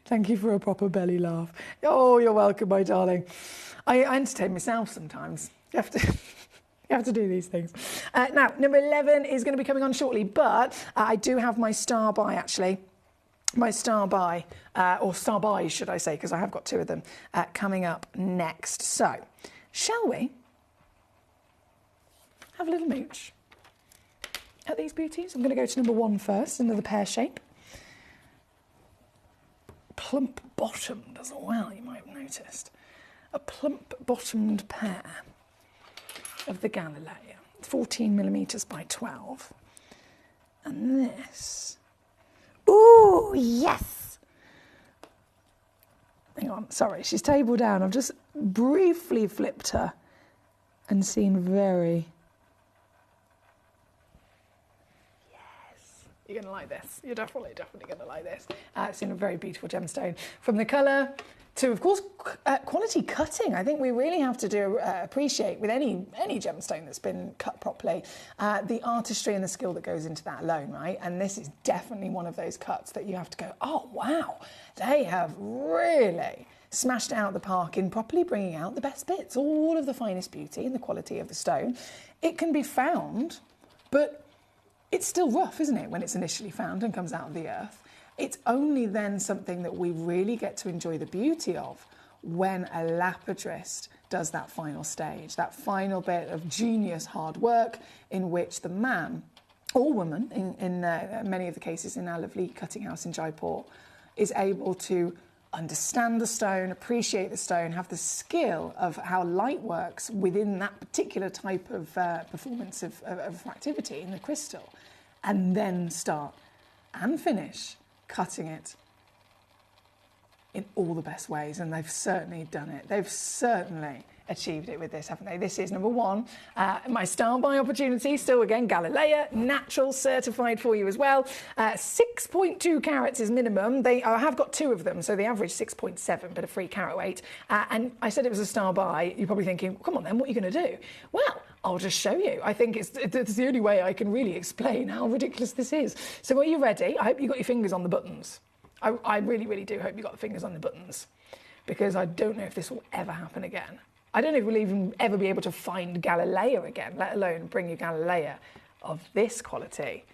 Thank you for a proper belly laugh. Oh, you're welcome, my darling. I entertain myself sometimes. You have to do these things. Now, number 11 is going to be coming on shortly, but I do have my star buy, actually. My star buy, or star buys, should I say, because I have got two of them, coming up next. So, shall we have a little mooch at these beauties? I'm going to go to number 1 first, another pear shape. Plump bottomed as well, you might have noticed. A plump bottomed pear of the Galilea. 14 millimetres by 12. And this. Ooh, yes! Hang on, sorry, she's table down. I've just briefly flipped her and seen very... You're going to like this. You're definitely going to like this. It's in a very beautiful gemstone. From the colour to, of course, quality cutting. I think we really have to appreciate with any gemstone that's been cut properly, the artistry and the skill that goes into that alone, right? And this is definitely one of those cuts that you have to go, oh, wow, they have really smashed it out of the park in properly bringing out the best bits, all of the finest beauty and the quality of the stone. It can be found, but it's still rough, isn't it, when it's initially found and comes out of the earth? It's only then something that we really get to enjoy the beauty of when a lapidrist does that final stage, that final bit of genius hard work in which the man or woman, in many of the cases in our lovely cutting house in Jaipur, is able to understand the stone, appreciate the stone, have the skill of how light works within that particular type of performance of activity in the crystal, and then start and finish cutting it in all the best ways. And they've certainly done it. They've certainly achieved it with this, haven't they? This is number one. My style buy opportunity, still again, Galilea, natural, certified for you as well. 6.2 carats is minimum. I have got two of them, so the average 6.7, but a free carat weight. And I said it was a style buy. You're probably thinking, come on then, what are you going to do? Well, I'll just show you. I think it's the only way I can really explain how ridiculous this is. So are you ready? I hope you got your fingers on the buttons. I really, really do hope you got the fingers on the buttons, because I don't know if this will ever happen again. I don't know if we'll even ever be able to find Galilea again, let alone bring you Galilea of this quality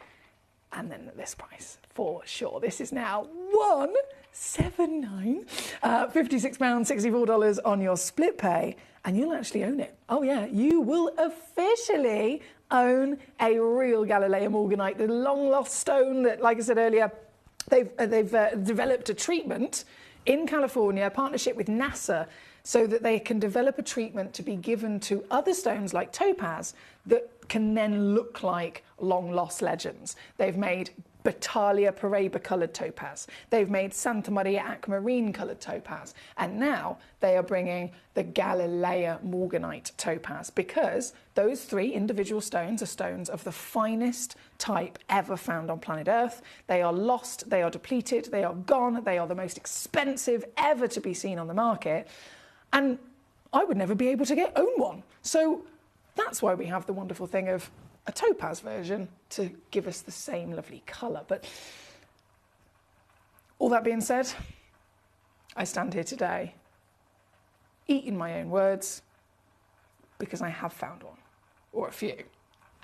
and then at this price for sure. This is now $179, £56, $64 on your split pay, and you'll actually own it. Oh yeah, you will officially own a real Galilea morganite, the long lost stone that, like I said earlier, they've developed a treatment in California, a partnership with NASA, so that they can develop a treatment to be given to other stones like topaz that can then look like long-lost legends. They've made Battalia Paraiba coloured topaz. They've made Santa Maria aquamarine coloured topaz. And now they are bringing the Galilea morganite topaz, because those three individual stones are stones of the finest type ever found on planet Earth. They are lost, they are depleted, they are gone, they are the most expensive ever to be seen on the market. And I would never be able to own one. So that's why we have the wonderful thing of a topaz version to give us the same lovely colour. But all that being said, I stand here today eating my own words, because I have found one, or a few,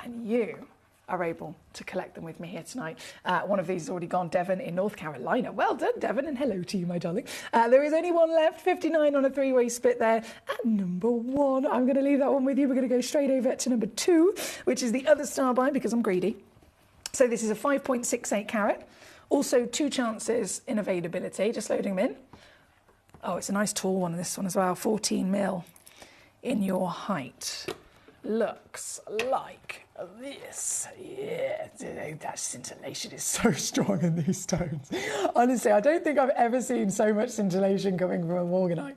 and you are able to collect them with me here tonight. One of these has already gone, Devon in North Carolina. Well done, Devon, and hello to you, my darling. There is only one left, 59 on a three-way split there. At number one, I'm going to leave that one with you. We're going to go straight over to number two, which is the other star buy, because I'm greedy. So this is a 5.68 carat. Also, two chances in availability, just loading them in. Oh, it's a nice tall one, this one as well, 14 mil in your height. Looks like this. Yeah, that scintillation is so strong in these stones. Honestly, I don't think I've ever seen so much scintillation coming from a morganite.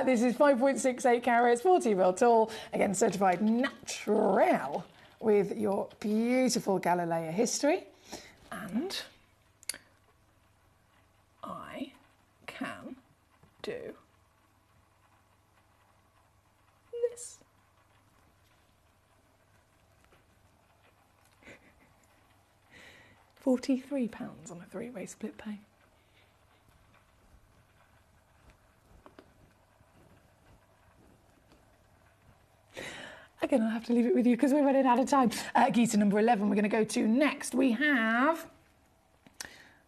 This is 5.68 carats, 40 mil tall. Again, certified natural with your beautiful Galilea history. And I can do this. £43 on a three-way split pay. Again, I'll have to leave it with you because we're running out of time. Geezer number 11 we're going to go to next. We have...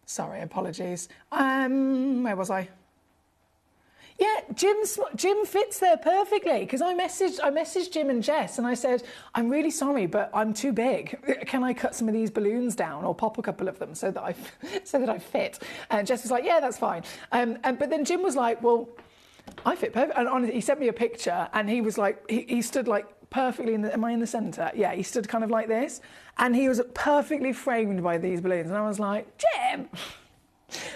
Sorry, apologies. Where was I? Yeah, Jim fits there perfectly, because I messaged Jim and Jess and I said, I'm really sorry, but I'm too big. Can I cut some of these balloons down or pop a couple of them so that I fit? And Jess was like, yeah, that's fine. But then Jim was like, well, I fit perfect. And honestly, he sent me a picture and he was like, he stood like perfectly am I in the centre? Yeah, he stood kind of like this, and he was perfectly framed by these balloons. And I was like, Jim,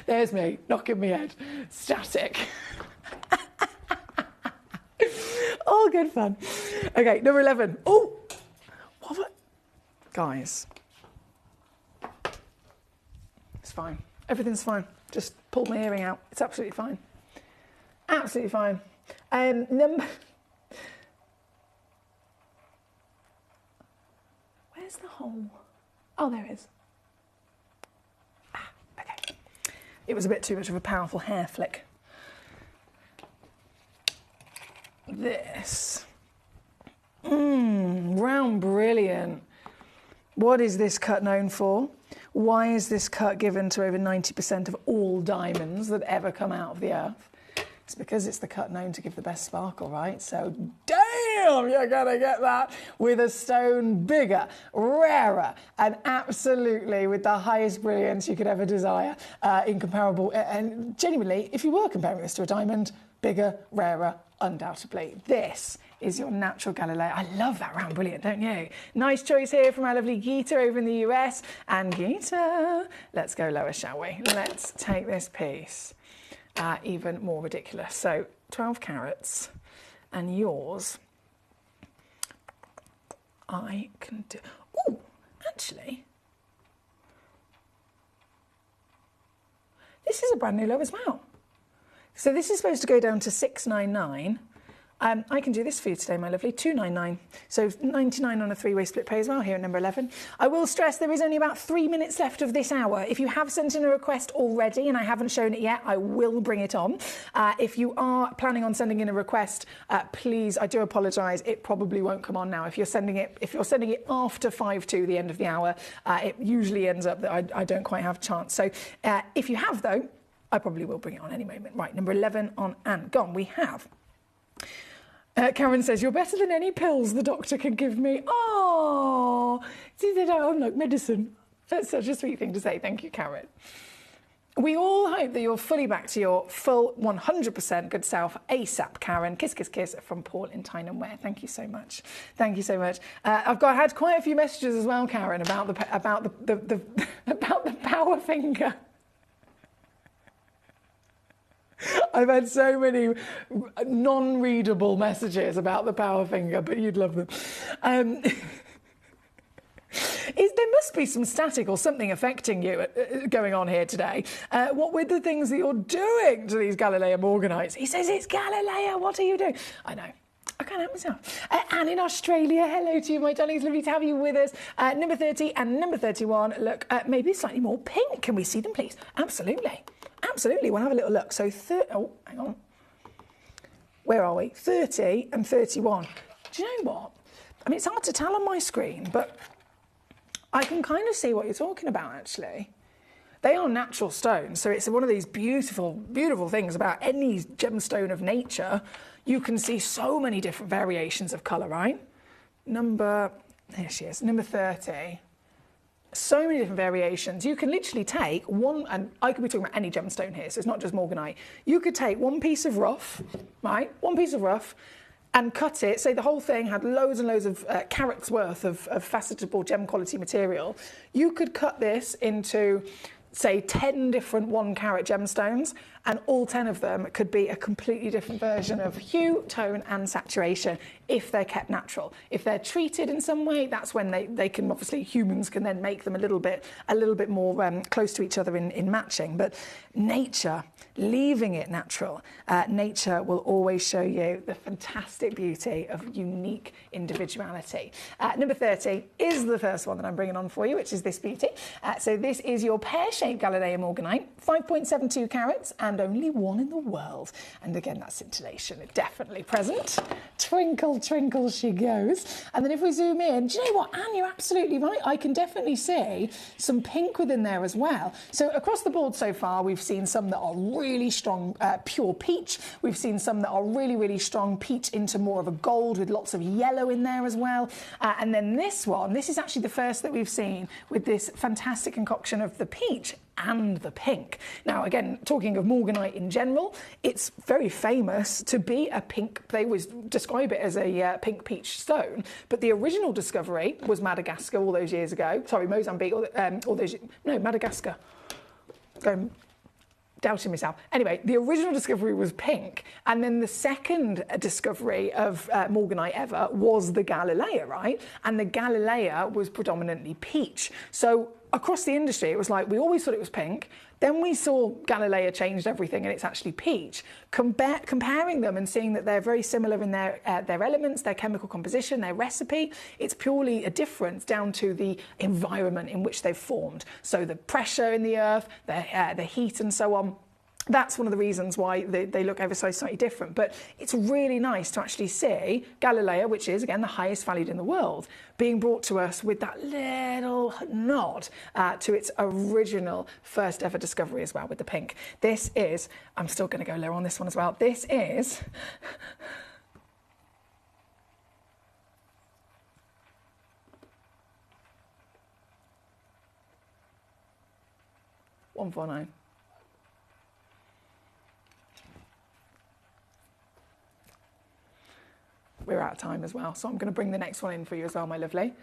there's me, knocking my head, static. All good fun. Okay, number 11. Oh, what? Guys, it's fine. Everything's fine. Just pulled my earring out. It's absolutely fine. Absolutely fine. Where's the hole? Oh, there it is. Okay. It was a bit too much of a powerful hair flick. This. Round brilliant. What is this cut known for? Why is this cut given to over 90% of all diamonds that ever come out of the earth? It's because it's the cut known to give the best sparkle, right? So damn, you're gonna get that with a stone bigger, rarer, and absolutely with the highest brilliance you could ever desire in comparable. And genuinely, if you were comparing this to a diamond, bigger, rarer, undoubtedly. This is your natural Galileo. I love that round brilliant, don't you? Nice choice here from our lovely Geeta over in the US. And Geeta, let's go lower, shall we? Let's take this piece even more ridiculous. So 12 carats, And yours, I can do... Oh, actually, this is a brand new low as well. So this is supposed to go down to $699. I can do this for you today, my lovely, $299. So $99 on a three-way split pay as well here at number 11. I will stress there is only about 3 minutes left of this hour. If you have sent in a request already and I haven't shown it yet, I will bring it on. If you are planning on sending in a request, please, I do apologise, it probably won't come on now. If you're sending it after 5 to the end of the hour, it usually ends up that I don't quite have a chance. So if you have, though, I probably will bring it on any moment. Right, number 11 on and gone. We have... Karen says, you're better than any pills the doctor can give me. Oh, see, they don't like medicine. That's such a sweet thing to say. Thank you, Karen. We all hope that you're fully back to your full 100% good self ASAP, Karen. Kiss, kiss, kiss from Paul in Tyne and Wear. Thank you so much. Thank you so much. I've had quite a few messages as well, Karen, about the about the power finger. I've had so many non-readable messages about the power finger, but you'd love them. There must be some static or something affecting you going on here today. What with the things that you're doing to these Galilea Morganites? He says, it's Galilea, what are you doing? I know. I can't help myself. Anne in Australia, hello to you, my darling. It's lovely to have you with us. Number 30 and number 31, look, maybe slightly more pink. Can we see them, please? Absolutely. Absolutely. We'll have a little look. So, oh, hang on. Where are we? 30 and 31. Do you know what? I mean, it's hard to tell on my screen, but I can kind of see what you're talking about, actually. They are natural stones, so it's one of these beautiful, beautiful things about any gemstone of nature. You can see so many different variations of colour, right? Here she is, number 30. So many different variations. You can literally take one, and I could be talking about any gemstone here, so it's not just morganite. You could take one piece of rough, right? One piece of rough, and cut it. Say the whole thing had loads and loads of carats worth of facetable gem quality material. You could cut this into, say, 10 different 1 carat gemstones, and all 10 of them could be a completely different version of hue, tone and saturation if they're kept natural. If they're treated in some way, that's when they can, obviously humans can then make them a little bit more close to each other in matching. But nature, leaving it natural, nature will always show you the fantastic beauty of unique individuality. Number 30 is the first one that I'm bringing on for you, which is this beauty. So this is your pear-shaped Galilea Morganite, 5.72 carats and only one in the world. And again, that scintillation is definitely present. Twinkle, twinkle she goes. And then if we zoom in, do you know what, Anne, you're absolutely right. I can definitely see some pink within there as well. So across the board so far, we've seen some that are really strong, pure peach. We've seen some that are really, really strong peach into more of a gold with lots of yellow in there as well. And then this one, this is actually the first that we've seen with this fantastic concoction of the peach and the pink. Now, again, talking of morganite in general, it's very famous to be a pink. They always describe it as a pink peach stone, but the original discovery was Madagascar all those years ago. Sorry, Mozambique, Madagascar. Doubting myself. Anyway, the original discovery was pink, and then the second discovery of morganite ever was the Galilea, right? And the Galilea was predominantly peach. So across the industry, it was like, we always thought it was pink. Then we saw Galilea changed everything and it's actually peach. Comparing them and seeing that they're very similar in their elements, their chemical composition, their recipe, it's purely a difference down to the environment in which they've formed. So the pressure in the earth, the heat and so on. That's one of the reasons why they look ever so slightly different. But it's really nice to actually see Galilea, which is, again, the highest valued in the world, being brought to us with that little nod to its original first ever discovery as well with the pink. This is, I'm still going to go low on this one as well. This is... $149. We're out of time as well, so I'm going to bring the next one in for you as well, my lovely.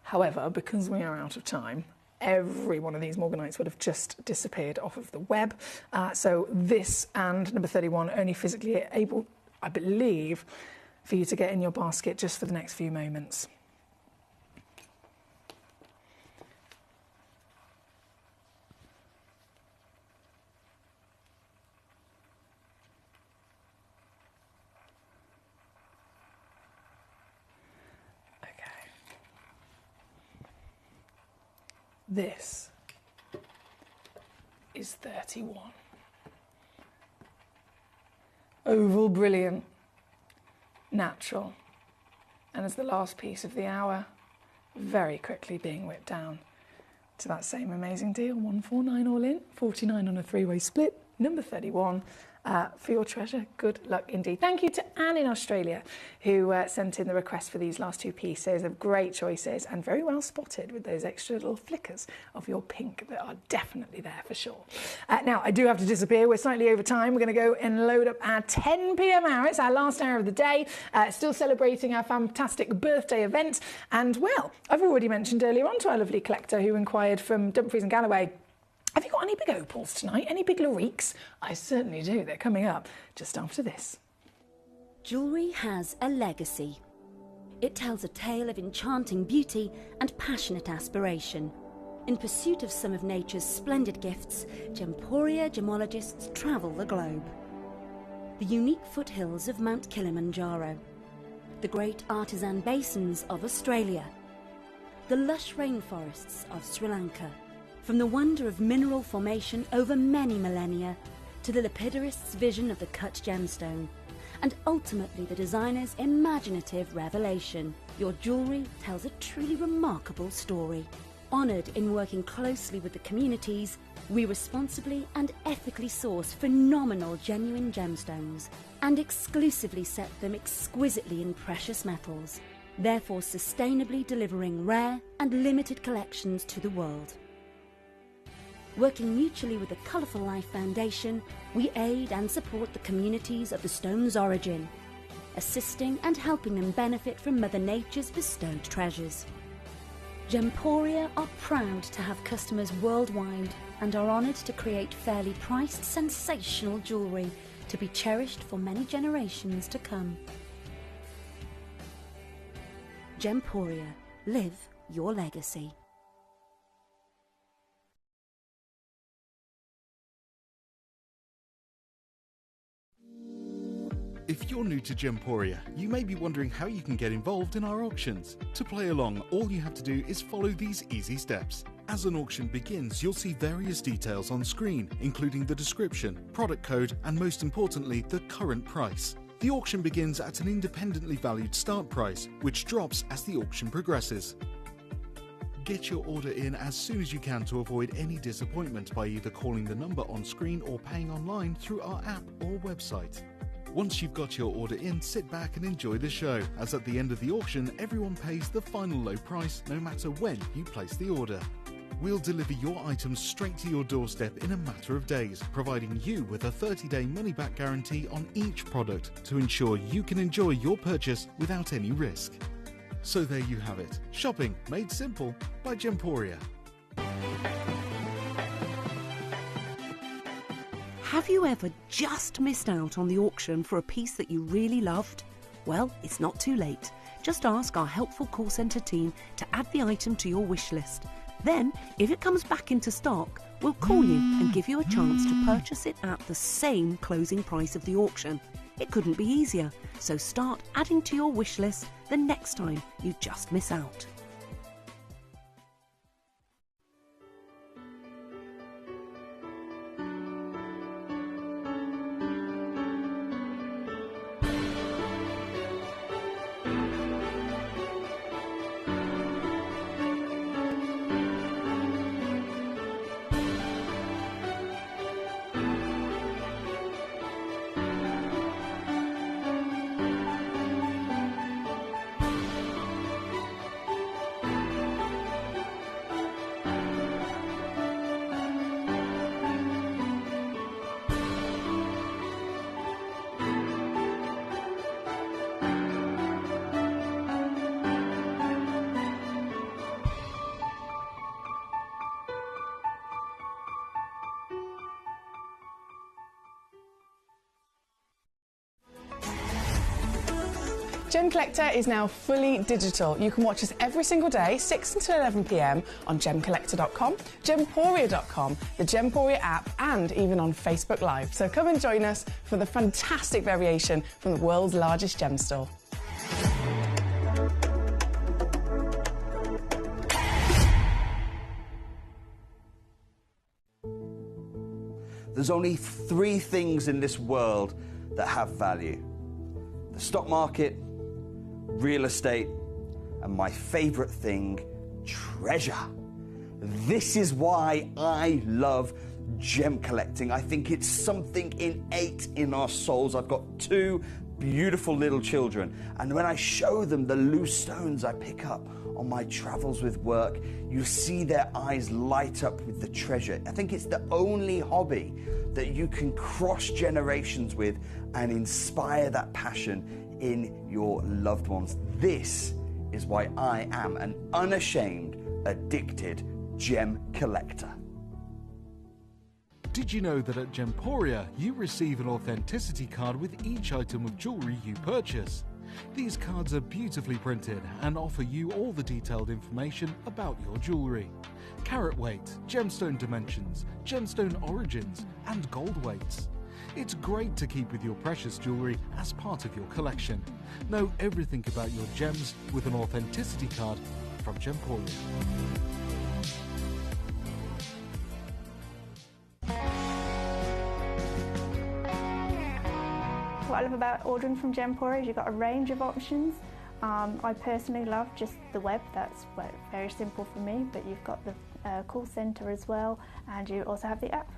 However, because we are out of time, every one of these morganites would have just disappeared off of the web. So this and number 31 only physically able, I believe, for you to get in your basket just for the next few moments. This is 31. Oval, brilliant, natural, and as the last piece of the hour, very quickly being whipped down to that same amazing deal, 149 all in, 49 on a three-way split, number 31. For your treasure. Good luck indeed. Thank you to Anne in Australia who sent in the request for these last two pieces of great choices and very well spotted with those extra little flickers of your pink that are definitely there for sure. Now, I do have to disappear. We're slightly over time. We're going to go and load up our 10 p.m. hour. It's our last hour of the day. Still celebrating our fantastic birthday event. And, well, I've already mentioned earlier on to our lovely collector who inquired from Dumfries and Galloway, have you got any big opals tonight? Any big Loriques? I certainly do. They're coming up just after this. Jewellery has a legacy. It tells a tale of enchanting beauty and passionate aspiration. In pursuit of some of nature's splendid gifts, Gemporia gemologists travel the globe. The unique foothills of Mount Kilimanjaro, the great artisan basins of Australia, the lush rainforests of Sri Lanka. From the wonder of mineral formation over many millennia to the lapidarists' vision of the cut gemstone, and ultimately the designer's imaginative revelation, your jewellery tells a truly remarkable story. Honoured in working closely with the communities, we responsibly and ethically source phenomenal genuine gemstones and exclusively set them exquisitely in precious metals, therefore sustainably delivering rare and limited collections to the world. Working mutually with the Colourful Life Foundation, we aid and support the communities of the stone's origin, assisting and helping them benefit from Mother Nature's bestowed treasures. Gemporia are proud to have customers worldwide and are honoured to create fairly priced, sensational jewellery to be cherished for many generations to come. Gemporia, live your legacy. If you're new to Gemporia, you may be wondering how you can get involved in our auctions. To play along, all you have to do is follow these easy steps. As an auction begins, you'll see various details on screen, including the description, product code, and most importantly, the current price. The auction begins at an independently valued start price, which drops as the auction progresses. Get your order in as soon as you can to avoid any disappointment by either calling the number on screen or paying online through our app or website. Once you've got your order in, sit back and enjoy the show, as at the end of the auction, everyone pays the final low price no matter when you place the order. We'll deliver your items straight to your doorstep in a matter of days, providing you with a 30-day money-back guarantee on each product to ensure you can enjoy your purchase without any risk. So there you have it, shopping made simple by Gemporia. Have you ever just missed out on the auction for a piece that you really loved? Well, it's not too late. Just ask our helpful call centre team to add the item to your wish list. Then, if it comes back into stock, we'll call you and give you a chance to purchase it at the same closing price of the auction. It couldn't be easier, so start adding to your wish list the next time you just miss out. Gemcollector is now fully digital. You can watch us every single day, 6 until 11 p.m. on Gemcollector.com, Gemporia.com, the Gemporia app, and even on Facebook Live. So come and join us for the fantastic variation from the world's largest gem store. There's only 3 things in this world that have value: the stock market, real estate, and my favorite thing, treasure. This is why I love gem collecting. I think it's something innate in our souls. I've got 2 beautiful little children, and when I show them the loose stones I pick up on my travels with work, you see their eyes light up with the treasure. I think it's the only hobby that you can cross generations with and inspire that passion in your loved ones. This is why I am an unashamed, addicted gem collector. Did you know that at Gemporia you receive an authenticity card with each item of jewellery you purchase? These cards are beautifully printed and offer you all the detailed information about your jewellery. Carat weight, gemstone dimensions, gemstone origins, and gold weights. It's great to keep with your precious jewellery as part of your collection. Know everything about your gems with an authenticity card from Gemporia. What I love about ordering from Gemporia is you've got a range of options. I personally love just the web, that's very simple for me, but you've got the call centre as well, and you also have the app.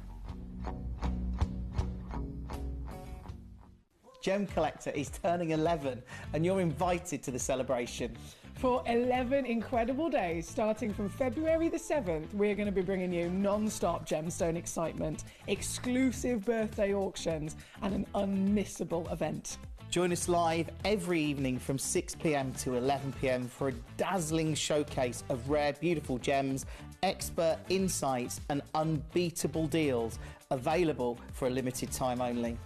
Gemcollector is turning 11 and you're invited to the celebration. For 11 incredible days, starting from February the 7th, we're going to be bringing you non-stop gemstone excitement, exclusive birthday auctions, and an unmissable event. Join us live every evening from 6 p.m. to 11 p.m. for a dazzling showcase of rare, beautiful gems, expert insights, and unbeatable deals available for a limited time only.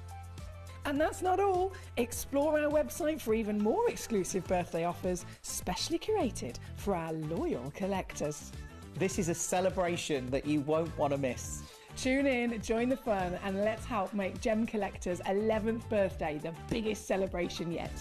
And that's not all. Explore our website for even more exclusive birthday offers, specially curated for our loyal collectors. This is a celebration that you won't want to miss. Tune in, join the fun, and let's help make Gemcollector's 11th birthday the biggest celebration yet.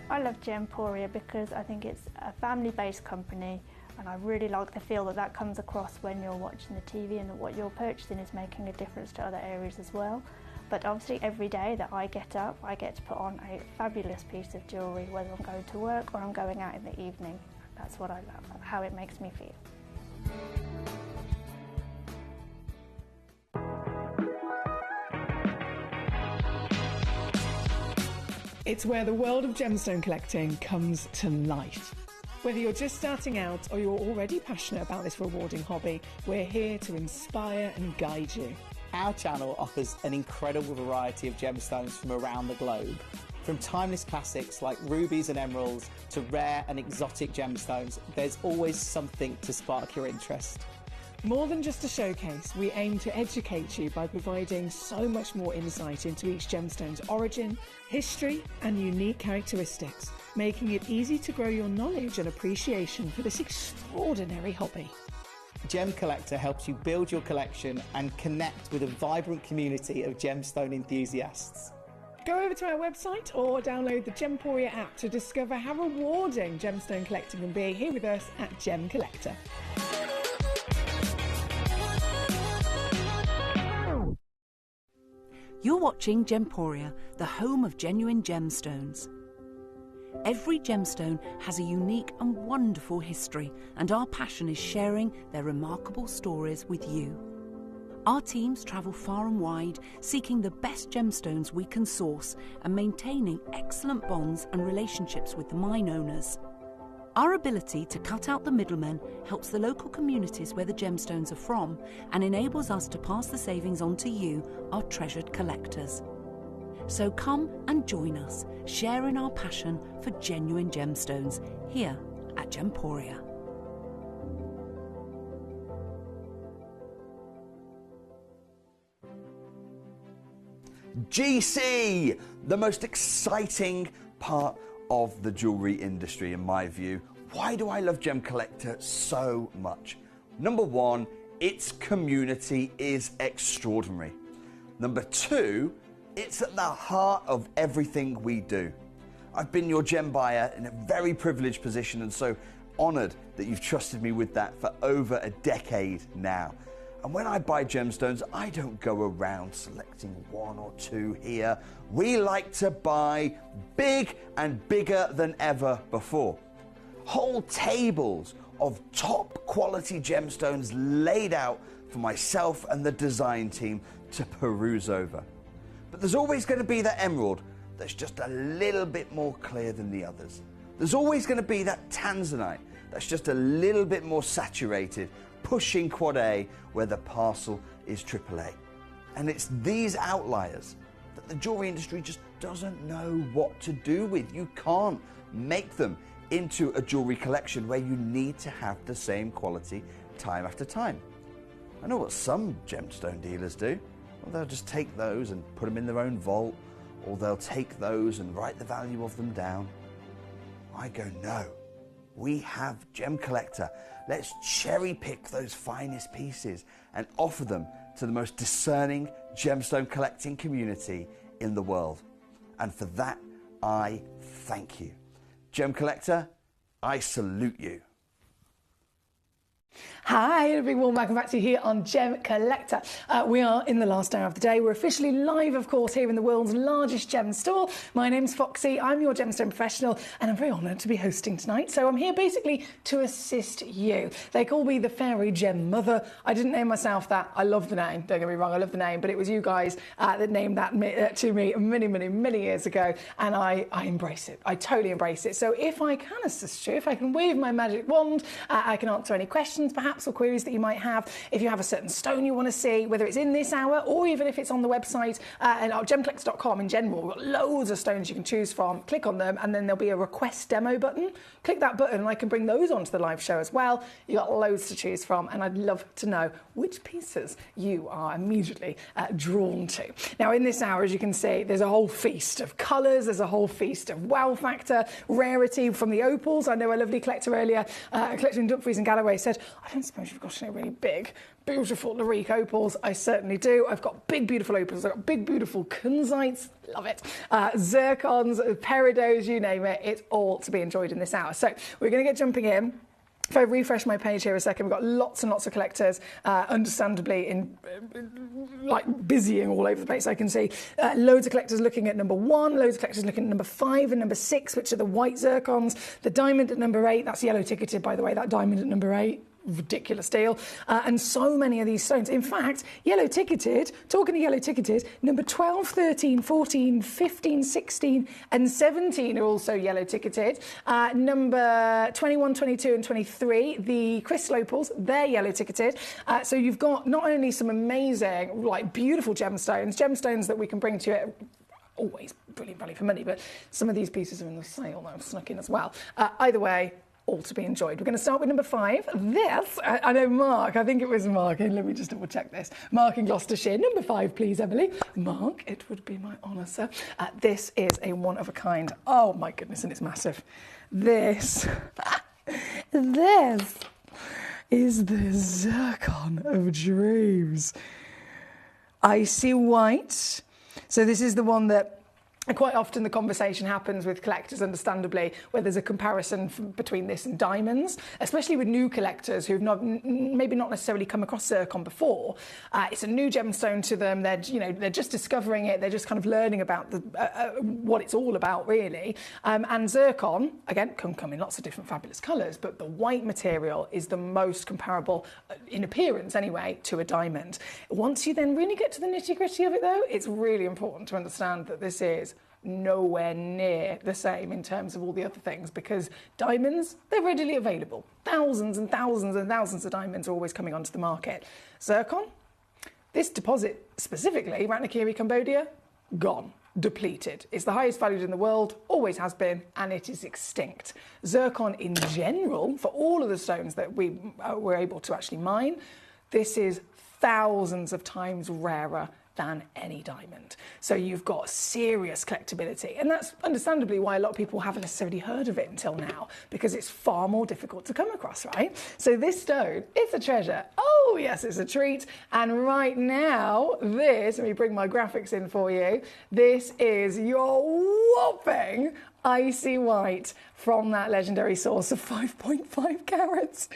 I love Gemporia because I think it's a family-based company, and I really like the feel that comes across when you're watching the TV, and that what you're purchasing is making a difference to other areas as well. But obviously every day that I get up, I get to put on a fabulous piece of jewellery, whether I'm going to work or I'm going out in the evening. That's what I love, how it makes me feel. It's where the world of gemstone collecting comes to life. Whether you're just starting out or you're already passionate about this rewarding hobby, we're here to inspire and guide you. Our channel offers an incredible variety of gemstones from around the globe. From timeless classics like rubies and emeralds to rare and exotic gemstones, there's always something to spark your interest. More than just a showcase, we aim to educate you by providing so much more insight into each gemstone's origin, history, and unique characteristics, making it easy to grow your knowledge and appreciation for this extraordinary hobby. Gemcollector helps you build your collection and connect with a vibrant community of gemstone enthusiasts. Go over to our website or download the Gemporia app to discover how rewarding gemstone collecting can be here with us at Gemcollector. You're watching Gemporia, the home of genuine gemstones. Every gemstone has a unique and wonderful history, and our passion is sharing their remarkable stories with you. Our teams travel far and wide, seeking the best gemstones we can source and maintaining excellent bonds and relationships with the mine owners. Our ability to cut out the middlemen helps the local communities where the gemstones are from and enables us to pass the savings on to you, our treasured collectors. So come and join us, sharing our passion for genuine gemstones here at Gemporia. GC, the most exciting part of the jewelry industry in my view. Why do I love Gemcollector so much? Number one, its community is extraordinary. Number two, it's at the heart of everything we do. I've been your gem buyer in a very privileged position and so honoured that you've trusted me with that for over a decade now. And when I buy gemstones, I don't go around selecting one or two here. We like to buy big and bigger than ever before. Whole tables of top quality gemstones laid out for myself and the design team to peruse over. But there's always going to be that emerald that's just a little bit more clear than the others. There's always going to be that tanzanite that's just a little bit more saturated, pushing quad A where the parcel is AAA. And it's these outliers that the jewelry industry just doesn't know what to do with. You can't make them into a jewelry collection where you need to have the same quality time after time. I know what some gemstone dealers do. Well, they'll just take those and put them in their own vault, or they'll take those and write the value of them down. I go, no, we have Gemcollector. Let's cherry pick those finest pieces and offer them to the most discerning gemstone collecting community in the world. And for that, I thank you. Gemcollector, I salute you. Hi everyone, welcome back to you here on Gemcollector. We are in the last hour of the day. We're officially live, of course, here in the world's largest gem store. My name's Foxy, I'm your gemstone professional, and I'm very honoured to be hosting tonight. So I'm here basically to assist you. They call me the Fairy Gem Mother. I didn't name myself that. I love the name, don't get me wrong, I love the name, but it was you guys that named that to me many years ago, and I embrace it. I totally embrace it. So if I can assist you, if I can wave my magic wand, I can answer any questions perhaps or queries that you might have. If you have a certain stone you want to see, whether it's in this hour or even if it's on the website and gemcollector.com in general, we've got loads of stones you can choose from. Click on them and then there'll be a request demo button. Click that button and I can bring those onto the live show as well. You've got loads to choose from and I'd love to know which pieces you are immediately drawn to. Now in this hour, as you can see, there's a whole feast of colours, there's a whole feast of wow factor, rarity from the opals. I know a lovely collector earlier, a collector in Dumfries and Galloway said, I don't suppose you've got any really big, beautiful Larique opals. I certainly do. I've got big, beautiful opals. I've got big, beautiful kunzites. Love it. Zircons, peridots, you name it. It's all to be enjoyed in this hour. So we're going to get jumping in. If I refresh my page here a second, we've got lots and lots of collectors, understandably, like busying all over the place. I can see loads of collectors looking at number 1, loads of collectors looking at number 5 and number 6, which are the white zircons. The diamond at number 8, that's yellow ticketed, by the way, that diamond at number 8. Ridiculous deal. And so many of these stones. In fact, yellow ticketed, talking to yellow ticketed, number 12, 13, 14, 15, 16 and 17 are also yellow ticketed. Number 21, 22 and 23, the crystal opals, they're yellow ticketed. So you've got not only some amazing, like beautiful gemstones that we can bring to you at always brilliant value for money, but some of these pieces are in the sale that I've snuck in as well. Either way, all to be enjoyed. We're going to start with number 5. This, I know Mark, I think it was Mark, let me just double check this. Mark in Gloucestershire. Number 5, please, Emily. Mark, it would be my honour, sir. This is a one of a kind. Oh my goodness, and it's massive. This is the Zircon of Dreams. Icy white. So this is the one that quite often the conversation happens with collectors, understandably, where there's a comparison between this and diamonds, especially with new collectors who've maybe not necessarily come across zircon before. It's a new gemstone to them. They're just discovering it. They're just kind of learning about what it's all about, really. And zircon, again, can come in lots of different fabulous colours, but the white material is the most comparable, in appearance anyway, to a diamond. Once you then really get to the nitty-gritty of it, though, it's really important to understand that this is nowhere near the same in terms of all the other things, because diamonds, they're readily available. Thousands and thousands and thousands of diamonds are always coming onto the market. Zircon, this deposit specifically, Ratnakiri, Cambodia, gone, depleted. It's the highest valued in the world, always has been, and it is extinct. Zircon in general, for all of the stones that we were able to actually mine, this is thousands of times rarer than any diamond. So you've got serious collectability, and that's understandably why a lot of people haven't necessarily heard of it until now, because it's far more difficult to come across, right? So this stone, it's a treasure. Oh yes, it's a treat. And right now, this, let me bring my graphics in for you, this is your whopping icy white from that legendary source of 5.5 carats.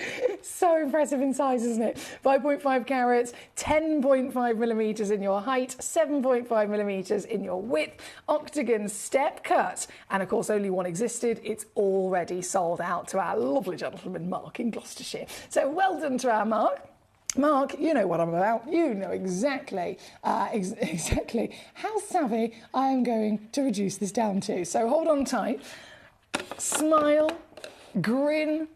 So impressive in size, isn't it? 5.5 carats, 10.5 millimeters in your height, 7.5 millimeters in your width, octagon step cut. And of course, only one existed. It's already sold out to our lovely gentleman, Mark, in Gloucestershire. So well done to our Mark. Mark, you know what I'm about. You know exactly how savvy I am going to reduce this down to. So hold on tight, smile, grin,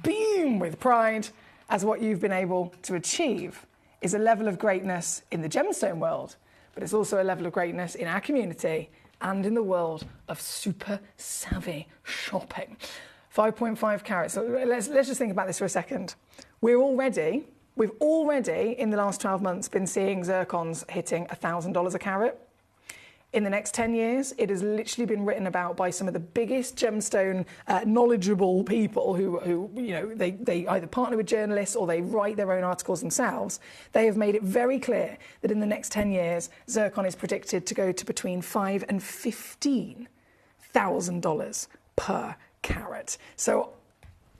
beam with pride, as what you've been able to achieve is a level of greatness in the gemstone world, but it's also a level of greatness in our community and in the world of super savvy shopping. 5.5 carats. So let's just think about this for a second. We've already, in the last 12 months, been seeing zircons hitting $1,000 a carat. In the next 10 years, it has literally been written about by some of the biggest gemstone knowledgeable people who you know, they either partner with journalists or they write their own articles themselves. They have made it very clear that in the next 10 years, zircon is predicted to go to between $5,000 and $15,000 per carat. So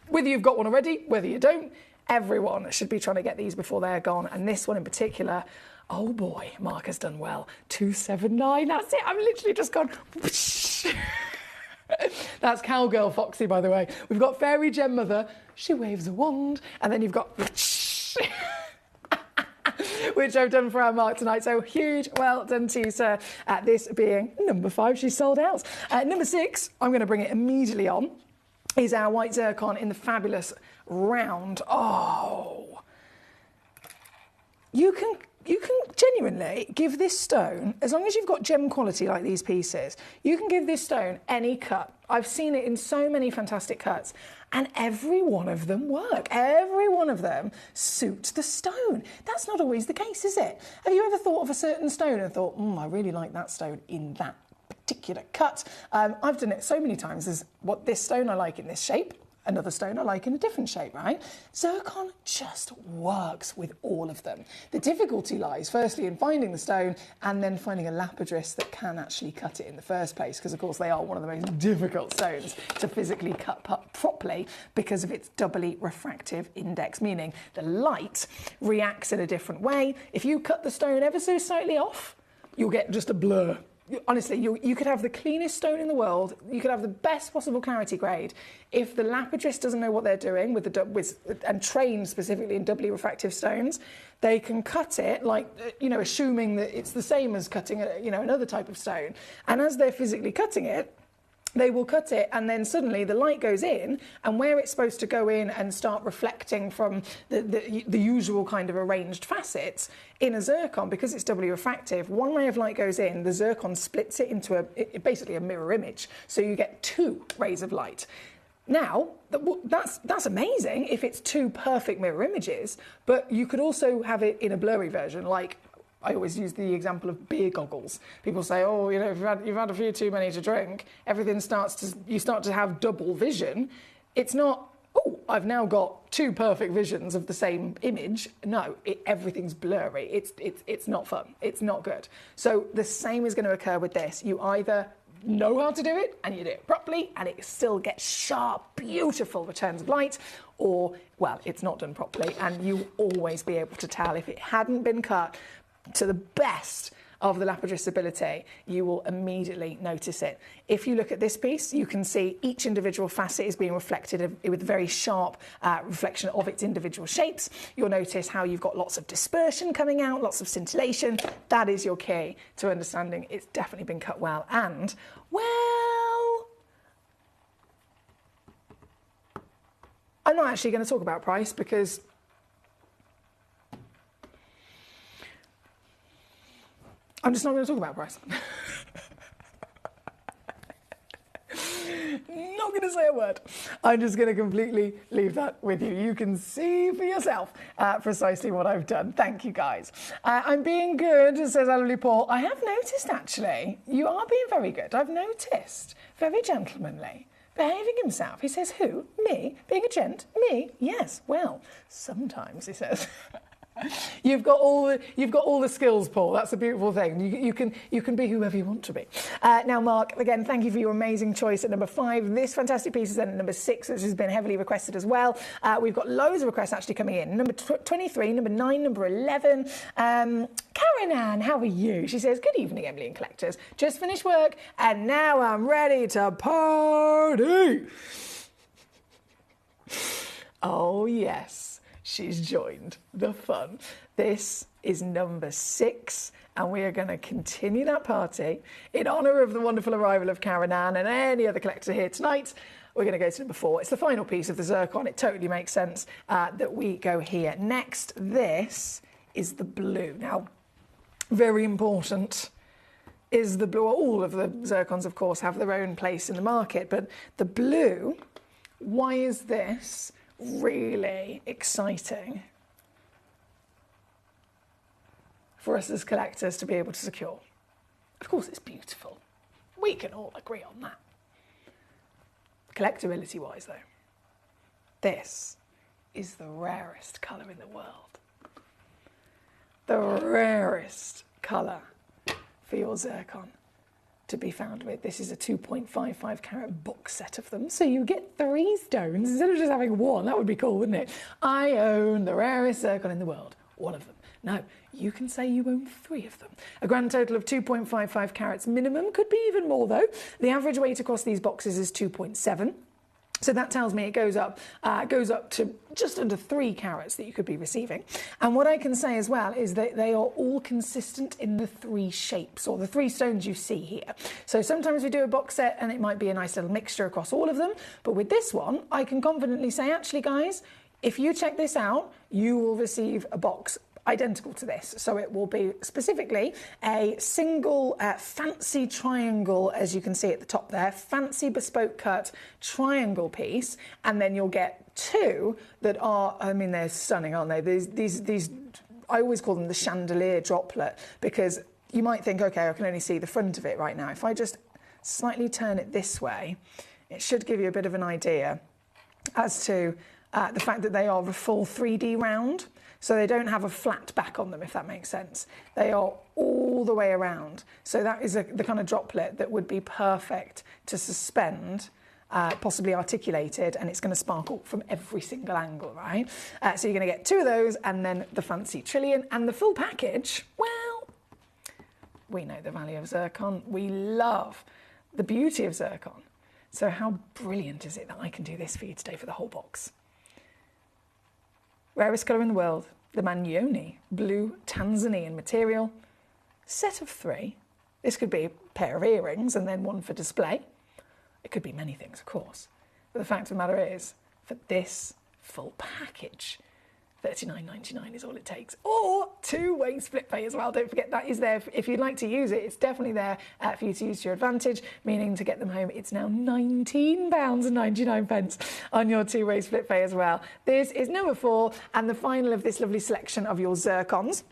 whether you've got one already, whether you don't, everyone should be trying to get these before they're gone. And this one in particular, oh boy, Mark has done well. 279, that's it. I've literally just gone. That's Cowgirl Foxy, by the way. We've got Fairy Gem Mother. She waves a wand. And then you've got which I've done for our Mark tonight. So huge well done to you, sir. This being number 5, she's sold out. Number 6, I'm going to bring it immediately on, is our white zircon in the fabulous round. Oh, you can genuinely give this stone, as long as you've got gem quality like these pieces, you can give this stone any cut. I've seen it in so many fantastic cuts, and every one of them work. Every one of them suits the stone. That's not always the case, is it? Have you ever thought of a certain stone and thought, I really like that stone in that particular cut? I've done it so many times. There's what this stone I like in this shape, another stone I like in a different shape, right? Zircon just works with all of them. The difficulty lies firstly in finding the stone and then finding a lapidus that can actually cut it in the first place, because of course they are one of the most difficult stones to physically cut properly because of its doubly refractive index, meaning the light reacts in a different way. If you cut the stone ever so slightly off, you'll get just a blur. Honestly, you could have the cleanest stone in the world, you could have the best possible clarity grade. If the lapidus doesn't know what they're doing and trained specifically in doubly refractive stones, they can cut it like, assuming that it's the same as cutting another type of stone. And as they're physically cutting it, they will cut it, and then suddenly the light goes in, and where it's supposed to go in and start reflecting from the usual kind of arranged facets, in a zircon, because it's doubly refractive, one ray of light goes in, the zircon splits it into basically a mirror image, so you get 2 rays of light. Now, that's amazing if it's 2 perfect mirror images, but you could also have it in a blurry version, like I always use the example of beer goggles. People say, if you've had a few too many to drink, you start to have double vision. It's not, I've now got 2 perfect visions of the same image. No, everything's blurry. It's not fun. It's not good. So the same is going to occur with this. You either know how to do it and you do it properly and it still gets sharp, beautiful returns of light, or, well, it's not done properly and you'll always be able to tell if it hadn't been cut to the best of the lapidus ability, you will immediately notice it. If you look at this piece, you can see each individual facet is being reflected with very sharp reflection of its individual shapes. You'll notice how you've got lots of dispersion coming out, lots of scintillation. That is your key to understanding it's definitely been cut well. And, well, I'm not actually going to talk about price because I'm just not going to talk about price. Not going to say a word. I'm just going to completely leave that with you. You can see for yourself precisely what I've done. Thank you, guys. I'm being good, says Ellery Paul. I have noticed, actually, you are being very good. I've noticed. Very gentlemanly. Behaving himself. He says, who? Me? Being a gent? Me? Yes. Well, sometimes, he says. You've got all the skills, Paul. That's a beautiful thing. You can be whoever you want to be. Now, Mark, again, thank you for your amazing choice at number 5. This fantastic piece is then at number 6, which has been heavily requested as well. We've got loads of requests actually coming in. Number 23, number 9, number 11. Karen Ann, how are you? She says, good evening, Emily and Collectors. Just finished work and now I'm ready to party. Oh, yes. She's joined the fun. This is number 6, and we are going to continue that party in honour of the wonderful arrival of Karen Ann and any other collector here tonight. We're going to go to number 4. It's the final piece of the zircon. It totally makes sense that we go here. Next, this is the blue. Now, very important is the blue. All of the zircons, of course, have their own place in the market, but the blue, why is this really exciting for us as collectors to be able to secure? Of course, it's beautiful. We can all agree on that. Collectability-wise, though, this is the rarest colour in the world. The rarest colour for your zircon to be found with. This is a 2.55 carat box set of them, so you get 3 stones instead of just having 1. That would be cool, wouldn't it? I own the rarest zircon in the world, 1 of them. No, you can say you own 3 of them. A grand total of 2.55 carats minimum, could be even more though. The average weight across these boxes is 2.7. So that tells me it goes up to just under 3 carats that you could be receiving. And what I can say as well is that they are all consistent in the 3 shapes, or the 3 stones you see here. So sometimes we do a box set and it might be a nice little mixture across all of them. But with this one, I can confidently say, actually, guys, if you check this out, you will receive a box identical to this. So it will be specifically a single fancy triangle, as you can see at the top there, fancy bespoke cut triangle piece, and then you'll get 2 that are, I mean, they're stunning, aren't they? These I always call them the chandelier droplet, because you might think, okay, I can only see the front of it right now. If I just slightly turn it this way, it should give you a bit of an idea as to the fact that they are a full 3D round. So they don't have a flat back on them, if that makes sense. They are all the way around. So that is the kind of droplet that would be perfect to suspend, possibly articulated, and it's going to sparkle from every single angle, right? So you're going to get 2 of those, and then the fancy trillion. And the full package, well, we know the value of zircon. We love the beauty of zircon. So how brilliant is it that I can do this for you today for the whole box? Rarest colour in the world, the Manyoni blue Tanzanian material. Set of 3. This could be a pair of earrings and then 1 for display. It could be many things, of course. But the fact of the matter is, for this full package, $39.99 is all it takes. Or 2-way split pay as well. Don't forget that is there. If you'd like to use it, it's definitely there for you to use to your advantage, meaning to get them home, it's now £19.99 on your 2-way split pay as well. This is number 4 and the final of this lovely selection of your zircons.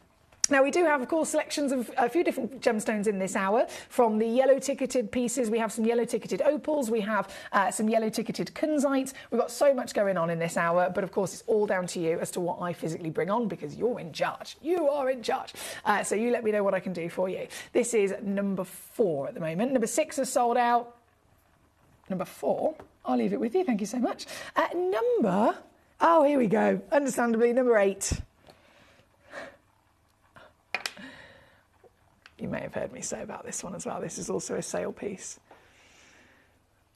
Now, we do have, of course, selections of a few different gemstones in this hour. From the yellow-ticketed pieces, we have some yellow-ticketed opals, we have some yellow-ticketed kunzite. We've got so much going on in this hour, but of course, it's all down to you as to what I physically bring on, because you're in charge. You are in charge. So you let me know what I can do for you. This is number 4 at the moment. Number 6 is sold out. Number 4, I'll leave it with you. Thank you so much. Oh, here we go. Understandably, number 8. You may have heard me say about this one as well. This is also a sale piece.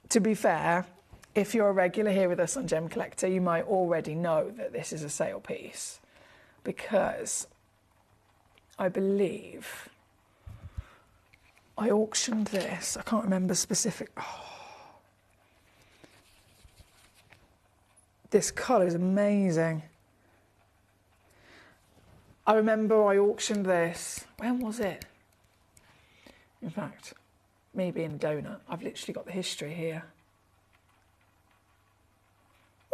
To be fair, if you're a regular here with us on Gem Collector, you might already know that this is a sale piece, because I believe I auctioned this. I can't remember specific. This colour is amazing. I remember I auctioned this. When was it? In fact, me being a donor, I've literally got the history here.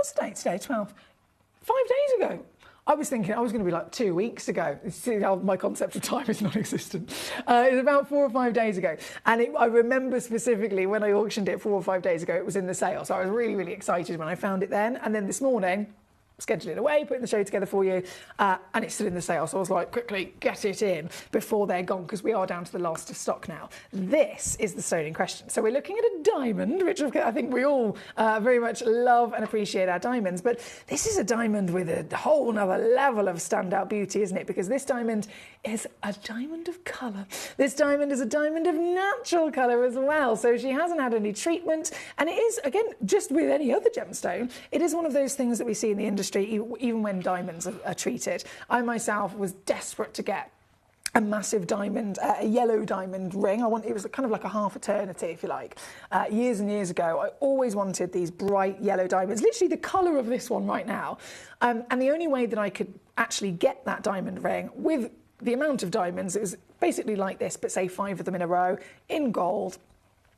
what's the date today? 12. 5 days ago. I was thinking I was going to be like 2 weeks ago. See how my concept of time is non-existent. It was about 4 or 5 days ago. And I remember specifically when I auctioned it 4 or 5 days ago, it was in the sale. So I was really, really excited when I found it then. And then this morning, scheduling away, putting the show together for you, and it's still in the sale. So I was like, quickly get it in before they're gone, because we are down to the last of stock now. This is the stone in question. So we're looking at a diamond, which I think we all very much love and appreciate our diamonds. But this is a diamond with a whole nother level of standout beauty, isn't it? Because this diamond is a diamond of colour. This diamond is a diamond of natural colour as well. So she hasn't had any treatment. And it is, again, just with any other gemstone, it is one of those things that we see in the industry, even when diamonds are treated. I myself was desperate to get a massive diamond, a yellow diamond ring. It was kind of like a half eternity, if you like. Years and years ago, I always wanted these bright yellow diamonds, literally the colour of this one right now. And the only way that I could actually get that diamond ring with the amount of diamonds, it was basically like this, but say 5 of them in a row in gold.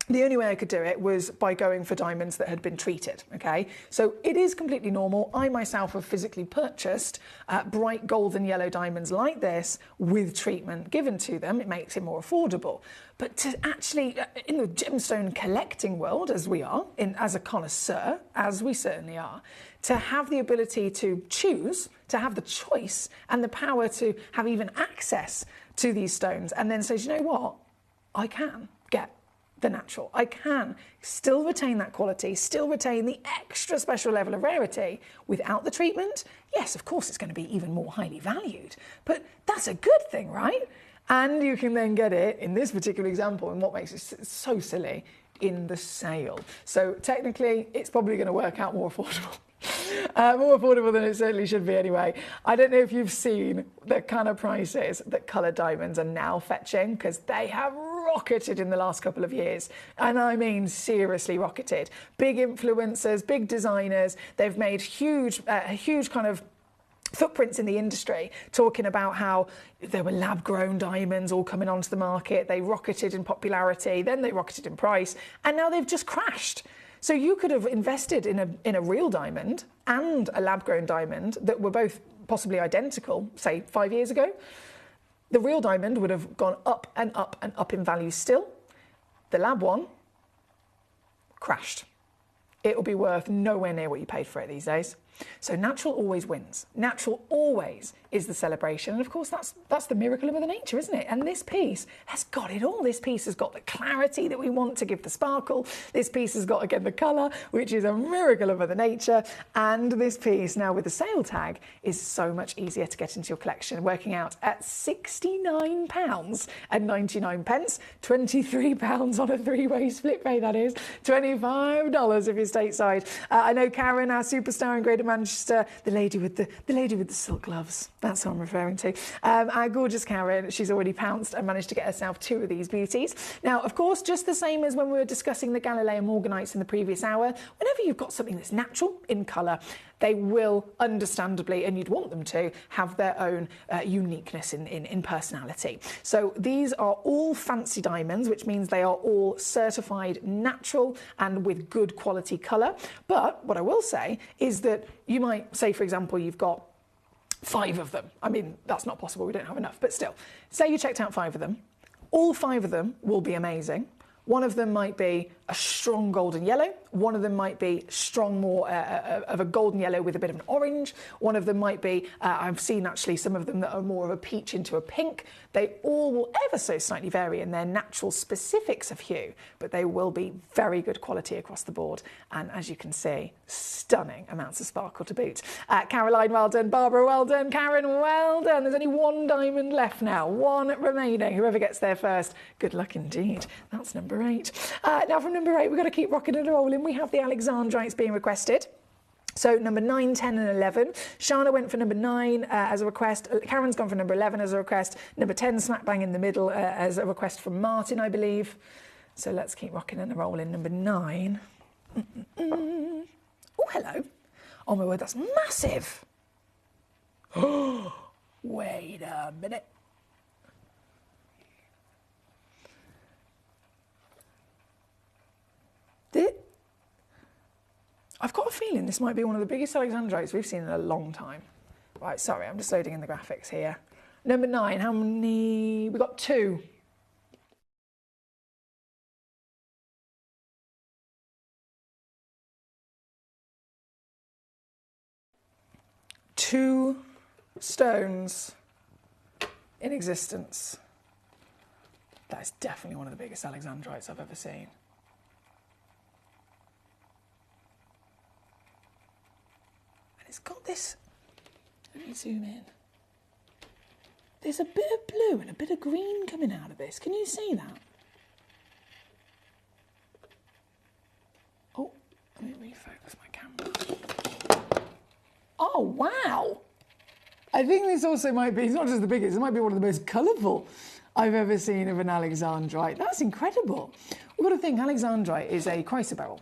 The only way I could do it was by going for diamonds that had been treated, okay? So it is completely normal. I myself have physically purchased bright gold and yellow diamonds like this with treatment given to them. It makes it more affordable. But to actually, in the gemstone collecting world, as we are, as a connoisseur, as we certainly are, to have the ability to choose, to have the choice and the power to have even access to these stones, and then say, you know what, I can get the natural. I can still retain that quality, still retain the extra special level of rarity without the treatment. Yes, of course, it's going to be even more highly valued, but that's a good thing, right? And you can then get it, in this particular example, and what makes it so silly, in the sale. So technically, it's probably going to work out more affordable. More affordable than it certainly should be anyway. I don't know if you've seen the kind of prices that coloured diamonds are now fetching, because they have rocketed in the last couple of years. And I mean seriously rocketed. Big influencers, big designers, they've made huge kind of footprints in the industry, talking about how there were lab-grown diamonds all coming onto the market. They rocketed in popularity, then they rocketed in price, and now they've just crashed. So you could have invested in a real diamond and a lab-grown diamond that were both possibly identical, say 5 years ago. The real diamond would have gone up and up and up in value still. The lab one crashed. It will be worth nowhere near what you paid for it these days. So natural always wins. Natural always is the celebration. And of course, that's the miracle of Mother Nature, isn't it? And this piece has got it all. This piece has got the clarity that we want to give the sparkle. This piece has got, again, the colour, which is a miracle of Mother Nature. And this piece, now with the sale tag, is so much easier to get into your collection, working out at £69.99. £23 on a three-way split pay, that is. $25 if you're stateside. I know Karen, our superstar in Greater Manchester, the lady with the silk gloves. That's what I'm referring to. Our gorgeous Karen, she's already pounced and managed to get herself 2 of these beauties. Now, of course, just the same as when we were discussing the Galilean Morganites in the previous hour, whenever you've got something that's natural in colour, they will understandably, and you'd want them to, have their own uniqueness in personality. So these are all fancy diamonds, which means they are all certified natural and with good quality colour. But what I will say is that you might say, for example, you've got 5 of them. I mean, that's not possible, we don't have enough, but still. Say you checked out 5 of them. All 5 of them will be amazing. One of them might be a strong golden yellow. One of them might be strong, more of a golden yellow with a bit of an orange. One of them might be, I've seen actually some of them that are more of a peach into a pink. They all will ever so slightly vary in their natural specifics of hue, but they will be very good quality across the board. And as you can see, stunning amounts of sparkle to boot. Caroline, well done. Barbara, well done. Karen, well done. There's only 1 diamond left now, 1 remaining. Whoever gets there first, good luck indeed. That's number 8. Now from number 8, we've got to keep rocking and rolling. We have the Alexandrites being requested. So number 9, 10 and 11. Shana went for number 9 as a request. Karen's gone for number 11 as a request. Number 10 smack bang in the middle as a request from Martin, I believe. So let's keep rocking and rolling. Number 9. Oh, hello. Oh my word, that's massive. Oh, wait a minute. I've got a feeling this might be one of the biggest Alexandrites we've seen in a long time. Right, sorry, I'm just loading in the graphics here. Number 9, how many? We got 2. 2 stones in existence. That is definitely one of the biggest Alexandrites I've ever seen. And it's got this, let me zoom in. There's a bit of blue and a bit of green coming out of this. Can you see that? Oh, let me refocus my camera. Oh, wow. I think this also might be, it's not just the biggest, it might be one of the most colourful I've ever seen of an Alexandrite. That's incredible. We've got to think Alexandrite is a chrysoberyl.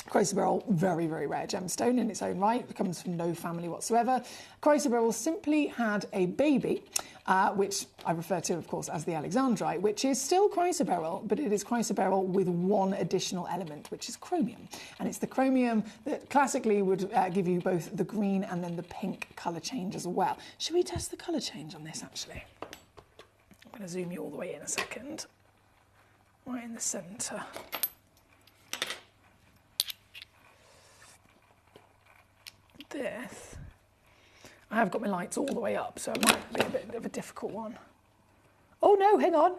Chrysoberyl, very, very rare gemstone in its own right. It comes from no family whatsoever. Chrysoberyl simply had a baby, which I refer to, of course, as the Alexandrite, which is still chrysoberyl, but it is chrysoberyl with one additional element, which is chromium. And it's the chromium that classically would give you both the green and then the pink colour change as well. Should we test the colour change on this, actually? I'm going to zoom you all the way in a second. Right in the centre. This, I have got my lights all the way up, so it might be a bit of a difficult one. Oh no, hang on.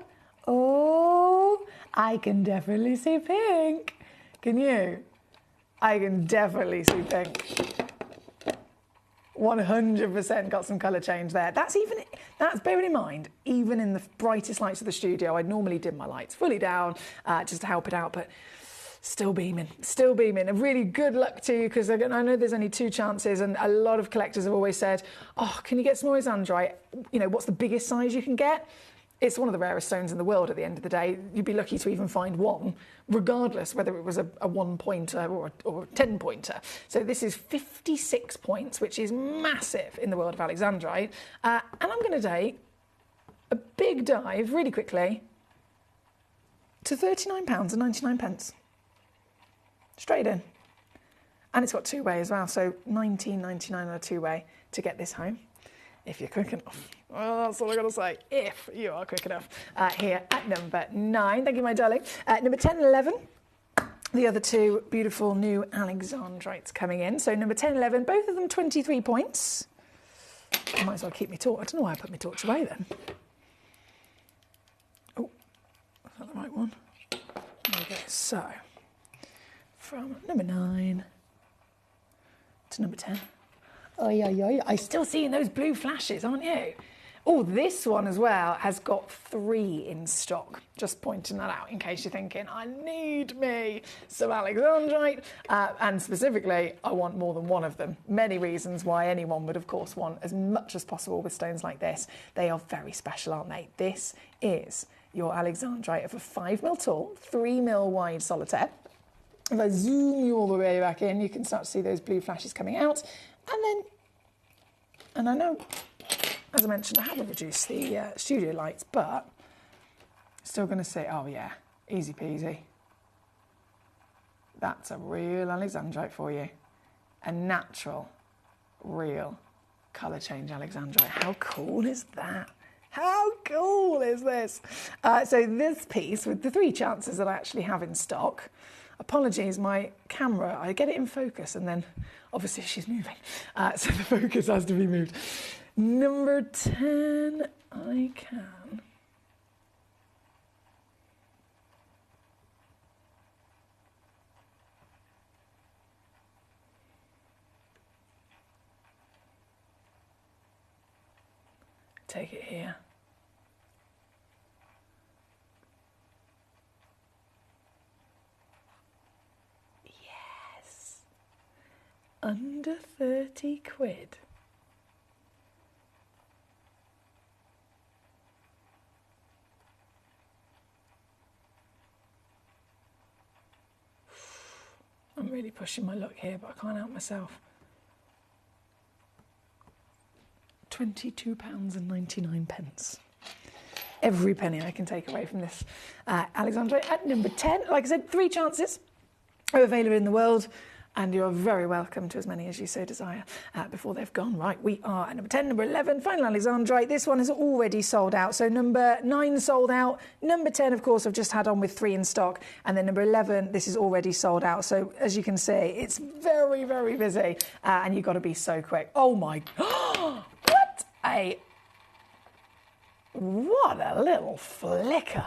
Oh, I can definitely see pink. Can you? I can definitely see pink. 100% got some colour change there. That's bearing in mind, even in the brightest lights of the studio, I'd normally dim my lights fully down just to help it out, but still beaming, still beaming. And really good luck to you, because I know there's only 2 chances, and a lot of collectors have always said, oh, can you get some more Alexandrite? You know, what's the biggest size you can get? It's one of the rarest stones in the world at the end of the day. You'd be lucky to even find one, regardless whether it was a 1-pointer or a 10-pointer. So this is 56 points, which is massive in the world of Alexandrite. And I'm going to take a big dive, really quickly, to £39.99. Straight in. And it's got 2-way as well, so £19.99 on a 2-way to get this home, if you're quick enough. Well, that's all I got to say, if you are quick enough. Here at number 9, thank you, my darling. Number 10 and 11, the other 2 beautiful new Alexandrites coming in. So number 10 and 11, both of them 23 points. I might as well keep my torch. I don't know why I put my torch away then. Oh, is that the right one? There we go. So, from number 9 to number 10. Oh, yeah. I'm still seeing those blue flashes, aren't you? Oh, this one as well has got 3 in stock. Just pointing that out in case you're thinking, I need me some Alexandrite. And specifically, I want more than one of them. Many reasons why anyone would, of course, want as much as possible with stones like this. They are very special, aren't they? This is your Alexandrite of a 5mm tall, 3mm wide solitaire. If I zoom you all the way back in, you can start to see those blue flashes coming out. And I know, as I mentioned, I haven't reduced the studio lights, but still going to say, oh yeah, easy peasy. That's a real Alexandrite for you. A natural, real colour change Alexandrite. How cool is that? How cool is this? So this piece, with the 3 chances that I actually have in stock, apologies, my camera, I get it in focus and then obviously she's moving. So the focus has to be moved. Number 10, I can. Take it here. Under 30 quid. I'm really pushing my luck here, but I can't help myself. £22.99. Every penny I can take away from this Alexandrite at number 10. Like I said, 3 chances are available in the world. And you're very welcome to as many as you so desire before they've gone. Right, we are at number 10, number 11, final Alexandrite. This one has already sold out. So number 9 sold out. Number 10, of course, I've just had on with 3 in stock. And then number 11, this is already sold out. So as you can see, it's very, very busy. And you've got to be so quick. Oh my, what a little flicker.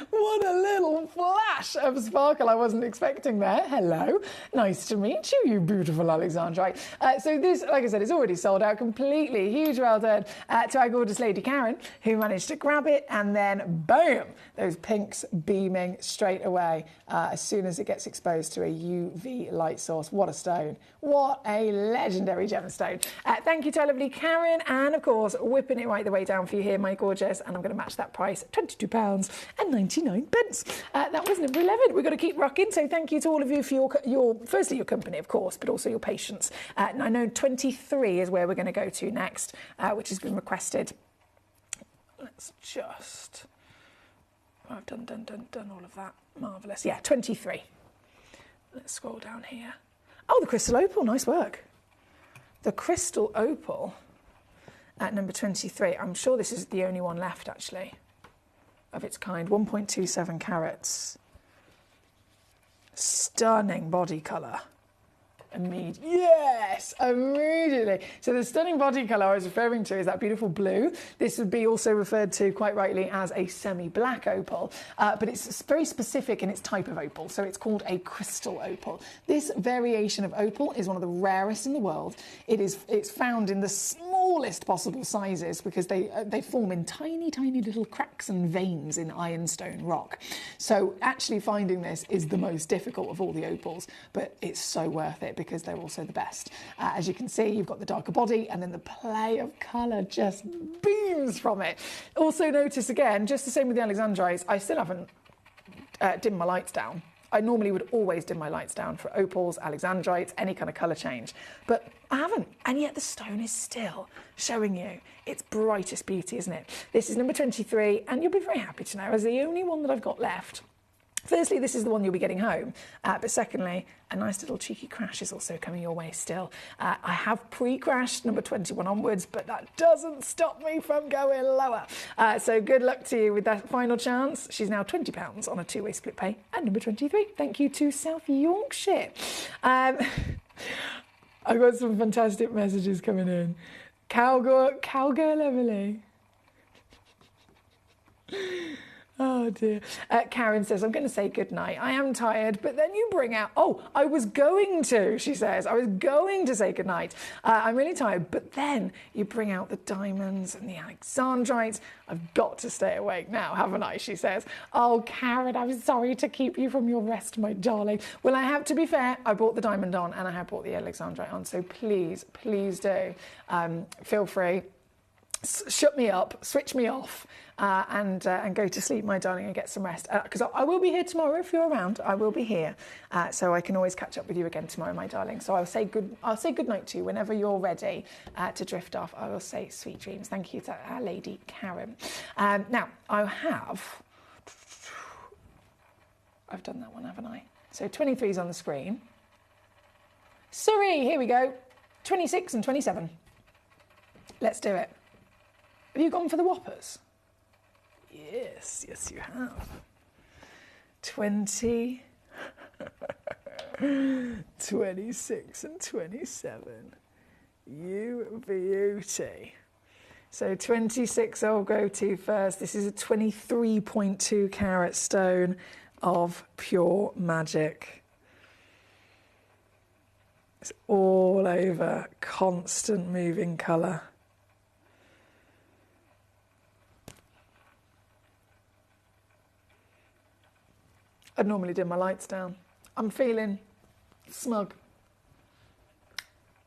What a little flash of sparkle I wasn't expecting there. Hello, nice to meet you, you beautiful Alexandrite. So this, like I said, is already sold out completely. Huge well done to our gorgeous lady Karen, who managed to grab it, and then bam, those pinks beaming straight away as soon as it gets exposed to a UV light source. What a stone. What a legendary gemstone. Thank you to our lovely Karen, and of course, whipping it right the way down for you here, my gorgeous, and I'm going to match that price, £22.99. That was number 11. We've got to keep rocking, so thank you to all of you for your firstly, your company, of course, but also your patience. And I know 23 is where we're going to go to next, which has been requested. Let's just... I've done all of that. Marvellous. Yeah, 23. Let's scroll down here. Oh, the crystal opal. Nice work. The crystal opal at number 23. I'm sure this is the only one left, actually, of its kind. 1.27 carats. Stunning body colour. Yes, immediately. So the stunning body colour I was referring to is that beautiful blue. This would be also referred to quite rightly as a semi-black opal, but it's very specific in its type of opal, so it's called a crystal opal. This variation of opal is one of the rarest in the world. It's found in the smallest possible sizes because they form in tiny, tiny little cracks and veins in ironstone rock. So actually finding this is the most difficult of all the opals, but it's so worth it because they're also the best. As you can see, you've got the darker body, and then the play of colour just beams from it. Also notice again, just the same with the Alexandrites, I still haven't dimmed my lights down. I normally would always dim my lights down for opals, Alexandrites, any kind of colour change, but I haven't, and yet the stone is still showing you its brightest beauty, isn't it? This is number 23, and you'll be very happy to know, as the only one that I've got left. Firstly, this is the one you'll be getting home, but secondly, a nice little cheeky crash is also coming your way still. I have pre-crashed number 21 onwards, but that doesn't stop me from going lower. So good luck to you with that final chance. She's now £20 on a two-way split pay at number 23. Thank you to South Yorkshire. I've got some fantastic messages coming in. Cowgirl Emily. Oh dear. Karen says, I'm going to say goodnight. I am tired, but then you bring out... Oh, I was going to, she says. I was going to say goodnight. I'm really tired, but then you bring out the diamonds and the Alexandrites. I've got to stay awake now, haven't I, she says. Oh, Karen, I'm sorry to keep you from your rest, my darling. Well, I have to be fair. I brought the diamond on and I have brought the Alexandrite on, so please, please do. Feel free. Shut me up, switch me off, and go to sleep, my darling, and get some rest. Because I will be here tomorrow if you're around. I will be here, so I can always catch up with you again tomorrow, my darling. So I'll say good night to you whenever you're ready to drift off. I will say sweet dreams. Thank you to our lady Karen. Now I've done that one, haven't I? So 23 is on the screen. Sorry, here we go. 26 and 27. Let's do it. Have you gone for the whoppers? Yes, yes you have. 20, 26 and 27. You beauty. So 26 I'll go to first. This is a 23.2 carat stone of pure magic. It's all over, constant moving colour. I'd normally dim my lights down. I'm feeling smug.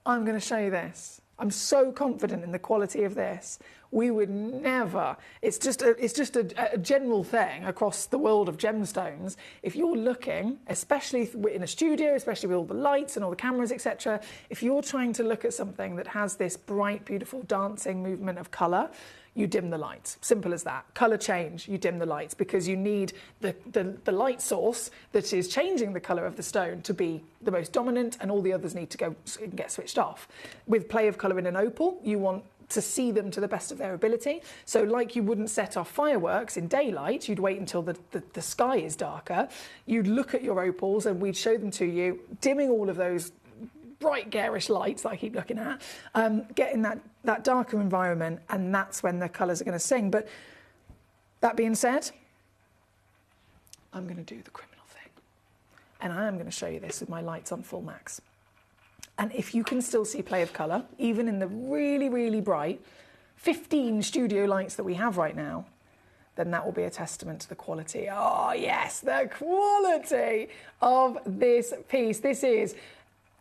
I'm going to show you this. I'm so confident in the quality of this. We would never, it's just a general thing across the world of gemstones. If you're looking, especially in a studio, especially with all the lights and all the cameras, etc., if you're trying to look at something that has this bright, beautiful dancing movement of colour, you dim the lights. Simple as that. Colour change, you dim the lights, because you need the light source that is changing the colour of the stone to be the most dominant, and all the others need to go and get switched off. With play of colour in an opal, you want to see them to the best of their ability. So like you wouldn't set off fireworks in daylight, you'd wait until the sky is darker. You'd look at your opals and we'd show them to you, dimming all of those bright garish lights that I keep looking at, getting that darker environment, and that's when the colours are going to sing. But that being said, I'm going to do the criminal thing. And I am going to show you this with my lights on full max. And if you can still see play of colour, even in the really, really bright 15 studio lights that we have right now, then that will be a testament to the quality. Oh yes, the quality of this piece. This is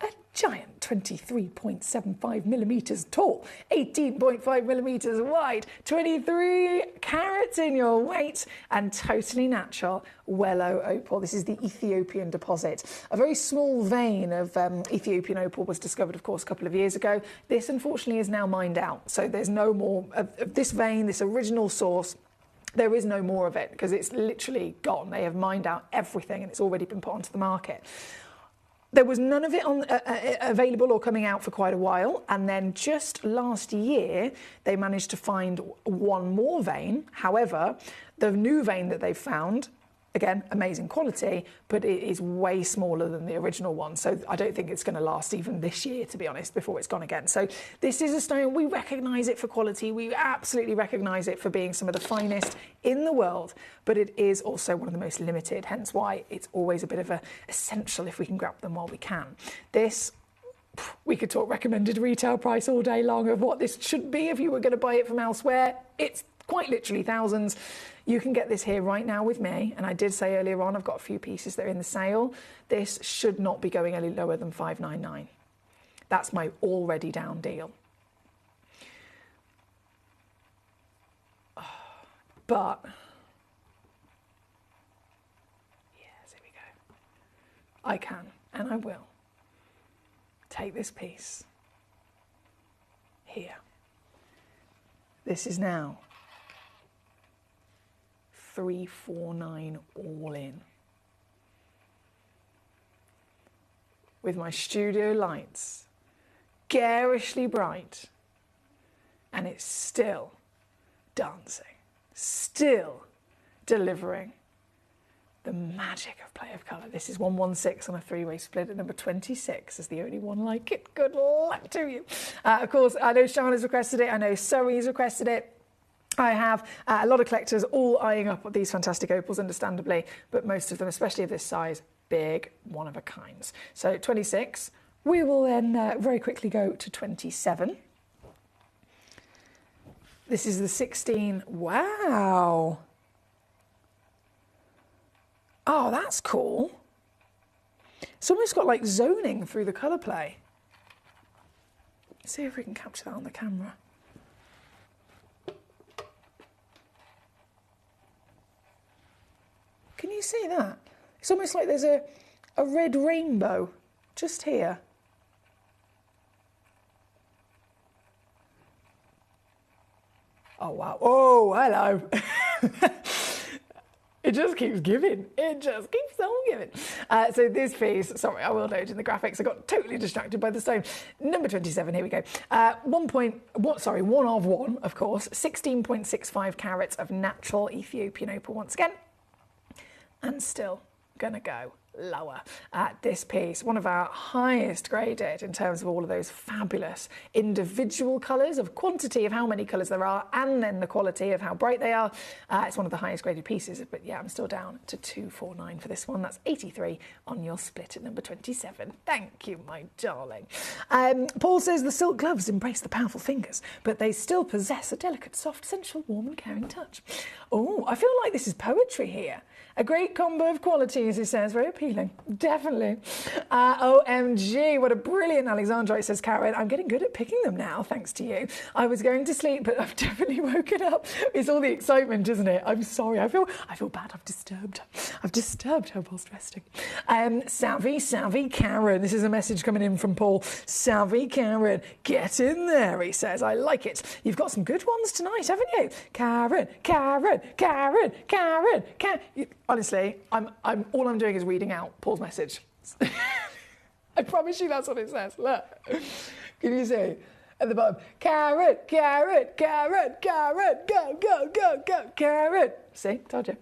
a giant 23.75 millimetres tall, 18.5 millimetres wide, 23 carats in your weight, and totally natural Wello opal. This is the Ethiopian deposit. A very small vein of Ethiopian opal was discovered, of course, a couple of years ago. This, unfortunately, is now mined out. So there's no more of this vein, this original source. There is no more of it because it's literally gone. They have mined out everything and it's already been put onto the market. There was none of it available or coming out for quite a while, and then just last year they managed to find one more vein. However, the new vein that they've found, again, amazing quality, but it is way smaller than the original one. So I don't think it's going to last even this year, to be honest, before it's gone again. So this is a stone, we recognise it for quality. We absolutely recognise it for being some of the finest in the world, but it is also one of the most limited, hence why it's always a bit of a essential if we can grab them while we can. This, we could talk recommended retail price all day long of what this should be if you were going to buy it from elsewhere. It's quite literally thousands. You can get this here right now with me, and I did say earlier on I've got a few pieces that are in the sale. This should not be going any lower than $599. That's my already down deal. But yes, here we go. I can, and I will, take this piece here. This is now $349 all in. With my studio lights, garishly bright, and it's still dancing, still delivering the magic of play of colour. This is 116 on a three-way split at number 26 is the only one like it. Good luck to you. Of course, I know Shana's requested it. I know Zoe's requested it. I have a lot of collectors all eyeing up these fantastic opals, understandably, but most of them, especially of this size, big, one-of-a-kinds. So 26. We will then very quickly go to 27. This is the 16. Wow. Oh, that's cool. It's almost got like zoning through the colour play. Let's see if we can capture that on the camera. Can you see that? It's almost like there's a red rainbow just here. Oh, wow. Oh, hello. It just keeps giving. It just keeps on giving. So this piece, sorry, I will note in the graphics, I got totally distracted by the stone. Number 27, here we go. One of one, of course. 16.65 carats of natural Ethiopian opal once again. And still gonna go lower at this piece. One of our highest graded in terms of all of those fabulous individual colours, of quantity of how many colours there are, and then the quality of how bright they are. It's one of the highest graded pieces, but yeah, I'm still down to 249 for this one. That's 83 on your split at number 27. Thank you, my darling. Paul says the silk gloves embrace the powerful fingers, but they still possess a delicate, soft, sensual, warm and caring touch. Oh, I feel like this is poetry here. A great combo of qualities, he says, very appealing. appealing. Definitely. OMG, what a brilliant Alexandra, says Karen. I'm getting good at picking them now, thanks to you. I was going to sleep, but I've definitely woken up. It's all the excitement, isn't it? I'm sorry. I feel bad. I've disturbed her whilst resting. Savvy Karen. This is a message coming in from Paul. Savvy Karen, get in there, he says. I like it. You've got some good ones tonight, haven't you? Karen. Honestly, all I'm doing is reading out Paul's message. I promise you that's what it says. Look. Can you see? At the bottom, Karen, go, Karen. See, told you.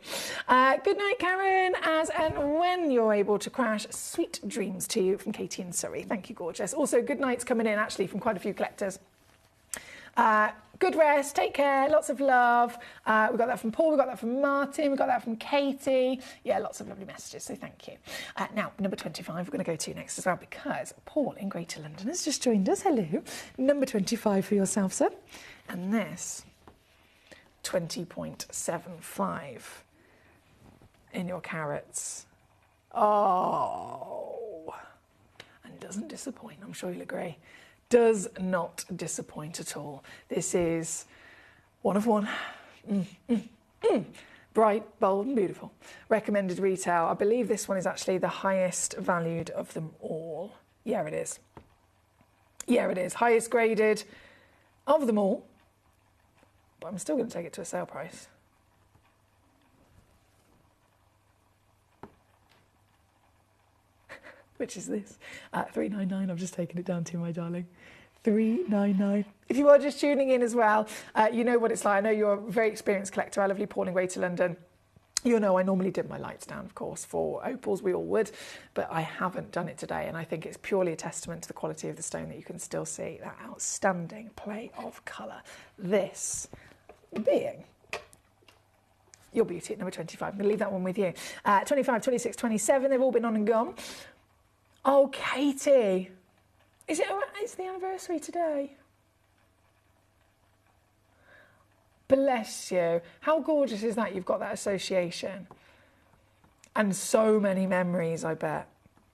Good night, Karen, as and when you're able to crash. Sweet dreams to you from Katie in Surrey. Thank you, gorgeous. Also, good nights coming in, actually, from quite a few collectors. Good rest, take care, lots of love. We got that from Paul, we got that from Martin, we got that from Katie. Yeah, lots of lovely messages, so thank you. Now, number 25, we're going to go to next as well, because Paul in Greater London has just joined us. Hello. Number 25 for yourself, sir. And this, 20.75 in your carats. Oh, and doesn't disappoint, I'm sure you'll agree. Does not disappoint at all. This is one of one. Bright, bold and beautiful. Recommended retail. I believe this one is actually the highest valued of them all. Yeah, it is. Yeah, it is. Highest graded of them all. But I'm still going to take it to a sale price. Which is this, $399. I've just taken it down to you, my darling. $399. If you are just tuning in as well, you know what it's like. I know you're a very experienced collector. I love you, Paul in Greater London. You'll know I normally dim my lights down, of course, for opals. We all would, but I haven't done it today, and I think it's purely a testament to the quality of the stone that you can still see that outstanding play of colour. This being your beauty at number 25. I'm going to leave that one with you. 25, 26, 27, they've all been on and gone. Oh, Katie, it's the anniversary today. Bless you. How gorgeous is that? You've got that association. And so many memories, I bet.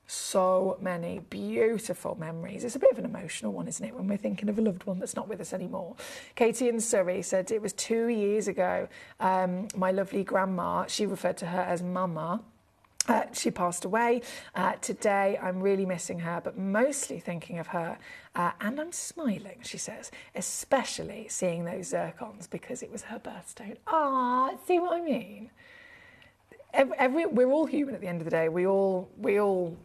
So many beautiful memories. It's a bit of an emotional one, isn't it, when we're thinking of a loved one that's not with us anymore. Katie in Surrey said it was 2 years ago. My lovely grandma, she referred to her as Mama. She passed away. Today, I'm really missing her, but mostly thinking of her. And I'm smiling, she says, especially seeing those zircons because it was her birthstone. Ah, see what I mean? We're all human at the end of the day. We all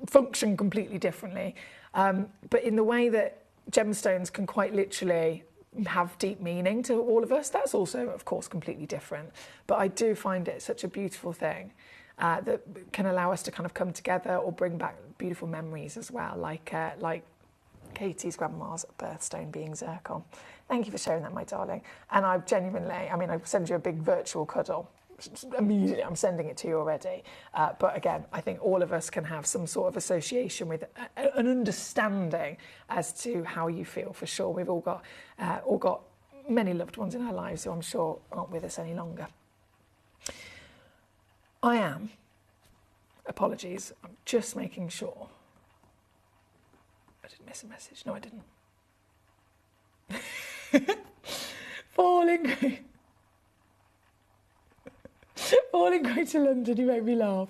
function completely differently. But in the way that gemstones can quite literally have deep meaning to all of us, that's also, of course, completely different. But I do find it such a beautiful thing that can allow us to kind of come together or bring back beautiful memories as well, like Katie's grandma's birthstone being zircon. Thank you for sharing that, my darling. And I genuinely, I send you a big virtual cuddle. Immediately, I'm sending it to you already. But again, I think all of us can have some sort of association with an understanding as to how you feel, for sure. We've all got many loved ones in our lives who I'm sure aren't with us any longer. I am. Apologies. I'm just making sure. I didn't miss a message. No, I didn't. Falling. All in Greater London, you make me laugh.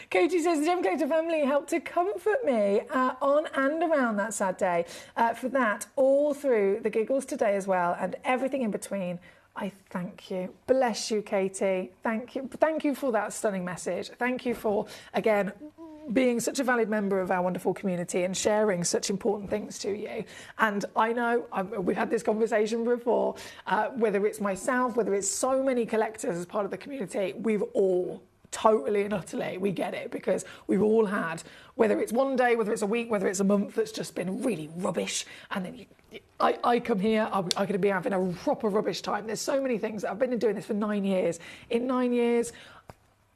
Katie says, the Gemcollector family helped to comfort me on and around that sad day. For that, all through the giggles today as well, and everything in between, I thank you. Bless you, Katie. Thank you. Thank you for that stunning message. Thank you for, again, being such a valid member of our wonderful community and sharing such important things to you. And I know we've had this conversation before, whether it's myself, whether it's so many collectors as part of the community, we've all totally and utterly, we get it, because we've all had, whether it's one day, whether it's a week, whether it's a month, that's just been really rubbish. And then I come here, I'm going to be having a proper rubbish time. There's so many things. I've been doing this for 9 years. In 9 years,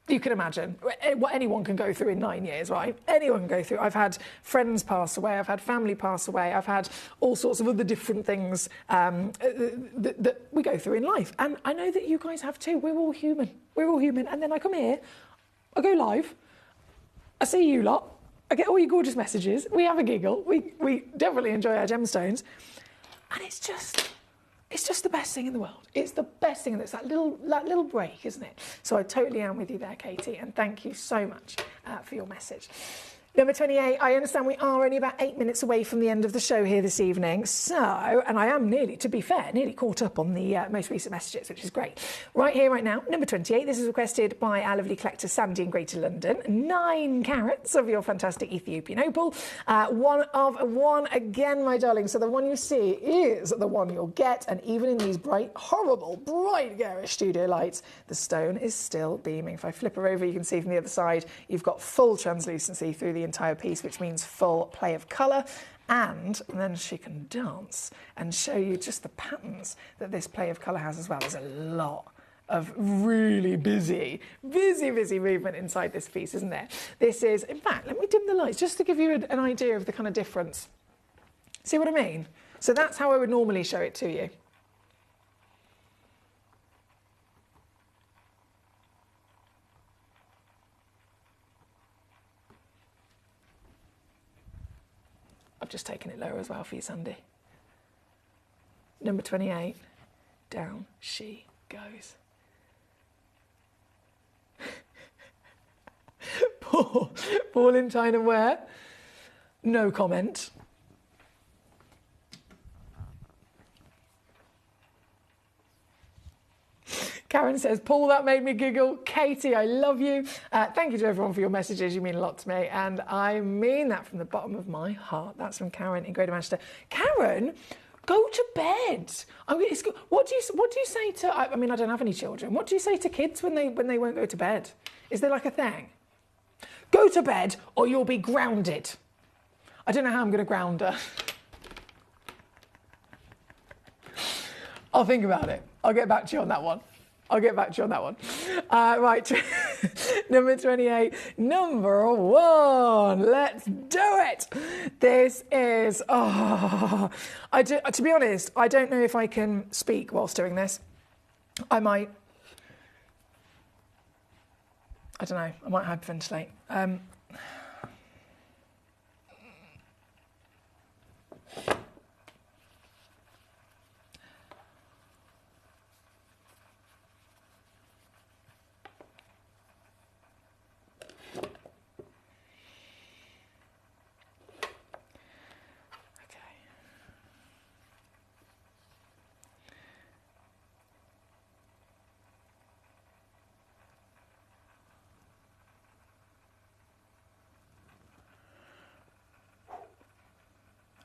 you can imagine what anyone can go through in 9 years, right? Anyone can go through. I've had friends pass away. I've had family pass away. I've had all sorts of other different things that we go through in life. And I know that you guys have too. We're all human. We're all human. And then I come here I go live, I see you lot, I get all your gorgeous messages, we have a giggle, we definitely enjoy our gemstones, and it's just the best thing in the world. It's the best thing, and it's that little break, isn't it? So I totally am with you there, Katie, and thank you so much for your message. Number 28, I understand we are only about 8 minutes away from the end of the show here this evening. So, and I am nearly, to be fair, nearly caught up on the most recent messages, which is great. Right here, right now, number 28, this is requested by our lovely collector Sandy in Greater London. 9 carats of your fantastic Ethiopian opal. One of one again, my darling. So the one you see is the one you'll get. And even in these bright, horrible, bright, garish studio lights, the stone is still beaming. If I flip her over, you can see from the other side, you've got full translucency through the entire piece, which means full play of colour, and then she can dance and show you just the patterns that this play of colour has as well. There's a lot of really busy movement inside this piece, isn't there? This is, in fact, let me dim the lights just to give you an idea of the kind of difference. See what I mean? So that's how I would normally show it to you. I've just taken it lower as well for you, Sandy. Number 28, down she goes. Paul in China wear, no comment. Karen says, Paul, that made me giggle. Katie, I love you. Thank you to everyone for your messages. You mean a lot to me. And I mean that from the bottom of my heart. That's from Karen in Greater Manchester. Karen, go to bed. What do you say to, I mean, I don't have any children. What do you say to kids when they won't go to bed? Is there like a thing? Go to bed or you'll be grounded. I don't know how I'm going to ground her. I'll think about it. I'll get back to you on that one. Right, number 28, number 1. Let's do it. This is, to be honest, I don't know if I can speak whilst doing this. I might hyperventilate.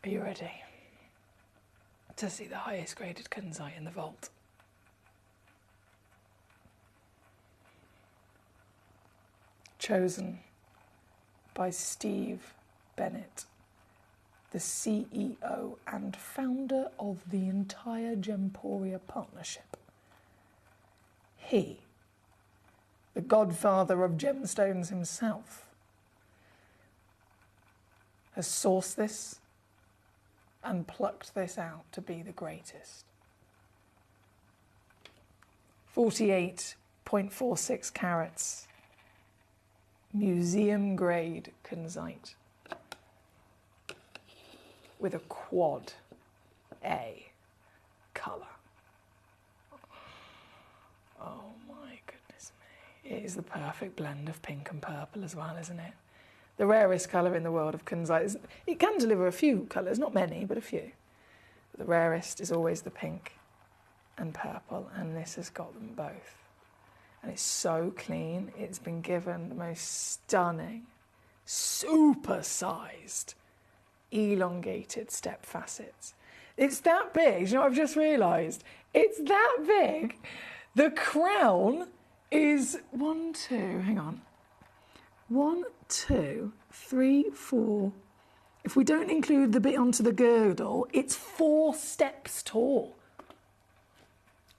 Are you ready to see the highest graded kunzite in the vault? Chosen by Steve Bennett, the CEO and founder of the entire Gemporia partnership. He, the godfather of gemstones himself, has sourced this and plucked this out to be the greatest. 48.46 carats, museum grade kunzite with a quad A colour. Oh my goodness me. It is the perfect blend of pink and purple as well, isn't it? The rarest colour in the world of kunzite. It can deliver a few colours, not many, but a few. But the rarest is always the pink and purple, and this has got them both. And it's so clean. It's been given the most stunning, super-sized, elongated step facets. It's that big. You know what I've just realised? It's that big. The crown is 1, 2, hang on. 1, 2, 3, 4. If we don't include the bit onto the girdle, it's 4 steps tall.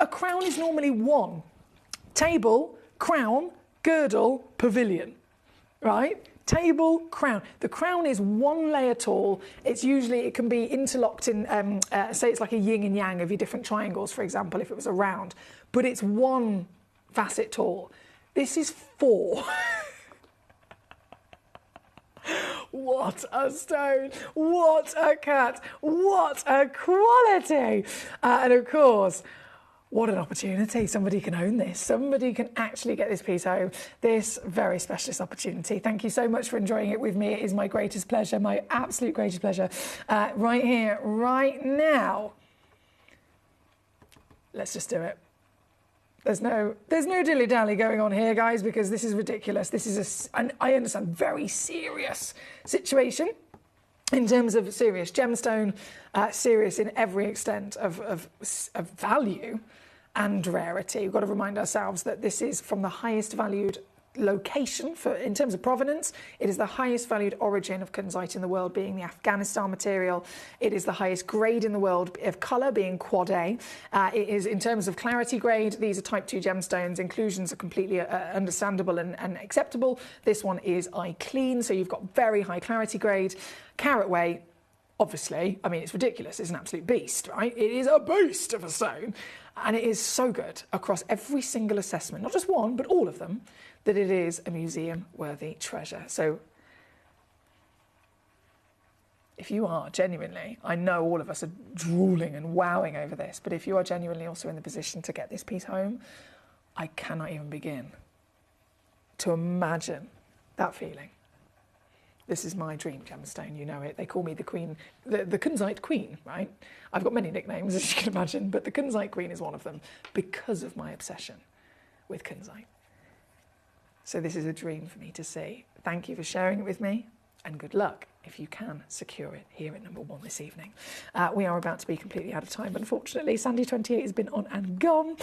A crown is normally 1. Table, crown, girdle, pavilion, right? Table, crown. The crown is 1 layer tall. It can be interlocked in, say it's like a yin and yang of your different triangles, for example, if it was a round. But it's 1 facet tall. This is 4. What a stone, what a cut, what a quality. And of course, what an opportunity. Somebody can own this. Somebody can actually get this piece home. This very specialist opportunity. Thank you so much for enjoying it with me. It is my greatest pleasure, my absolute greatest pleasure. Right here, right now. Let's just do it. There's no dilly-dally going on here, guys, because this is ridiculous. This is I understand, very serious situation in terms of serious gemstone, serious in every extent of value and rarity. We've got to remind ourselves that this is from the highest valued location in terms of provenance. It is the highest valued origin of kunzite in the world, being the Afghanistan material. It is the highest grade in the world of colour, being quad A. It is, in terms of clarity grade, these are type 2 gemstones. Inclusions are completely understandable and acceptable. This one is eye clean, so you've got very high clarity grade. Carat weight, obviously, I mean, it's ridiculous. It's an absolute beast, right? It is a beast of a stone. And it is so good across every single assessment, not just one, but all of them, that it is a museum-worthy treasure. So if you are genuinely, I know all of us are drooling and wowing over this, but if you are genuinely also in the position to get this piece home, I cannot even begin to imagine that feeling. This is my dream gemstone, you know it. They call me the queen, the kunzite queen, right? I've got many nicknames, as you can imagine, but the kunzite queen is one of them because of my obsession with kunzite. So this is a dream for me to see. Thank you for sharing it with me, and good luck if you can secure it here at number 1 this evening. We are about to be completely out of time, unfortunately. Sandy28 has been on and gone.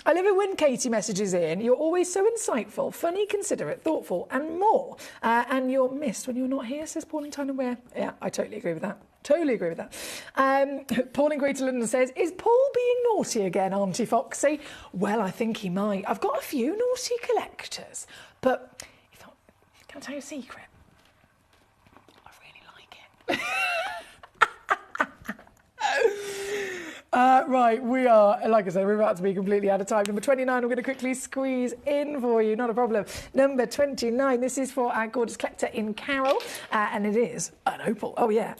I love it when Katie messages in. You're always so insightful, funny, considerate, thoughtful, and more. And you're missed when you're not here, says Paul in Tyne and Wear. Yeah, I totally agree with that. Totally agree with that. Paul in Greater London says, is Paul being naughty again, Auntie Foxy? Well, I think he might. I've got a few naughty collectors, but can I tell you a secret? I really like it. Right, we are, like I said, we're about to be completely out of time. Number 29, I'm going to quickly squeeze in for you, not a problem. Number 29, this is for our gorgeous collector in Carol, and it is an opal. Oh yeah,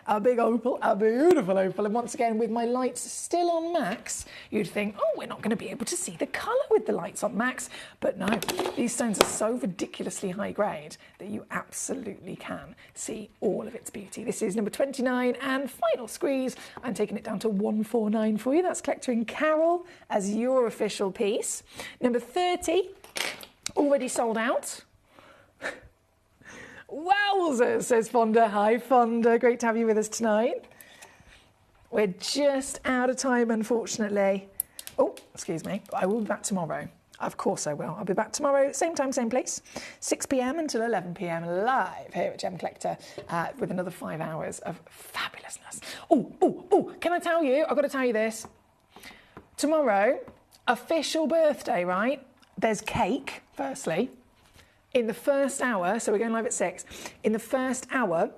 a big opal, a beautiful opal. And once again, with my lights still on max, you'd think, oh, we're not going to be able to see the colour with the lights on max. But no, these stones are so ridiculously high grade that you absolutely can see all of its beauty. This is number 29 and final squeeze. I'm taking it down to 149 for you. That's Collector in Carol as your official piece. Number 30, already sold out. Wowzers, says Fonda. Hi, Fonda. Great to have you with us tonight. We're just out of time, unfortunately. Oh, excuse me. I will be back tomorrow. Of course I will. I'll be back tomorrow, same time, same place, 6 p.m. until 11 p.m. live here at Gemcollector with another 5 hours of fabulousness. Oh, can I tell you? I've got to tell you this. Tomorrow, official birthday, right? There's cake, firstly. In the first hour, so we're going live at 6. In the first hour,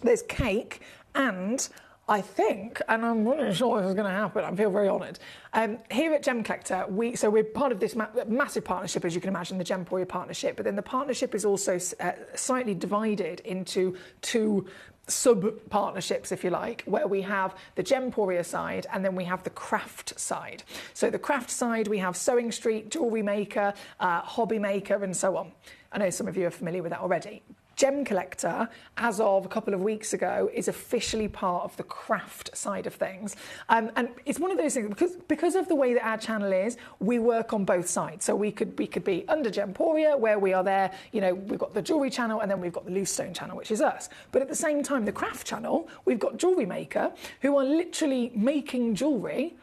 there's cake and I think, and I'm not really sure this is going to happen, I feel very honoured. Here at Gemcollector, we're part of this massive partnership, as you can imagine, the Gemporia partnership, but then the partnership is also slightly divided into 2 sub-partnerships, if you like, where we have the Gemporia side and then we have the craft side. So the craft side, we have Sewing Street, Jewellery Maker, Hobby Maker, and so on. I know some of you are familiar with that already. Gemcollector, as of a couple of weeks ago, is officially part of the craft side of things. And it's one of those things, because of the way that our channel is, we work on both sides. So we could be under Gemporia, where we are there, you know, we've got the jewellery channel and then we've got the loose stone channel, which is us. But at the same time, the craft channel, we've got Jewellery Maker, who are literally making jewellery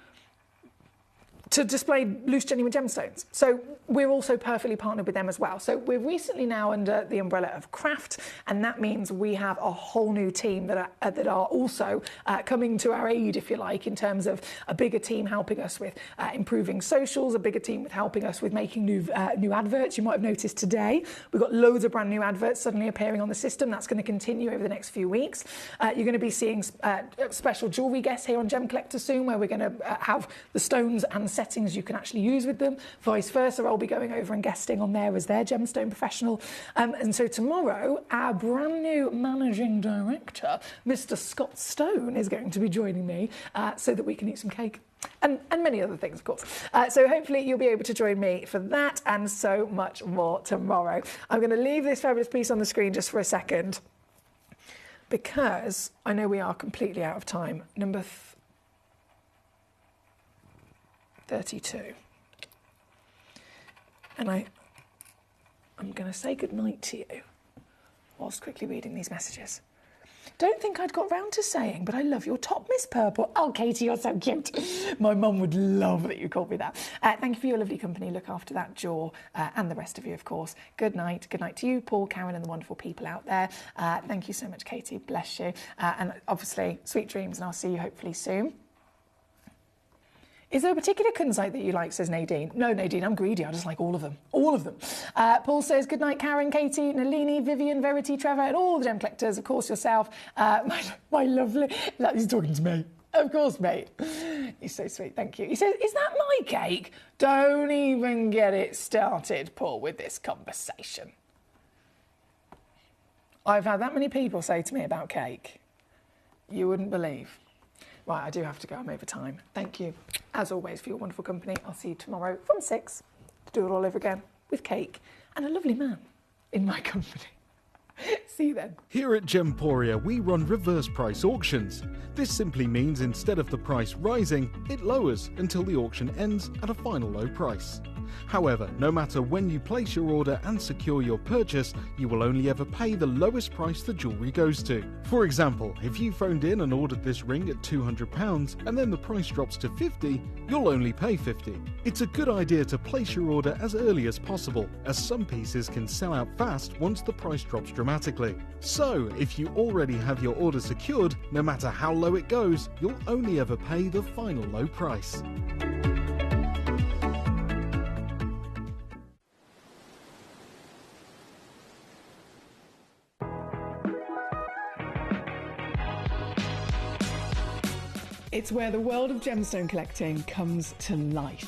to display loose genuine gemstones. So we're also perfectly partnered with them as well. So we're recently now under the umbrella of craft, and that means we have a whole new team that are also coming to our aid, if you like, in terms of a bigger team helping us with improving socials, a bigger team with helping us with making new adverts. You might have noticed today we've got loads of brand new adverts suddenly appearing on the system. That's going to continue over the next few weeks. You're going to be seeing special jewellery guests here on Gemcollector soon, where we're going to have the stones and settings you can actually use with them. Vice versa, I'll be going over and guesting on there as their gemstone professional. And so tomorrow, our brand new managing director, Mr. Scott Stone, is going to be joining me so that we can eat some cake. And many other things, of course. So hopefully you'll be able to join me for that and so much more tomorrow. I'm going to leave this fabulous piece on the screen just for a second because I know we are completely out of time. Number 32. And I'm going to say goodnight to you whilst quickly reading these messages. Don't think I'd got round to saying, but I love your top, Miss Purple. Oh, Katie, you're so cute. My mum would love that you called me that. Thank you for your lovely company. Look after that jaw and the rest of you, of course. Good night. Good night to you, Paul, Karen, and the wonderful people out there. Thank you so much, Katie. Bless you. And obviously, sweet dreams, and I'll see you hopefully soon. Is there a particular Kunzite that you like, says Nadine? No, Nadine, I'm greedy. I just like all of them. All of them. Paul says, good night, Karen, Katie, Nalini, Vivian, Verity, Trevor, and all the gem collectors. Of course, yourself. My lovely... He's talking to me. Of course, mate. He's so sweet. Thank you. He says, is that my cake? Don't even get it started, Paul, with this conversation. I've had that many people say to me about cake. You wouldn't believe. Right, I do have to go. I'm over time. Thank you, as always, for your wonderful company. I'll see you tomorrow from 6 to do it all over again with cake and a lovely man in my company. See you then. Here at Gemporia, we run reverse price auctions. This simply means instead of the price rising, it lowers until the auction ends at a final low price. However, no matter when you place your order and secure your purchase, you will only ever pay the lowest price the jewellery goes to. For example, if you phoned in and ordered this ring at £200 and then the price drops to £50, you'll only pay £50. It's a good idea to place your order as early as possible, as some pieces can sell out fast once the price drops dramatically. So, if you already have your order secured, no matter how low it goes, you'll only ever pay the final low price. It's where the world of gemstone collecting comes to life.